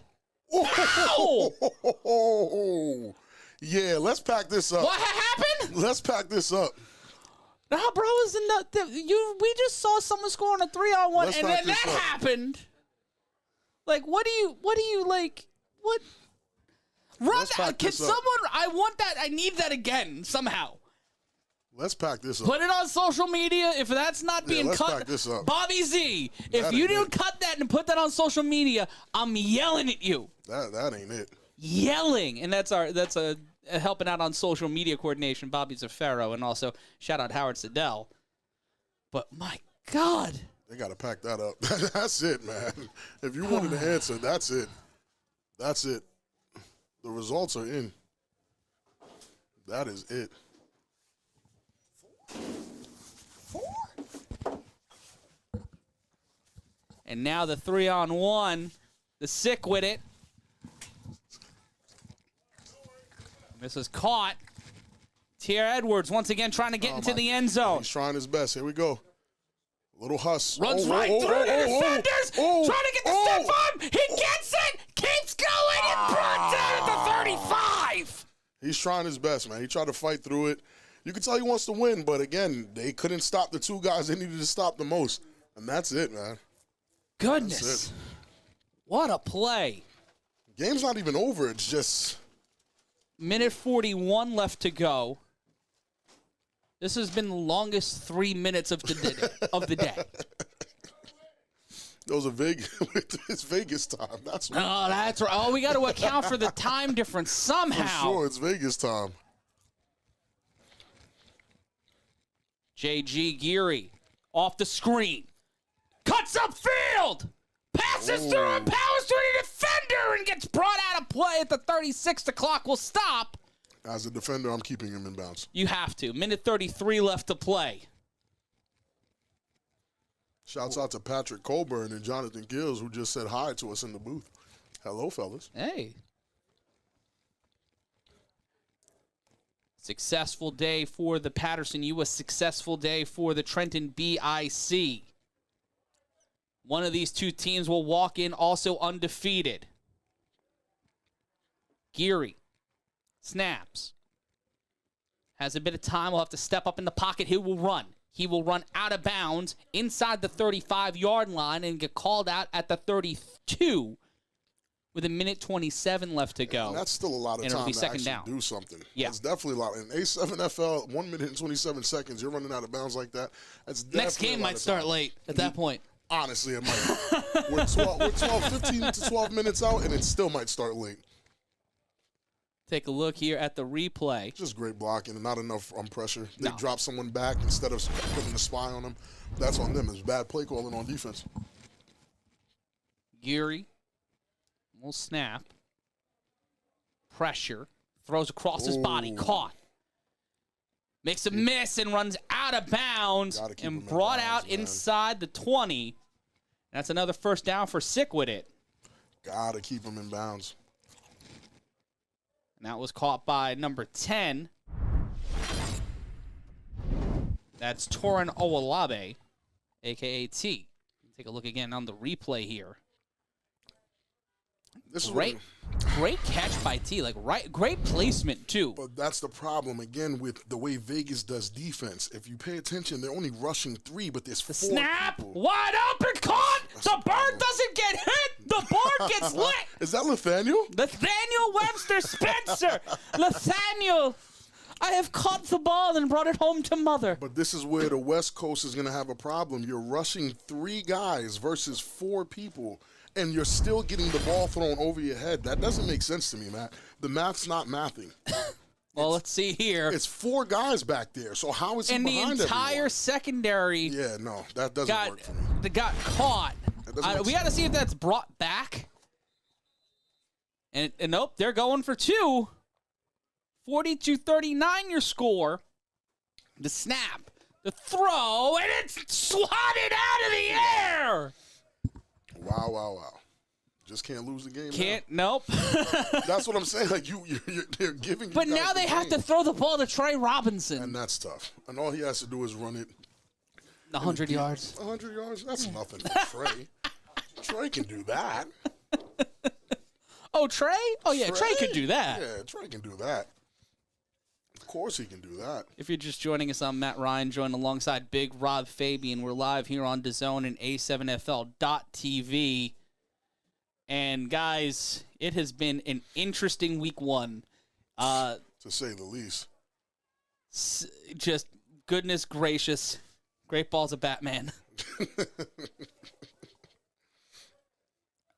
Oh! Yeah, let's pack this up. What happened? Let's pack this up. Nah, bro, is we just saw someone score on a 3-on-1, Let's and back then this that up. happened. Like, what do you like? What? Run Let's that. back Can this up. someone? I want that. I need that again somehow. Let's pack this up. Put it on social media. If that's not being let's cut, back this up. Bobby Z, if That you ain't don't it. cut that and put that on social media, I'm yelling at you. That ain't it. Yelling, and that's a helping out on social media coordination. Bobby Zafaro, and also shout out Howard Siddell. But my God, They got to pack that up. That's it, man. If you wanted to answer, that's it. That's it. The results are in. That is it. and now the 3-on-1, the sick with it. This is caught. Tier Edwards once again trying to get into the end zone. He's trying his best. Here we go. Little Huss. Runs right through the defenders. Trying to get the stiff arm. He gets it. Keeps going and brought down at the 35. He's trying his best, man. He tried to fight through it. You can tell he wants to win, but again, they couldn't stop the two guys they needed to stop the most. And that's it, man. Goodness. That's it. What a play. Game's not even over. It's just... Minute 41 left to go. This has been the longest 3 minutes of the day. Those are Vegas. It's Vegas time. That's what. Oh, that's right. Oh, we got to account for the time difference somehow. For sure, it's Vegas time. J.G. Geary off the screen. Cuts upfield. Passes through and powers through the defender and gets brought out of play at the 36. The clock will stop. As a defender, I'm keeping him in bounds. You have to. Minute 33 left to play. Shouts out to Patrick Colburn and Jonathan Gills, who just said hi to us in the booth. Hello, fellas. Hey. Successful day for the Paterson U. A successful day for the Trenton BIC. One of these two teams will walk in also undefeated. Geary snaps. Has a bit of time. Will have to step up in the pocket. He will run. He will run out of bounds inside the 35-yard line and get called out at the 32 with a minute 27 left to go. And that's still a lot of And it'll time be to second actually down. do something. Yeah. It's definitely a lot. In A7FL, 1 minute and 27 seconds, you're running out of bounds like that. That's definitely Next game a lot might of start time. late at that point. Honestly, it might. we're 15 to 12 minutes out, and it still might start late. Take a look here at the replay. Just great blocking and not enough pressure. They No. drop someone back instead of putting the spy on them. That's on them. It's bad play calling on defense. Geary will snap. Pressure. Throws across his body. Caught. Makes a miss and runs out of bounds Gotta keep him and in brought bounds, out man. inside the 20. That's another first down for Sick with it. Gotta keep him in bounds. And that was caught by number 10. That's Torin Owolabe, a.k.a. T. Take a look again on the replay here. This is Great catch by T. Great placement, too. But that's the problem, again, with the way Vegas does defense. If you pay attention, they're only rushing 3, but there's 4 Snap! people. Wide open, caught! The bird doesn't get hit! The board gets lit! Is that Nathaniel? Nathaniel Webster Spencer! Nathaniel! I have caught the ball and brought it home to mother. But this is where the West Coast is going to have a problem. You're rushing 3 guys versus 4 people, and you're still getting the ball thrown over your head. That doesn't make sense to me, Matt. The math's not mathing. Well, let's see here. It's 4 guys back there, so how is he And the behind entire everyone? secondary Yeah, no, that doesn't work for me. got caught. doesn't make We got to see if that's brought back. And nope, they're going for 2. 42-39 your score. The snap, the throw, and it's swatted out of the air. Wow, wow, wow. Just can't lose the game. Can't, nope. That's what I'm saying. Like they're giving. But you guys now they the have game. to throw the ball to Trey Robinson. And that's tough. And all he has to do is run it. 100 yards. 100 yards? That's nothing for Trey. Trey can do that. Oh, Trey? Oh, yeah, Trey could do that. Yeah, Trey can do that. Of course he can do that. If you're just joining us, I'm Matt Ryan, joined alongside Big Rob Fabian. We're live here on DAZN and A7FL.TV. And, guys, it has been an interesting week one. To say the least. Just goodness gracious. Great balls of Batman.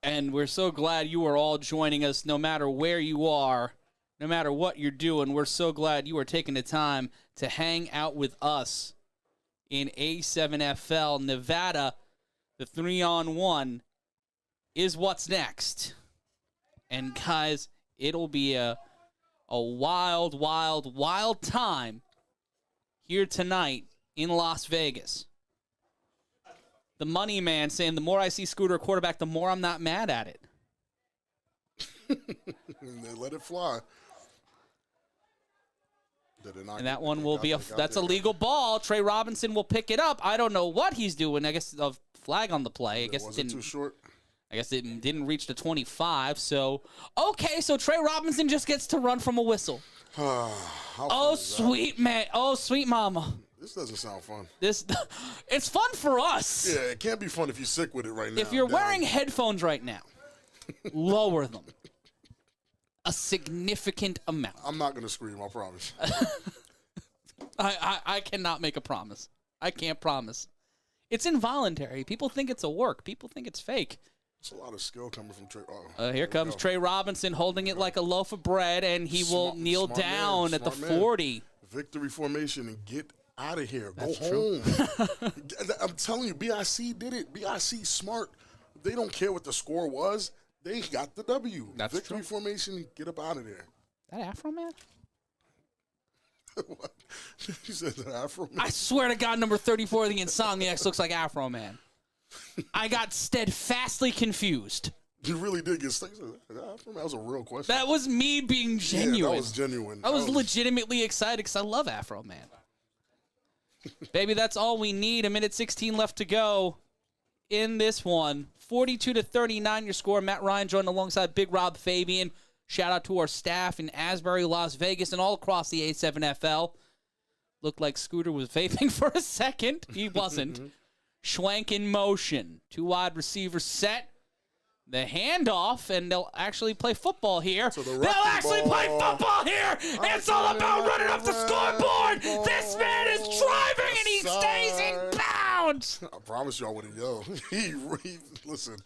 And we're so glad you are all joining us no matter where you are. No matter what you're doing, we're so glad you are taking the time to hang out with us in A7FL Nevada. The 3-on-1 is what's next. And, guys, it'll be a wild, wild, wild time here tonight in Las Vegas. The money man saying, the more I see Scooter quarterback, the more I'm not mad at it. They let it fly. And that one will be that's a legal ball. Trey Robinson will pick it up. I don't know what he's doing. I guess a flag on the play. I guess it didn't. Too short. I guess it didn't reach the 25. So okay, so Trey Robinson just gets to run from a whistle. Oh sweet man. Oh sweet mama. This doesn't sound fun. It's fun for us. Yeah, it can't be fun if you're sick with it right now. If you're wearing headphones right now, lower them. A significant amount. I'm not going to scream, I promise. I cannot make a promise. I can't promise. It's involuntary. People think it's a work. People think it's fake. It's a lot of skill coming from Trey. Here comes Trey Robinson holding it like a loaf of bread, and he will kneel down at the 40. Victory formation and get out of here. That's Go home. I'm telling you, BIC did it. BIC smart. They don't care what the score was. They got the W. That's Victory true. formation, get up out of there. That Afro man? What? You said that Afro man? I swear to God, number 34 of the Insomniacs looks like Afro man. I got steadfastly confused. You really did get stuck. That was a real question. That was me being genuine. Yeah, that was genuine. I was legitimately excited because I love Afro man. Baby, that's all we need. 1:16 left to go in this one. 42-39 your score. Matt Ryan joined alongside Big Rob Fabian. Shout out to our staff in Asbury, Las Vegas, and all across the A7FL. Looked like Scooter was vaping for a second. He wasn't. Schwank in motion. 2 wide receivers set. The handoff, and they'll actually play football here. They'll actually play football here. It's all about running up the scoreboard. This man is driving, and he stays in bounds. I promise y'all what he yelled. Listen.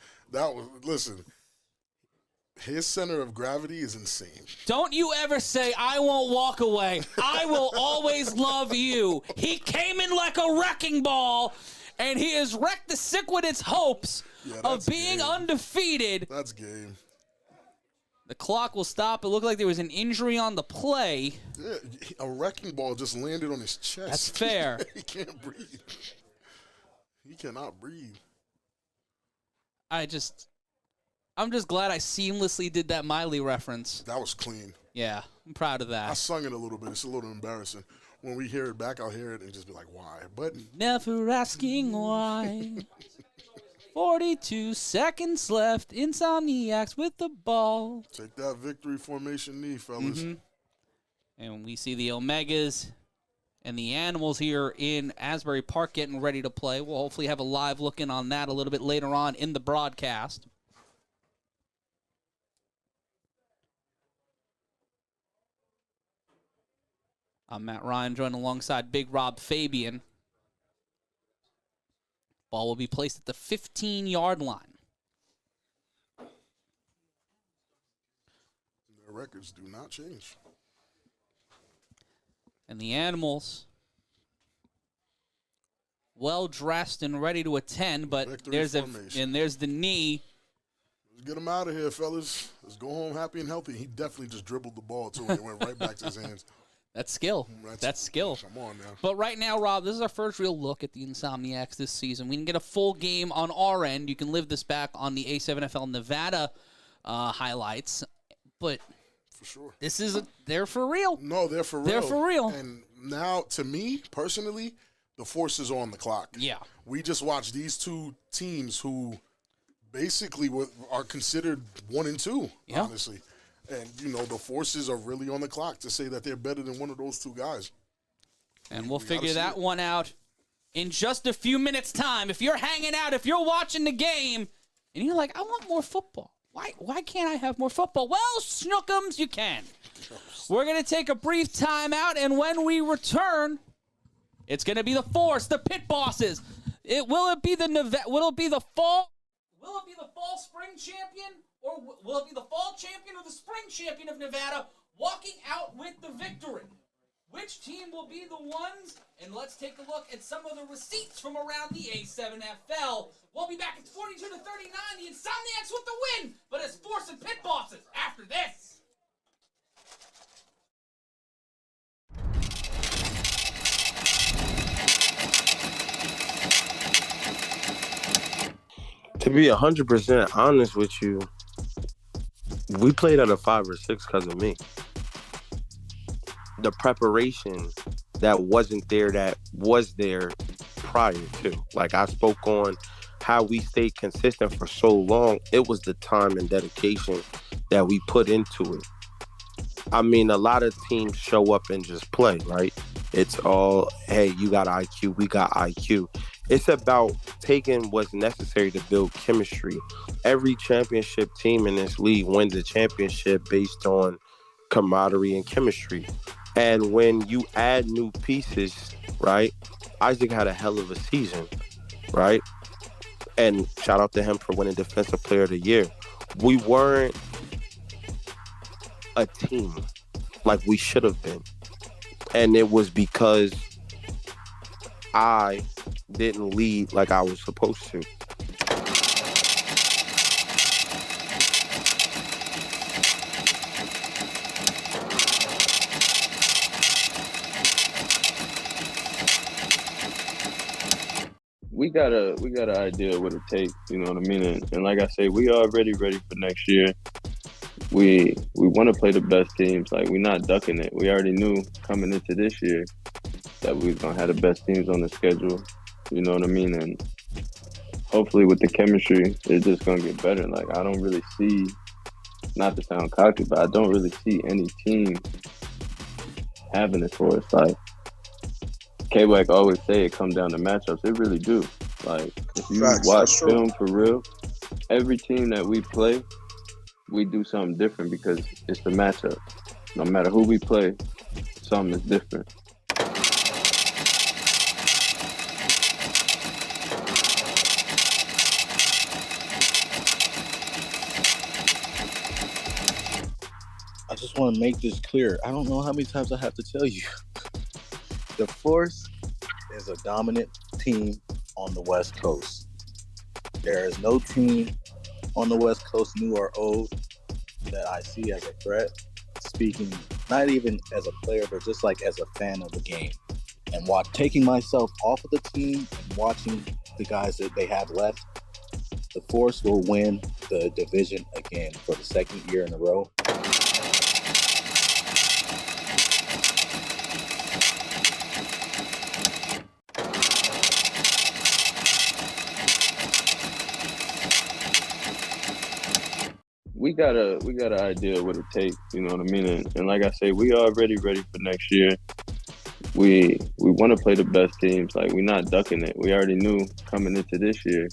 His center of gravity is insane. Don't you ever say, I won't walk away. I will always love you. He came in like a wrecking ball, and he has wrecked the Sick-Witted hopes of being undefeated. That's game. The clock will stop. It looked like there was an injury on the play. Yeah, a wrecking ball just landed on his chest. That's fair. He can't breathe. He cannot breathe. I'm just glad I seamlessly did that Miley reference. That was clean. Yeah, I'm proud of that. I sung it a little bit. It's a little embarrassing. When we hear it back, I'll hear it and just be like, why? But never asking why. 42 seconds left. Insomniacs with the ball. Take that victory formation knee, fellas. And we see the Omegas and the Animals here in Asbury Park getting ready to play. We'll hopefully have a live look in on that a little bit later on in the broadcast. I'm Matt Ryan, joined alongside Big Rob Fabian. Ball will be placed at the 15-yard line. Their records do not change. And the Animals, well dressed and ready to attend, but there's the knee. Let's get him out of here, fellas. Let's go home happy and healthy. He definitely just dribbled the ball too, and it went right back to his hands. That's skill. That's skill. Come on now. But right now, Rob, this is our first real look at the Insomniacs this season. We can get a full game on our end. You can live this back on the A7FL Nevada highlights. But for sure, they're for real. No, they're for real. They're for real. And now, to me personally, the force is on the clock. Yeah. We just watched these two teams who basically are considered 1 and 2. Yeah. Honestly. And, you know, the forces are really on the clock to say that they're better than one of those two guys. And we'll figure that one out in just a few minutes' time. If you're hanging out, if you're watching the game, and you're like, I want more football. Why can't I have more football? Well, Schnookums, you can. We're going to take a brief timeout, and when we return, it's going to be the Force, the pit bosses. Will it be the fall spring champion, or will it be the fall champion or the spring champion of Nevada walking out with the victory? Which team will be the ones? And let's take a look at some of the receipts from around the A7FL. We'll be back at 42-39. The Insomniacs with the win, but it's Force and pit bosses after this. To be 100% honest with you, we played at a 5 or 6 because of me. The preparation that wasn't there that was there prior to. Like, I spoke on how we stayed consistent for so long. It was the time and dedication that we put into it. I mean, a lot of teams show up and just play, right? It's all, hey, you got IQ, we got IQ. It's about taking what's necessary to build chemistry. Every championship team in this league wins a championship based on camaraderie and chemistry. And when you add new pieces, right? Isaac had a hell of a season, right? And shout out to him for winning Defensive Player of the Year. We weren't a team like we should have been. And it was because I didn't lead like I was supposed to. We got an idea of what it takes, you know what I mean? And like I say, we already ready for next year. We want to play the best teams. Like, we're not ducking it. We already knew coming into this year that we was gonna have the best teams on the schedule. You know what I mean? And hopefully with the chemistry, it's just gonna get better. Like, I don't really see, not to sound cocky, but I don't really see any team having it for us. Like, K-Wack always say it comes down to matchups. It really do. Like, if you watch film for real, every team that we play, we do something different because it's the matchup. No matter who we play, something is different. I just want to make this clear. I don't know how many times I have to tell you. The Force is a dominant team on the West Coast. There is no team on the West Coast, new or old, that I see as a threat. Speaking not even as a player, but just like as a fan of the game. And while taking myself off of the team and watching the guys that they have left, the Force will win the division again for the second year in a row. We got an idea of what it takes, you know what I mean? And like I say, we already ready for next year. We want to play the best teams. Like, we're not ducking it. We already knew coming into this year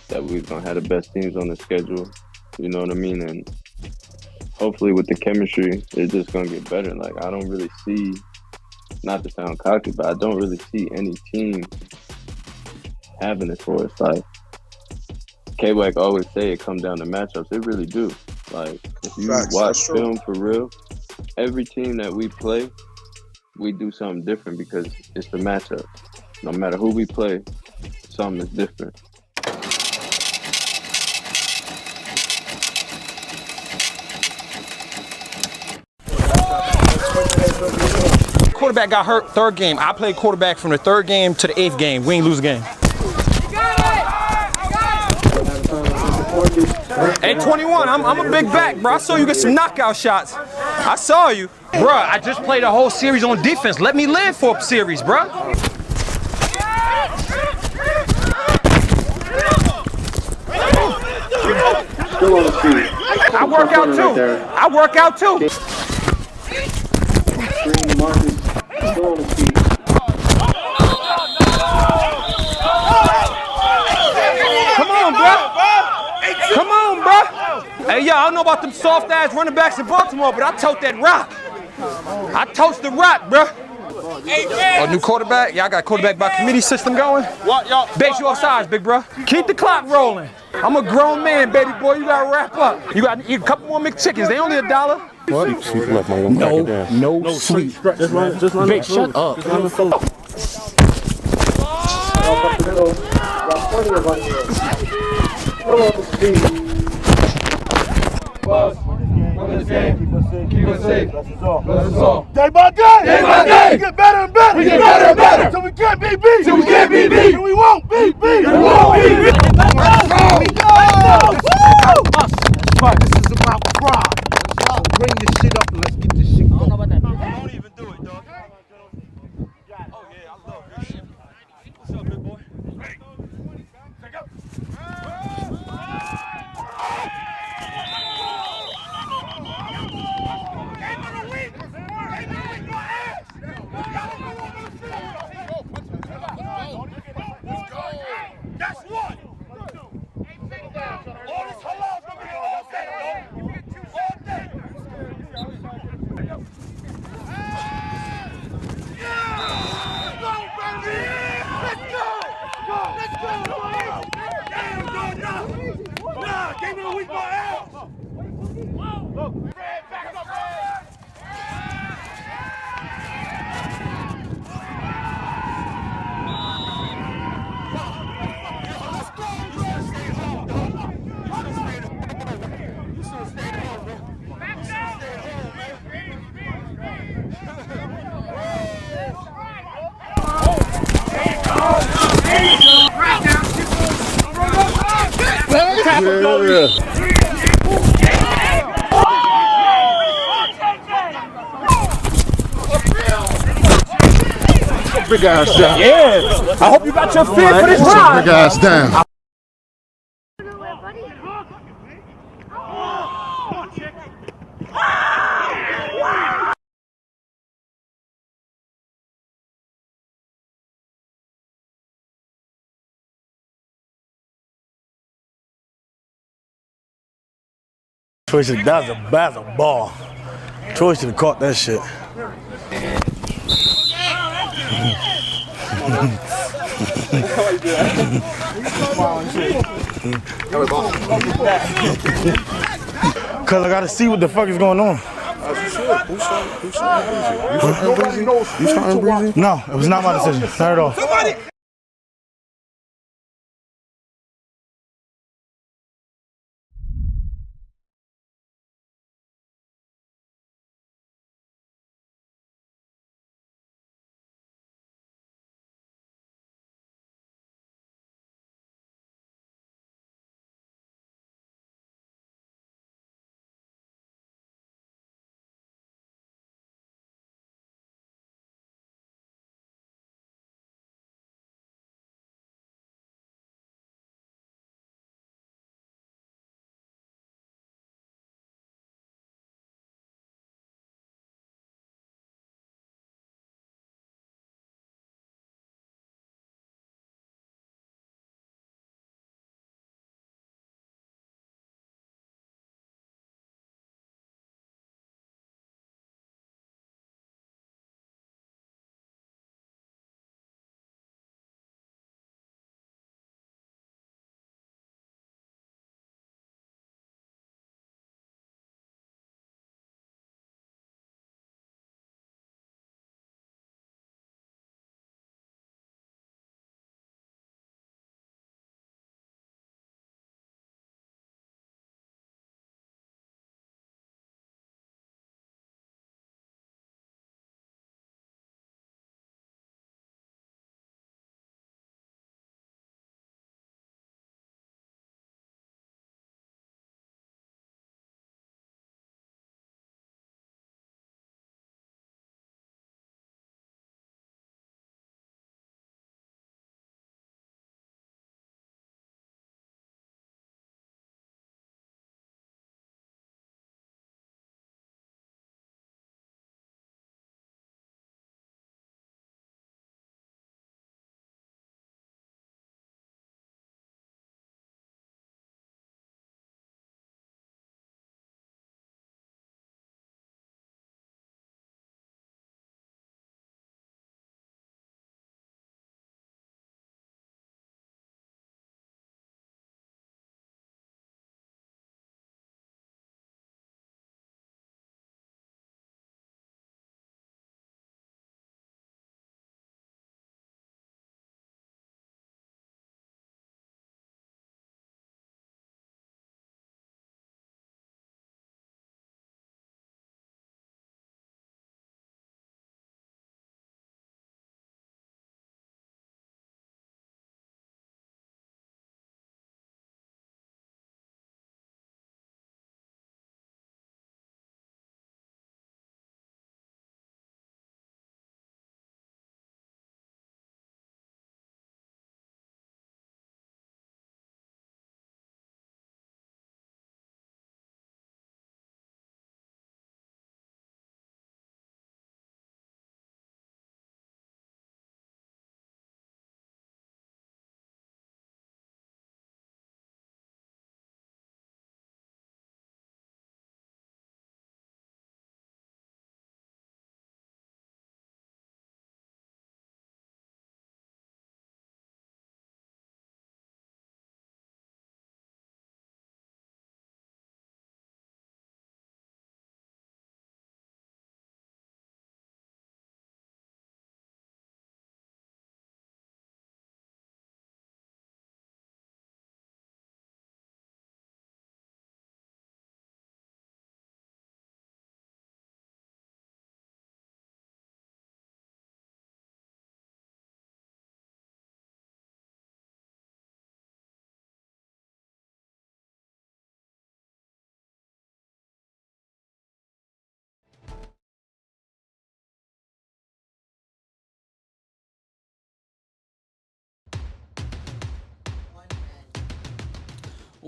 that we was gonna have the best teams on the schedule. You know what I mean? And hopefully with the chemistry, it's just gonna get better. Like, I don't really see, not to sound cocky, but I don't really see any team having it for us. Like, K-Wack always say it comes down to matchups. It really do. Like, if you watch film for real, every team that we play, we do something different because it's the matchup. No matter who we play, something is different. Quarterback got hurt third game. I played quarterback from the third game to the 8th game. We ain't lose a game. Hey, 21, I'm a big back, bro. I saw you get some knockout shots. I saw you. Bro, I just played a whole series on defense. Let me live for a series, bro. Still on the field. I work out too. I work out too. Come on, bro. Come on, bro. Hey, yo, I don't know about them soft-ass running backs in Baltimore, but I tote that rock. I toast the rock, bro. Oh, new quarterback? Yeah, I got quarterback by committee system going. What, y'all? Base you off sides, big bro. Keep the clock rolling. I'm a grown man, baby boy. You gotta wrap up. You got to eat a couple more McChickens. They only $1. What? Sweet left, man. No sweet. Just run Big, shut up. Just run the flow. Keep us safe. That's all. Day by day. Day by day. We get better and better. We get better and better. So we can't be beat. So we can't be beat. So we won't be beat. We won't be beat. Let's go. That's right. This is about pride. So bring this shit up and let's get this shit going. I don't know about that. Don't even do it, dog. Oh yeah, I love this shit. What's up, big boy? Take up. That's one. All this halal gonna be all day, all day. Let's go! Let's go! Damn, nah, gave me a week more else. Red, back up, Red. Big ass down. Yeah. I hope you got your fear for this ride. Big ass down. Troy should that's a ball. Troy should have caught that shit. Cause I gotta see what the fuck is going on. Who's starting Breezy? No, it was not my decision. Not at all.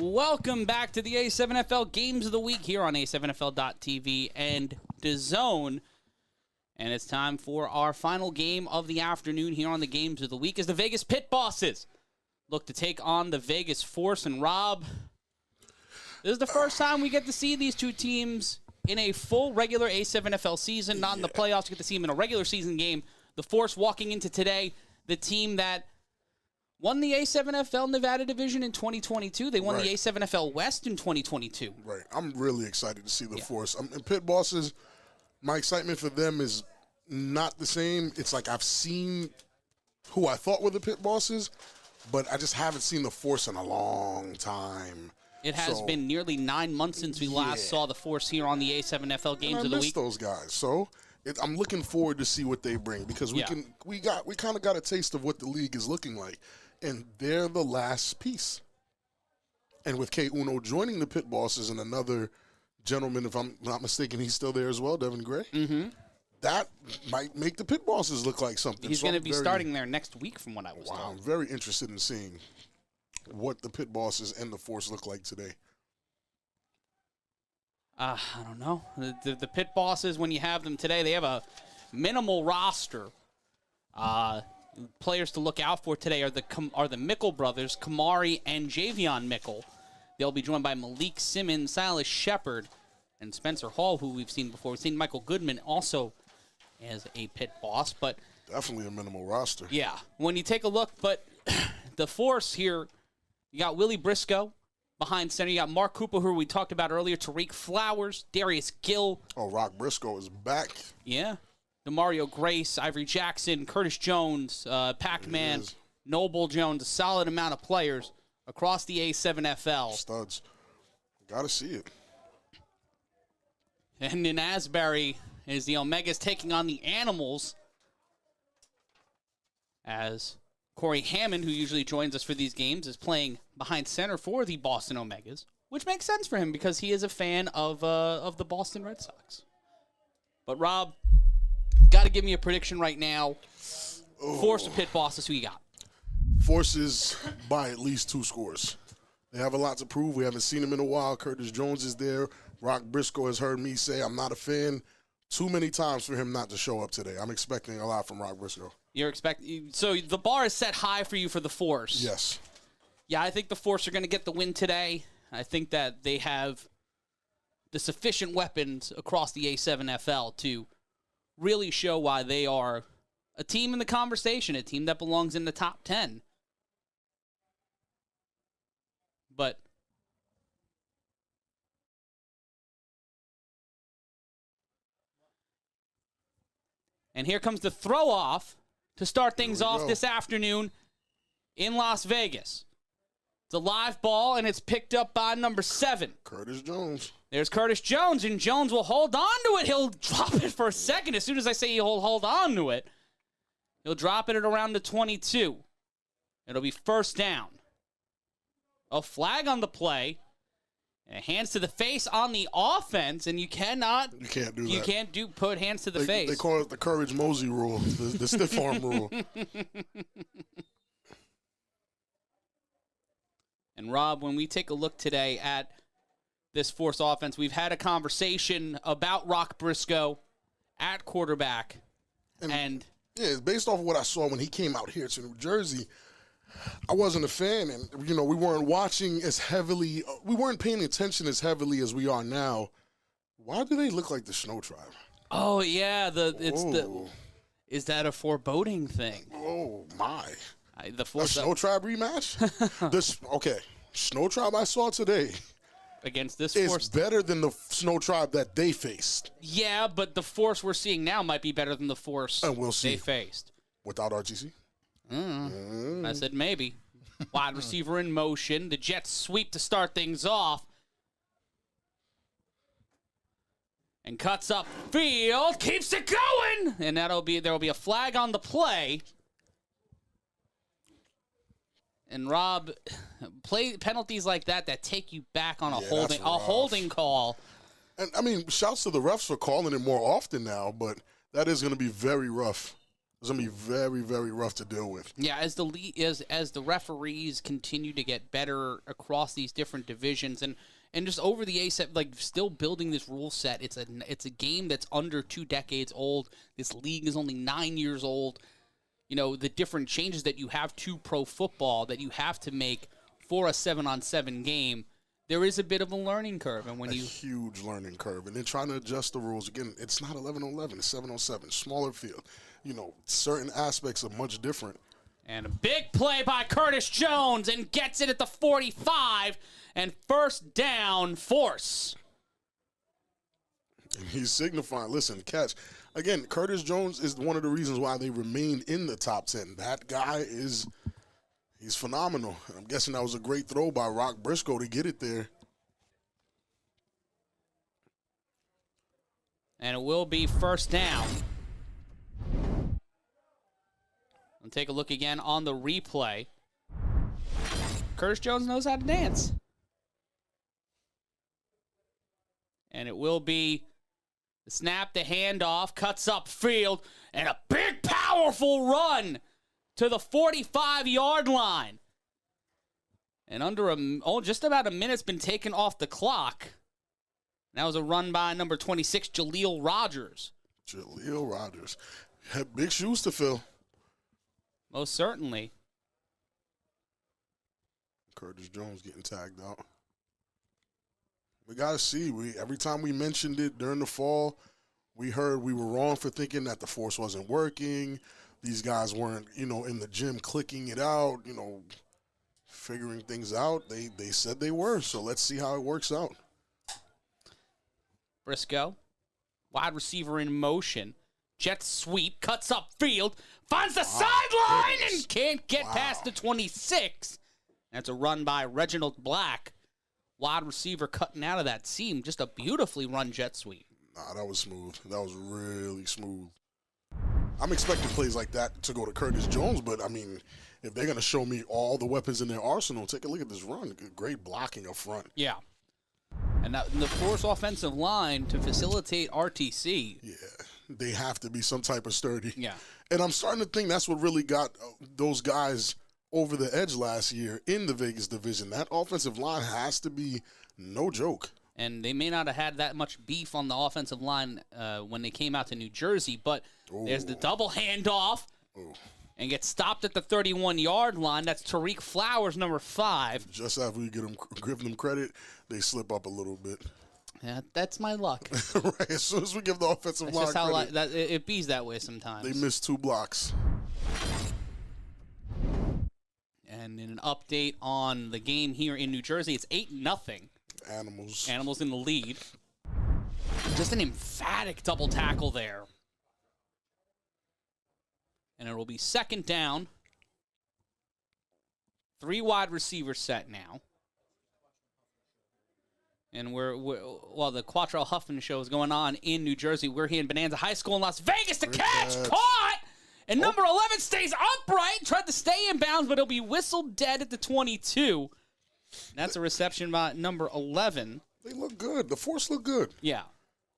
Welcome back to the A7FL Games of the Week here on A7FL.TV and DAZN. And it's time for our final game of the afternoon here on the Games of the Week as the Vegas Pit Bosses look to take on the Vegas Force. And Rob, this is the first time we get to see these two teams in a full regular A7FL season, not in the playoffs. We get to see them in a regular season game. The Force walking into today, the team that won the A7FL Nevada Division in 2022. They won the A7FL West in 2022. Right. I'm really excited to see the Force. And Pit Bosses, my excitement for them is not the same. It's like I've seen who I thought were the Pit Bosses, but I just haven't seen the Force in a long time. It has been nearly 9 months since we last saw the Force here on the A7FL Games of the Week. Those guys. So I'm looking forward to see what they bring because we kind of got a taste of what the league is looking like. And they're the last piece. And with K Uno joining the Pit Bosses and another gentleman, if I'm not mistaken, he's still there as well, Devin Gray. Mm-hmm. That might make the Pit Bosses look like something. He's going to be starting there next week from what I was told. I'm very interested in seeing what the Pit Bosses and the Force look like today. I don't know. The Pit Bosses, when you have them today, they have a minimal roster. Players to look out for today are the Mickle brothers, Kamari and Javion Mickle. They'll be joined by Malik Simmons, Silas Shepard, and Spencer Hall, who we've seen before. We've seen Michael Goodman also as a Pit Boss, but definitely a minimal roster. Yeah, when you take a look, but the Force here, you got Willie Briscoe behind center. You got Mark Cooper, who we talked about earlier, Tariq Flowers, Darius Gill. Oh, Rock Briscoe is back. Yeah. DeMario Grace, Ivory Jackson, Curtis Jones, Pac-Man, Noble Jones, a solid amount of players across the A7FL. Studs. Gotta see it. And in Asbury is the Omegas taking on the Animals as Cory Hammond, who usually joins us for these games, is playing behind center for the Boston Omegas, which makes sense for him because he is a fan of the Boston Red Sox. But Rob, got to give me a prediction right now. Force or Pit Bosses, who you got? Forces by at least 2 scores. They have a lot to prove. We haven't seen them in a while. Curtis Jones is there. Rock Briscoe has heard me say I'm not a fan too many times for him not to show up today. I'm expecting a lot from Rock Briscoe. So the bar is set high for you for the Force. Yes. Yeah, I think the Force are going to get the win today. I think that they have the sufficient weapons across the A7FL to really show why they are a team in the conversation, a team that belongs in the top 10. But and here comes the throw-off to start things off this afternoon in Las Vegas. It's a live ball, and it's picked up by number 7. Curtis Jones. There's Curtis Jones, and Jones will hold on to it. He'll drop it for a second. As soon as I say he'll hold on to it, he'll drop it at around the 22. It'll be first down. A flag on the play. And hands to the face on the offense, and you cannot. You can't do that. You can't put hands to the face. They call it the Courage Mosey rule, the stiff arm rule. And Rob, when we take a look today at this Force offense, we've had a conversation about Rock Briscoe at quarterback, and yeah, based off of what I saw when he came out here to New Jersey, I wasn't a fan, and we weren't watching as heavily. We weren't paying attention as heavily as we are now. Why do they look like the Shnowtribe? Oh yeah, is that a foreboding thing? Oh my! The Force Shnowtribe rematch. Okay, Shnowtribe I saw today against this is Force better than the Shnowtribe that they faced. Yeah, but the Force we're seeing now might be better than the Force they faced without RGC. I said maybe. Wide receiver in motion. The Jets sweep to start things off. And cuts up field. Keeps it going. And there will be a flag on the play. And Rob, play penalties like that take you back on a holding call. And I mean, shouts to the refs for calling it more often now, but that is going to be very rough. It's gonna be very, very rough to deal with. Yeah, as the referees continue to get better across these different divisions and just over the A7, like still building this rule set. It's a game that's under 2 decades old. This league is only 9 years old. You know, the different changes that you have to pro football that you have to make for a 7-on-7 game. There is a bit of a learning curve, and when huge learning curve, and then trying to adjust the rules again. It's not 11-on-11, it's 7-on-7, smaller field. You know, certain aspects are much different. And a big play by Curtis Jones, and gets it at the 45, and first down, Force. And he's signifying, listen, catch. Again, Curtis Jones is one of the reasons why they remained in the top 10. That guy he's phenomenal. I'm guessing that was a great throw by Rock Briscoe to get it there. And it will be first down. And take a look again on the replay. Curtis Jones knows how to dance. And it will be the snap, the handoff, cuts up field, and a big, powerful run to the 45-yard line. And under just about a minute's been taken off the clock. That was a run by number 26, Jaleel Rogers. Jaleel Rogers. Had big shoes to fill. Most certainly. Curtis Jones getting tagged out. We got to see. Every time we mentioned it during the fall, we heard we were wrong for thinking that the force wasn't working. These guys weren't, in the gym clicking it out, figuring things out. They said they were, so let's see how it works out. Briscoe, wide receiver in motion. Jet sweep, cuts up field, finds the sideline, and can't get past the 26. That's a run by Reginald Black. Wide receiver cutting out of that seam. Just a beautifully run jet sweep. Nah, that was smooth. That was really smooth. I'm expecting plays like that to go to Curtis Jones, but, I mean, if they're going to show me all the weapons in their arsenal, take a look at this run. Great blocking up front. Yeah. And the Force offensive line to facilitate RTC. Yeah, they have to be some type of sturdy. Yeah. And I'm starting to think that's what really got those guys over the edge last year in the Vegas division. That offensive line has to be no joke. And they may not have had that much beef on the offensive line when they came out to New Jersey, but there's the double handoff and gets stopped at the 31-yard line. That's Tariq Flowers, number 5. Just after we give them credit, they slip up a little bit. Yeah, that's my luck. Right, as soon as we give the offensive line credit. It bees that way sometimes. They missed 2 blocks. And in an update on the game here in New Jersey, it's 8-0. Animals in the lead. Just an emphatic double tackle there. And it will be second down. 3 wide receiver set now. And while the Quatrelle Huffin show is going on in New Jersey, we're here in Bonanza High School in Las Vegas. The catch caught! And number 11 stays upright, tried to stay in bounds, but it'll be whistled dead at the 22. That's a reception by number 11. They look good. The Force look good. Yeah.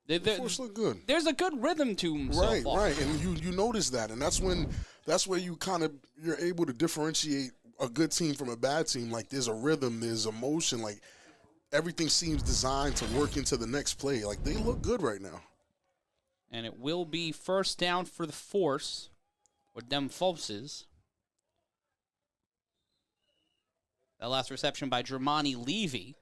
The Force look good. There's a good rhythm to them so far. Right. And you notice that. And that's where you you're able to differentiate a good team from a bad team. Like, there's a rhythm, there's a motion. Like, everything seems designed to work into the next play. Like, they look good right now. And it will be first down for the Force. With them Forces. That last reception by Dramani Levy.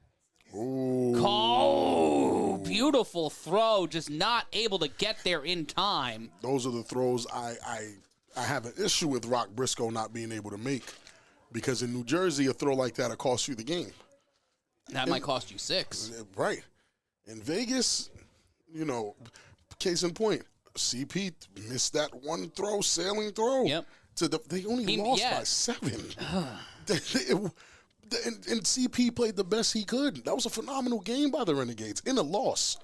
Oh, beautiful throw. Just not able to get there in time. Those are the throws I have an issue with Rock Briscoe not being able to make. Because in New Jersey, a throw like that will cost you the game. That might cost you 6. Right. In Vegas, case in point. CP missed that one throw, sailing throw. Yep. They only lost by 7. And CP played the best he could. That was a phenomenal game by the Renegades in a loss.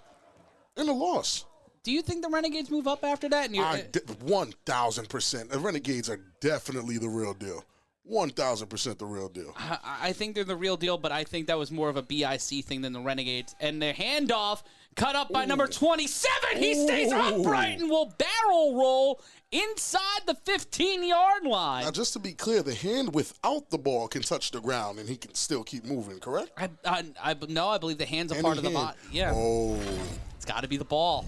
Do you think the Renegades move up after that? 1,000%. The Renegades are definitely the real deal. 1,000% the real deal. I think they're the real deal, but I think that was more of a BIC thing than the Renegades. And their handoff cut up by number 27. He stays upright and will barrel roll inside the 15-yard line. Now, just to be clear, the hand without the ball can touch the ground and he can still keep moving, correct? I believe the hand's a part of the body. Yeah. Oh. It's got to be the ball.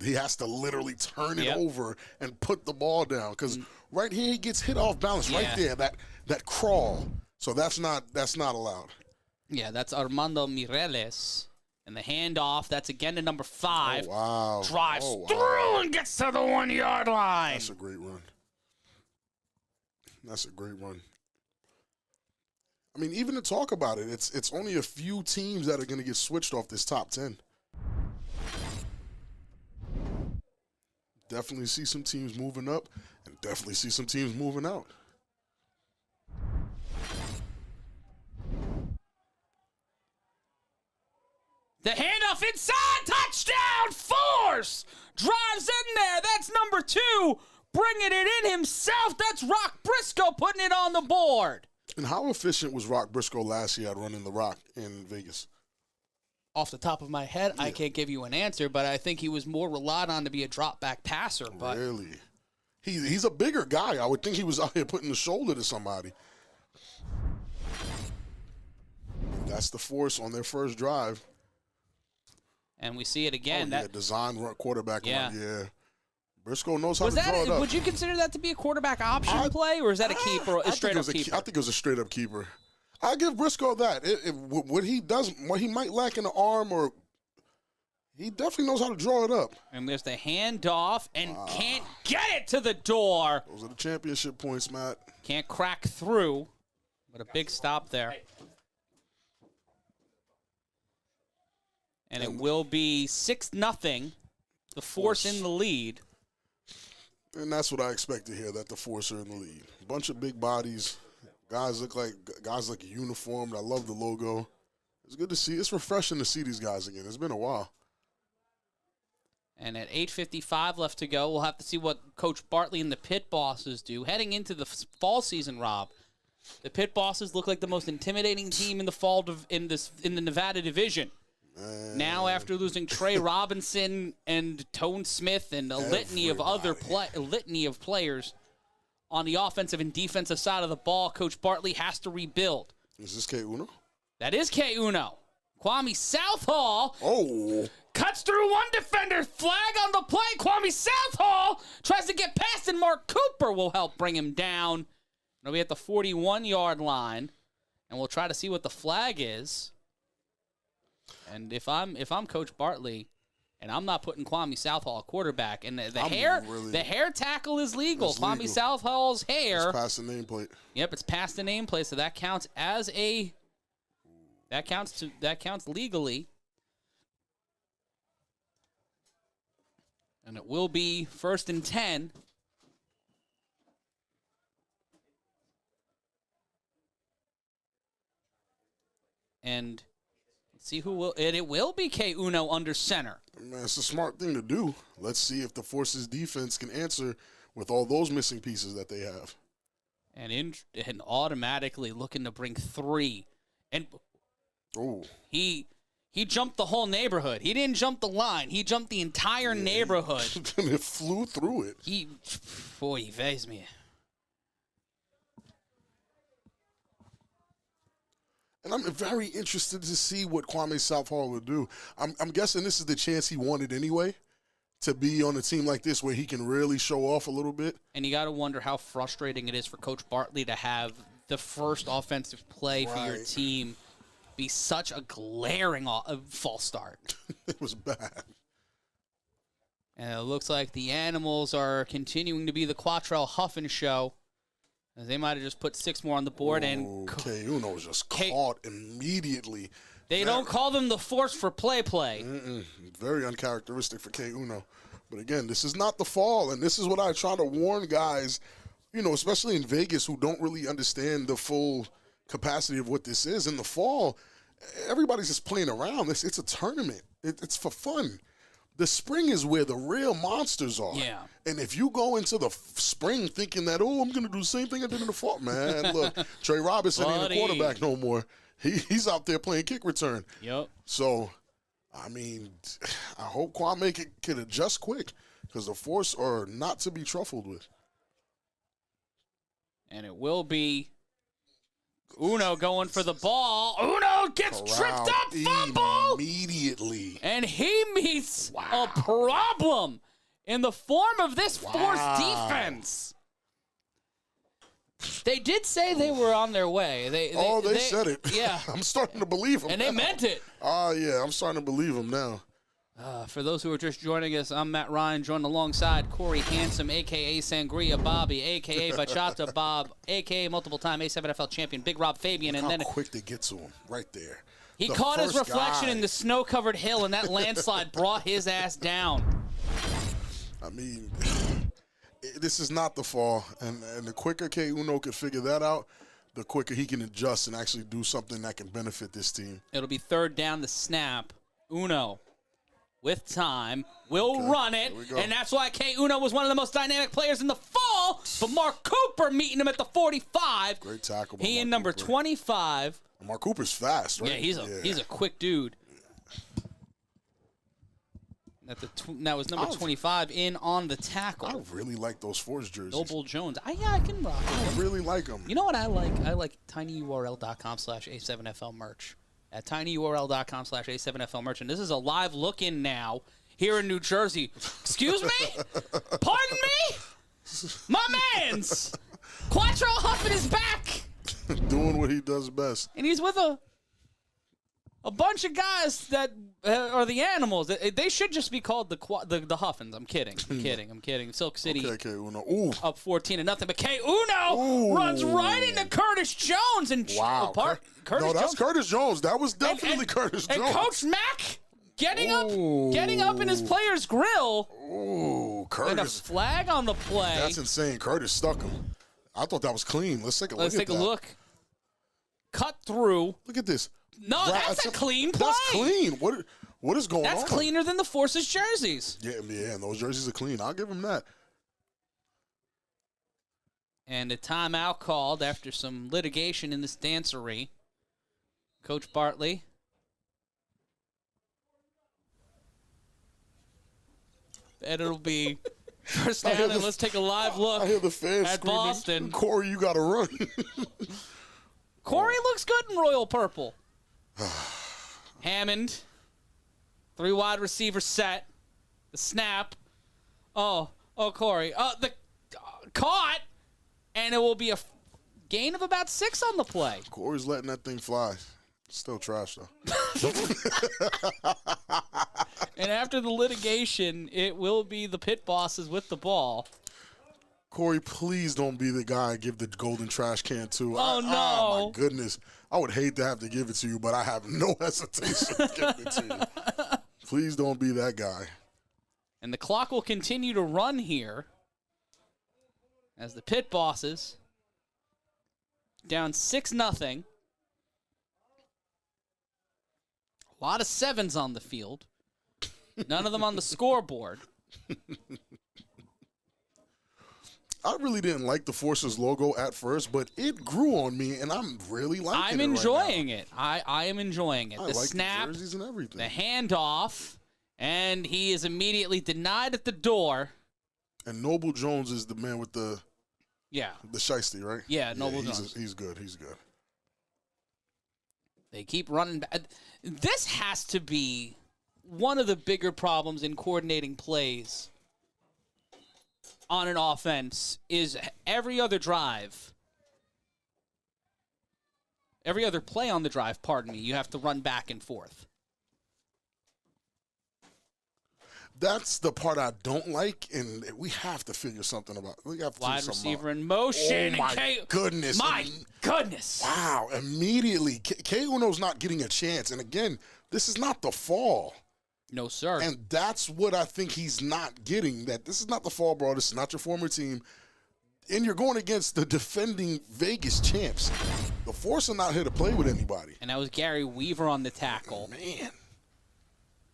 He has to literally turn it over and put the ball down because right here he gets hit off balance right there, that crawl. So that's not allowed. Yeah, that's Armando Mireles. And the handoff, that's again to number 5. Oh, wow. Drives through and gets to the 1-yard line. That's a great run. That's a great run. I mean, even to talk about it, it's only a few teams that are going to get switched off this top 10. Definitely see some teams moving up and definitely see some teams moving out. The handoff inside, touchdown, Force! Drives in there, that's number 2, bringing it in himself. That's Rock Briscoe putting it on the board. And how efficient was Rock Briscoe last year at running the rock in Vegas? Off the top of my head, I can't give you an answer, but I think he was more relied on to be a drop-back passer. But really? He's a bigger guy. I would think he was out here putting the shoulder to somebody. That's the Force on their first drive. And we see it again. Design quarterback run. Yeah. Briscoe knows how to draw it up. Would you consider that to be a quarterback option play, or is that a keeper, a straight-up keeper? I think it was a straight-up keeper. I'll give Briscoe that. What he might lack in the arm, or he definitely knows how to draw it up. And there's the handoff, and can't get it to the door. Those are the championship points, Matt. Can't crack through, but a big stop there. And it will be 6-0, the Force in the lead. And that's what I expect to hear, that the Force are in the lead. A bunch of big bodies. Guys look like uniformed. I love the logo. It's good to see. It's refreshing to see these guys again. It's been a while. And at 8:55 left to go, we'll have to see what Coach Bartley and the Pit Bosses do. Heading into the fall season, Rob, the Pit Bosses look like the most intimidating team in the fall in the Nevada division. Now, after losing Trey Robinson and Tone Smith and a litany of players on the offensive and defensive side of the ball, Coach Bartley has to rebuild. Is this K Uno? That is K Uno. Kwame Southall cuts through one defender. Flag on the play. Kwame Southall tries to get past, and Mark Cooper will help bring him down. It'll be at the 41-yard line, and we'll try to see what the flag is. And if I'm Coach Bartley, and I'm not putting Kwame Southall at quarterback, and the hair tackle is legal. Kwame Southall's hair. It's past the nameplate. Yep, it's past the nameplate, so that counts as that counts legally. And it will be 1st and 10. And see who will. And it will be K Uno under center. Man, it's a smart thing to do. Let's see if the Force's defense can answer with all those missing pieces that they have. And automatically looking to bring 3. And he jumped the whole neighborhood. He didn't jump the line. He jumped the entire neighborhood. And it flew through it. He veis me. And I'm very interested to see what Kwame Southall will do. I'm guessing this is the chance he wanted anyway, to be on a team like this where he can really show off a little bit. And you got to wonder how frustrating it is for Coach Bartley to have the first offensive play for your team be such a glaring false start. It was bad. And it looks like the Animals are continuing to be the Quatrelle Huffin show. They might have just put 6 more on the board. And K Uno was just caught immediately. They don't call them the Force for play. Very uncharacteristic for K Uno. But again, this is not the fall, and this is what I try to warn guys, especially in Vegas, who don't really understand the full capacity of what this is. In the fall, everybody's just playing around. It's a tournament. It's for fun. The spring is where the real monsters are. Yeah. And if you go into the spring thinking that, I'm going to do the same thing I did in the fall, man, look, Trey Robinson ain't a quarterback no more. He's out there playing kick return. Yep. So, I mean, I hope Kwame can adjust quick because the Force are not to be truffled with. And it will be Uno going for the ball. Uno gets tripped up, fumble! Immediately. And he meets a problem in the form of this Force defense. They did say they were on their way. They said it. Yeah. I'm starting to believe them. And they meant it. Yeah, I'm starting to believe them now. For those who are just joining us, I'm Matt Ryan, joined alongside Cory Hammond, a.k.a. Sangria Bobby, a.k.a. Bachata Bob, a.k.a. multiple-time A7FL champion Big Rob Fabian. And How then quick they get to him right there. He The caught his first reflection guy. in the snow-covered hill, and that landslide brought his ass down. I mean, this is not the fall. And the quicker K. Uno could figure that out, the quicker he can adjust and actually do something that can benefit this team. It'll be third down the snap. Uno, with time, will run it. And that's why K. Uno was one of the most dynamic players in the fall. But Mark Cooper meeting him at the 45. Great tackle by He Mark in number Cooper. 25. Mark Cooper's fast, right? Yeah, he's a quick dude. That was number 25 in on the tackle. I really like those Force jerseys. Noble Jones. I can rock with I them. really like them. You know what I like? I like tinyurl.com/A7FL merch. At tinyurl.com/A7FL merch. And this is a live look-in now here in New Jersey. Excuse me? Pardon me? My man's Quatrelle Huffin is back. Doing what he does best. And he's with a bunch of guys that are the animals. They should just be called the Huffins. I'm kidding. I'm kidding. Silk City Okay, Uno. Ooh. up 14-0. But K. Uno runs right into Curtis Jones. And Wow. Curtis No, that's Jones. Curtis Jones. That was definitely Curtis And Jones. Coach Mack getting up in his player's grill. Ooh, Curtis. And a flag on the play. That's insane. Curtis stuck him. I thought that was clean. Let's take a look Let's at take a that. look. Cut through. Look at this. No, that's a clean play. That's clean. What is going on? That's cleaner than the Force's jerseys. Yeah, and those jerseys are clean. I'll give him that. And a timeout called after some litigation in this dancery. Coach Bartley. And it'll be first down, and let's take a live look I hear the fans at screaming, Boston. Cory, you got to run. Cory looks good in royal purple. Hammond, 3 wide receiver set. The snap. Oh, Cory. Caught, and it will be a gain of about 6 on the play. Cory's letting that thing fly. Still trash, though. And after the litigation, it will be the pit bosses with the ball. Cory, please don't be the guy I give the golden trash can to. Oh, no. Oh, my goodness. I would hate to have to give it to you, but I have no hesitation giving it to you. Please don't be that guy. And the clock will continue to run here as the pit bosses down 6-0. A lot of 7s on the field. None of them on the scoreboard. I really didn't like the Forces logo at first, but it grew on me, and I'm really liking it. I'm enjoying it. I am enjoying it. I The like snap, the jerseys and everything. the handoff, and he is immediately denied at the door. And Noble Jones is the man with the shiesty, right? Yeah, Noble Jones. He's good. He's good. They keep running back. This has to be one of the bigger problems in coordinating plays on an offense is every other play on the drive, you have to run back and forth. That's the part I don't like, and we have to figure something about. We have to Wide figure something receiver out. in motion. Oh my and goodness! My goodness! Wow! Immediately, K. Uno's not getting a chance, and again, this is not the fall. No, sir. And that's what I think he's not getting. That this is not the fall, bro. This is not your former team, and you're going against the defending Vegas champs. The Force are not here to play with anybody. And that was Gary Weaver on the tackle. Man.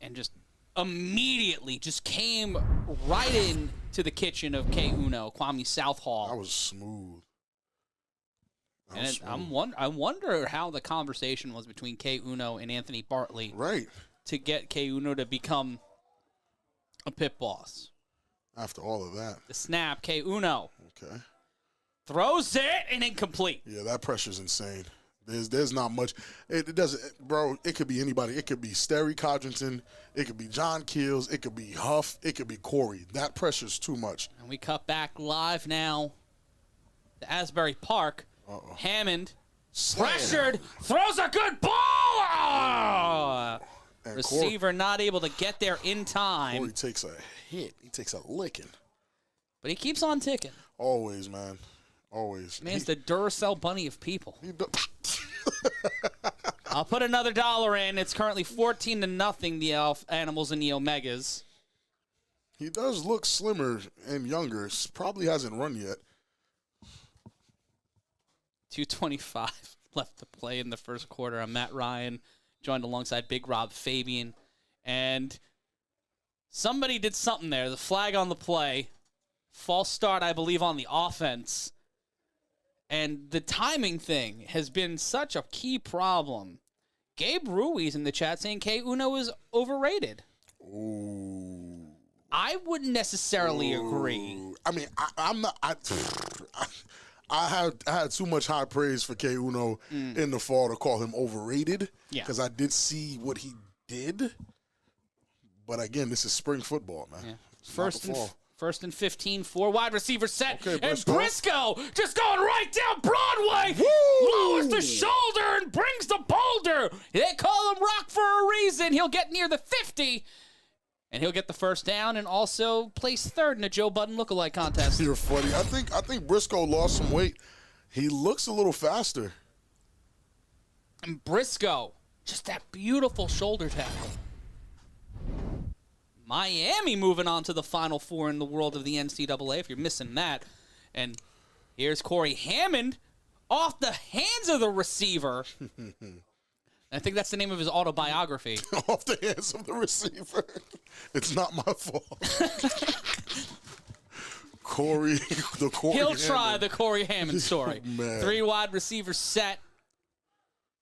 And just, immediately just came right in to the kitchen of K Uno, Kwame Southall. That was smooth. And I wonder how the conversation was between K Uno and Anthony Bartley. Right. To get K Uno to become a pit boss. After all of that. The snap, K Uno. Okay. Throws it and incomplete. Yeah, that pressure's insane. There's not much. It doesn't, bro. It could be anybody. It could be Sterry Codrington. It could be John Keels. It could be Huff. It could be Cory. That pressure's too much. And we cut back live now to Asbury Park. Hammond pressured, throws a good ball. And Receiver not able to get there in time. Cory takes a hit. He takes a licking. But he keeps on ticking. Always, man. Always. Man's the Duracell bunny of people. I'll put another $1 in. It's currently 14-0, the Animals and the Omegas. He does look slimmer and younger. Probably hasn't run yet. 2:25 left to play in the first quarter. I'm Matt Ryan, joined alongside Big Rob Fabian. And somebody did something there. The flag on the play. False start, I believe, on the offense. And the timing thing has been such a key problem. Gabe Ruiz in the chat saying K Uno is overrated. Ooh. I wouldn't necessarily agree. I mean, I'm not. I had too much high praise for K Uno in the fall to call him overrated. Yeah. Because I did see what he did. But again, this is spring football, man. Yeah. It's not the fall. First and 15, 4 wide receiver set. Okay, and Briscoe just going right down Broadway. Lowers the shoulder and brings the boulder. They call him Rock for a reason. He'll get near the 50. And he'll get the first down and also place third in a Joe Budden lookalike contest. You're funny. I think Briscoe lost some weight. He looks a little faster. And Briscoe, just that beautiful shoulder tackle. Miami moving on to the Final Four in the world of the NCAA, if you're missing that. And here's Cory Hammond off the hands of the receiver. I think that's the name of his autobiography. Off the hands of the receiver. It's not my fault. Cory. He'll try the Cory Hammond story. Man. 3 wide receivers set.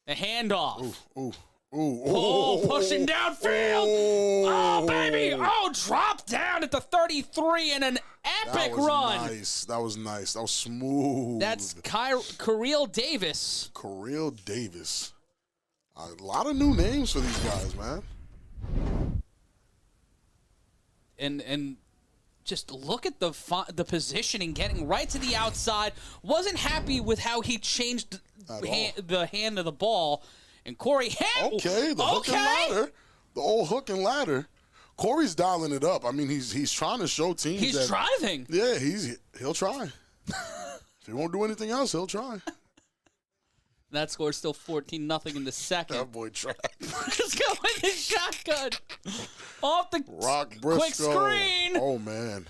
The handoff. Ooh. Pushing downfield. Oh, baby. Oh, drop down at the 33 and an epic run. That was nice. That was smooth. That's Correel Davis. Correel Davis. A lot of new names for these guys, man. And just look at the positioning, getting right to the outside. Wasn't happy with how he changed the hand of the ball. And Cory Hammond. Okay, the hook and ladder. The old hook and ladder. Cory's dialing it up. I mean, he's trying to show teams He's driving. Yeah, he'll try. If he won't do anything else, he'll try. That score's still 14-0 in the second. That boy tried. Let's go with the shotgun. Off the Rock Briscoe. quick screen. Oh, man.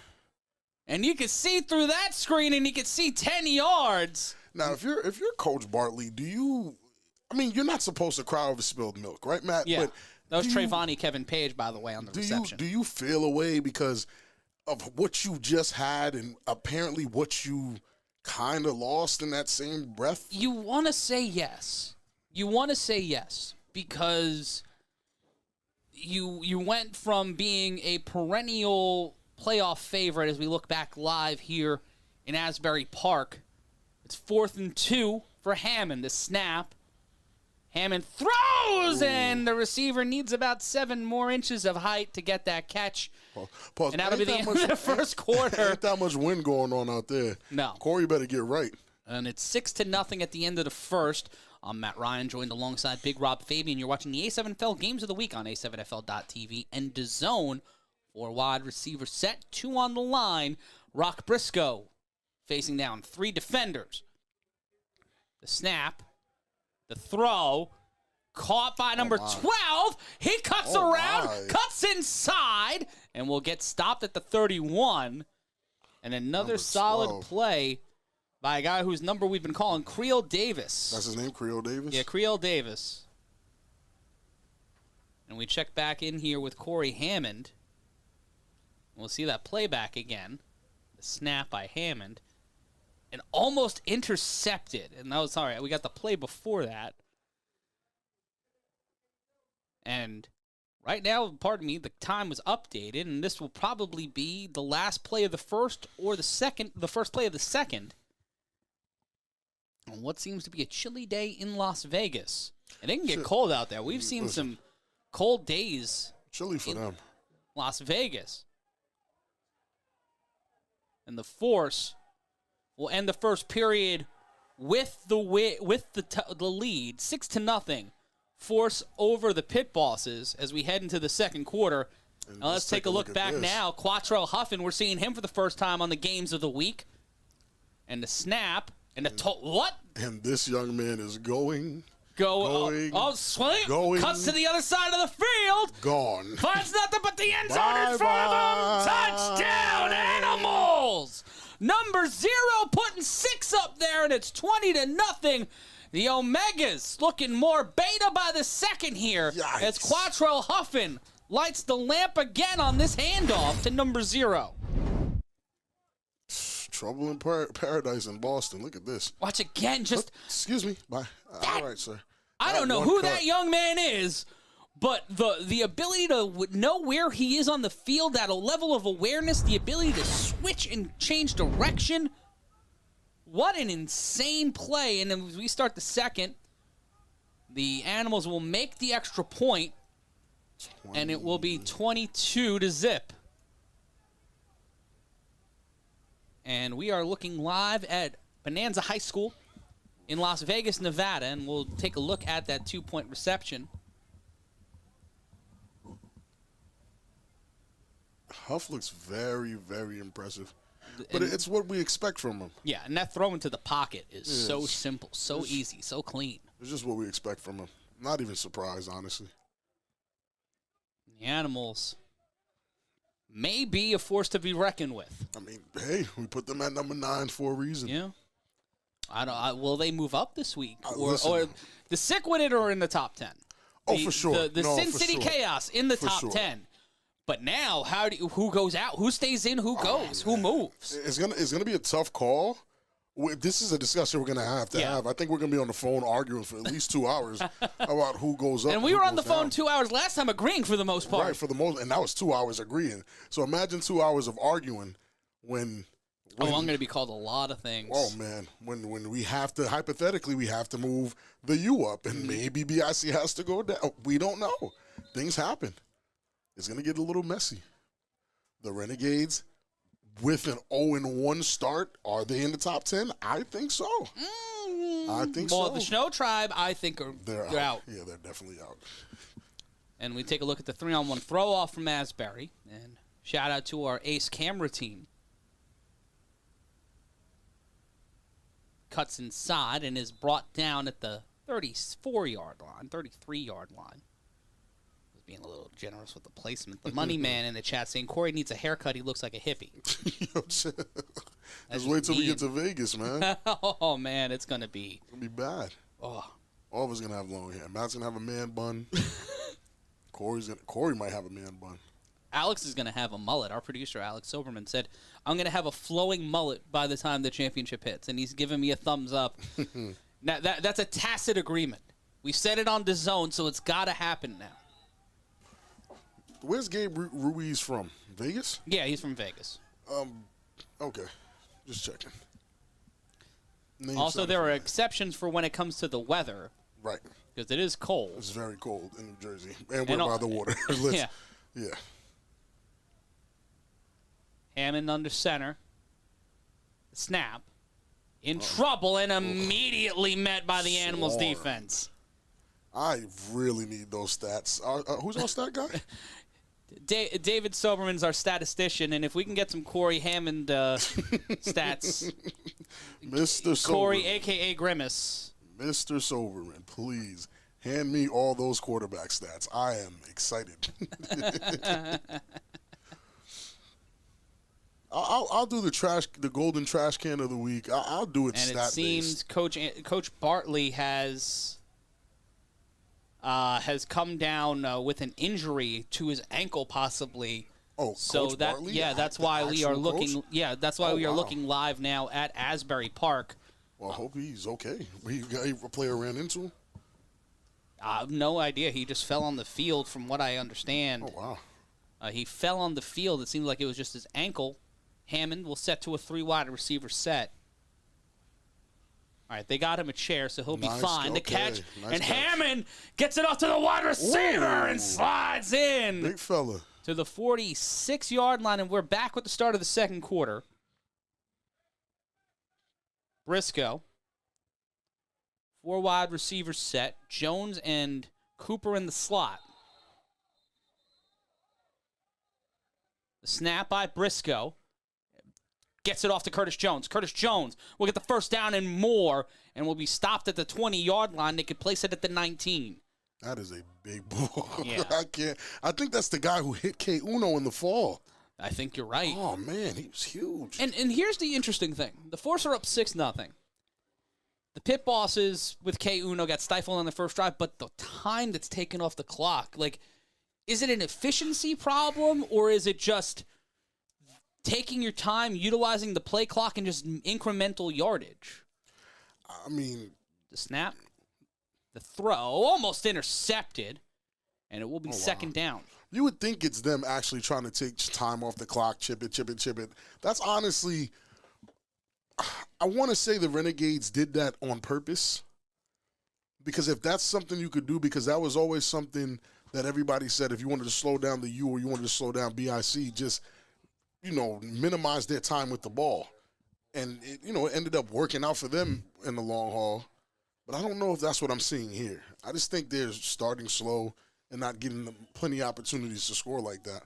And you can see through that screen, and you can see 10 yards. Now, if you're Coach Bartley, you're not supposed to cry over spilled milk, right, Matt? Yeah. But that was Trayvon Kevin Page, by the way, on the reception. Do you feel a way because of what you just had and apparently what you kind of lost in that same breath? You want to say yes. Because you went from being a perennial playoff favorite as we look back live here in Asbury Park. It's 4th and 2 for Hammond. The snap. Hammond throws, and the receiver needs about 7 more inches of height to get that catch. Pause. And that'll be the end of the first quarter. Ain't that much wind going on out there. No. Cory better get right. And it's 6-0 at the end of the first. I'm Matt Ryan, joined alongside Big Rob Fabian. You're watching the A7FL Games of the Week on A7FL.TV and DAZN. 4 wide receiver set, 2 on the line. Rock Briscoe facing down 3 defenders. The snap. The throw, caught by number 12. He cuts around, cuts inside, and will get stopped at the 31. And another solid play by a guy whose number we've been calling Correel Davis. That's his name, Correel Davis? Yeah, Correel Davis. And we check back in here with Cory Hammond. We'll see that playback again. The snap by Hammond. And almost intercepted. And that was, sorry, we got the play before that. And right now, pardon me, the time was updated, and this will probably be the last play of the first or the second, the first play of the second. On what seems to be a chilly day in Las Vegas. And it can get cold out there. We've seen some cold days. Chilly for them. Las Vegas. And the Force will end the first period with the lead, 6-0. Force over the Pit Bosses as we head into the second quarter. Now let's take a look back now. Quatrelle Huffin, we're seeing him for the first time on the games of the week. And the snap. And the what? And this young man is going. Swing. Going. Cuts to the other side of the field. Gone. Finds nothing but the end zone in front of him. Touchdown, Animals. Number 0 putting 6 up there, and it's 20-0. The Omegas looking more beta by the second here. Yikes. As Quatrelle Huffin lights the lamp again on this handoff to number 0. Trouble in paradise in Boston. Look at this. Watch again. Just excuse me. Bye. All right, sir. I don't know who that young man is, but the ability to know where he is on the field, that level of awareness, the ability to switch and change direction. What an insane play. And then as we start the second, the Animals will make the extra point, and it will be 22-0. And we are looking live at Bonanza High School in Las Vegas, Nevada, and we'll take a look at that 2-point reception. Huff looks very, very impressive. But it's what we expect from him. Yeah, and that throw into the pocket is so simple, so easy, so clean. It's just what we expect from him. Not even surprised, honestly. The Animals may be a force to be reckoned with. I mean, hey, we put them at number 9 for a reason. Yeah. Will they move up this week? Or the Sick with it or in the top 10? For sure. The Sin City Chaos in the top 10. But now, who goes out? Who stays in? Who goes? Who moves? It's gonna be a tough call. This is a discussion we're gonna have to have. I think we're gonna be on the phone arguing for at least 2 hours about who goes up. And we were on the phone 2 hours last time, agreeing for the most part. Right, for the most, and that was 2 hours agreeing. So imagine 2 hours of arguing when I'm going to be called a lot of things. Oh man, when we have to hypothetically we have to move the U up, and maybe BIC has to go down. We don't know. Things happen. It's going to get a little messy. The Renegades, with an 0-1 start, are they in the top 10? I think so. I think so. Well, the Shnowtribe, I think, they're out. Yeah, they're definitely out. And we take a look at the 3-on-1 throw-off from Asbury. And shout out to our ace camera team. Cuts inside and is brought down at the 34-yard line, 33-yard line. Being a little generous with the placement. The money man in the chat saying Cory needs a haircut. He looks like a hippie. Just wait till we get to Vegas, man. Oh man, it's gonna be bad. Oh, all of us gonna have long hair. Matt's gonna have a man bun. Cory might have a man bun. Alex is gonna have a mullet. Our producer Alex Silverman said, "I'm gonna have a flowing mullet by the time the championship hits," and he's giving me a thumbs up. Now that's a tacit agreement. We said it on DAZN, so it's gotta happen now. Where's Gabe Ruiz from? Vegas? Yeah, he's from Vegas. Okay. Just checking. Also, there are exceptions for when it comes to the weather. Right. Because it is cold. It's very cold in New Jersey. And we're by the water. Yeah. Hammond under center. Snap. In trouble and immediately met by the Animals defense. I really need those stats. Who's our stat guy? David Soberman's our statistician, and if we can get some Cory Hammond stats. Mr. Soberman. Cory, a.k.a. Grimace. Mr. Soberman, please hand me all those quarterback stats. I am excited. I'll do the golden trash can of the week. I'll do it stat-based. And it seems Coach Bartley has has come down with an injury to his ankle, possibly. Oh, so Coach that Bartley? that's why we are Actual looking. coach? Yeah, that's why Oh, we are wow. looking live now at Asbury Park. Well, I hope he's okay. A player ran into him. I have no idea. He just fell on the field, from what I understand. Oh, wow. He fell on the field. It seemed like it was just his ankle. Hammond will set to a 3-wide receiver set. All right, they got him a chair, so he'll be Nice, fine. The okay. catch, Nice and catch. Hammond gets it off to the wide receiver and slides in. Big fella. To the 46-yard line, and we're back with the start of the second quarter. Briscoe. 4-wide receiver set. Jones and Cooper in the slot. The snap by Briscoe. Gets it off to Curtis Jones. Curtis Jones will get the first down and more, and will be stopped at the 20-yard line. They could place it at the 19. That is a big ball. Yeah. I think that's the guy who hit K Uno in the fall. I think you're right. Oh, man, he was huge. And here's the interesting thing. The Force are up 6-0. The pit bosses with K Uno got stifled on the first drive, but the time that's taken off the clock, like, is it an efficiency problem, or is it just taking your time, utilizing the play clock, and just incremental yardage? I mean, the snap, the throw, almost intercepted, and it will be second down. You would think it's them actually trying to take time off the clock, chip it. That's honestly, I want to say the Renegades did that on purpose. Because if that's something you could do, because that was always something that everybody said, if you wanted to slow down the U or you wanted to slow down BIC, just, minimize their time with the ball. And, it ended up working out for them in the long haul. But I don't know if that's what I'm seeing here. I just think they're starting slow and not getting them plenty of opportunities to score like that.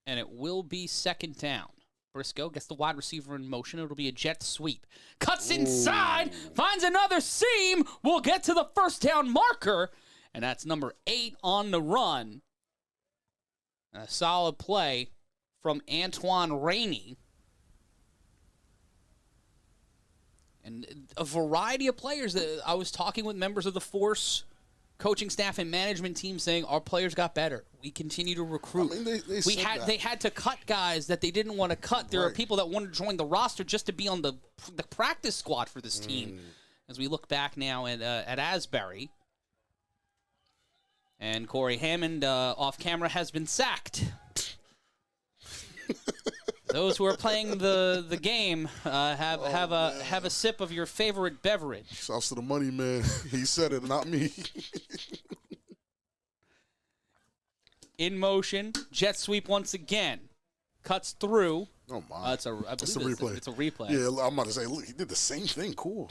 And it will be second down. Briscoe gets the wide receiver in motion. It'll be a jet sweep. Cuts inside, finds another seam. We'll get to the first down marker, and that's number 8 on the run. A solid play from Antoine Rainey. And a variety of players. That I was talking with members of the Force coaching staff and management team saying our players got better. We continue to recruit. I mean, They had to cut guys that they didn't want to cut. There are people that wanted to join the roster just to be on the practice squad for this team. As we look back now at Asbury. And Cory Hammond off camera has been sacked. Those who are playing the game have a sip of your favorite beverage. Shouts to the money man. He said it, not me. In motion, jet sweep once again, cuts through. Oh my! It's a replay. It's a replay. Yeah, I'm about to say, look, he did the same thing. Cool.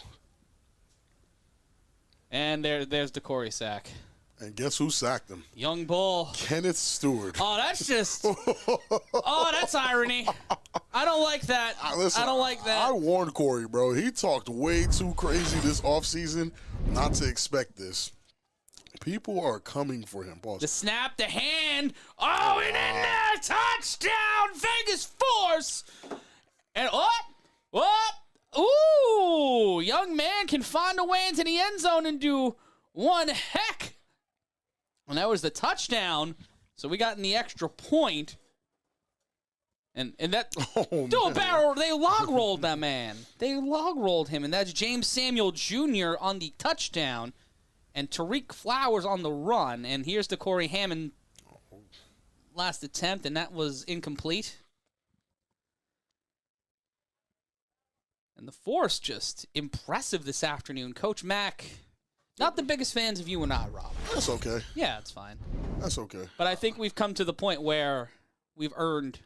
And there's the Cory sack. And guess who sacked him? Young Bull. Kenneth Stewart. Oh, that's just. That's irony. I don't like that. Listen, I don't like that. I warned Cory, bro. He talked way too crazy this offseason not to expect this. People are coming for him. Pause. The snap, the hand. Oh, and in there. Touchdown, Vegas Force. And what? Ooh, young man can find a way into the end zone and do one heck. And that was the touchdown. So we got in the extra point. And that a barrel. They log rolled that man. They log rolled him, and that's James Samuel Jr. on the touchdown, and Tariq Flowers on the run. And here's the Cory Hammond last attempt, and that was incomplete. And the Force just impressive this afternoon. Coach Mack, not the biggest fans of you and I, Rob. That's okay. Yeah, it's fine. That's okay. But I think we've come to the point where we've earned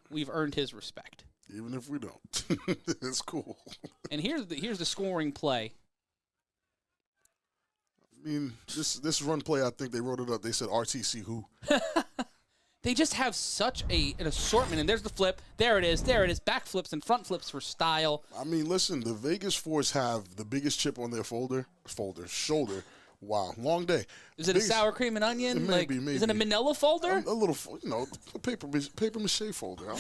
his respect. Even if we don't. It's cool. And here's the scoring play. I mean, this run play, I think they wrote it up. They said RTC who. They just have such an assortment. And there's the flip. There it is. Back flips and front flips for style. I mean, listen, the Vegas Force have the biggest chip on their shoulder. Wow, long day. Is it a sour cream and onion? Maybe. Is it a manila folder? A little, paper mache folder.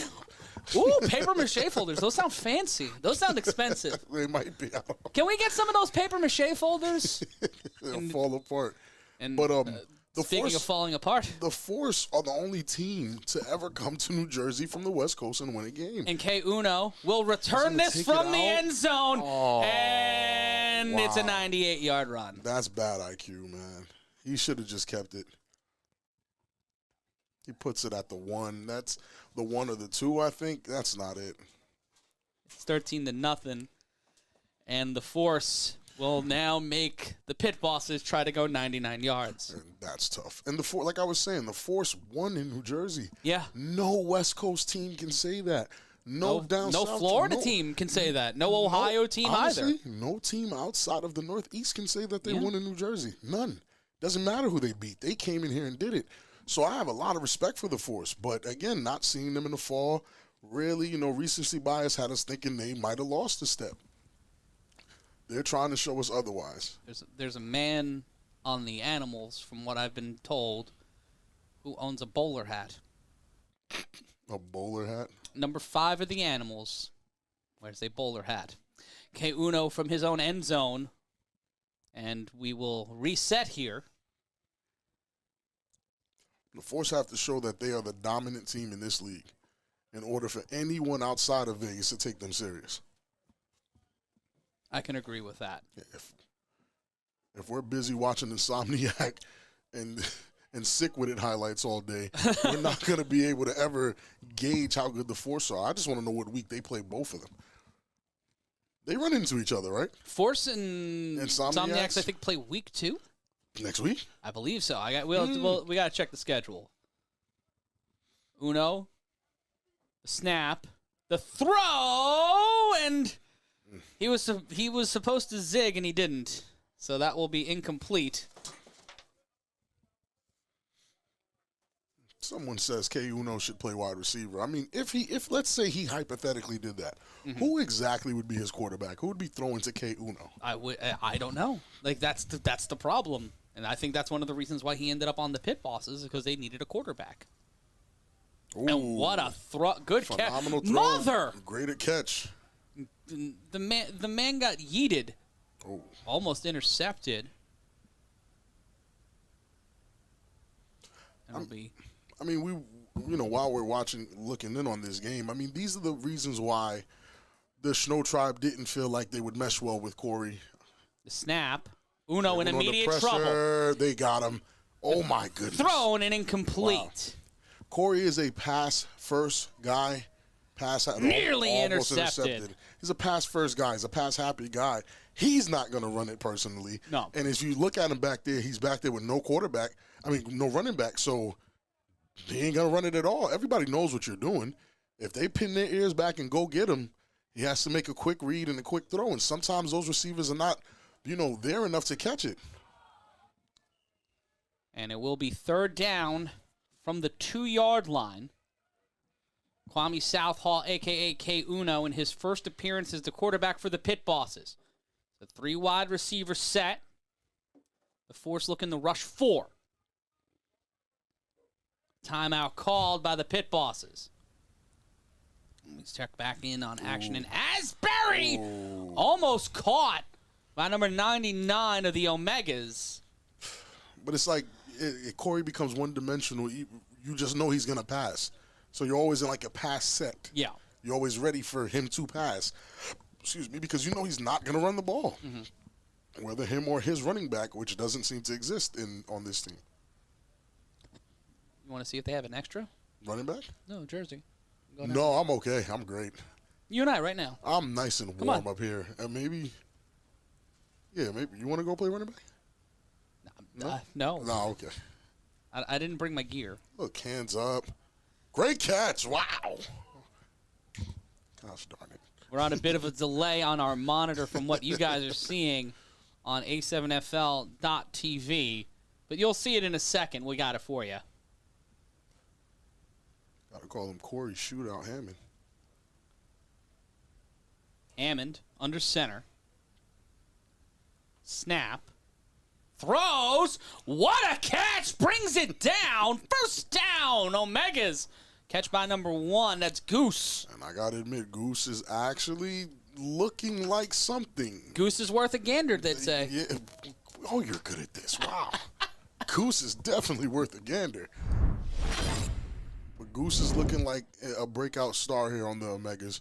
Ooh, paper mache folders. Those sound fancy. Those sound expensive. They might be. I don't know. Can we get some of those paper mache folders? They'll fall apart. And But the speaking Force of falling apart, the Force are the only team to ever come to New Jersey from the West Coast and win a game. and K Uno will return gonna this take from it the out? end zone, and it's a Wow. 98-yard run. That's bad IQ, man. He should have just kept it. He puts it at the 1. That's the 1 or the 2, I think. That's not it. It's 13-0, and the Force will now make the Pit Bosses try to go 99 yards. And that's tough. And the Force, like I was saying, the Force won in New Jersey. Yeah. No West Coast team can say that. No down no south. Florida team can say that. No Ohio team honestly, either. No team outside of the Northeast can say that they Yeah. won in New Jersey. None. Doesn't matter who they beat. They came in here and did it. So I have a lot of respect for the Force. But again, not seeing them in the fall, really, recency bias had us thinking they might have lost a step. They're trying to show us otherwise. There's a man on the Animals, from what I've been told, who owns a bowler hat. A bowler hat? Number 5 of the Animals wears a bowler hat. K Uno from his own end zone, and we will reset here. The Force have to show that they are the dominant team in this league in order for anyone outside of Vegas to take them serious. I can agree with that. If we're busy watching Insomniac and Sick With It highlights all day, we're not going to be able to ever gauge how good the Force are. I just want to know what week they play both of them. They run into each other, right? Force and Insomniacs, I think, play week 2. Next week? I believe so. We got to check the schedule. Uno, the snap, the throw, and he was supposed to zig and he didn't. So that will be incomplete. Someone says K Uno should play wide receiver. I mean, if let's say he hypothetically did that, who exactly would be his quarterback? Who would be throwing to K Uno? I don't know. Like that's the problem. And I think that's one of the reasons why he ended up on the Pit Bosses, because they needed a quarterback. Ooh, and what a good catch. Phenomenal throw. Mother! Great at catch. The man got yeeted. Oh. Almost intercepted. I mean, while we're looking in on this game, I mean, these are the reasons why the Shnowtribe didn't feel like they would mesh well with Cory. The snap. Uno in immediate pressure, trouble. They got him. Oh, my goodness. Thrown and incomplete. Wow. Cory is a pass-first guy. Nearly almost intercepted. He's a pass-first guy. He's a pass-happy guy. He's not going to run it personally. No. And if you look at him back there, he's back there with no no running back. So he ain't going to run it at all. Everybody knows what you're doing. If they pin their ears back and go get him, he has to make a quick read and a quick throw. And sometimes those receivers are not, there enough to catch it. And it will be 3rd down from the 2-yard line. Kwame Southall, a.k.a. K Uno, in his first appearance as the quarterback for the Pit Bosses. The 3 wide receiver set. The Force looking to rush 4. Timeout called by the Pit Bosses. Let's check back in on action. And Asbury almost caught by number 99 of the Omegas. But it's like Cory becomes one-dimensional. You just know he's going to pass. So you're always in like a pass set. Yeah. You're always ready for him to pass. Excuse me, because you know he's not going to run the ball. Mm-hmm. Whether him or his running back, which doesn't seem to exist on this team. You want to see if they have an extra? Running back? No, Jersey. No, I'm okay. I'm great. You and I right now. I'm nice and warm up here. And maybe you want to go play running back? No. No, okay. I didn't bring my gear. Look, hands up. Great catch. Wow. Gosh darn it. We're on a bit of a delay on our monitor from what you guys are seeing on A7FL.TV. But you'll see it in a second. We got it for you. Got to call him Cory Shootout Hammond. Hammond under center. Snap. Throws. What a catch. Brings it down. First down. Omegas Catch by number 1. That's Goose. And I got to admit, Goose is actually looking like something. Goose is worth a gander, they'd say. Yeah. Oh, you're good at this. Wow. Goose is definitely worth a gander. But Goose is looking like a breakout star here on the Omegas.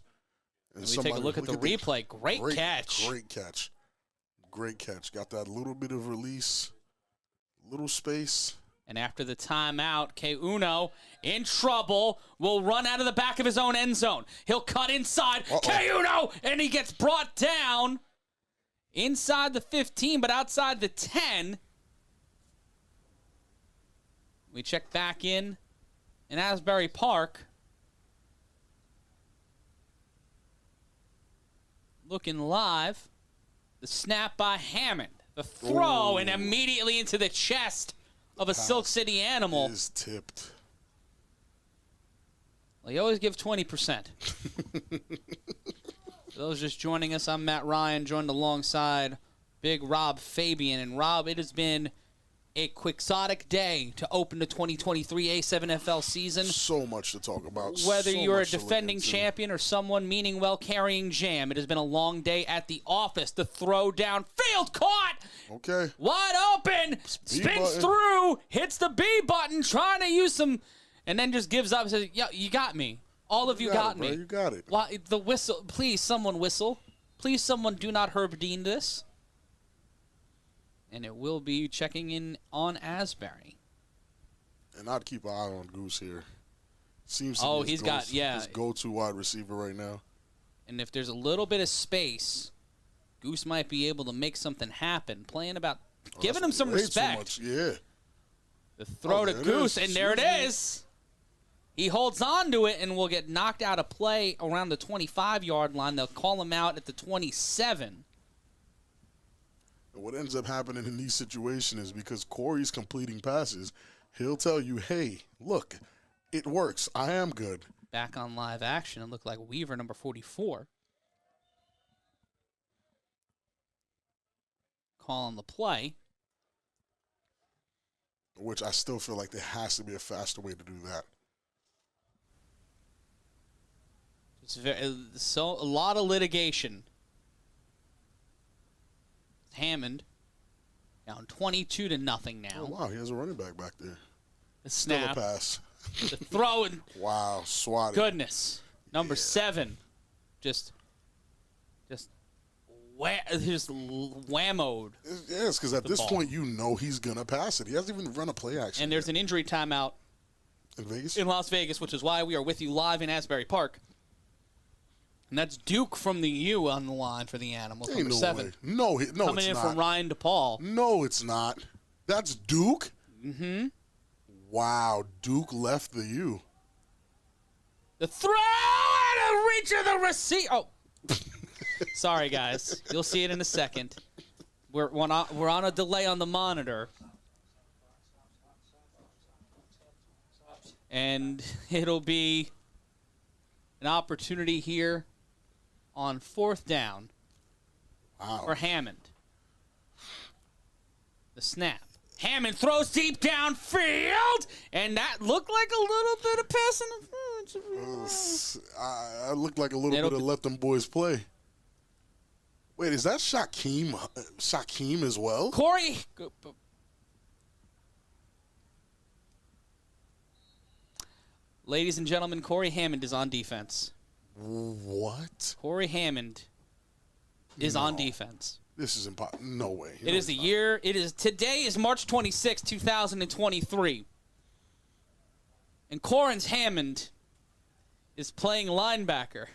And Let me take a look at the replay. Great catch. Great catch. Great catch. Got that little bit of release, little space. And after the timeout, K Uno in trouble, will run out of the back of his own end zone. He'll cut inside. K Uno! And he gets brought down inside the 15, but outside the 10. We check back in Asbury Park. Looking live. The snap by Hammond. The throw, and immediately into the chest of a Silk City animal. Is tipped. Well, you always give 20%. For those just joining us, I'm Matt Ryan, joined alongside Big Rob Fabian. And Rob, it has been a quixotic day to open the 2023 A7FL season. So much to talk about. Whether so you're a much to look defending into. champion or someone meaning well carrying jam, it has been a long day at the office. The throw downfield caught. Okay. Wide open. Spins button. through. Hits the B button. Trying to use some. And then just gives up and says, yeah, you got me. All of you got me. Bro, you got it. Why, the whistle. Please, someone whistle. Please, someone do not Herb Dean this. And it will be checking in on Asbury. And I'd keep an eye on Goose here. Seems to be He's got, his go-to wide receiver right now. And if there's a little bit of space, Goose might be able to make something happen. Playing about, giving him some way too respect. much, yeah. The throw to there it Goose, is. and there it is. He holds on to it and will get knocked out of play around the 25-yard line. They'll call him out at the 27. And what ends up happening in these situations is because Cory's completing passes, he'll tell you, hey, look, it works. I am good. Back on live action, it looked like Weaver, number 44. Calling the play. Which I still feel like there has to be a faster way to do that. It's a lot of litigation. Hammond down 22-0 now. Oh, wow, he has a running back back there. The Still snap. a pass. The throw. And wow, swatted. Goodness. Number 7. Just whammoed. Yes, because at this point, you know he's going to pass it. He hasn't even run a play action. And there's an injury timeout in Vegas? In Las Vegas, which is why we are with you live in Asbury Park. And that's Duke from the U on the line for the Animals, Ain't number no 7. way. No, Coming it's in not. from Ryan DePaul. No, it's not. That's Duke? Mm-hmm. Wow, Duke left the U. The throw and a reach of the receiver. Oh, sorry, guys. You'll see it in a second. We're on a delay on the monitor. And it'll be an opportunity here on 4th down for Hammond. The snap. Hammond throws deep downfield, and that looked like a little bit of passing interference. I looked like a little bit of let them boys play. Wait, is that Shaquem as well? Cory. Ladies and gentlemen, Cory Hammond is on defense. What? Cory Hammond is on defense. This is impossible. No way. It is the year. Today is March 26, 2023. And Corrins Hammond is playing linebacker.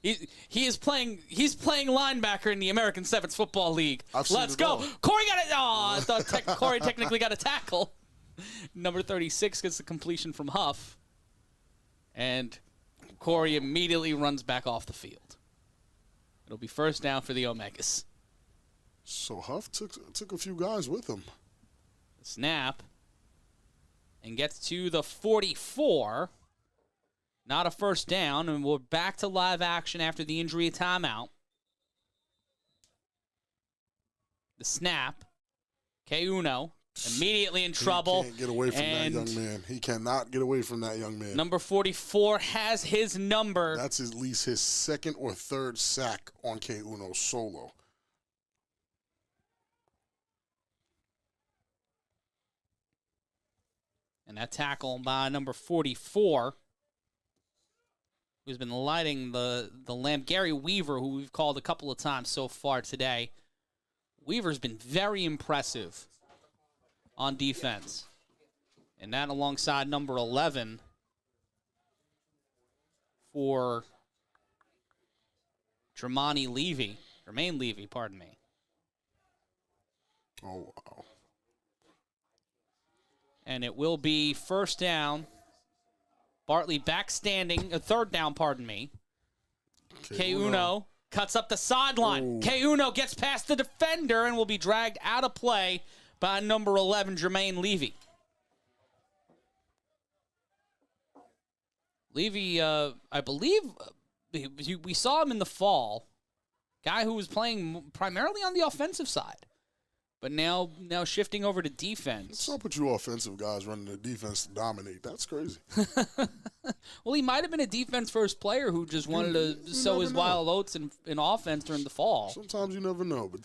He's playing linebacker in the American Sevens Football League. Let's go. Cory got it. Oh, I thought Cory technically got a tackle. Number 36 gets the completion from Huff. And Cory immediately runs back off the field. It'll be 1st down for the Omegas. So Huff took a few guys with him. Snap. And gets to the 44. Not a 1st down. And we're back to live action after the injury timeout. The snap. K Uno Immediately in trouble. He can't get away from that young man. He cannot get away from that young man. Number 44 has his number. That's at least his second or third sack on K. Uno solo. And that tackle by number 44, who's been lighting the lamp, Gary Weaver, who we've called a couple of times so far today. Weaver's been very impressive on defense. And that alongside number 11 for Jermaine Levy, pardon me. Oh, wow. And it will be first down. Bartley back standing, third down, pardon me. K. Uno cuts up the sideline. K. Uno gets past the defender and will be dragged out of play by number 11, Jermaine Levy. Levy, I believe, we saw him in the fall. Guy who was playing primarily on the offensive side. But now shifting over to defense. What's up with you offensive guys running the defense to dominate? That's crazy. Well, he might have been a defense-first player who just wanted to sow his wild oats in offense during the fall. Sometimes you never know, but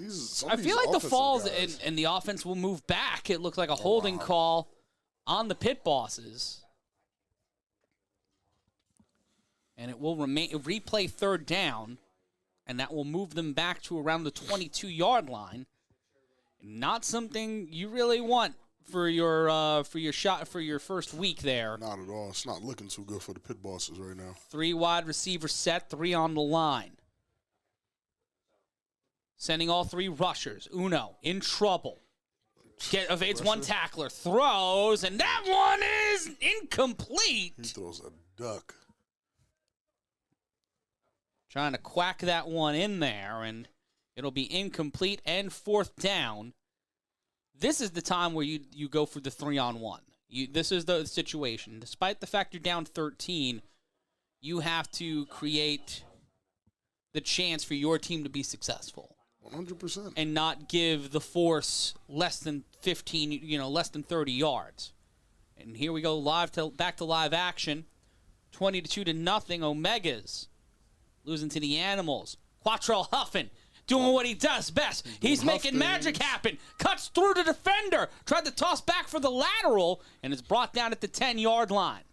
I feel like the falls and the offense will move back. It looks like a holding call on the pit bosses. And it will replay third down, and that will move them back to around the 22-yard line. Not something you really want for your first week there. Not at all. It's not looking too good for the pit bosses right now. 3 wide receiver set, 3 on the line. Sending all 3 rushers. Uno in trouble. Evades one tackler, throws, and that one is incomplete. He throws a duck. Trying to quack that one in there, and it'll be incomplete and fourth down. This is the time where you go for the 3-on-1. This is the situation. Despite the fact you're down 13, you have to create the chance for your team to be successful. 100%. And not give the force less than 15, less than 30 yards. And here we go back to live action. 22-0, Omegas losing to the Animals. Quatrelle Huffin doing what he does best. He's making magic happen. Cuts through the defender. Tried to toss back for the lateral, and is brought down at the 10-yard line.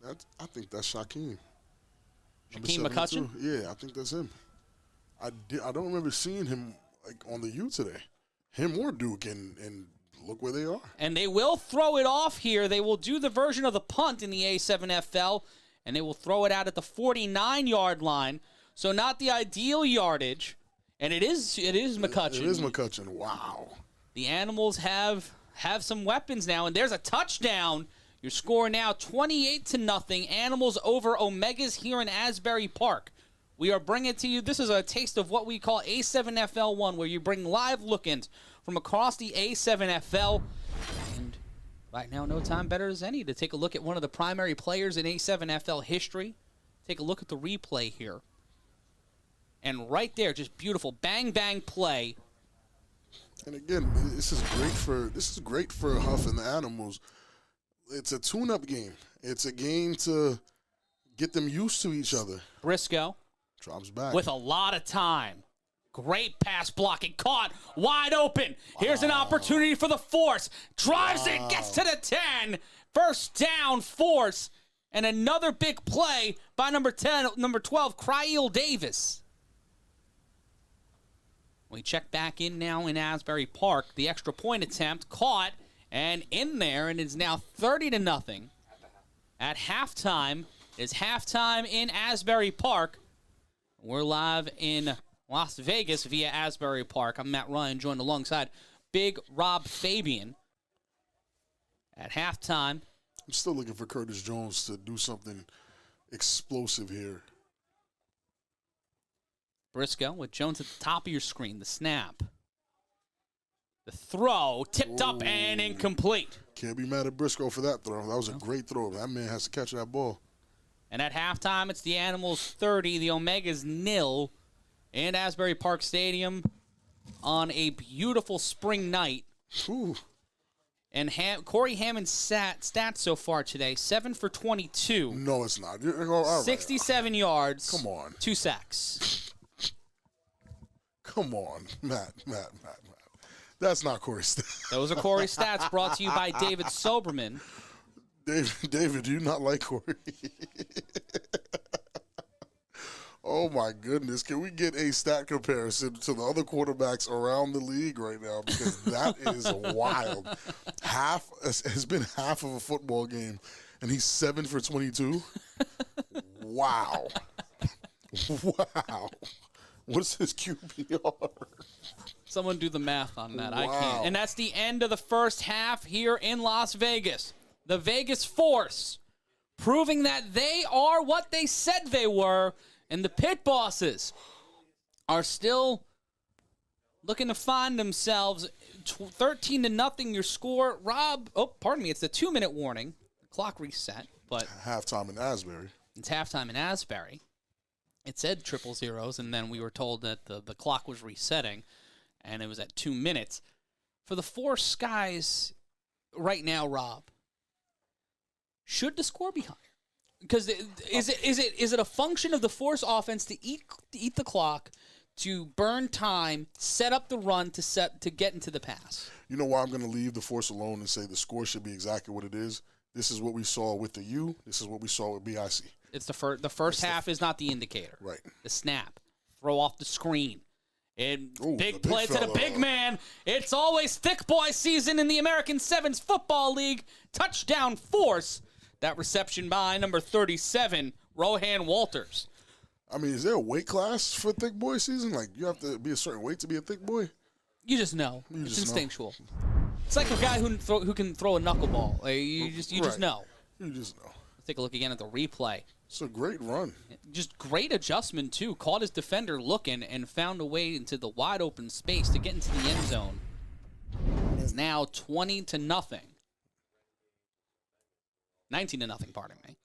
I think that's Shaquem. Shaquem McCutcheon? Yeah, I think that's him. I don't remember seeing him on the U today. Him or Duke, and look where they are. And they will throw it off here. They will do the version of the punt in the A7FL, and they will throw it out at the 49-yard line. So not the ideal yardage. And it is McCutcheon. It is McCutcheon. Wow. The Animals have some weapons now, and there's a touchdown. Your score now 28-0. Animals over Omegas here in Asbury Park. We are bringing to you, this is a taste of what we call A7FL1, where you bring live look-ins from across the A7FL. And right now, no time better as any to take a look at one of the primary players in A7FL history. Take a look at the replay here. And right there, just beautiful bang play. And again, this is great for Huff and the Animals. It's a tune-up game. It's a game to get them used to each other. Briscoe drops back with a lot of time. Great pass blocking, caught wide open. Here's an opportunity for the Force. Drives it, gets to the 10. First down, Force, and another big play by number 12, Cryle Davis. We check back in now in Asbury Park. The extra point attempt caught and in there, and it's now 30-0. At halftime, it's halftime in Asbury Park. We're live in Las Vegas via Asbury Park. I'm Matt Ryan, joined alongside Big Rob Fabian. At halftime, I'm still looking for Curtis Jones to do something explosive here. Briscoe with Jones at the top of your screen. The snap. The throw tipped up and incomplete. Can't be mad at Briscoe for that throw. That was a great throw. That man has to catch that ball. And at halftime, it's the Animals 30, the Omegas 0 in Asbury Park Stadium on a beautiful spring night. Ooh. And Cory Hammond's stats so far today, 7 for 22. No, it's not. All right. 67 yards. Come on. 2 sacks. Come on, Matt. That's not Corey's stats. Those are Corey's stats brought to you by David Soberman. David, do you not like Corey? Oh, my goodness. Can we get a stat comparison to the other quarterbacks around the league right now? Because that is wild. Has been half of a football game, and he's 7 for 22? Wow. Wow. What's his QBR? Someone do the math on that. Wow. I can't. And that's the end of the first half here in Las Vegas. The Vegas Force proving that they are what they said they were, and the Pit Bosses are still looking to find themselves 13-0 your score. Rob, pardon me, it's the 2-minute warning. The clock reset, but halftime in Asbury. It's halftime in Asbury. It said 000, and then we were told that the clock was resetting, and it was at 2 minutes. For the Force guys right now, Rob, should the score be higher? Because is it a function of the Force offense to eat the clock, to burn time, set up the run to get into the pass? You know why I'm going to leave the Force alone and say the score should be exactly what it is? This is what we saw with the U. This is what we saw with BIC. It's the first half is not the indicator. Right. The snap, throw off the screen. Big play to fella. the big man. It's always thick boy season in the American Sevens Football League. Touchdown Force. That reception by number 37, Rohan Walters. I mean, is there a weight class for thick boy season? Like, you have to be a certain weight to be a thick boy? You just know. It's just instinctual. It's like a guy who can throw a knuckleball. You just know. You just know. Let's take a look again at the replay. It's a great run. Just great adjustment, too. Caught his defender looking and found a way into the wide open space to get into the end zone. It's now 20-0. 19-0, pardon me.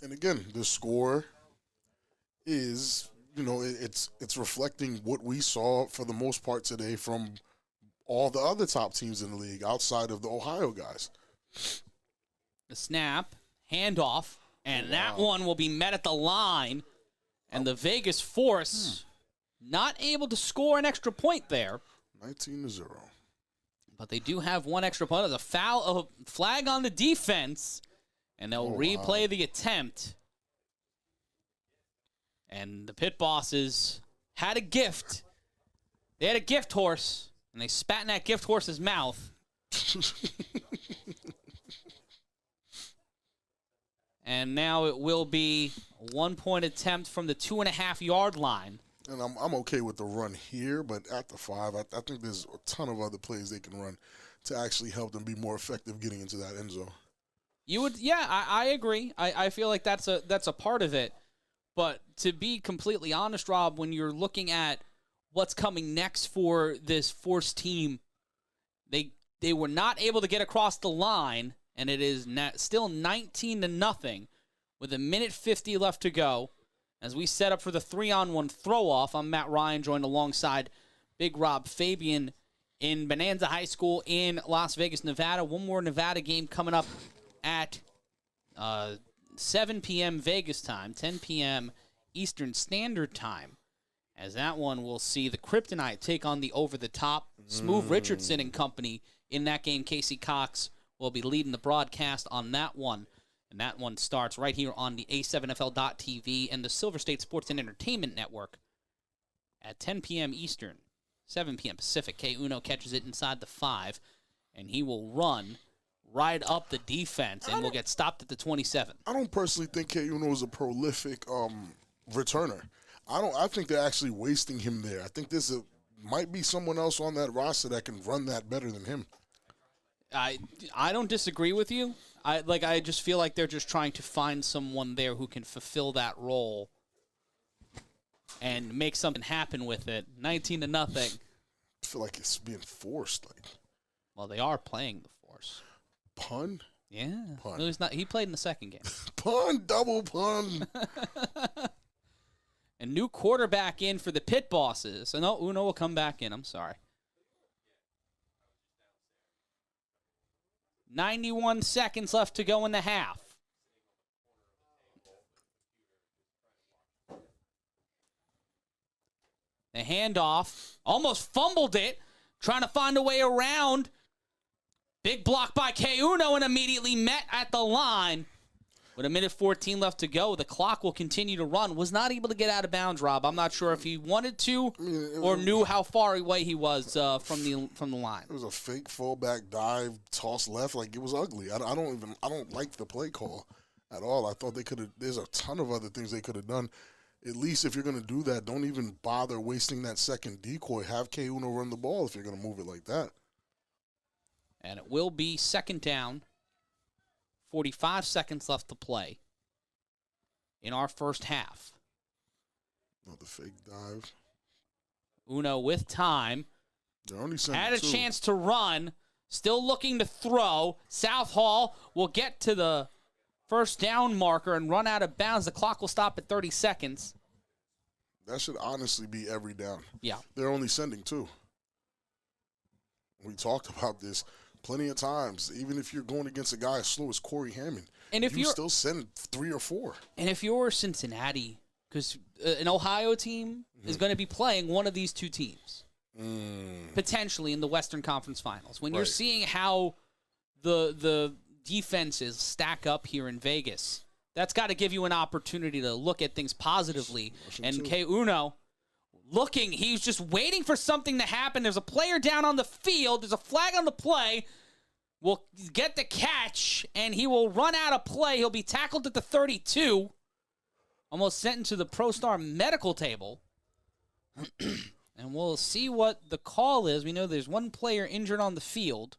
And again, the score is, it's reflecting what we saw for the most part today from all the other top teams in the league outside of the Ohio guys. The snap, handoff, and that one will be met at the line. And the Vegas Force not able to score an extra point there. 19-0. But they do have one extra point. There's a flag on the defense. And they'll replay the attempt. And the Pit Bosses had a gift. They had a gift horse, and they spat in that gift horse's mouth. And now it will be a 1-point attempt from the 2.5-yard line. And I'm okay with the run here, but at the 5, I think there's a ton of other plays they can run to actually help them be more effective getting into that end zone. I agree. I feel like that's a part of it. But to be completely honest, Rob, when you're looking at what's coming next for this Force team, they were not able to get across the line, and it is still 19-0 with 1:50 left to go. As we set up for the 3-on-1 throw-off, I'm Matt Ryan, joined alongside Big Rob Fabian in Bonanza High School in Las Vegas, Nevada. One more Nevada game coming up at 7 p.m. Vegas time, 10 p.m. Eastern Standard Time. As that one will see the Kryptonite take on the over-the-top. Smooth Richardson and company in that game. Casey Cox will be leading the broadcast on that one. And that one starts right here on the A7FL.TV and the Silver State Sports and Entertainment Network at 10 p.m. Eastern, 7 p.m. Pacific. K. Uno catches it inside the 5, and he will run right up the defense and will get stopped at the 27. I don't personally think K. Uno is a prolific returner. I think they're actually wasting him there. I think might be someone else on that roster that can run that better than him. I don't disagree with you. I just feel like they're just trying to find someone there who can fulfill that role and make something happen with it. 19-0. I feel like it's being forced. Well, they are playing the Force. Pun? Yeah. Pun. No, he's not. He played in the second game. Pun, double pun. A new quarterback in for the Pit Bosses. So no, Uno will come back in. I'm sorry. 91 seconds left to go in the half. The handoff, almost fumbled it, trying to find a way around. Big block by K-Uno and immediately met at the line. With a minute 14 left to go, the clock will continue to run. Was not able to get out of bounds, Rob. I'm not sure if he wanted to or knew how far away he was from the line. It was a fake fullback dive, toss left, like it was ugly. I don't like the play call at all. I thought they could have. There's a ton of other things they could have done. At least if you're going to do that, don't even bother wasting that second decoy. Have K-Uno run the ball if you're going to move it like that. And it will be second down. 45 seconds left to play in our first half. Not the fake dive. Uno with time. They're only had a chance to run. Still looking to throw. Southall will get to the first down marker and run out of bounds. The clock will stop at 30 seconds. That should honestly be every down. Yeah. They're only sending 2. We talked about this plenty of times. Even if you're going against a guy as slow as Cory Hammond, and if you still send 3 or 4. And if you're Cincinnati, because an Ohio team is going to be playing one of these 2 teams, potentially in the Western Conference Finals. When you're seeing how the defenses stack up here in Vegas, that's got to give you an opportunity to look at things positively. And K-Uno looking, he's just waiting for something to happen. There's a player down on the field. There's a flag on the play. Will get the catch, and he will run out of play. He'll be tackled at the 32. Almost sent into the ProStar medical table. And we'll see what the call is. We know there's one player injured on the field.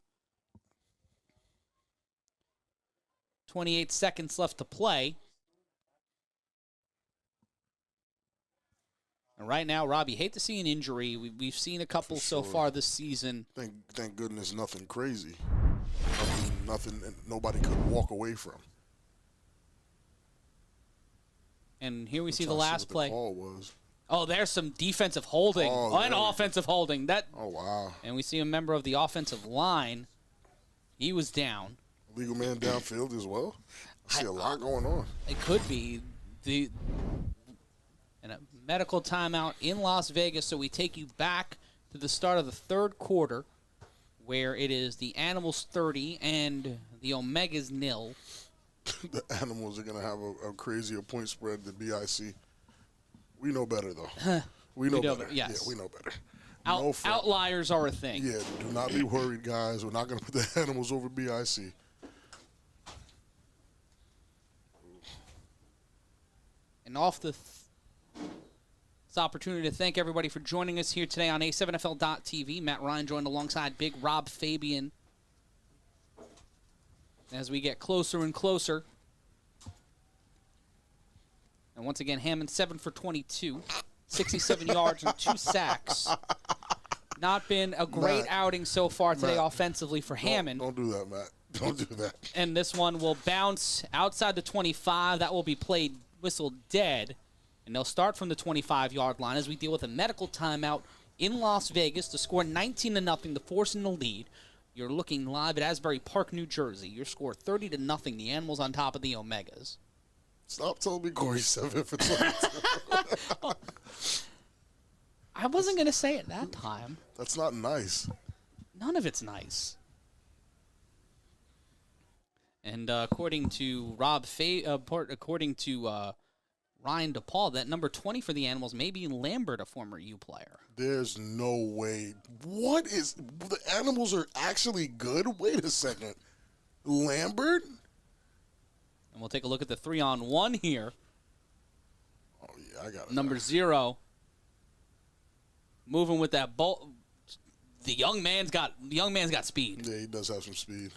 28 seconds left to play. And right now, Robbie, hate to see an injury. We've seen a couple so far this season. Thank goodness nothing crazy. Nothing nobody could walk away from. And here we see the last play. The call was. Oh, there's some defensive holding and offensive holding. Oh, wow. And we see a member of the offensive line. He was down. Legal man downfield as well. I see a lot going on. It could be and a medical timeout in Las Vegas. So we take you back to the start of the third quarter, where it is the Animals 30 and the Omegas 0. The Animals are going to have a crazier point spread than BIC. We know better, though. We know better. Yes. Yeah, we know better. Outliers are a thing. Yeah, do not be worried, guys. We're not going to put the Animals over BIC. And off the this opportunity to thank everybody for joining us here today on A7FL.TV. Matt Ryan joined alongside Big Rob Fabian as we get closer and closer. And once again, Hammond 7 for 22, 67 yards and 2 sacks. Not been a great outing so far today offensively for Hammond. Don't do that, Matt. Don't do that. And this one will bounce outside the 25. That will be played whistled dead. And they'll start from the 25-yard line as we deal with a medical timeout in Las Vegas to score 19-0 to force in the lead. You're looking live at Asbury Park, New Jersey. Your score 30-0. The Animals on top of the Omegas. Stop telling me Cory 7 for 22. I wasn't going to say it that time. That's not nice. None of it's nice. And according to according to Ryan DePaul, that number 20 for the Animals may be Lambert, a former U player. There's no way. What is... The Animals are actually good? Wait a second. Lambert? And we'll take a look at the 3-on-1 here. Oh, yeah, I got it. Number 0. Moving with that ball. The young man's got speed. Yeah, he does have some speed.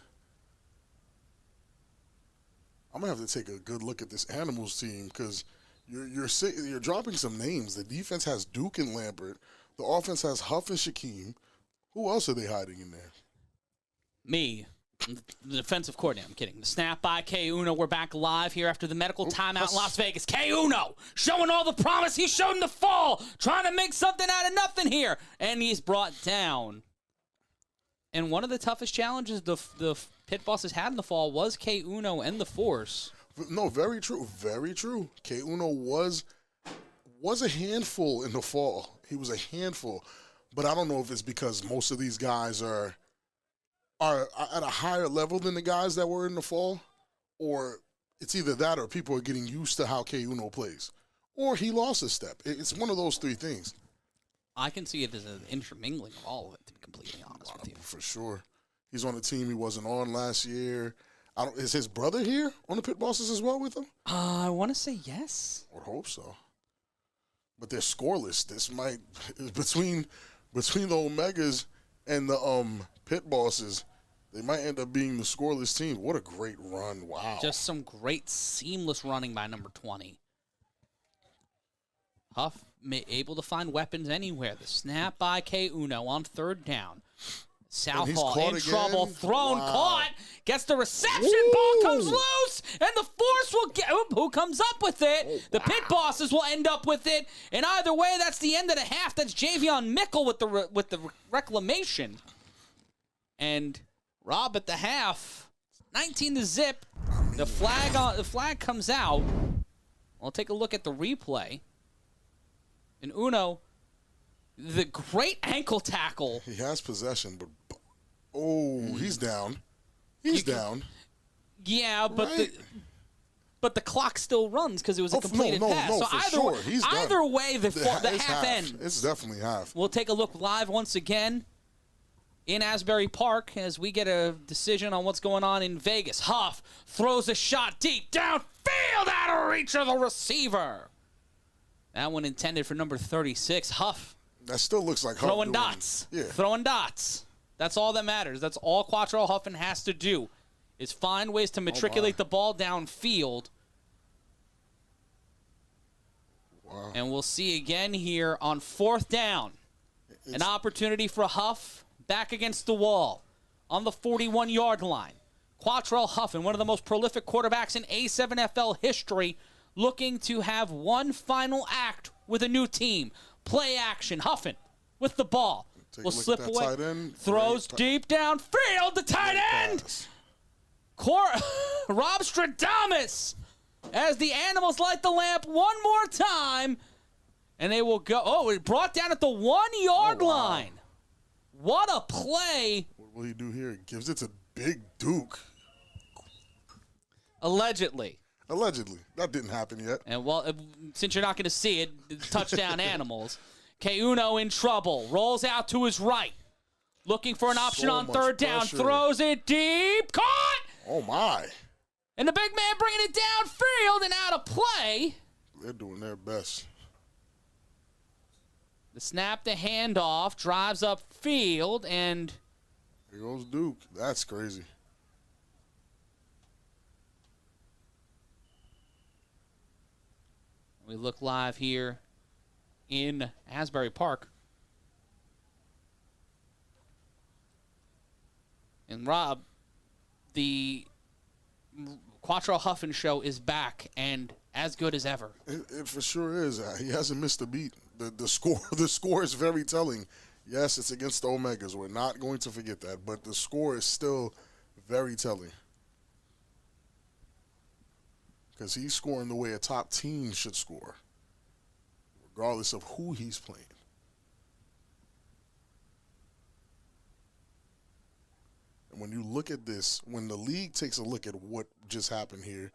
I'm going to have to take a good look at this Animals team because you're dropping some names. The defense has Duke and Lambert. The offense has Huff and Shaquem. Who else are they hiding in there? Me. The defensive coordinator. I'm kidding. The snap by K-Uno. We're back live here after the medical timeout in Las Vegas. K-Uno showing all the promise. He's showing the fall. Trying to make something out of nothing here. And he's brought down. And one of the toughest challenges the Pit Bosses had in the fall was K Uno and the Force. No, very true. Very true. K Uno was a handful in the fall. He was a handful. But I don't know if it's because most of these guys are at a higher level than the guys that were in the fall, or it's either that or people are getting used to how K Uno plays, or he lost a step. It's one of those three things. I can see it as an intermingling of all of it, to be completely honest with you. For sure. He's on a team he wasn't on last year. Is his brother here on the Pit Bosses as well with him? I want to say yes. I would hope so. But they're scoreless. This might, between the Omegas and the Pit Bosses, they might end up being the scoreless team. What a great run. Wow. Just some great seamless running by number 20. Huff able to find weapons anywhere. The snap by K Uno on third down. Southpaw in trouble. Thrown, caught. Gets the reception. Ball comes loose. And the Force will get. Who comes up with it? The Pit Bosses will end up with it. And either way, that's the end of the half. That's Javion Mickle with the reclamation. And Rob at the half. 19-0. The flag comes out. I'll take a look at the replay. And Uno, the great ankle tackle. He has possession, but he's down. He's down. Yeah, but the clock still runs because it was a completed pass. No, so for either sure. He's either done. way, the half ends. It's definitely half. We'll take a look live once again in Asbury Park as we get a decision on what's going on in Vegas. Huff throws a shot deep downfield out of reach of the receiver. That one intended for number 36. Huff. That still looks like Huff throwing dots. Yeah. Throwing dots. That's all that matters. That's all Quatrelle Huffin has to do is find ways to matriculate the ball downfield. Wow. And we'll see again here on fourth down. An opportunity for Huff back against the wall on the 41-yard line. Quatrelle Huffin, one of the most prolific quarterbacks in A7FL history, looking to have one final act with a new team. Play action. Huffin with the ball. Will slip away. Throws deep downfield. The tight end. Rob Stradamus as the Animals light the lamp one more time. And they will go. Oh, it brought down at the 1-yard line. What a play. What will he do here? Gives it to Big Duke. Allegedly. That didn't happen yet. And since you're not going to see it, touchdown Animals. K Uno in trouble. Rolls out to his right. Looking for an option on third down. Throws it deep. Caught! Oh, my. And the big man bringing it downfield and out of play. They're doing their best. The snap, the handoff, drives up field, and here goes Duke. That's crazy. We look live here in Asbury Park. And Rob, the Quatrelle Huffin show is back and as good as ever. It for sure is. He hasn't missed a beat. The score is very telling. Yes, it's against the Omegas. We're not going to forget that, but the score is still very telling. Because he's scoring the way a top team should score, regardless of who he's playing. And when you look at this, when the league takes a look at what just happened here.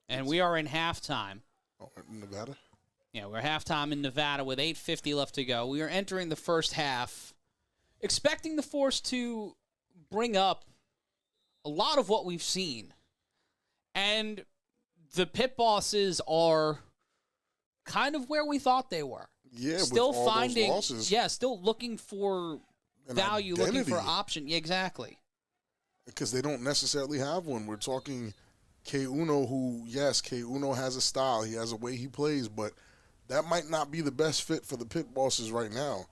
And we are in halftime. Oh, in Nevada? Yeah, we're halftime in Nevada with 8:50 left to go. We are entering the first half, expecting the Force to bring up a lot of what we've seen. And the Pit Bosses are kind of where we thought they were. Yeah, still with all finding, those losses. yeah, still looking for value, looking for option. Yeah, exactly. Because they don't necessarily have one. We're talking K Uno, who, yes, K Uno has a style. He has a way he plays, but that might not be the best fit for the Pit Bosses right now.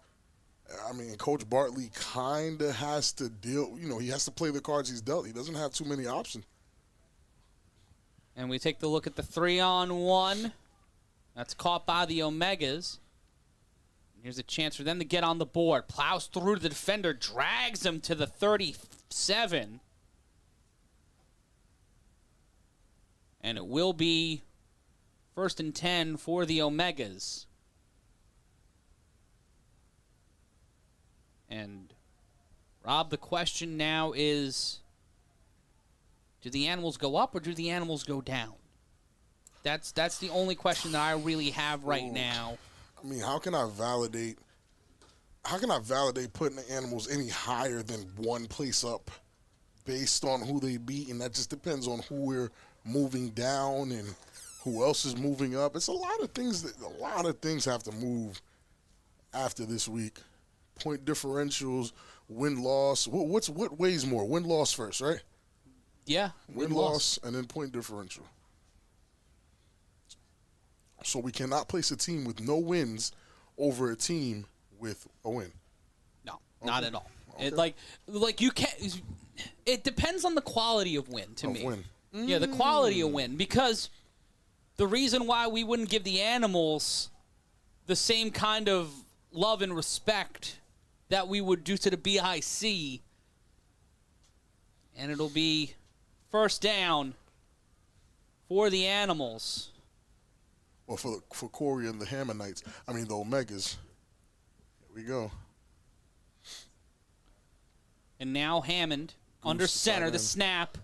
I mean, Coach Bartley kind of has to deal, he has to play the cards he's dealt. He doesn't have too many options. And we take the look at the 3-on-1. That's caught by the Omegas. Here's a chance for them to get on the board. Plows through the defender, drags him to the 37. And it will be 1st and 10 for the Omegas. And, Rob, the question now is, do the animals go up or do the animals go down? That's the only question that I really have right now. I mean, how can I validate putting the animals any higher than one place up based on who they beat? And that just depends on who we're moving down and who else is moving up. It's a lot of things have to move after this week. Point differentials, win-loss. What weighs more? Win-loss first, right? Yeah. Win-loss, and then point differential. So we cannot place a team with no wins over a team with a win. No, not at all. Okay. Like you can't. It depends on the quality of win to me. Win. Yeah, the quality of win, because the reason why we wouldn't give the animals the same kind of love and respect that we would do to the BIC, and it'll be 1st down for the animals. Well, for Cory and the Hammondites, the Omegas. Here we go. And now Hammond under center, the snap.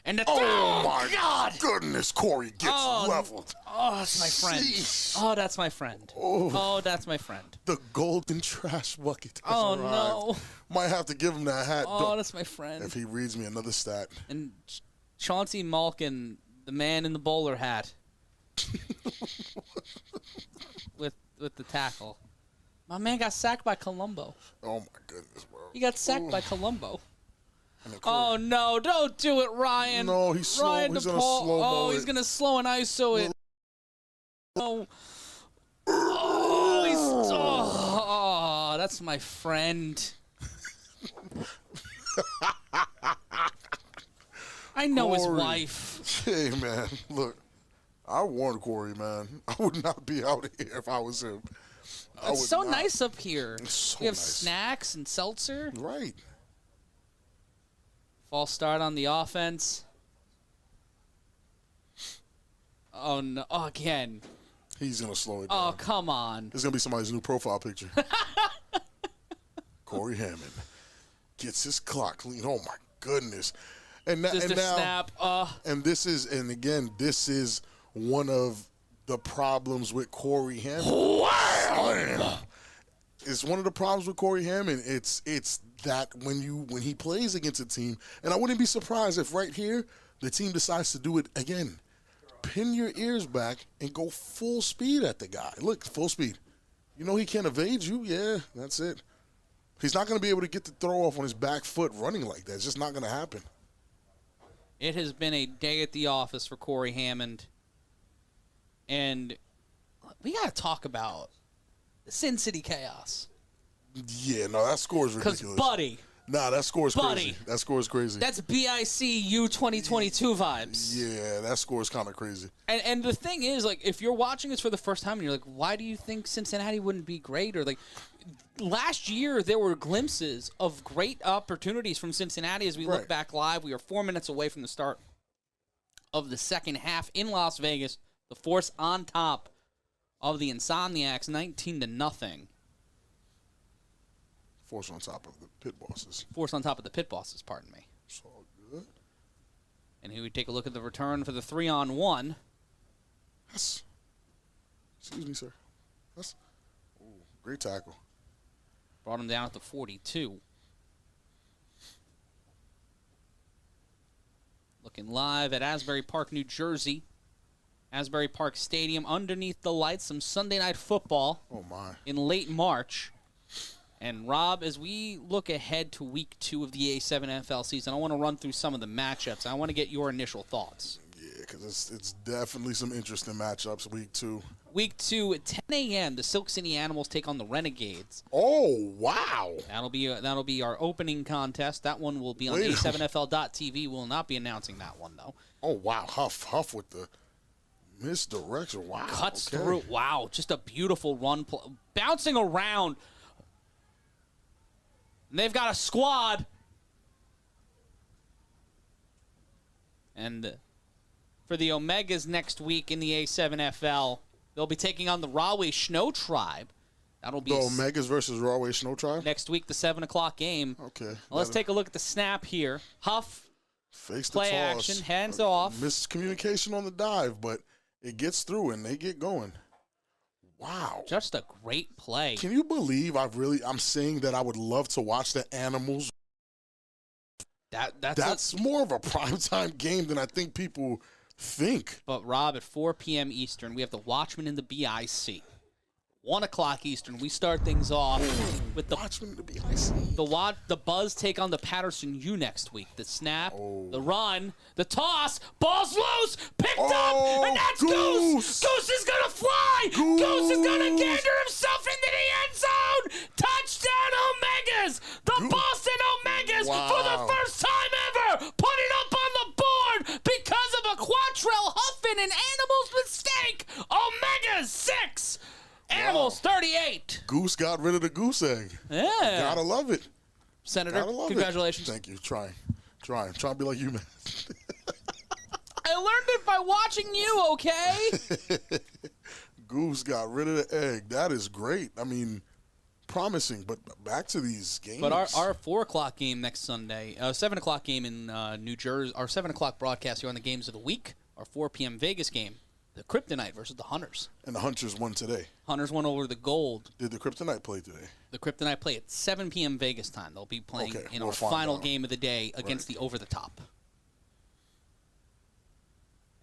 And the my God! Goodness, Cory gets leveled. Oh, that's my friend. Jeez. Oh, that's my friend. Oh, that's my friend. The golden trash bucket has Oh, arrived. no. Might have to give him that hat. Oh, that's my friend. If he reads me another stat. And Chauncey Malkin, the man in the bowler hat. with the tackle. My man got sacked by Colombo. Oh, my goodness, bro. He got sacked by Colombo. Oh, no, don't do it, Ryan. No, he's slow. Ryan He's DePaul. going to slow-mo he's going to slow and ISO it. Oh, that's my friend. I know his wife. Hey, man, look. I warned Cory, man. I would not be out here if I was him. It's so nice up here. So we have nice. snacks and seltzer. Right. False start on the offense. Oh, no. Oh, again. He's going to slow it down. Oh, come on. This is going to be somebody's new profile picture. Cory Hammond gets his clock clean. Oh, my goodness. And now, snap. And this is one of the problems with Cory Hammond. It's one of the problems with Cory Hammond. It's that when he plays against a team, and I wouldn't be surprised if right here the team decides to do it again. Pin your ears back and go full speed at the guy. Look, full speed. You know he can't evade you. Yeah, that's it. He's not going to be able to get the throw off on his back foot running like that. It's just not going to happen. It has been a day at the office for Cory Hammond. And we got to talk about the Sin City Chaos. Yeah, no, that score is ridiculous. Because, buddy. Nah, that score is crazy. That score is crazy. That's BICU 2022 vibes. Yeah, that score is kind of crazy. And the thing is, like, if you're watching this for the first time and you're like, why do you think Cincinnati wouldn't be great? Or, like, last year there were glimpses of great opportunities from Cincinnati as we look back live. We are 4 minutes away from the start of the second half in Las Vegas. The Force on top of the Insomniacs, 19-0. Force on top of the pit bosses. Force on top of the pit bosses, pardon me. It's all good. And here we take a look at the return for the 3-on-1. Yes. Excuse me, sir. Yes. Ooh, great tackle. Brought him down at the 42. Looking live at Asbury Park, New Jersey. Asbury Park Stadium, underneath the lights, some Sunday Night Football. Oh, my. In late March. And, Rob, as we look ahead to Week 2 of the A7FL season, I want to run through some of the matchups. I want to get your initial thoughts. Yeah, because it's definitely some interesting matchups Week 2. Week 2 at 10 a.m., the Silk City Animals take on the Renegades. Oh, wow. That'll be our opening contest. That one will be on A7FL.TV. We'll not be announcing that one, though. Oh, wow. Huff with the Misdirection. Wow. Cuts okay. through. Wow, just a beautiful run. Bouncing around. And they've got a squad. And for the Omegas next week in the A7FL, they'll be taking on the Rahway Shnowtribe. That'll be the Omegas versus Rahway Shnowtribe? Next week, the 7 o'clock game. Okay. Well, let's take a look at the snap here. Huff, face the play toss. action, hands off. Miscommunication on the dive, but it gets through and they get going. Wow. Just a great play. Can you believe I'm saying that I would love to watch the Animals? That's more of a primetime game than I think people think. But, Rob, at 4 p.m. Eastern, we have the Watchmen in the BIC. 1 o'clock Eastern, we start things off with the Watchmen in the BIC. The Buzz take on the Paterson U next week. The snap, the run, the toss, ball's loose, picked up, and that's Goose. Goose is going to fly. Goose is going to gander himself into the end zone. Touchdown, Omegas. The Boston Omegas, for the first time ever, put it up on the board because of a Quatrelle Huffin and Animals mistake. Omegas 6. Animals 38. Goose got rid of the goose egg. Yeah. Gotta love it. Senator, congratulations. Thank you. Trying to be like you, man. I learned it by watching you, okay? Goose got rid of the egg. That is great. I mean, promising, but back to these games. But our 4 o'clock game next Sunday, 7 o'clock game in New Jersey, our 7 o'clock broadcast here on the games of the week, our 4 p.m. Vegas game, the Kryptonite versus the Hunters. And the Hunters won today. Hunters won over the Gold. Did the Kryptonite play today? The Kryptonite play at 7 p.m. Vegas time. They'll be playing in our final game of the day against the Over the Top.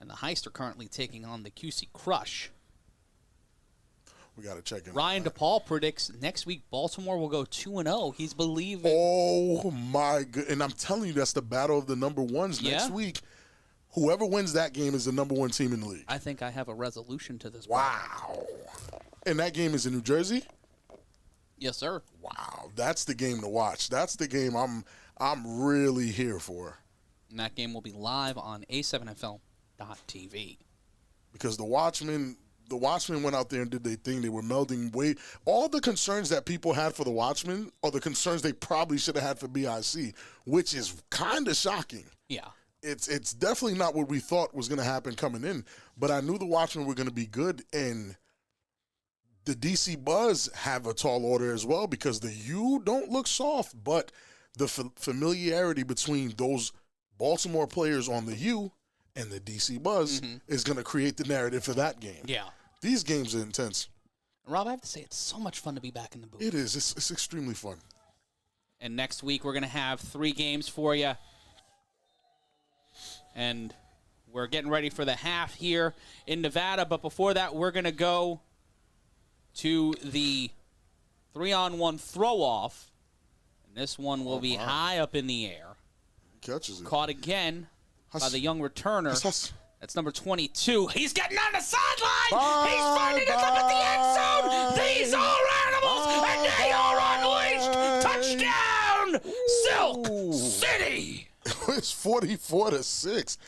And the Heist are currently taking on the QC Crush. We got to check in. Ryan DePaul predicts next week Baltimore will go 2-0. He's believing. Oh, my God. And I'm telling you, that's the battle of the number ones next week. Whoever wins that game is the number 1 team in the league. I think I have a resolution to this. Wow. And that game is in New Jersey? Yes, sir. Wow. That's the game to watch. That's the game I'm really here for. And that game will be live on A7FL.TV. Because the Watchmen went out there and did their thing. They were melding all the concerns that people had for the Watchmen are the concerns they probably should have had for BIC, which is kind of shocking. Yeah. It's definitely not what we thought was going to happen coming in, but I knew the Watchmen were going to be good, and the DC Buzz have a tall order as well because the U don't look soft, but the familiarity between those Baltimore players on the U and the DC Buzz is going to create the narrative for that game. Yeah. These games are intense. Rob, I have to say, it's so much fun to be back in the booth. It is. It's extremely fun. And next week, we're going to have 3 games for you. And we're getting ready for the half here in Nevada. But before that, we're going to go to the 3-on-1 throw-off. And this one will be high up in the air. Catches it. Caught again by the young returner. That's number 22. He's getting on the sideline. He's finding it up at the end zone. These are animals, and they are unleashed. Touchdown, Silk City. It's 44-6.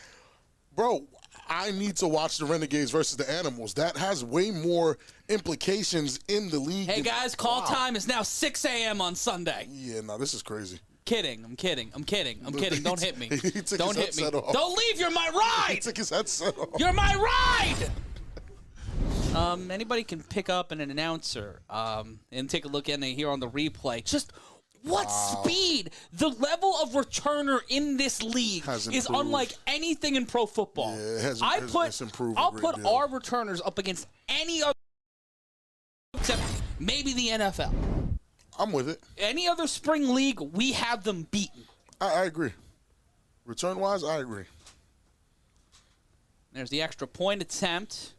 Bro, I need to watch the Renegades versus the Animals. That has way more implications in the league. Hey, guys, call time is now 6 a.m. on Sunday. Yeah, no, this is crazy. I'm kidding. Don't hit me. Don't hit me. Off. Don't leave. You're my ride. He took his headset off. You're my ride. Anybody can pick up an announcer and take a look at it here on the replay. Just what speed! The level of returner in this league is unlike anything in pro football. Yeah, it's improved. I'll put our returners up against any other except maybe the NFL. I'm with it. Any other spring league, we have them beaten. I agree. Return-wise, I agree. There's the extra point attempt.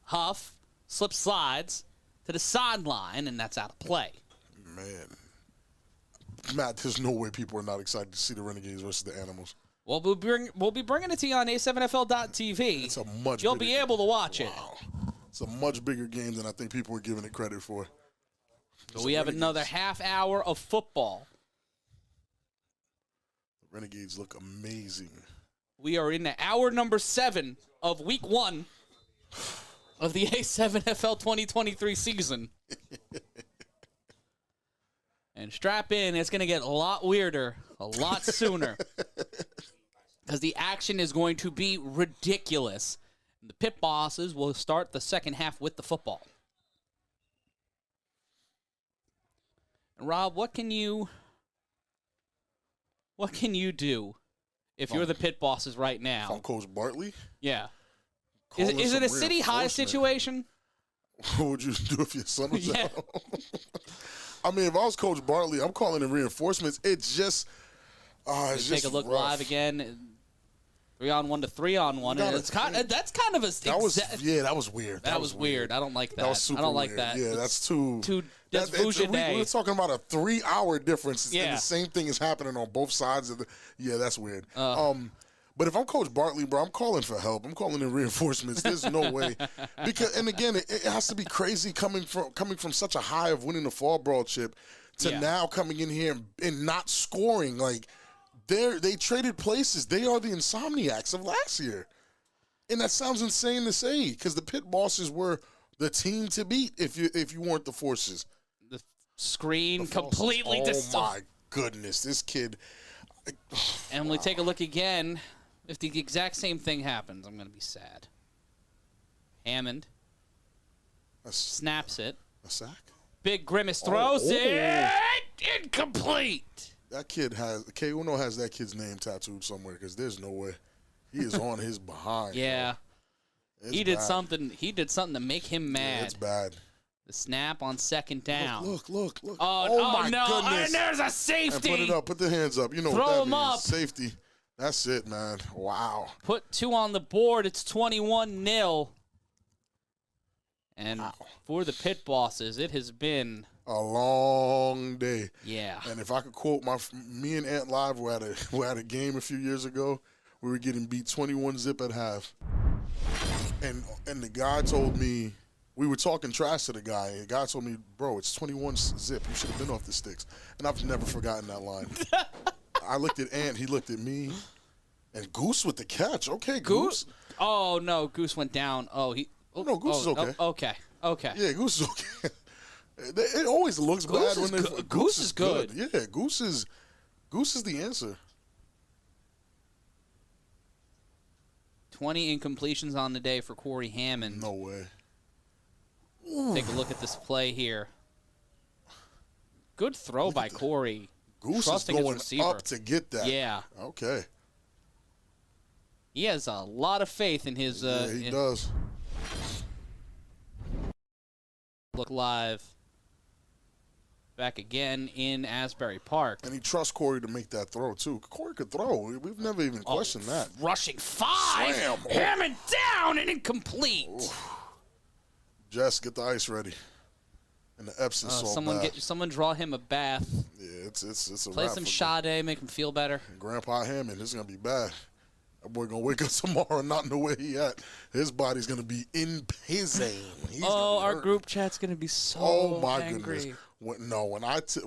Huff slides to the sideline, and that's out of play. Man. Matt, there's no way people are not excited to see the Renegades versus the Animals. Well, we'll be bringing it to you on A7FL.TV. It's a much You'll bigger be able to watch it. It's a much bigger game than I think people are giving it credit for. So we have another half hour of football. The Renegades look amazing. We are in the hour number 7 of week 1. of the A7FL 2023 season. And strap in, it's going to get a lot weirder, a lot sooner. Because the action is going to be ridiculous. And the pit bosses will start the second half with the football. And Rob, what can you do if you're the pit bosses right now? If I'm Coach Bartley? Yeah. Is it a city high situation? What would you do if your son was Yeah. out? I mean, if I was Coach Bartley, I'm calling in reinforcements. It's just, it's Take just a look rough. live again. 3-on-1 to 3-on-1. And that's kind of a that was weird. That was weird. I don't like that. That was super I don't like weird. that. Yeah, that's too. That's we're talking about a 3-hour difference, Yeah. and the same thing is happening on both sides of the. Yeah, that's weird. But if I'm Coach Bartley, bro, I'm calling for help. I'm calling in reinforcements. There's no way, because and again, it has to be crazy coming from such a high of winning the fall brawl chip to now coming in here and not scoring. Like they traded places. They are the Insomniacs of last year, and that sounds insane to say because the pit bosses were the team to beat if you weren't the forces. The screen completely Oh my goodness, this kid. And we take a look again. If the exact same thing happens, I'm going to be sad. Hammond snaps it. A sack? Big grimace throws it. Incomplete. That kid K Uno has that kid's name tattooed somewhere because there's no way. He is on his behind. Yeah. He did something to make him mad. Yeah, it's bad. The snap on second down. Look. Oh my no. goodness. And there's a safety. And put it up. Put the hands up. You know Throw what that him means. up. Safety. That's it, man. Wow. Put 2 on the board. It's 21-0. And for the pit bosses, it has been a long day. Yeah. And if I could quote me and Ant Live were at a game a few years ago. We were getting beat 21-0 at half. And the guy told me, we were talking trash to the guy. And the guy told me, bro, it's 21-0. You should have been off the sticks. And I've never forgotten that line. I looked at Ant, he looked at me, and Goose with the catch. Okay, Goose. Oh no, Goose went down. Oh, no, Goose is okay. Okay. Yeah, Goose is okay. It always looks bad when they. Goose is good. Yeah, Goose is the answer. 20 incompletions on the day for Cory Hammond. No way. Take a look at this play here. Good throw by Cory. Goose Trusting is his going receiver. up to get that. Yeah. Okay. He has a lot of faith in his. Yeah, he does. Look live. Back again in Asbury Park. And he trusts Cory to make that throw, too. Cory could throw. We've never even questioned that. Rushing 5. Slam. Hammond down and incomplete. Jess, get the ice ready. And the Epsom salt bath. Someone draw him a bath. Yeah, it's a Play wrap some for Sade, make him feel better. Grandpa Hammond, this is going to be bad. That boy going to wake up tomorrow not know where he at. His body's going to be in pain. Our group chat's going to be so angry. Goodness. When I 20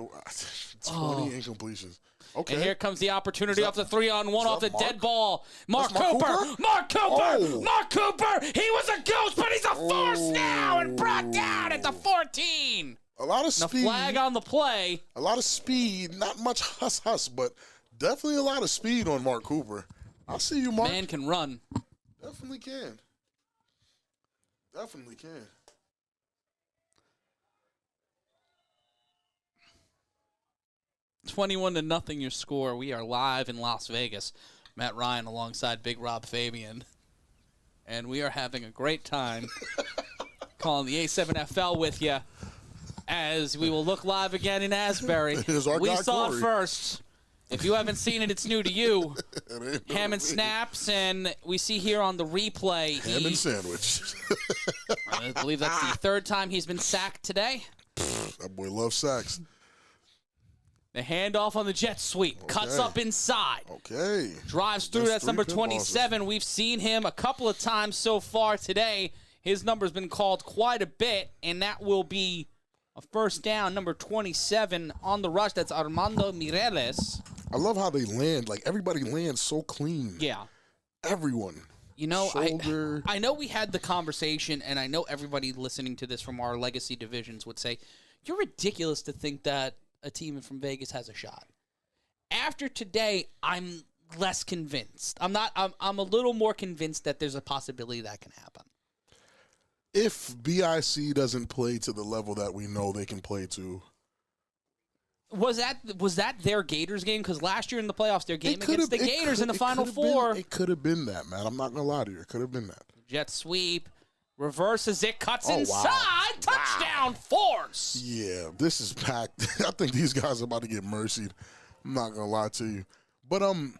incompletions. Okay. And here comes the opportunity off the 3-on-1 off the dead ball. Mark That's Cooper. Cooper? Mark Cooper. Oh. Mark Cooper. He was a ghost, but he's a force now and brought down at the 14. A lot of speed. The flag on the play. A lot of speed. Not much huss, but definitely a lot of speed on Mark Cooper. I see you, Mark. Man can run. Definitely can. Definitely can. $21-0 your score. We are live in Las Vegas. Matt Ryan alongside Big Rob Fabian. And we are having a great time calling the A7FL with you as we will look live again in Asbury. We saw it first. If you haven't seen it, it's new to you. Hammond snaps, and we see here on the replay. Hammond sandwich. I believe that's the third time he's been sacked today. That boy loves sacks. The handoff on the jet sweep. Cuts up inside. Okay. Drives through. That's number 27. We've seen him a couple of times so far today. His number's been called quite a bit, and that will be a first down. Number 27 on the rush. That's Armando Mireles. I love how they land. Like, everybody lands so clean. Yeah. Everyone. You know, shoulder. I know we had the conversation, and I know everybody listening to this from our legacy divisions would say, you're ridiculous to think that a team from Vegas has a shot. After today, I'm less convinced. I'm a little more convinced that there's a possibility that can happen. If BIC doesn't play to the level that we know they can play to. Was that their Gators game? Because last year in the playoffs, their game against the Gators in the Final Four. It could have been that, man. I'm not going to lie to you. It could have been that. Jet sweep. Reverses it. Cuts inside. Touchdown force. Yeah, this is packed. I think these guys are about to get mercied. I'm not going to lie to you. But I'm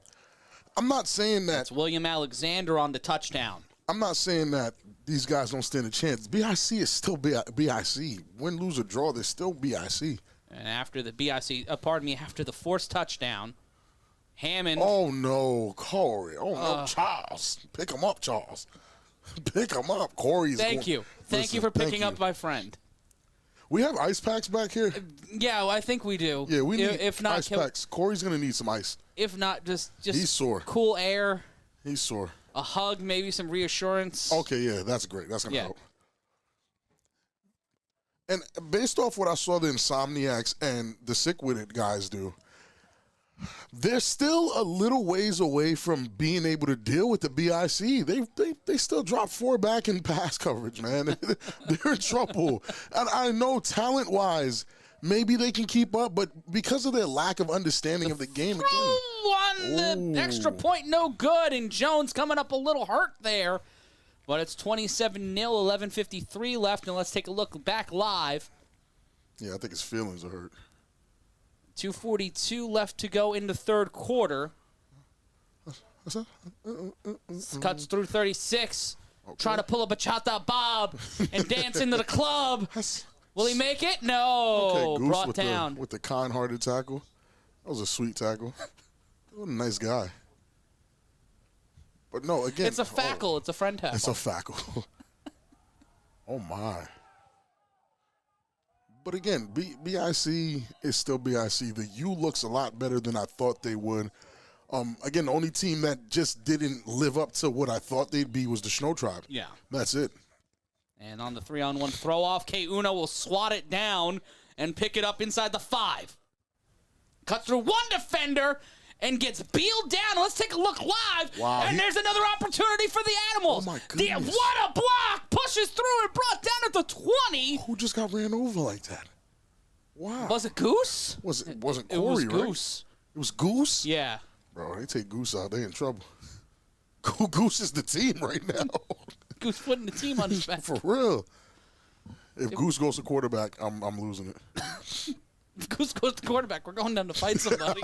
not saying that. It's William Alexander on the touchdown. I'm not saying that these guys don't stand a chance. BIC is still BIC. Win, lose, or draw, they're still BIC. And after the after the forced touchdown, Hammond. Oh, no, Cory. Oh, no, Charles. Pick him up, Charles. Pick him up. Cory's Thank you for picking up my friend. We have ice packs back here? Yeah, well, I think we do. Yeah, we need if not, ice packs. Cory's going to need some ice. If not, just He's sore. Cool air. He's sore. A hug, maybe some reassurance. Okay, yeah, that's great. That's going to help. And based off what I saw the Insomniacs and the Sick With It guys do, they're still a little ways away from being able to deal with the BIC. They still drop 4 back in pass coverage, man. They're in trouble. And I know talent-wise, maybe they can keep up, but because of their lack of understanding of the game the extra point, no good, and Jones coming up a little hurt there. But it's 27-0, 11:53 left, and let's take a look back live. Yeah, I think his feelings are hurt. 2:42 left to go in the third quarter. Cuts through 36, trying to pull a bachata bob and dance into the club. Will he make it? No. Okay, Goose brought down. with the kind-hearted tackle. That was a sweet tackle. What a nice guy. But no, again. It's a fackle. It's a friend tackle. It's a fackle. Oh, my. But again, BIC is still BIC. The U looks a lot better than I thought they would. Again, the only team that just didn't live up to what I thought they'd be was the Shnowtribe. Yeah. That's it. And on the 3-on-1 throw-off, K. Uno will swat it down and pick it up inside the 5. Cut through one defender and gets beeled down. Let's take a look live. Wow, and there's another opportunity for the Animals. Oh, my goodness. What a block! Pushes through and brought down at the 20. Who just got ran over like that? Wow. Was it Goose? It wasn't Cory, It was right? Goose. It was Goose? Yeah. Bro, they take Goose out, they in trouble. Goose is the team right now. Goose putting the team on his back. For real. If Goose goes to quarterback, I'm losing it. If Goose goes to quarterback, we're going down to fight somebody.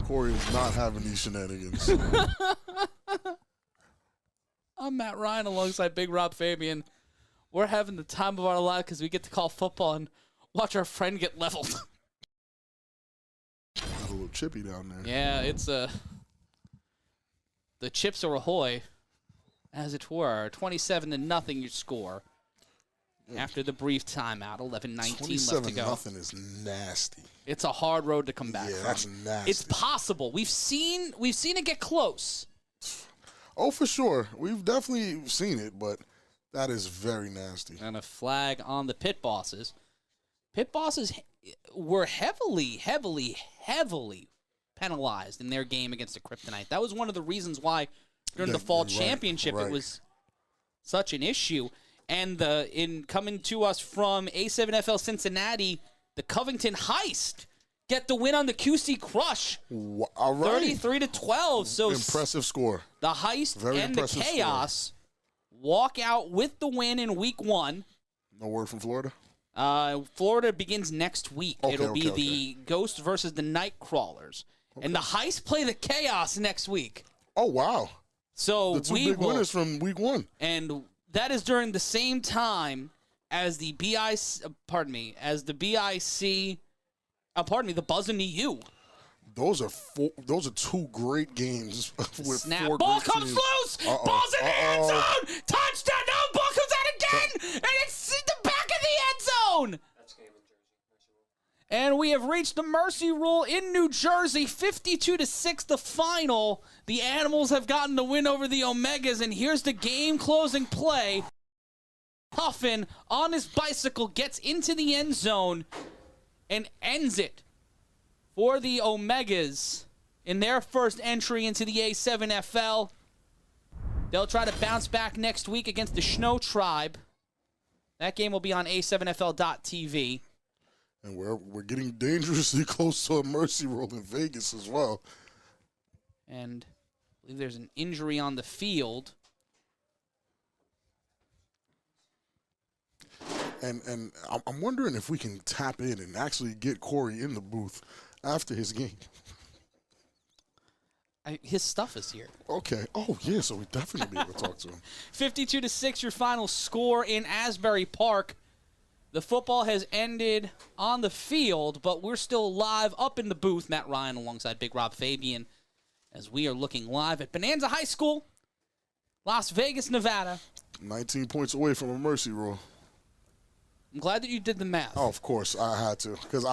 Cory is not having these shenanigans. I'm Matt Ryan alongside Big Rob Fabian. We're having the time of our life because we get to call football and watch our friend get leveled. Got a little chippy down there. Yeah, it's the chips are ahoy, as it were. 27-0 your score. After the brief timeout, 11:19 left to go. 27-0 is nasty. It's a hard road to come back from. That's nasty. It's possible. We've seen it get close. Oh, for sure. We've definitely seen it, but that is very nasty. And a flag on the Pit Bosses. Pit Bosses were heavily penalized in their game against the Kryptonite. That was one of the reasons why during the fall championship it was such an issue. And in coming to us from A7FL Cincinnati, the Covington Heist get the win on the QC Crush. All right. 33-12. So impressive score. The Heist Very and the impressive Chaos walk out with the win in week 1. No word from Florida? Florida begins next week. Okay, It'll be the Ghost versus the Nightcrawlers. Okay. And the Heist play the Chaos next week. Oh, wow. So the two big winners from week 1. And that is during the same time as the the Buzz and the U. Those are 2 great games with Snap. 4 Ball great comes teams. loose. Ball's in the end zone. Touchdown. No, ball comes out again. And it's in the back of the end zone. And we have reached the mercy rule in New Jersey, 52-6 the final. The Animals have gotten the win over the Omegas, and here's the game-closing play. Huffin, on his bicycle, gets into the end zone and ends it for the Omegas in their first entry into the A7FL. They'll try to bounce back next week against the Shnowtribe. That game will be on A7FL.TV. And we're getting dangerously close to a mercy rule in Vegas as well. And I believe there's an injury on the field. And I'm wondering if we can tap in and actually get Cory in the booth after his game. His stuff is here. Okay. Oh, yeah, so we definitely be able to talk to him. 52-6, your final score in Asbury Park. The football has ended on the field, but we're still live up in the booth. Matt Ryan alongside Big Rob Fabian as we are looking live at Bonanza High School, Las Vegas, Nevada. 19 points away from a mercy rule. I'm glad that you did the math. Oh, of course, I had to. Because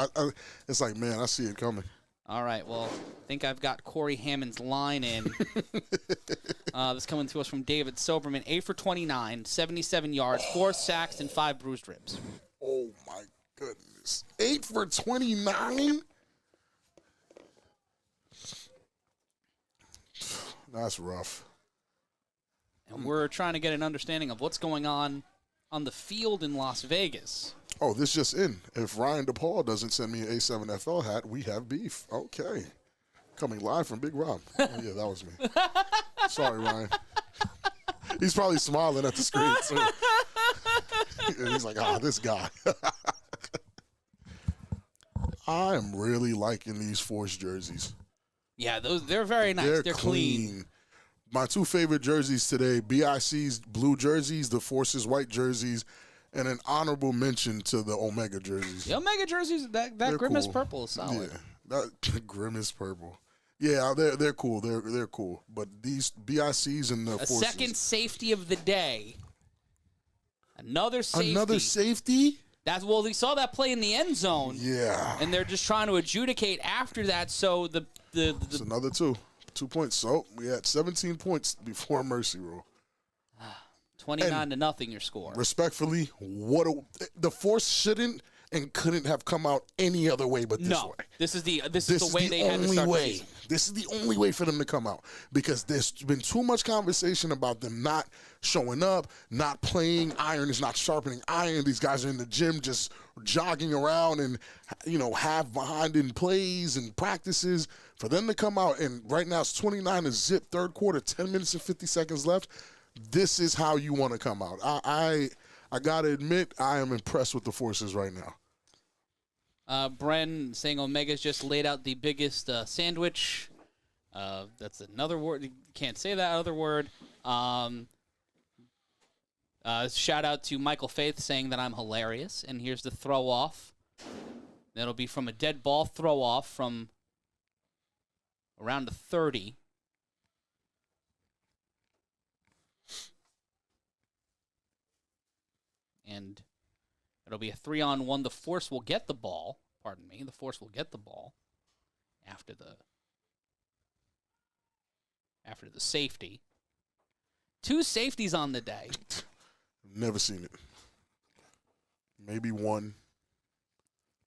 it's like, man, I see it coming. All right, well, I think I've got Cory Hammond's line in. This coming to us from David Soberman. 8 for 29, 77 yards, 4 sacks, and 5 bruised ribs. Oh, my goodness. 8 for 29? That's rough. And we're trying to get an understanding of what's going on the field in Las Vegas. Oh, this just in. If Ryan DePaul doesn't send me an A7FL hat, we have beef. Okay. Coming live from Big Rob. Oh, yeah, that was me. Sorry, Ryan. He's probably smiling at the screen, too. And he's like, this guy. I am really liking these Force jerseys. Yeah, they're very nice. They're clean. My 2 favorite jerseys today, BIC's blue jerseys, the Force's white jerseys, and an honorable mention to the Omega jerseys. The Omega jerseys, that Grimace cool. purple is solid. Yeah, that Grimace purple. Yeah, they're cool. They're cool. But these BICs and the Forces. Second safety of the day. Another safety. Another safety? We saw that play in the end zone. Yeah. And they're just trying to adjudicate after that, so It's another 2. 2 points. So we had 17 points before mercy rule. 29-0 your score. Respectfully, the Force shouldn't and couldn't have come out any other way but this way. This is the way they had to start the season. This is the only way for them to come out because there's been too much conversation about them not showing up, not playing. Iron is not sharpening iron. These guys are in the gym just jogging around and, half behind in plays and practices. For them to come out, and right now it's 29 to zip, third quarter, 10 minutes and 50 seconds left. This is how you want to come out. I got to admit, I am impressed with the Forces right now. Bren saying Omega's just laid out the biggest sandwich. That's another word. You can't say that other word. Shout out to Michael Faith saying that I'm hilarious. And here's the throw off. That'll be from a dead ball throw off from around the 30. And it'll be a 3-on-1. The Force will get the ball. Pardon me. The Force will get the ball after the safety. 2 safeties on the day. Never seen it. Maybe 1.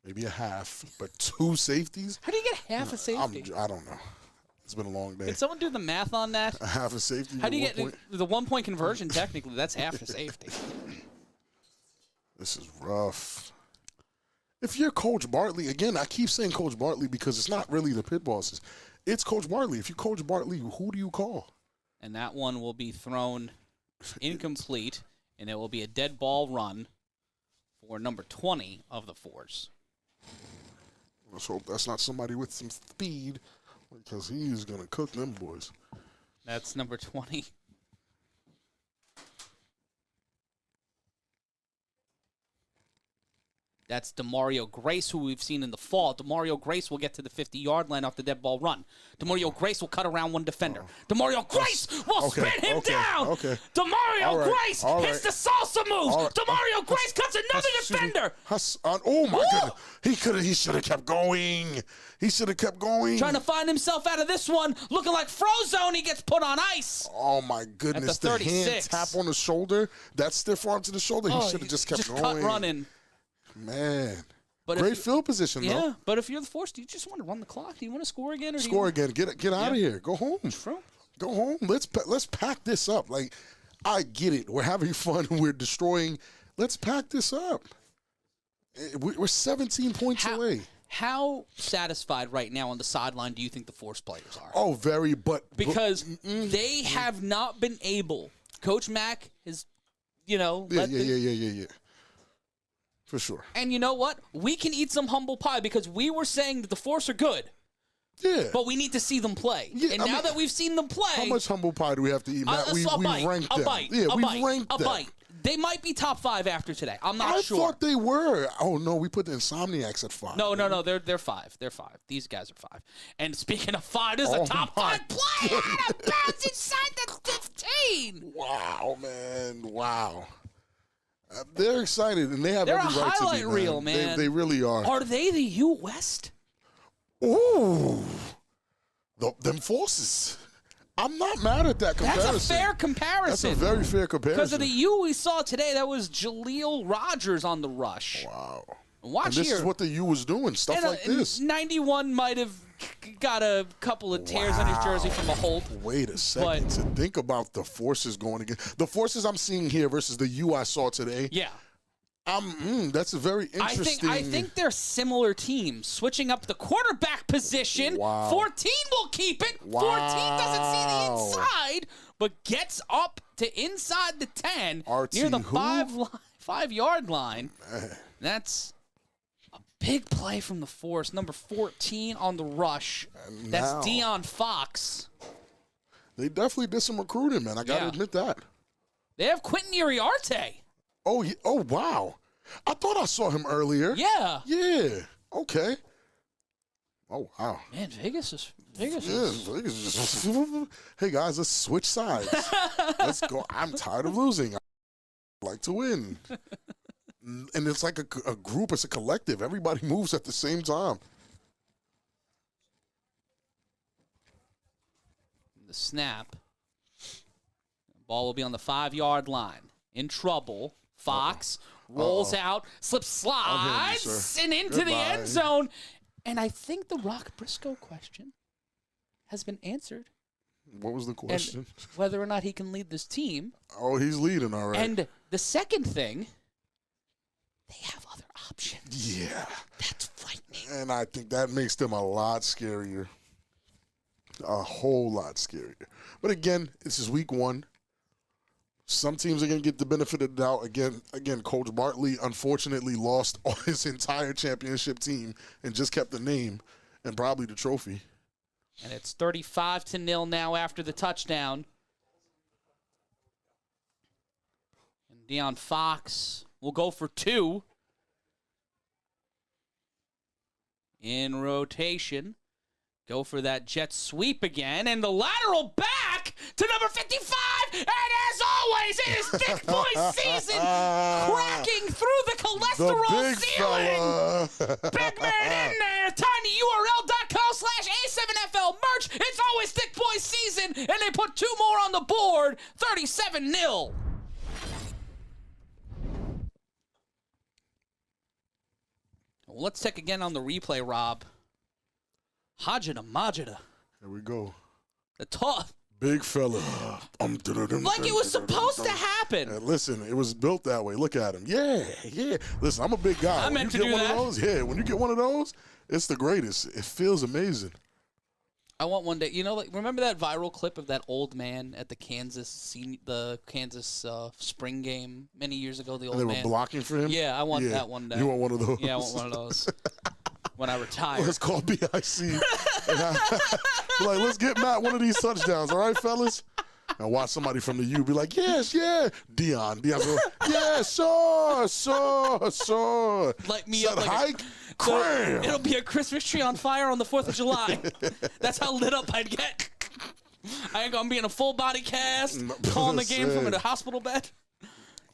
Maybe a half. But 2 safeties? How do you get half a safety? I don't know. It's been a long day. Can someone do the math on that? A half a safety? How do you get the 1-point conversion? Technically, that's half a safety. This is rough. If you're Coach Bartley, again, I keep saying Coach Bartley because it's not really the pit bosses. It's Coach Bartley. If you Coach Bartley, who do you call? And that one will be thrown incomplete, and it will be a dead ball run for number 20 of the Force. Let's hope that's not somebody with some speed because he's going to cook them boys. That's number 20. That's DeMario Grace, who we've seen in the fall. DeMario Grace will get to the 50-yard line off the dead ball run. DeMario Grace will cut around one defender. DeMario Grace will spin him down. DeMario Grace hits the salsa moves. DeMario Grace cuts another defender. Oh, my goodness. He should have kept going. He should have kept going. Trying to find himself out of this one. Looking like Frozone. He gets put on ice. Oh, my goodness. At the 36. The hand tap on the shoulder. That stiff arm to the shoulder. He should have just kept going. Cut running. Man. But great field position, though. Yeah, but if you're the Force, do you just want to run the clock? Do you want to score again? Or score again. Get out of here. Go home. True. Go home. Let's pack this up. Like, I get it. We're having fun. We're destroying. Let's pack this up. We're 17 points away. How satisfied right now on the sideline do you think the Force players are? Oh, very. Because they have not been able. Coach Mack has, Yeah. For sure. And you know what? We can eat some humble pie because we were saying that the Force are good. Yeah. But we need to see them play. Yeah, and now that we've seen them play. How much humble pie do we have to eat, Matt? We ranked them. We ranked them. A bite. They might be top 5 after today. I'm not sure. I thought they were. Oh, no, we put the Insomniacs at 5. No. They're 5. They're 5. These guys are 5. And speaking of 5, there's a top 5 player out of bounds inside the 15. Wow, man. Wow. They're excited, and they have They're every a right to be, highlight reel, man. They really are. Are they the U West? Ooh. Them Forces. I'm not mad at that comparison. That's a fair comparison. That's a very fair comparison. Because of the U we saw today, that was Jaleel Rogers on the rush. Wow. Watch and this here. is what the U was doing, stuff like this. 91 might have got a couple of tears on his jersey from a hold. Wait a second. To think about the Forces going again. The Forces I'm seeing here versus the U I saw today. Yeah. That's a very interesting. I think they're similar teams. Switching up the quarterback position. Wow. 14 will keep it. Wow. 14 doesn't see the inside, but gets up to inside the 10 near the 5-yard line. That's a big play from the Force. Number 14 on the rush. That's Dion Fox. They definitely did some recruiting, man. I got to admit that. They have Quentin Uriarte. Oh, wow. I thought I saw him earlier. Yeah. Yeah. Okay. Oh, wow. Man, Vegas is. Hey, guys, let's switch sides. Let's go. I'm tired of losing. I like to win. And it's like a group. It's a collective. Everybody moves at the same time. The snap. Ball will be on the 5-yard line. In trouble. Fox rolls out, slips, slides, and into the end zone. And I think the Rock Briscoe question has been answered. What was the question? And whether or not he can lead this team. Oh, he's leading, all right. And the second thing, they have other options. Yeah. That's frightening. And I think that makes them a lot scarier. A whole lot scarier. But again, this is week 1. Some teams are going to get the benefit of the doubt. Again, Coach Bartley unfortunately lost his entire championship team and just kept the name and probably the trophy. And it's 35-0 now after the touchdown. And Dion Fox will go for 2. In rotation. Go for that jet sweep again. And the lateral back to number 55. And as always, it is thick boy season. Cracking through the cholesterol ceiling. Big man in there. tinyurl.com/A7FL merch. It's always thick boy season. And they put 2 more on the board. 37-0. Well, let's check again on the replay, Rob. Hajida Majida. Here we go. The tough. Big fella. Like it was supposed to happen. Listen, it was built that way. Look at him. Yeah. Listen, I'm a big guy. I meant to do that. Of those, when you get one of those, it's the greatest. It feels amazing. I want one day. Remember that viral clip of that old man at the Kansas spring game many years ago? The old man. They were blocking for him? Yeah, I want that one day. You want one of those? Yeah, I want one of those. When I retire. Let's call BIC. Let's get Matt one of these touchdowns. All right, fellas? And watch somebody from the U be like, yes, yeah. Dion go, yes, sir. Light me Set up like hike, cram. It'll be a Christmas tree on fire on the 4th of July. That's how lit up I'd get. I ain't going to be in a full body cast, calling the game from a hospital bed.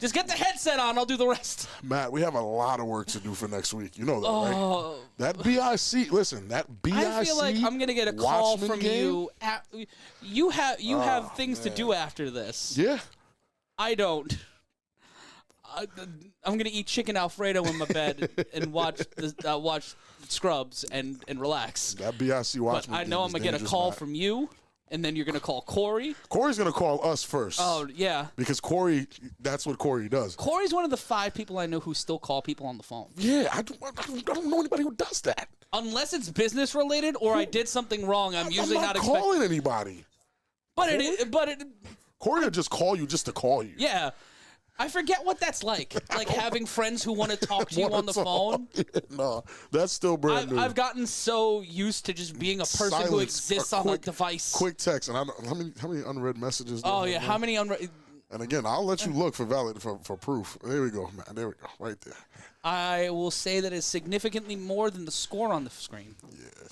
Just get the headset on. I'll do the rest. Matt, we have a lot of work to do for next week. You know that, right? That BIC, listen, that BIC. I feel like I'm gonna get a call Watchmen from game? you. You have things to do after this. Yeah. I don't. I'm gonna eat chicken Alfredo in my bed and watch Scrubs and relax. That BIC Watchmen. But I know I'm gonna get a call from you. And then you're going to call Cory. Corey's going to call us first. Oh, yeah. Because Cory, that's what Cory does. Cory's one of the 5 people I know who still call people on the phone. Yeah, I don't know anybody who does that. Unless it's business related or I did something wrong, I'm usually not calling anybody. But Cory will just call you just to call you. Yeah. I forget what that's like having friends who want to talk to you on the phone. No, that's still brand new. I've gotten so used to just being a person who exists on a device. Quick text, and how many unread messages? Oh yeah, how many unread? And again, I'll let you look for proof. There we go, man. There we go, right there. I will say that it's significantly more than the score on the screen. Yeah,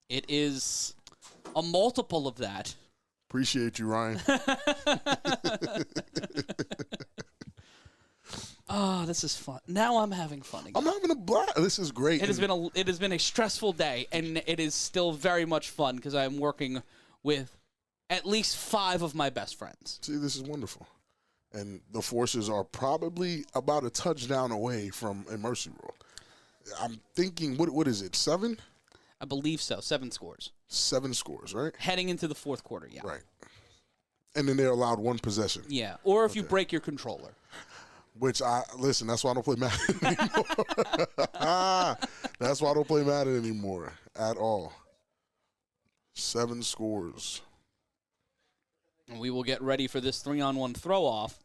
it is a multiple of that. Appreciate you, Ryan. Oh, this is fun. Now I'm having fun again. I'm having a blast. This is great. It has been a stressful day, and it is still very much fun because I'm working with at least 5 of my best friends. See, this is wonderful. And the Forces are probably about a touchdown away from a mercy rule. I'm thinking, what is it, 7? I believe so. 7 scores. 7 scores, right? Heading into the 4th quarter, yeah. Right. And then they're allowed 1 possession. Yeah, or if you break your controller. Which listen, that's why I don't play Madden anymore. That's why I don't play Madden anymore at all. 7 scores. And we will get ready for this 3-on-1 throw-off.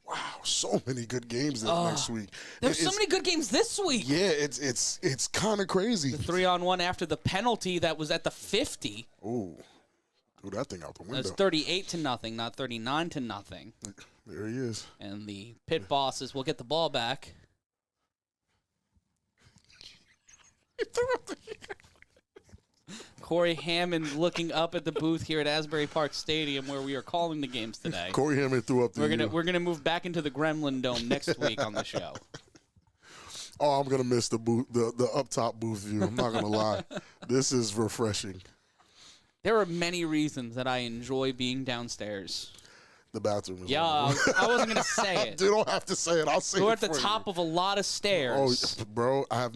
Wow, so many good games next week. There's so many good games this week. Yeah, it's kind of crazy. The 3-on-1 after the penalty that was at the 50. Ooh. Threw that thing out the window. That's 38-0, not 39-0. There he is. And the pit bosses will get the ball back. Cory Hammond looking up at the booth here at Asbury Park Stadium where we are calling the games today. Cory Hammond threw up the We're gonna move back into the Gremlin Dome next week on the show. Oh, I'm gonna miss the booth, the up top booth view. I'm not gonna lie. This is refreshing. There are many reasons that I enjoy being downstairs. The bathroom is I wasn't going to say it. You don't have to say it. I'll say it. We're at the top of a lot of stairs. Oh, bro, I've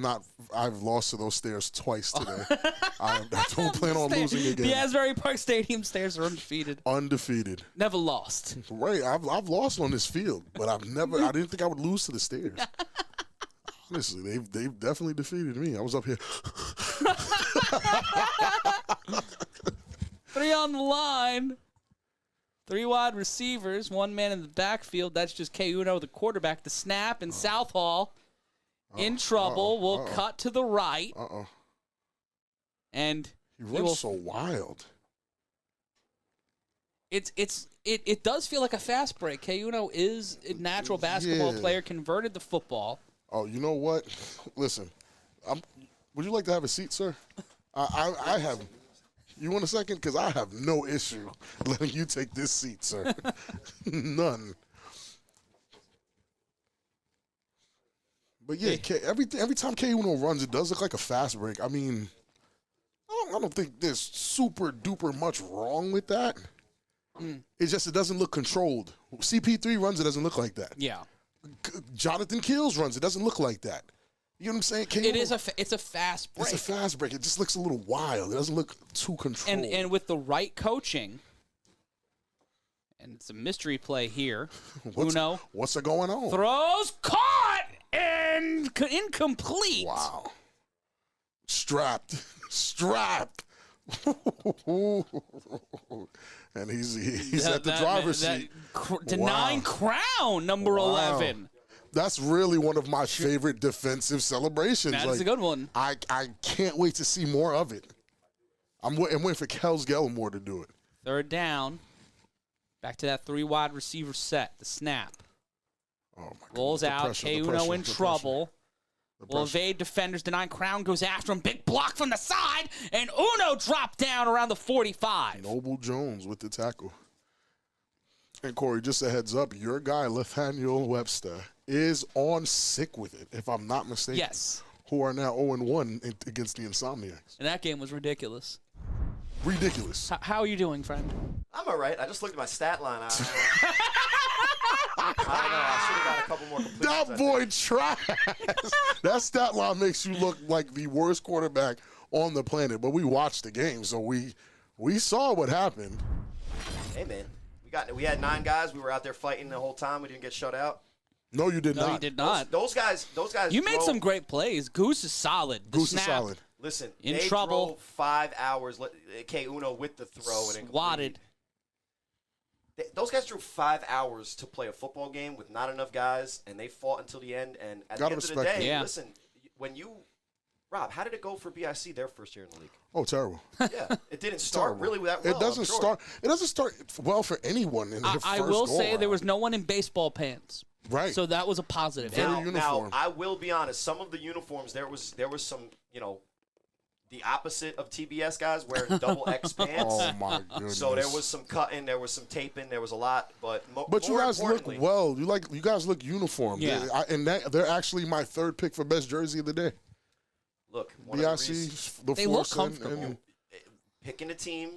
lost to those stairs twice today. I don't plan on losing again. The Asbury Park Stadium stairs are undefeated. Undefeated. Never lost. Right. I've lost on this field, but I didn't think I would lose to the stairs. Honestly, they've definitely defeated me. I was up here. 3 on the line. 3 wide receivers, 1 man in the backfield. That's just K-Uno, the quarterback. The snap, and Southall in trouble. Will cut to the right. And he runs so wild. It does feel like a fast break. K-Uno is a natural basketball player, converted to football. Oh, you know what? Listen, would you like to have a seat, sir? I have. You want a second? Because I have no issue letting you take this seat, sir. None. But yeah, every time K-Uno runs, it does look like a fast break. I mean, I don't think there's super duper much wrong with that. It's just it doesn't look controlled. CP3 runs, it doesn't look like that. Yeah. Jonathan Keels runs, it doesn't look like that. You know what I'm saying? It's a fast break. It's a fast break. It just looks a little wild. It doesn't look too controlled. And with the right coaching, and it's a mystery play here. What's going on? Throws caught and incomplete. Wow. Strapped. And he's at the driver's seat. Denying crown, number 11. That's really one of my favorite defensive celebrations. That's a good one. I can't wait to see more of it. I'm waiting for Kels Gellimore to do it. Third down. Back to that 3 wide receiver set. The snap. Oh my God. Rolls out. K-Uno in trouble. Will pressure. evade defenders. Denying Crown goes after him. Big block from the side. And Uno dropped down around the 45. Noble Jones with the tackle. And Corey, just a heads up, your guy, Nathaniel Webster, is on sick with it, if I'm not mistaken. Yes. Who are now 0-1 against the Insomniacs. And that game was ridiculous. Ridiculous. How are you doing, friend? I'm all right. I just looked at my stat line. I don't know. I should have got a couple more completions. That boy trash. That stat line makes you look like the worst quarterback on the planet. But we watched the game, so we saw what happened. Hey, man. We had 9 guys. We were out there fighting the whole time. We didn't get shut out. No, you did not. No, you did not. Those guys. You made some great plays. Goose is solid. The Goose snap, is solid. Listen, in they trouble. drove 5 hours. K-Uno with the throw. And swatted. Those guys drove 5 hours to play a football game with not enough guys, and they fought until the end. And at the end of the day, listen, Rob, how did it go for BIC their first year in the league? Oh, terrible. Yeah, it didn't start really that well. It doesn't start. It doesn't start well for anyone in their first I will say go-around. there was no one in baseball pants. Right. So that was a positive. Now, I will be honest. Some of the uniforms, there was some, the opposite of TBS guys wearing double X pants. Oh my goodness. So there was some cutting, there was some taping, there was a lot. But you guys look well. You guys look uniform. Yeah. They're actually my 3rd pick for best jersey of the day. Look, they look comfortable. Picking a team,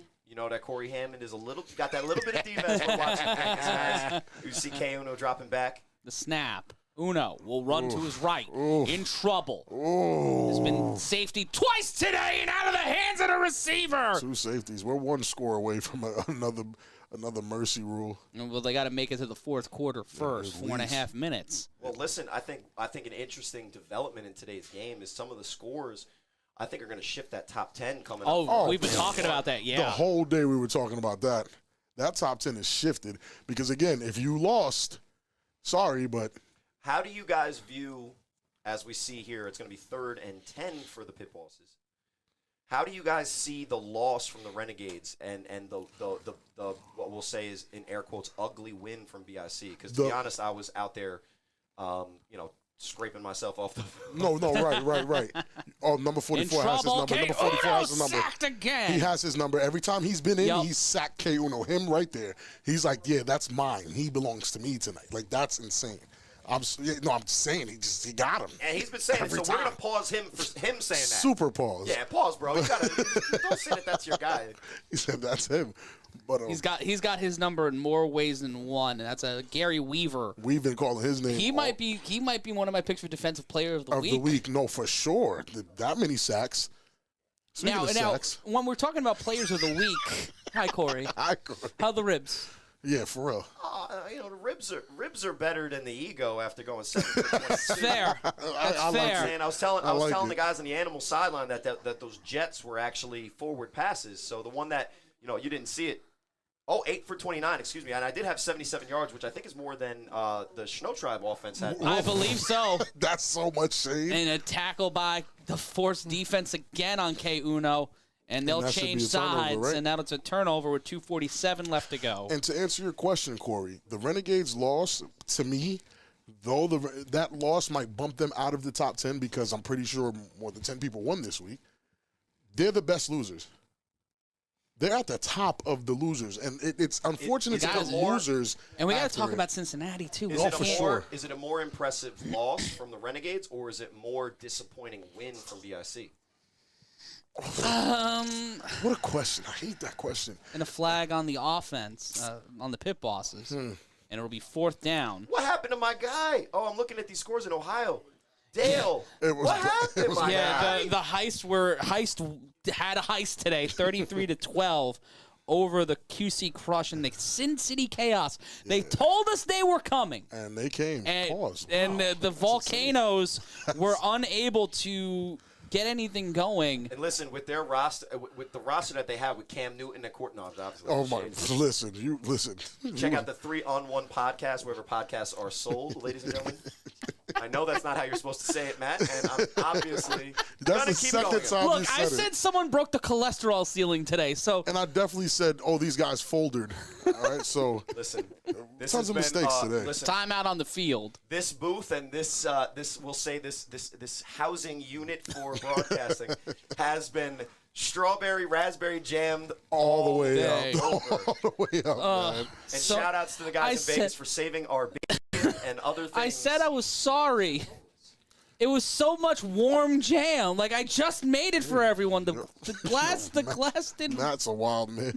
that Cory Hammond is got that little bit of defense for watching things, guys. You see K-Uno dropping back. The snap. Uno will run to his right. In trouble. Oh. Has been safety twice today and out of the hands of the receiver. 2 safeties. We're 1 score away from another mercy rule. Well, they got to make it to the 4th quarter first. 4.5 minutes. Well, listen, I think an interesting development in today's game is some of the scores I think are going to shift that top 10 coming up. Oh, we've been talking about that, yeah. The whole day we were talking about that. That top 10 is shifted because, again, if you lost, sorry, but – how do you guys view, as we see here, it's going to be 3rd and 10 for the Pit Bosses. How do you guys see the loss from the Renegades and the what we'll say is, in air quotes, ugly win from BIC? Because to be honest, I was out there, scraping myself off the No, right. Oh, number 44 has his number. Number 44 has his number. Sacked again. He has his number. Every time he's been in, he's sacked K-Uno. Him right there. He's like, yeah, that's mine. He belongs to me tonight. Like, that's insane. I'm saying he got him. And he's been saying every it, so we're going to pause him for him saying that. Super pause. Yeah, pause, bro. You gotta, don't say that that's your guy. He said that's him. But he's got his number in more ways than one, and that's a Gary Weaver. We've been calling his name. He might be one of my picks for defensive player of the week. No, for sure. That many sacks. Now, when we're talking about players of the week, hi Corey. Hi Corey. How the ribs? Yeah, for real. The ribs are better than the ego after going 7 for 22. Fair. That's fair. I was telling the guys on the animal sideline that those jets were actually forward passes. So the one that you didn't see it. 8 for 29. Excuse me, and I did have 77 yards, which I think is more than the Shnowtribe offense had. I believe so. That's so much shade. And a tackle by the forced defense again on K-Uno. And they'll change sides, right? And now it's a turnover with 2:47 left to go. And to answer your question, Corey, the Renegades' loss, to me, though that loss might bump them out of the top 10 because I'm pretty sure more than 10 people won this week, they're the best losers. They're at the top of the losers, and it's unfortunate to the losers. And we got to talk about Cincinnati, too. Is it a more impressive loss from the Renegades, or is it more disappointing win from BIC? What a question. I hate that question. And a flag on the offense, on the Pit Bosses. And it'll be 4th down. What happened to my guy? Oh, I'm looking at these scores in Ohio. Dale, what happened, my guy? The Heist had a heist today, 33-12 over the QC Crush and the Sin City Chaos. Yeah. They told us they were coming. And they came. And the Volcanoes were unable to get anything going. And listen, with their roster, with the roster that they have with Cam Newton and Courtney, obviously. Oh my! Listen. Check out the 3-on-1 podcast, wherever podcasts are sold, ladies and gentlemen. I know that's not how you're supposed to say it, Matt, and I'm obviously That's gonna the keep second going. time you Look, I said said it. someone broke the cholesterol ceiling today, so. And I definitely said, oh, these guys folded. All right, so. Listen, this tons has of been, mistakes today. Listen, Time out on the field. this booth and this we'll say this housing unit for broadcasting has been strawberry raspberry jammed All the way day. up. All the way up, man. And So, shout outs to the guys in Vegas for saving our bacon and other things. I said I was sorry. It was so much warm jam. Like, I just made it for everyone. The glass didn't. That's a wild man.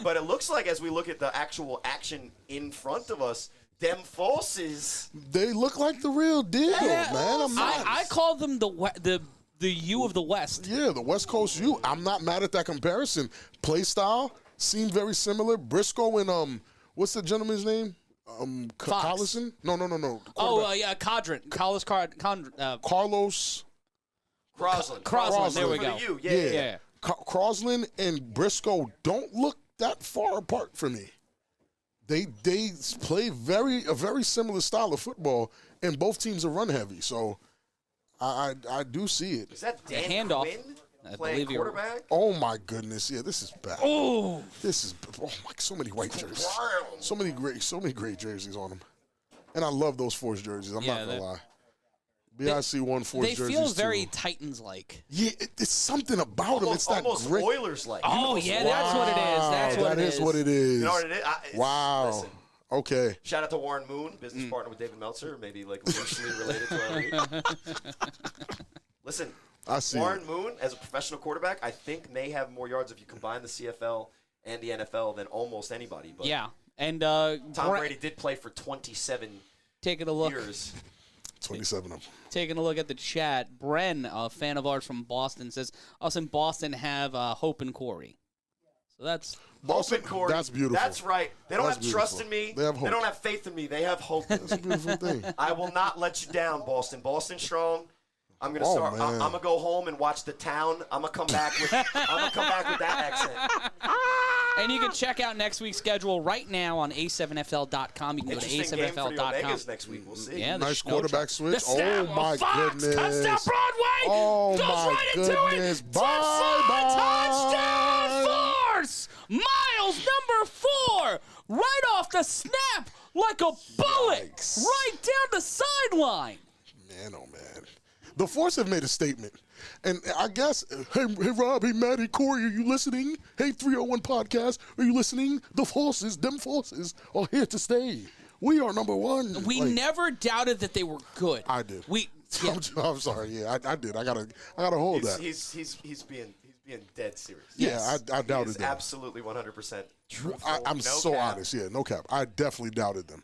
But it looks like as we look at the actual action in front of us, them forces. They look like the real deal, Yeah. man. I'm not. I call them the U of the West. Yeah, the West Coast U. I'm not mad at that comparison. Play style seem very similar. Briscoe and what's the gentleman's name? Fox. Collison? No. Oh, yeah, Cadron. Carlos Carlos Crosland. There we For go. the U. Yeah. Crosland and Briscoe don't look that far apart for me. They play a very similar style of football, and both teams are run heavy. So I do see it. Is that Dan handoff. Quinn I playing believe you're- quarterback? Oh my goodness, yeah, this is bad. Oh, My, so many white jerseys, so many great jerseys on them, and I love those Force jerseys. I'm not gonna lie. BIC won Force they jerseys feel very too. Titans-like. Yeah, it's something about them. It's that Almost grit. Oilers-like. Oh, yeah, that's what it is. That's what That it is what it is. You know what it is? Wow. Listen, Okay. shout out to Warren Moon, business partner with David Meltzer, maybe like loosely related to our league. Listen, I see Warren Moon, as a professional quarterback, I think may have more yards if you combine the CFL and the NFL than almost anybody. But Yeah, and Tom Brady did play for 27 taking a look. years. 27 of them. Taking a look at the chat, Bren, a fan of ours from Boston, says us in Boston have Hope and Corey. So that's Boston, Hope and Corey. that's beautiful. That's right. They don't That's have trust beautiful. in me. They have hope. They don't have faith in me. They have hope. That's a beautiful thing. I will not let you down, Boston. Boston strong. I'm gonna Oh, start. I'm man. gonna go home and watch The Town. I'm gonna come back with. That accent. And you can check out next week's schedule right now on A7FL.com. You can go to Interesting game for the A7FL.com. Omegas next week. We'll see. Yeah, the Nice Snow quarterback Tribe. switch. The snap Oh, my of Fox goodness. cuts down Broadway. Oh, goes my right goodness. into it. Touchdown Force. Miles number 4 right off the snap like a bullet right down the sideline. Man, oh, man. The Force have made a statement. And I guess, hey Rob, hey Maddie, Corey, are you listening? Hey 301 Podcast, are you listening? The Forces, them Forces are here to stay. We are number one. We never doubted that they were good. I did. Yeah. I'm sorry. Yeah, I did. I gotta hold that. He's being dead serious. Yeah, I doubted He's them. absolutely 100% truthful. I'm no so cap. honest. Yeah, no cap. I definitely doubted them.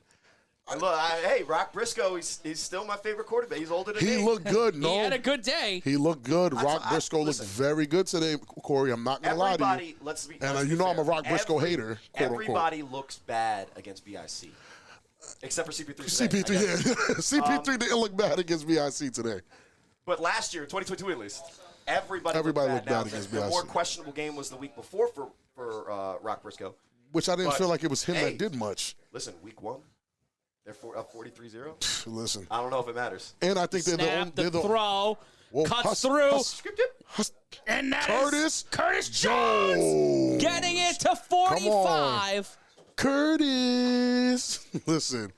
Hey, Rock Briscoe, he's still my favorite quarterback. He's older than me. He looked good. No, He had a good day. He looked good. Rock Briscoe listen. looked very good today, Corey. I'm not gonna lie to Everybody, you. let's be And let's you be know I'm a fair. Rock Briscoe hater. Quote Everybody looks bad against BIC, except for CP3. CP3, today, I yeah. guess. CP3 didn't look bad against BIC today. But last year, 2022 at least, everybody looked looked bad Now, against the BIC. more questionable game was the week before for Rock Briscoe. Which I didn't But, feel like it was him hey, that did much. Listen, week 1, they're up 43-0. Listen. I don't know if it matters. And I think Snap, they're the throw, Whoa, cuts through, and that is Curtis Jones getting it to 45. Curtis. Listen.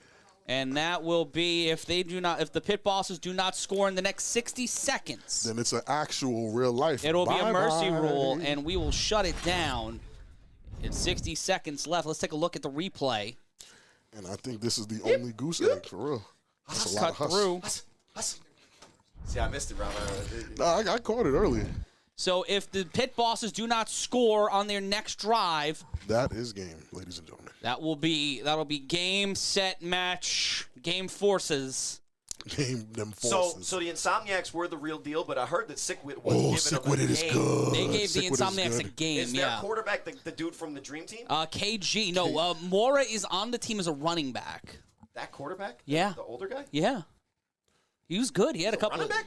And that will be if the pit bosses do not score in the next 60 seconds. Then it's an actual real life. It'll be a mercy Bye-bye. rule, and we will shut it down. It's 60 seconds left. Let's take a look at the replay. And I think this is the only goose egg for real. That's a lot of Cut huss. through. See, I missed it, Rob. No, I caught it earlier. So if the pit bosses do not score on their next drive, that is game, ladies and gentlemen. that'll be game, set, match, game forces. Game them forces. So the Insomniacs were the real deal, but I heard that Sickwit was given Sickwit a is game. good. They gave the Sickwit is Insomniacs a good. game, Is their quarterback the dude from the Dream Team? KG. No, Mora is on the team as a running back. That quarterback? Yeah. The older guy? Yeah. He was good. He had a couple running back?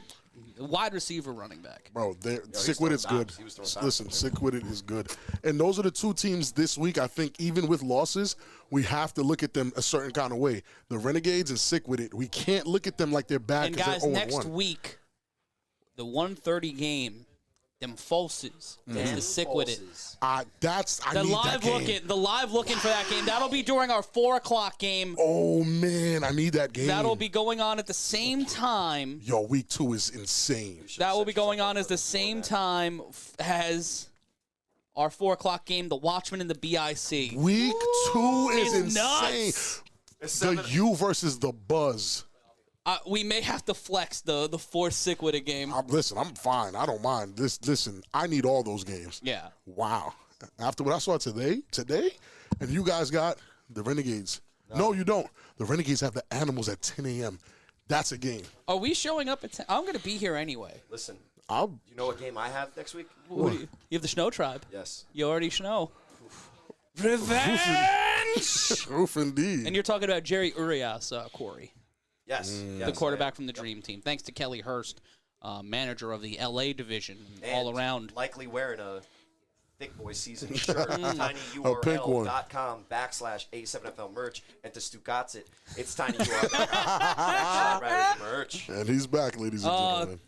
Wide receiver, running back. Bro, Sick throwing with it's good. bombs. He was throwing bombs. Listen, Sick with it is good. And those are the two teams this week, I think, even with losses, we have to look at them a certain kind of way. The Renegades and Sick with it, we can't look at them like they're bad And because guys, they're 0-1. next week, the 1:30 game, them Folses, is the Sick with it. I need that game. The live looking for that game. That'll be during our 4 o'clock game. Oh, man, I need that game. That'll be going on at the same time. Yo, week 2 is insane. That will be going on as the same time as our 4 o'clock game, the Watchmen and the BIC. Week 2 is It's insane. nuts. The U versus the Buzz. We may have to flex the 4 Sick with it game. Listen, I'm fine. I don't mind. Listen, I need all those games. Yeah. Wow. After what I saw today, and you guys got the Renegades. No, you don't. The Renegades have the Animals at 10 a.m. That's a game. Are we showing up at 10? I'm going to be here anyway. Listen, you know what game I have next week? You have the Shnowtribe. Yes. You already know. Revenge! Oof, indeed. And you're talking about Jerry Urias, Corey. Yes. The quarterback from the Dream Team. Thanks to Kelly Hurst, manager of the LA division, And all around. likely wearing a Thick Boy season shirt. pink one. tinyurl.com/A7FL merch. And to Stu Gotts it, it's tinyurl.com merch. And he's back, ladies and gentlemen.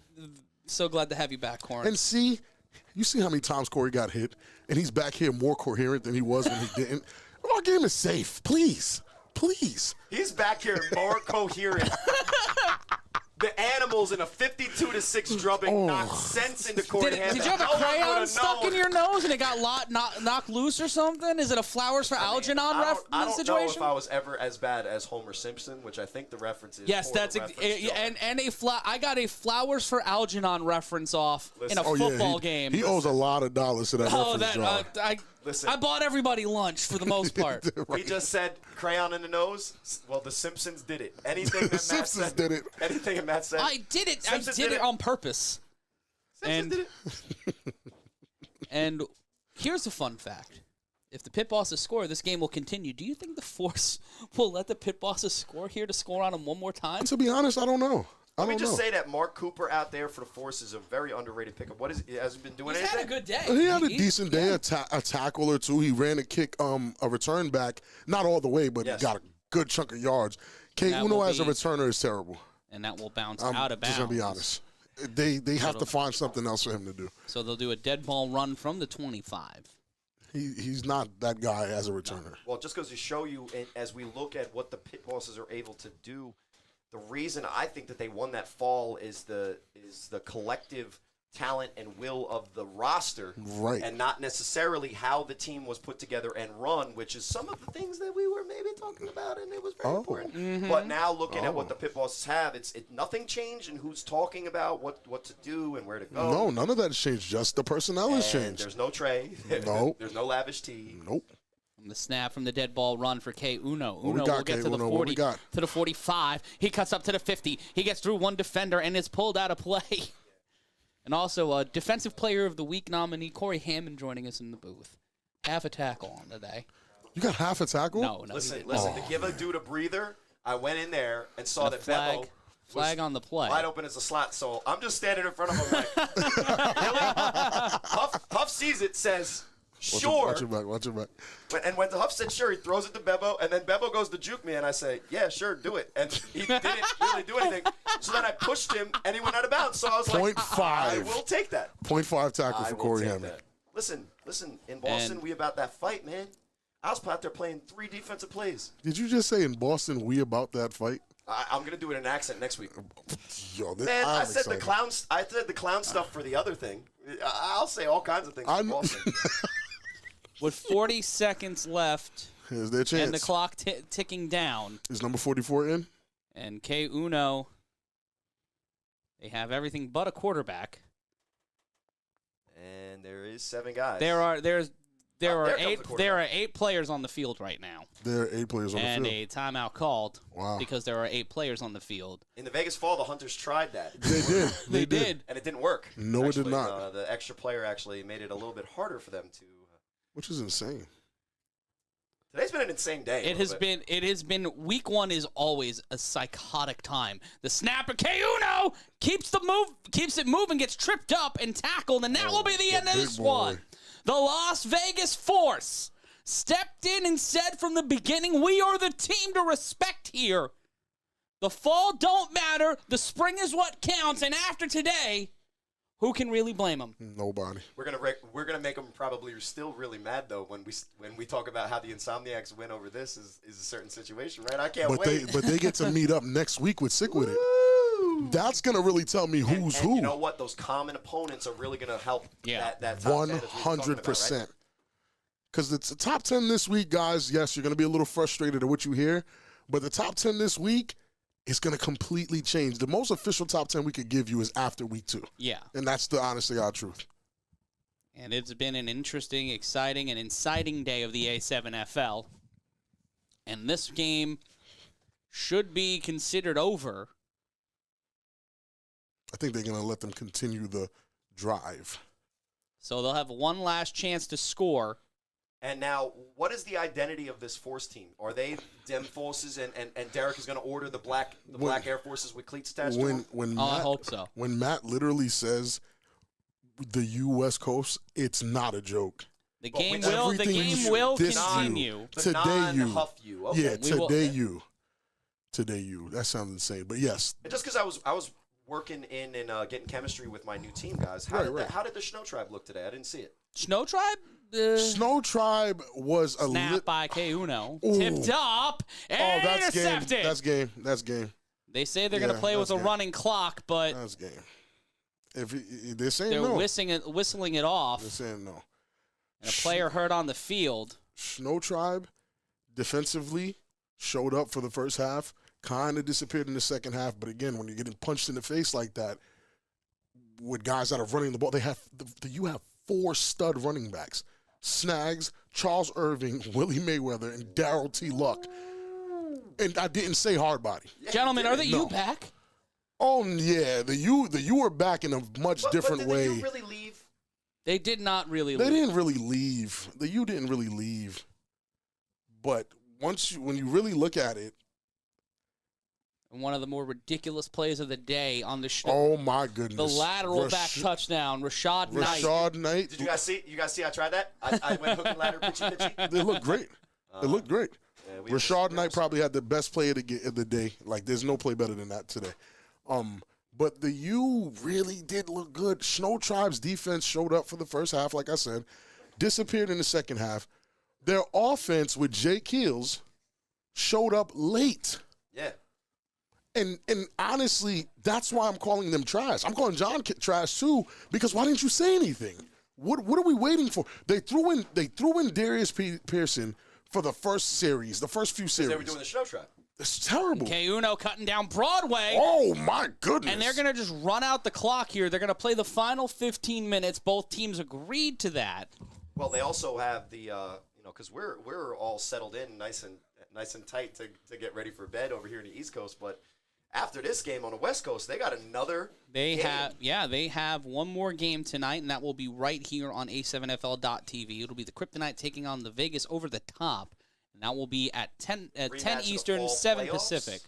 So glad to have you back, Corey. And see, you see how many times Corey got hit, and he's back here more coherent than he was when he didn't. Our game is safe. Please. Please. He's back here more coherent. The Animals in a 52-6 drubbing knocked sense into Cory Hammond. Did you have a crayon stuck in your nose and it got knocked loose or something? Is it a Flowers for Algernon I don't situation? know if I was ever as bad as Homer Simpson, which I think the reference is. Yes, that's I got a Flowers for Algernon reference off in a football game. He owes a lot of dollars to that reference jar. Listen. I bought everybody lunch for the most part. He just said crayon in the nose. Well, the Simpsons did it. Anything that Matt Simpsons said, did it. Anything that Matt said. I did it. Simpsons I did it on purpose. Simpsons did it. And here's a fun fact. If the pit bosses score, this game will continue. Do you think the Force will let the pit bosses score here to score on them one more time? To be honest, I don't know. Let me just say that Mark Cooper out there for the Force is a very underrated pickup. What is he hasn't been doing anything? He's had a good day. He had a decent day, a tackle or two. He ran a kick, a return back, not all the way, but he got a good chunk of yards. K. Uno as a returner is terrible. And that will bounce out of bounds. Just going to be honest. They have to find something else for him to do. So they'll do a dead ball run from the 25. He's not that guy as a returner. Well, it just goes to show you, as we look at what the pit bosses are able to do, the reason I think that they won that fall is the collective talent and will of the roster, right? And not necessarily how the team was put together and run, which is some of the things that we were maybe talking about, and it was very important. Mm-hmm. But now looking at what the pit bosses have, nothing changed in who's talking about what to do and where to go. No, none of that has changed. Just the personnel has changed. There's no Trey. Nope. There's no lavish tea. Nope. From the snap from the dead ball run for K. Uno. What we Uno got, will get K. to the Uno? What 40, we got? to the 45. He cuts up to the 50. He gets through one defender and is pulled out of play. And also, Defensive Player of the Week nominee Cory Hammond joining us in the booth. Half a tackle on today. You got half a tackle? No. Listen, to give a dude a breather, I went in there and saw And a that Bebo flag on the play. wide open as a slot. So I'm just standing in front of him like, really? Huff sees it, says, sure. Watch your back. And when Huff said sure, he throws it to Bebo, and then Bebo goes to juke me, and I say, yeah, sure, do it. And he didn't really do anything. So then I pushed him, and he went out of bounds. So I was like, 0.5. I will take that. 0.5 tackle for Cory take Hammond. that. Listen, in Boston, we about that fight, man. I was out there playing 3 defensive plays. Did you just say in Boston we about that fight? I'm gonna do it in accent next week. Yo, Man, I said the clown stuff for the other thing. I'll say all kinds of things for Boston. With 40 seconds left, here's their chance. and the clock ticking down. Is number 44 in? And K. Uno, they have everything but a quarterback. And there is 7 guys. There are 8 players on the field right now. There are 8 players on the field. And a timeout called. Wow. Because there are 8 players on the field. In the Vegas Fall, the Hunters tried that. They did. They did. And it didn't work. No, it did not. The extra player actually made it a little bit harder for them to. Which is insane. Today's been an insane day. It has been. Week 1 is always a psychotic time. The snapper K-Uno keeps it moving, gets tripped up and tackled, and that will be the end of this one. The Las Vegas Force stepped in and said from the beginning, we are the team to respect here. The fall don't matter. The spring is what counts. And after today, who can really blame them? Nobody. We're gonna make them probably still really mad though when we talk about how the Insomniacs win over this is a certain situation, right? I can't wait. But they get to meet up next week with Sick With It. That's gonna really tell me who's who. You know what? Those common opponents are really gonna help. Yeah, that top 10 100%. Because the top 10 this week, guys. Yes, you're gonna be a little frustrated at what you hear, but the top 10 this week. It's going to completely change. The most official top 10 we could give you is after week 2. Yeah. And that's the honestly our truth. And it's been an interesting, exciting, and inciting day of the A7FL. And this game should be considered over. I think they're going to let them continue the drive. So they'll have one last chance to score. And now, what is the identity of this Force team? Are they Dem Forces and Derek is going to order the black Air Forces with cleats attached to them? I hope so. When Matt literally says the U.S. Coast, it's not a joke. The game will continue. Today you. Okay. Yeah, Today you. That sounds insane. But yes. And just because I was working in and getting chemistry with my new team, guys. How did the Shnowtribe look today? I didn't see it. Shnowtribe? Shnowtribe was a snap by K-Uno. Tipped up and intercepted. That's game. They say they're going to play with a running clock, but that's game. If they're saying they're no. whistling it off. They're saying no. And a player hurt on the field. Shnowtribe defensively showed up for the first half, kind of disappeared in the second half. But again, when you're getting punched in the face like that, with guys that are running the ball, you have 4 stud running backs. Snags, Charles Irving, Willie Mayweather, and Darryl T. Luck. And I didn't say hard body. Gentlemen, are the U back? Oh, yeah. The U are back in a much different way. Did the U really leave? They did not really leave. They didn't really leave. The U didn't really leave. But when you really look at it, one of the more ridiculous plays of the day on the show. Oh my goodness! The lateral back touchdown, Rashad Knight. Did you guys see? I tried that. I went hook and ladder, pitchy. They look great. They look great. Yeah, Rashad Knight probably had the best play of the day. Like there's no play better than that today. But the U really did look good. Shnowtribe's defense showed up for the first half, like I said, disappeared in the second half. Their offense with Jay Keels showed up late. Yeah. And honestly, that's why I'm calling them trash. I'm calling John trash too, because why didn't you say anything? What are we waiting for? They threw in Darius Pearson for the first series, the first few series. They were doing the Shnowtribe. It's terrible. K-Uno cutting down Broadway. Oh my goodness. And they're gonna just run out the clock here. They're gonna play the final 15 minutes. Both teams agreed to that. Well, they also have the because we're all settled in nice and tight to get ready for bed over here in the East Coast, but after this game on the West Coast, they got another game. They have one more game tonight, and that will be right here on A7FL.TV. It'll be the Kryptonite taking on the Vegas Over the Top, and that will be at 10 Eastern, 7 Pacific.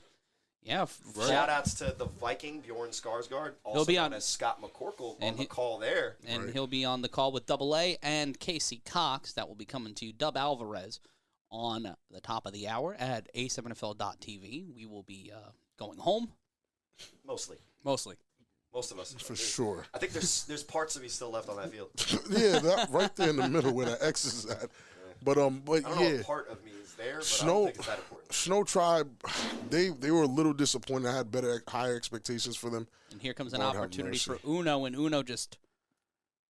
Yeah. Shout-outs to the Viking, Bjorn Skarsgård, also known as Scott McCorkle on the call there. And he'll be on the call with Double A and Casey Cox. That will be coming to Dub Alvarez on the top of the hour at A7FL.TV. We will be going home. Mostly. Most of us. For sure. I think there's parts of me still left on that field. Yeah, that right there in the middle where that X is at. But I don't know what part of me is there, but I don't think it's that important. Shnowtribe, they were a little disappointed. I had higher expectations for them. And here comes an opportunity for Uno, and Uno just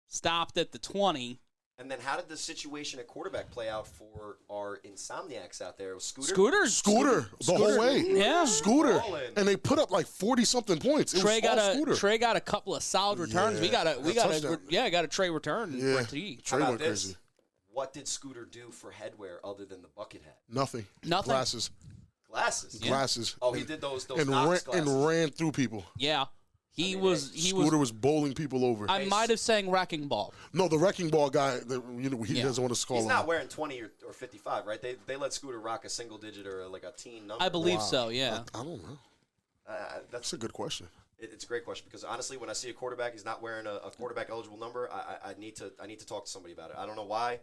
stopped at the 20. And then how did the situation at quarterback play out for our Insomniacs out there? Scooter the whole way. Yeah. Scooter. And they put up like 40-something points. Trey got a couple of solid returns. We got a Trey return. Yeah. Trey went crazy. What did Scooter do for headwear other than the bucket hat? Nothing. Glasses. Glasses. Oh, he did those and Knox glasses. And ran through people. Yeah. Scooter was bowling people over. I might have sang wrecking ball. No, the wrecking ball guy. He doesn't want to skull He's him. not wearing 20 or 55, right? They let Scooter rock a single digit or like a teen number. I believe so. Yeah. I don't know. That's a good question. It's a great question because honestly, when I see a quarterback, he's not wearing a quarterback eligible number. I need to talk to somebody about it. I don't know why.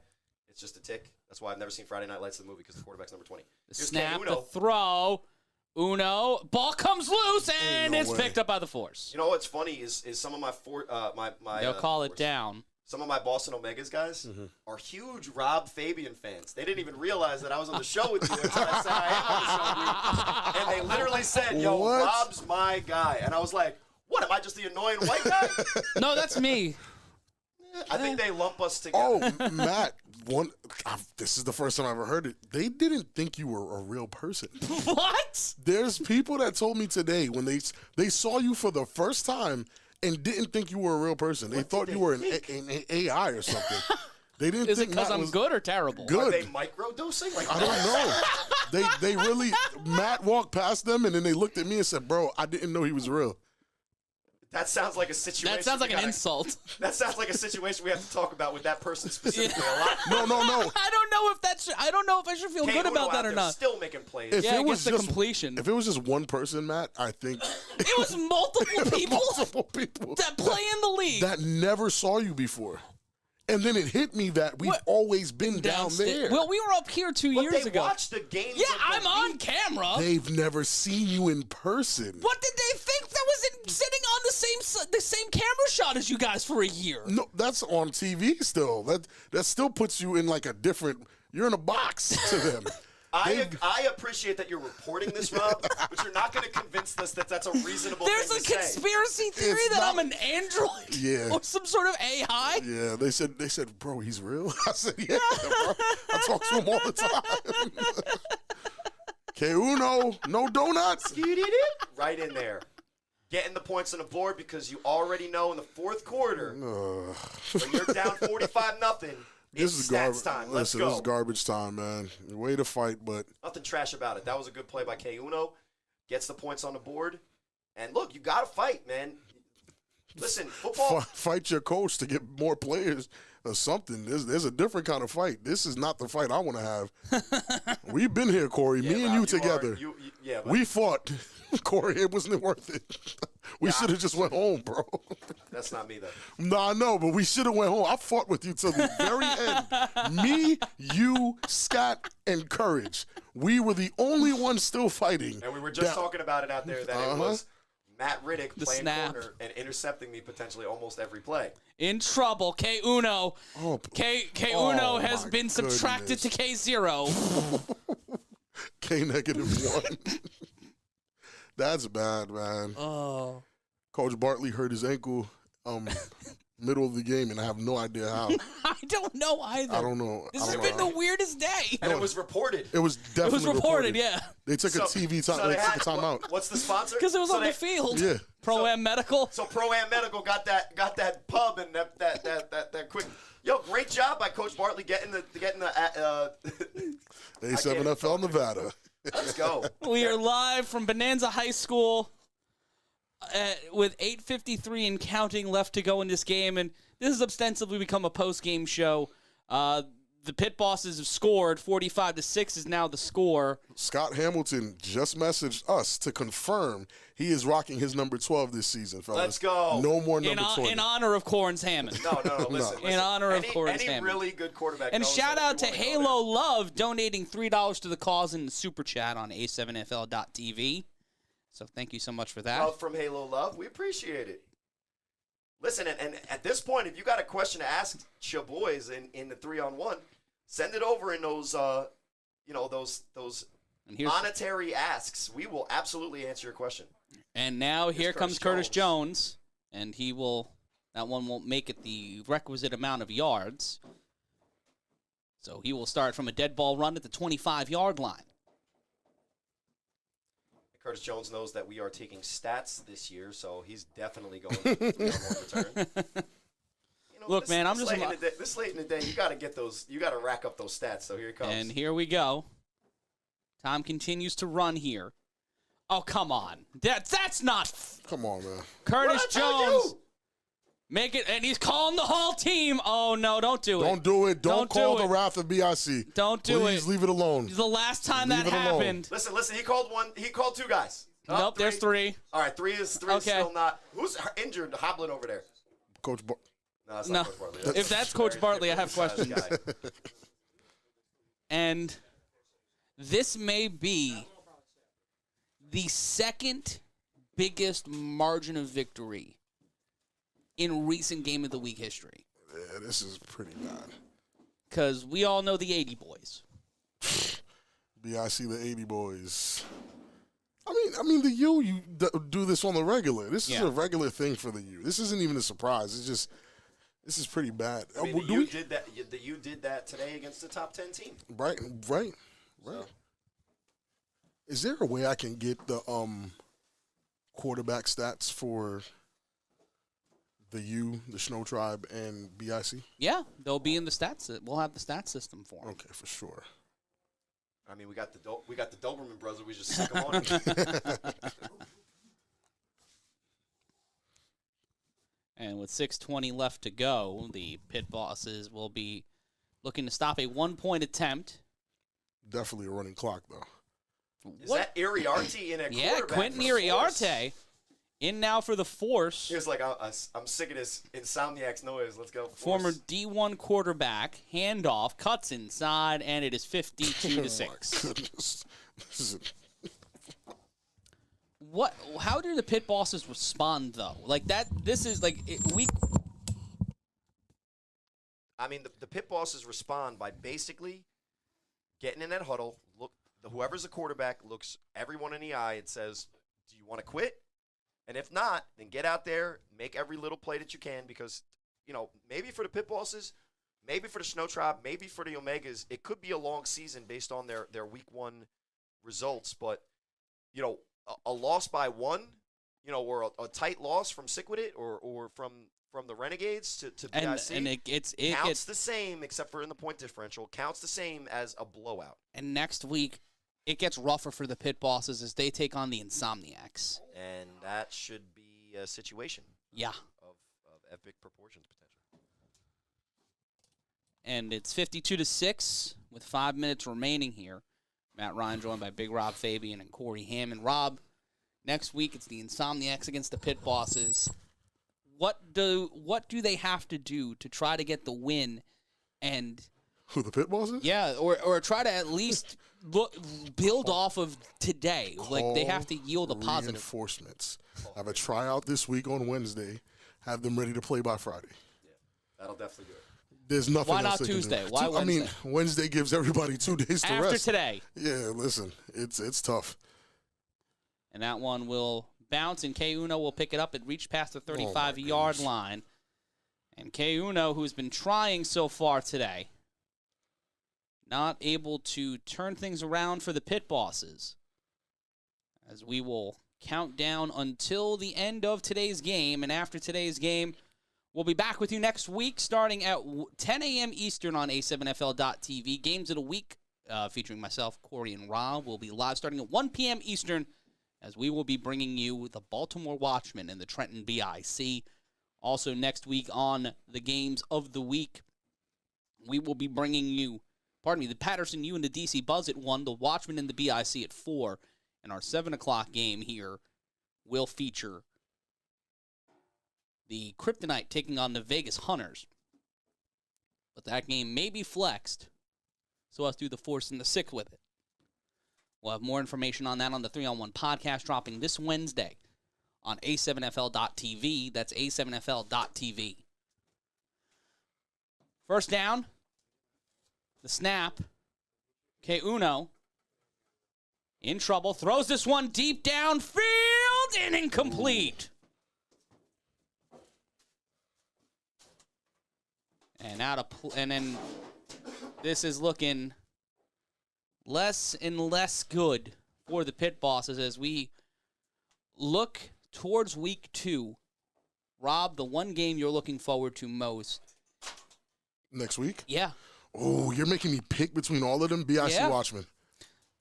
It's just a tick. That's why I've never seen Friday Night Lights the movie because the quarterback's number 20. The snap, the throw. Uno, ball comes loose and it's picked up by the force. You know what's funny is some of my they'll call it down. Some of my Boston Omegas guys are huge Rob Fabian fans. They didn't even realize that I was on the show with you until I said I am on the show with you. And they literally said, "Yo, What? Rob's my guy," and I was like, "What? Am I just the annoying white guy?" No, that's me. I think they lump us together. Oh, Matt, this is the first time I ever heard it. They didn't think you were a real person. What? There's people that told me today when they saw you for the first time and didn't think you were a real person. They thought you were an AI or something. They didn't Is it think because Matt I'm was good or terrible? good. Are they microdosing? Like I don't know. They really, Matt walked past them and then they looked at me and said, "Bro, I didn't know he was real." That sounds like a situation. That sounds like an insult. That sounds like a situation we have to talk about with that person specifically a lot. No. I don't know if I should feel good about that or not. Still making plays. If Yeah, it was the just completion. If it was just one person, Matt, I think It was multiple people that play in the league. that never saw you before. And then it hit me that we've always been down there. Well, we were up here 2 But years they ago. watched the games. Yeah, of the I'm on league. camera. They've never seen you in person. What did they think that was sitting on the same camera shot as you guys for a year? No, that's on TV still. That still puts you in like a different. You're in a box to them. I appreciate that you're reporting this, Rob, but you're not going to convince us that that's a reasonable There's thing a to say. conspiracy theory It's that not- I'm an android Yeah. or some sort of AI. Yeah, they said, "Bro, he's real." I said, "Yeah, bro. I talk to him all the time." Que uno, no donuts. Right in there. Getting the points on the board because you already know in the fourth quarter, when you're down 45-0, This it's is stats time. Let's Listen, go. this is garbage time, man. Way to fight, but Nothing trash about it. That was a good play by K Uno. Gets the points on the board. And look, you got to fight, man. Listen, football. fight your coach to get more players or something. There's a different kind of fight. This is not the fight I want to have. We've been here, Corey. Me and Rob, you you together. but We fought. Corey, it wasn't worth it. We should have just went home, bro. That's not me, though. No, I know, but we should have went home. I fought with you till the very end. Me, you, Scott, and Courage. We were the only ones still fighting. And we were just talking about it out there that it was Matt Riddick The playing snap. corner and intercepting me potentially almost every play. In trouble. K Uno. K Uno has my been subtracted to K0. K-1. That's bad, man. Oh. Coach Bartley hurt his ankle middle of the game, and I have no idea how. I don't know either. I don't know. This I has don't been know. the weirdest day. And it was reported. It was definitely reported, yeah. They took a TV time. They took a timeout. What's the sponsor? Because it was So on they- the field. Yeah. Pro-Am Medical. So Pro-Am Medical got that pub and that quick. Yo, great job by Coach Bartley getting the A7FL Nevada. Let's go. We are live from Bonanza High School with 8:53 and counting left to go in this game, and this has ostensibly become a post-game show. The Pit Bosses have scored. 45-6 is now the score. Scott Hamilton just messaged us to confirm he is rocking his number 12 this season, fellas. Let's go. No more number 20. In honor of Corns Hammond. No, listen. In honor of Corns Any Hammond. really good quarterback. And knows shout that out if to you wanna go Halo Love donating $3 to the cause in the super chat on A7FL.tv. So thank you so much for that. Love from Halo Love. We appreciate it. Listen, and at this point, if you got a question to ask your boys in the 3-on-1, send it over in those those monetary asks. We will absolutely answer your question. And now here comes Curtis Jones, and that one won't make it the requisite amount of yards. So he will start from a dead ball run at the 25-yard line. Curtis Jones knows that we are taking stats this year, so he's definitely going to return. Look, man, I'm just this late in the day. You got to get those. You got to rack up those stats. So here it comes. And here we go. Tom continues to run here. Oh, come on. That's not. Come on, man. Curtis Jones. Make it, and he's calling the whole team. Oh, no, don't do it. Don't do it. Don't call the wrath of BIC. Don't do it. Please leave it alone. The last time that happened. Listen, he called one. He called two guys. Nope, there's three. All right, three is still not. Who's injured, hobbling over there? Coach No, that's not Coach Bartley. If that's Coach Bartley, I have questions. And this may be the second biggest margin of victory in recent Game of the Week history. Yeah, this is pretty bad. Because we all know the 80 boys. BIC, the 80 boys. I mean, the U, you do this on the regular. This is a regular thing for the U. This isn't even a surprise. It's just, this is pretty bad. I mean, the U did that today against the top 10 team. Right. Is there a way I can get the quarterback stats for the U, the Shnowtribe, and BIC? Yeah, they'll be in the stats. We'll have the stats system for them. Okay, for sure. I mean, we got the Doberman brothers. We just stick them on it. And with 6:20 left to go, the Pit Bosses will be looking to stop a 1-point attempt. Definitely a running clock, though. Is that Iriarte in a quarterback? Yeah, Quentin Iriarte in now for the Force. He was like, I'm sick of this Insomniac's noise. Let's go. Force. Former D1 quarterback, handoff, cuts inside, and it is 52-6. Goodness. How do the Pit Bosses respond, though? Like that, this is like, I mean, the Pit Bosses respond by basically getting in that huddle, whoever's the quarterback looks everyone in the eye and says, do you want to quit? And if not, then get out there, make every little play that you can because, maybe for the Pit Bosses, maybe for the Shnowtribe, maybe for the Omegas, it could be a long season based on their week one results. But, a loss by one, or a tight loss from Siquidit or from the Renegades to BIC and it counts the same, except for in the point differential, counts the same as a blowout. And next week, it gets rougher for the Pit Bosses as they take on the Insomniacs. And that should be a situation. Yeah. Of epic proportions, potentially. And it's 52-6 with 5 minutes remaining here. Matt Ryan joined by Big Rob Fabian and Cory Hammond. Rob, next week it's the Insomniacs against the Pit Bosses. What do they have to do to try to get the win? And who, the Pit Bosses? Yeah, or try to at least build off of today. Like they have to yield a positive. Reinforcements. Have a tryout this week on Wednesday. Have them ready to play by Friday. Yeah, that'll definitely do it. There's nothing Why else not they can Tuesday? do. Why Wednesday? I mean, Wednesday gives everybody 2 days to rest. After today. Yeah, listen, it's tough. And that one will bounce, and K Uno will pick it up. It reached past the 35-yard line. And K Uno, who's been trying so far today, not able to turn things around for the Pit Bosses. As we will count down until the end of today's game. And after today's game, we'll be back with you next week starting at 10 a.m. Eastern on A7FL.TV. Games of the Week featuring myself, Cory, and Rob will be live starting at 1 p.m. Eastern as we will be bringing you the Baltimore Watchmen and the Trenton BIC. Also next week on the Games of the Week, we will be bringing you, the Paterson U and the DC Buzz at 1, the Watchmen and the BIC at 4, and our 7 o'clock game here will feature the Kryptonite taking on the Vegas Hunters. But that game may be flexed, so us do the Force and the 6 with it. We'll have more information on that on the 3-on-1 podcast dropping this Wednesday on A7FL.TV. That's A7FL.TV. First down, the snap. K Uno in trouble, throws this one deep downfield and incomplete. And then this is looking less and less good for the Pit Bosses as we look towards week 2. Rob, the one game you're looking forward to most. Next week? Yeah. Oh, you're making me pick between all of them? BIC Watchmen.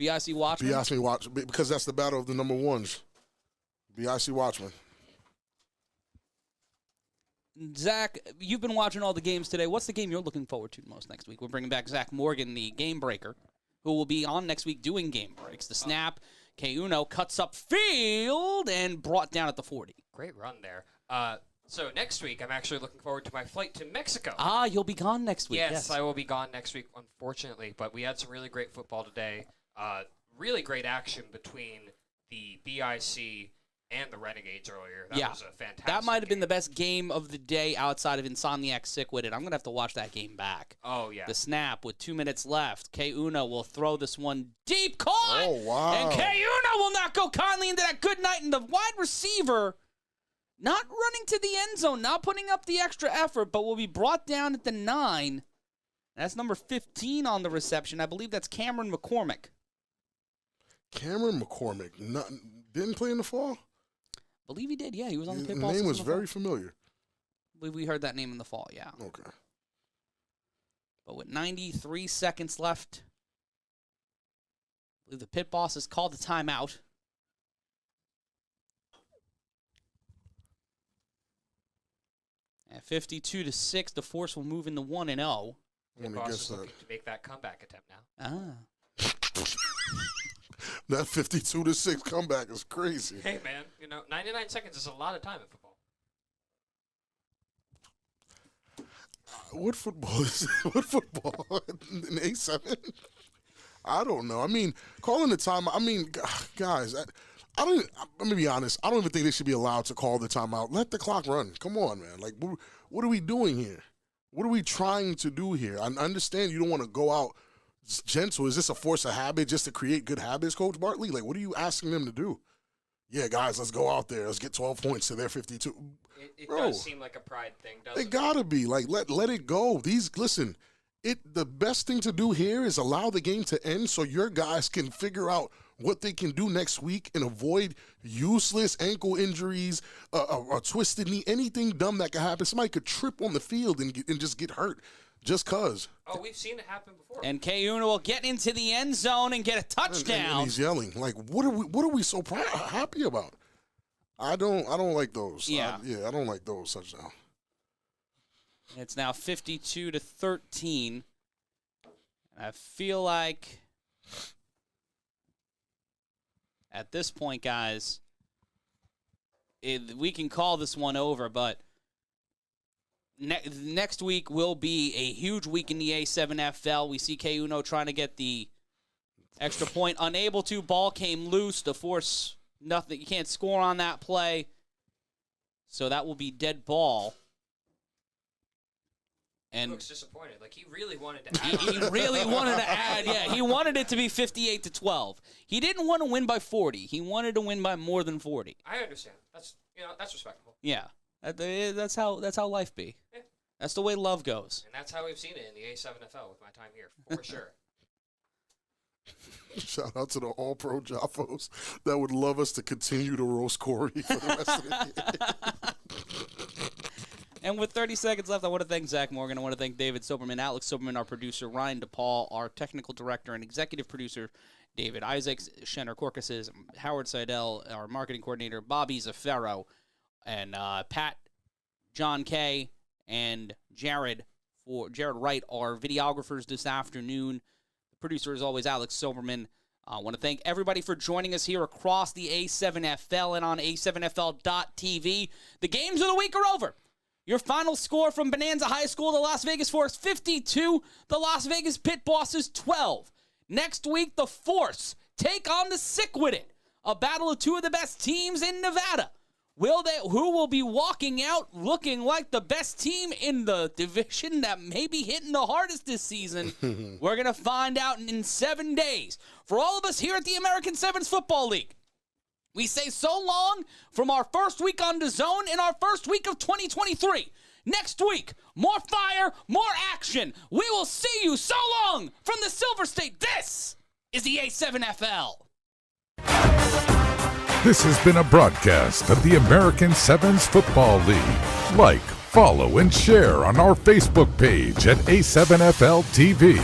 BIC Watchman? BIC Watchman, because that's the battle of the number ones. BIC Watchman. Zach, you've been watching all the games today. What's the game you're looking forward to most next week? We're bringing back Zach Morgan, the game breaker, who will be on next week doing game breaks. The snap, K Uno cuts up field and brought down at the 40. Great run there. So next week, I'm actually looking forward to my flight to Mexico. You'll be gone next week. Yes, I will be gone next week, unfortunately. But we had some really great football today. Really great action between the BIC and the Renegades earlier. That was a fantastic That might have been the best game of the day outside of Insomniac Sick With It. I'm going to have to watch that game back. Oh, yeah. The snap with 2 minutes left. K Uno will throw this one deep. Caught! Oh, wow. And K Uno will not go kindly into that good night. And the wide receiver not running to the end zone, not putting up the extra effort, but will be brought down at the 9. That's number 15 on the reception. I believe that's Cameron McCormick. Cameron McCormick didn't play in the fall? I believe he did, yeah. He was on the pit The ball. name was very familiar. I believe we heard that name in the fall, yeah. Okay. But with 93 seconds left, I believe the pit boss has called the timeout. At 52-6, the Force will move into 1-0. The boss is looking to make that comeback attempt now. That 52-6 comeback is crazy. Hey, man, 99 seconds is a lot of time in football. What football is it? What football? In A7? I don't know. I mean, calling the timeout. I mean, guys, I'm going to be honest. I don't even think they should be allowed to call the timeout. Let the clock run. Come on, man. Like, what are we doing here? What are we trying to do here? I understand you don't want to go out gentle. Is this a force of habit just to create good habits, Coach Bartley? Like, what are you asking them to do? Yeah, guys, let's go out there. Let's get 12 points to their 52. It does seem like a pride thing, doesn't it? It gotta be. Like, let it go. Listen, the best thing to do here is allow the game to end so your guys can figure out what they can do next week and avoid useless ankle injuries, a twisted knee, anything dumb that could happen. Somebody could trip on the field and just get hurt just cause. Oh, we've seen it happen before. And K Uno will get into the end zone and get a touchdown. And he's yelling. Like, what are we so happy about? I don't like those. Yeah. I don't like those touchdowns. It's now 52-13. I feel like at this point, guys, we can call this one over, but next week will be a huge week in the A7FL. We see K Uno trying to get the extra point. Unable to. Ball came loose. The Force, nothing. You can't score on that play. So that will be dead ball. And he looks disappointed. Like, he really wanted to add. He really wanted to add, yeah. He wanted it to be 58-12. He didn't want to win by 40. He wanted to win by more than 40. I understand. That's respectable. Yeah. That's how life be. Yeah. That's the way love goes. And that's how we've seen it in the A7FL with my time here, for sure. Shout out to the All-Pro Jaffos that would love us to continue to roast Cory for the rest of the year. And with 30 seconds left, I want to thank Zach Morgan. I want to thank David Silberman, Alex Silberman, our producer, Ryan DePaul, our technical director and executive producer, David Isaacs, Shenner Corcuses, Howard Seidel, our marketing coordinator, Bobby Zafaro, and Pat, John Kay, and Jared Wright, our videographers this afternoon. The producer, as always, Alex Silberman. I want to thank everybody for joining us here across the A7FL and on A7FL.tv. The games of the week are over. Your final score from Bonanza High School, the Las Vegas Force 52, the Las Vegas Pit Bosses 12. Next week, the Force take on the Sick With It, a battle of two of the best teams in Nevada. Who will be walking out looking like the best team in the division that may be hitting the hardest this season? We're going to find out in 7 days. For all of us here at the American Sevens Football League, we say so long from our first week on DAZN in our first week of 2023. Next week, more fire, more action. We will see you so long from the Silver State. This is the A7FL. This has been a broadcast of the American Sevens Football League. Like, follow, and share on our Facebook page at A7FL TV.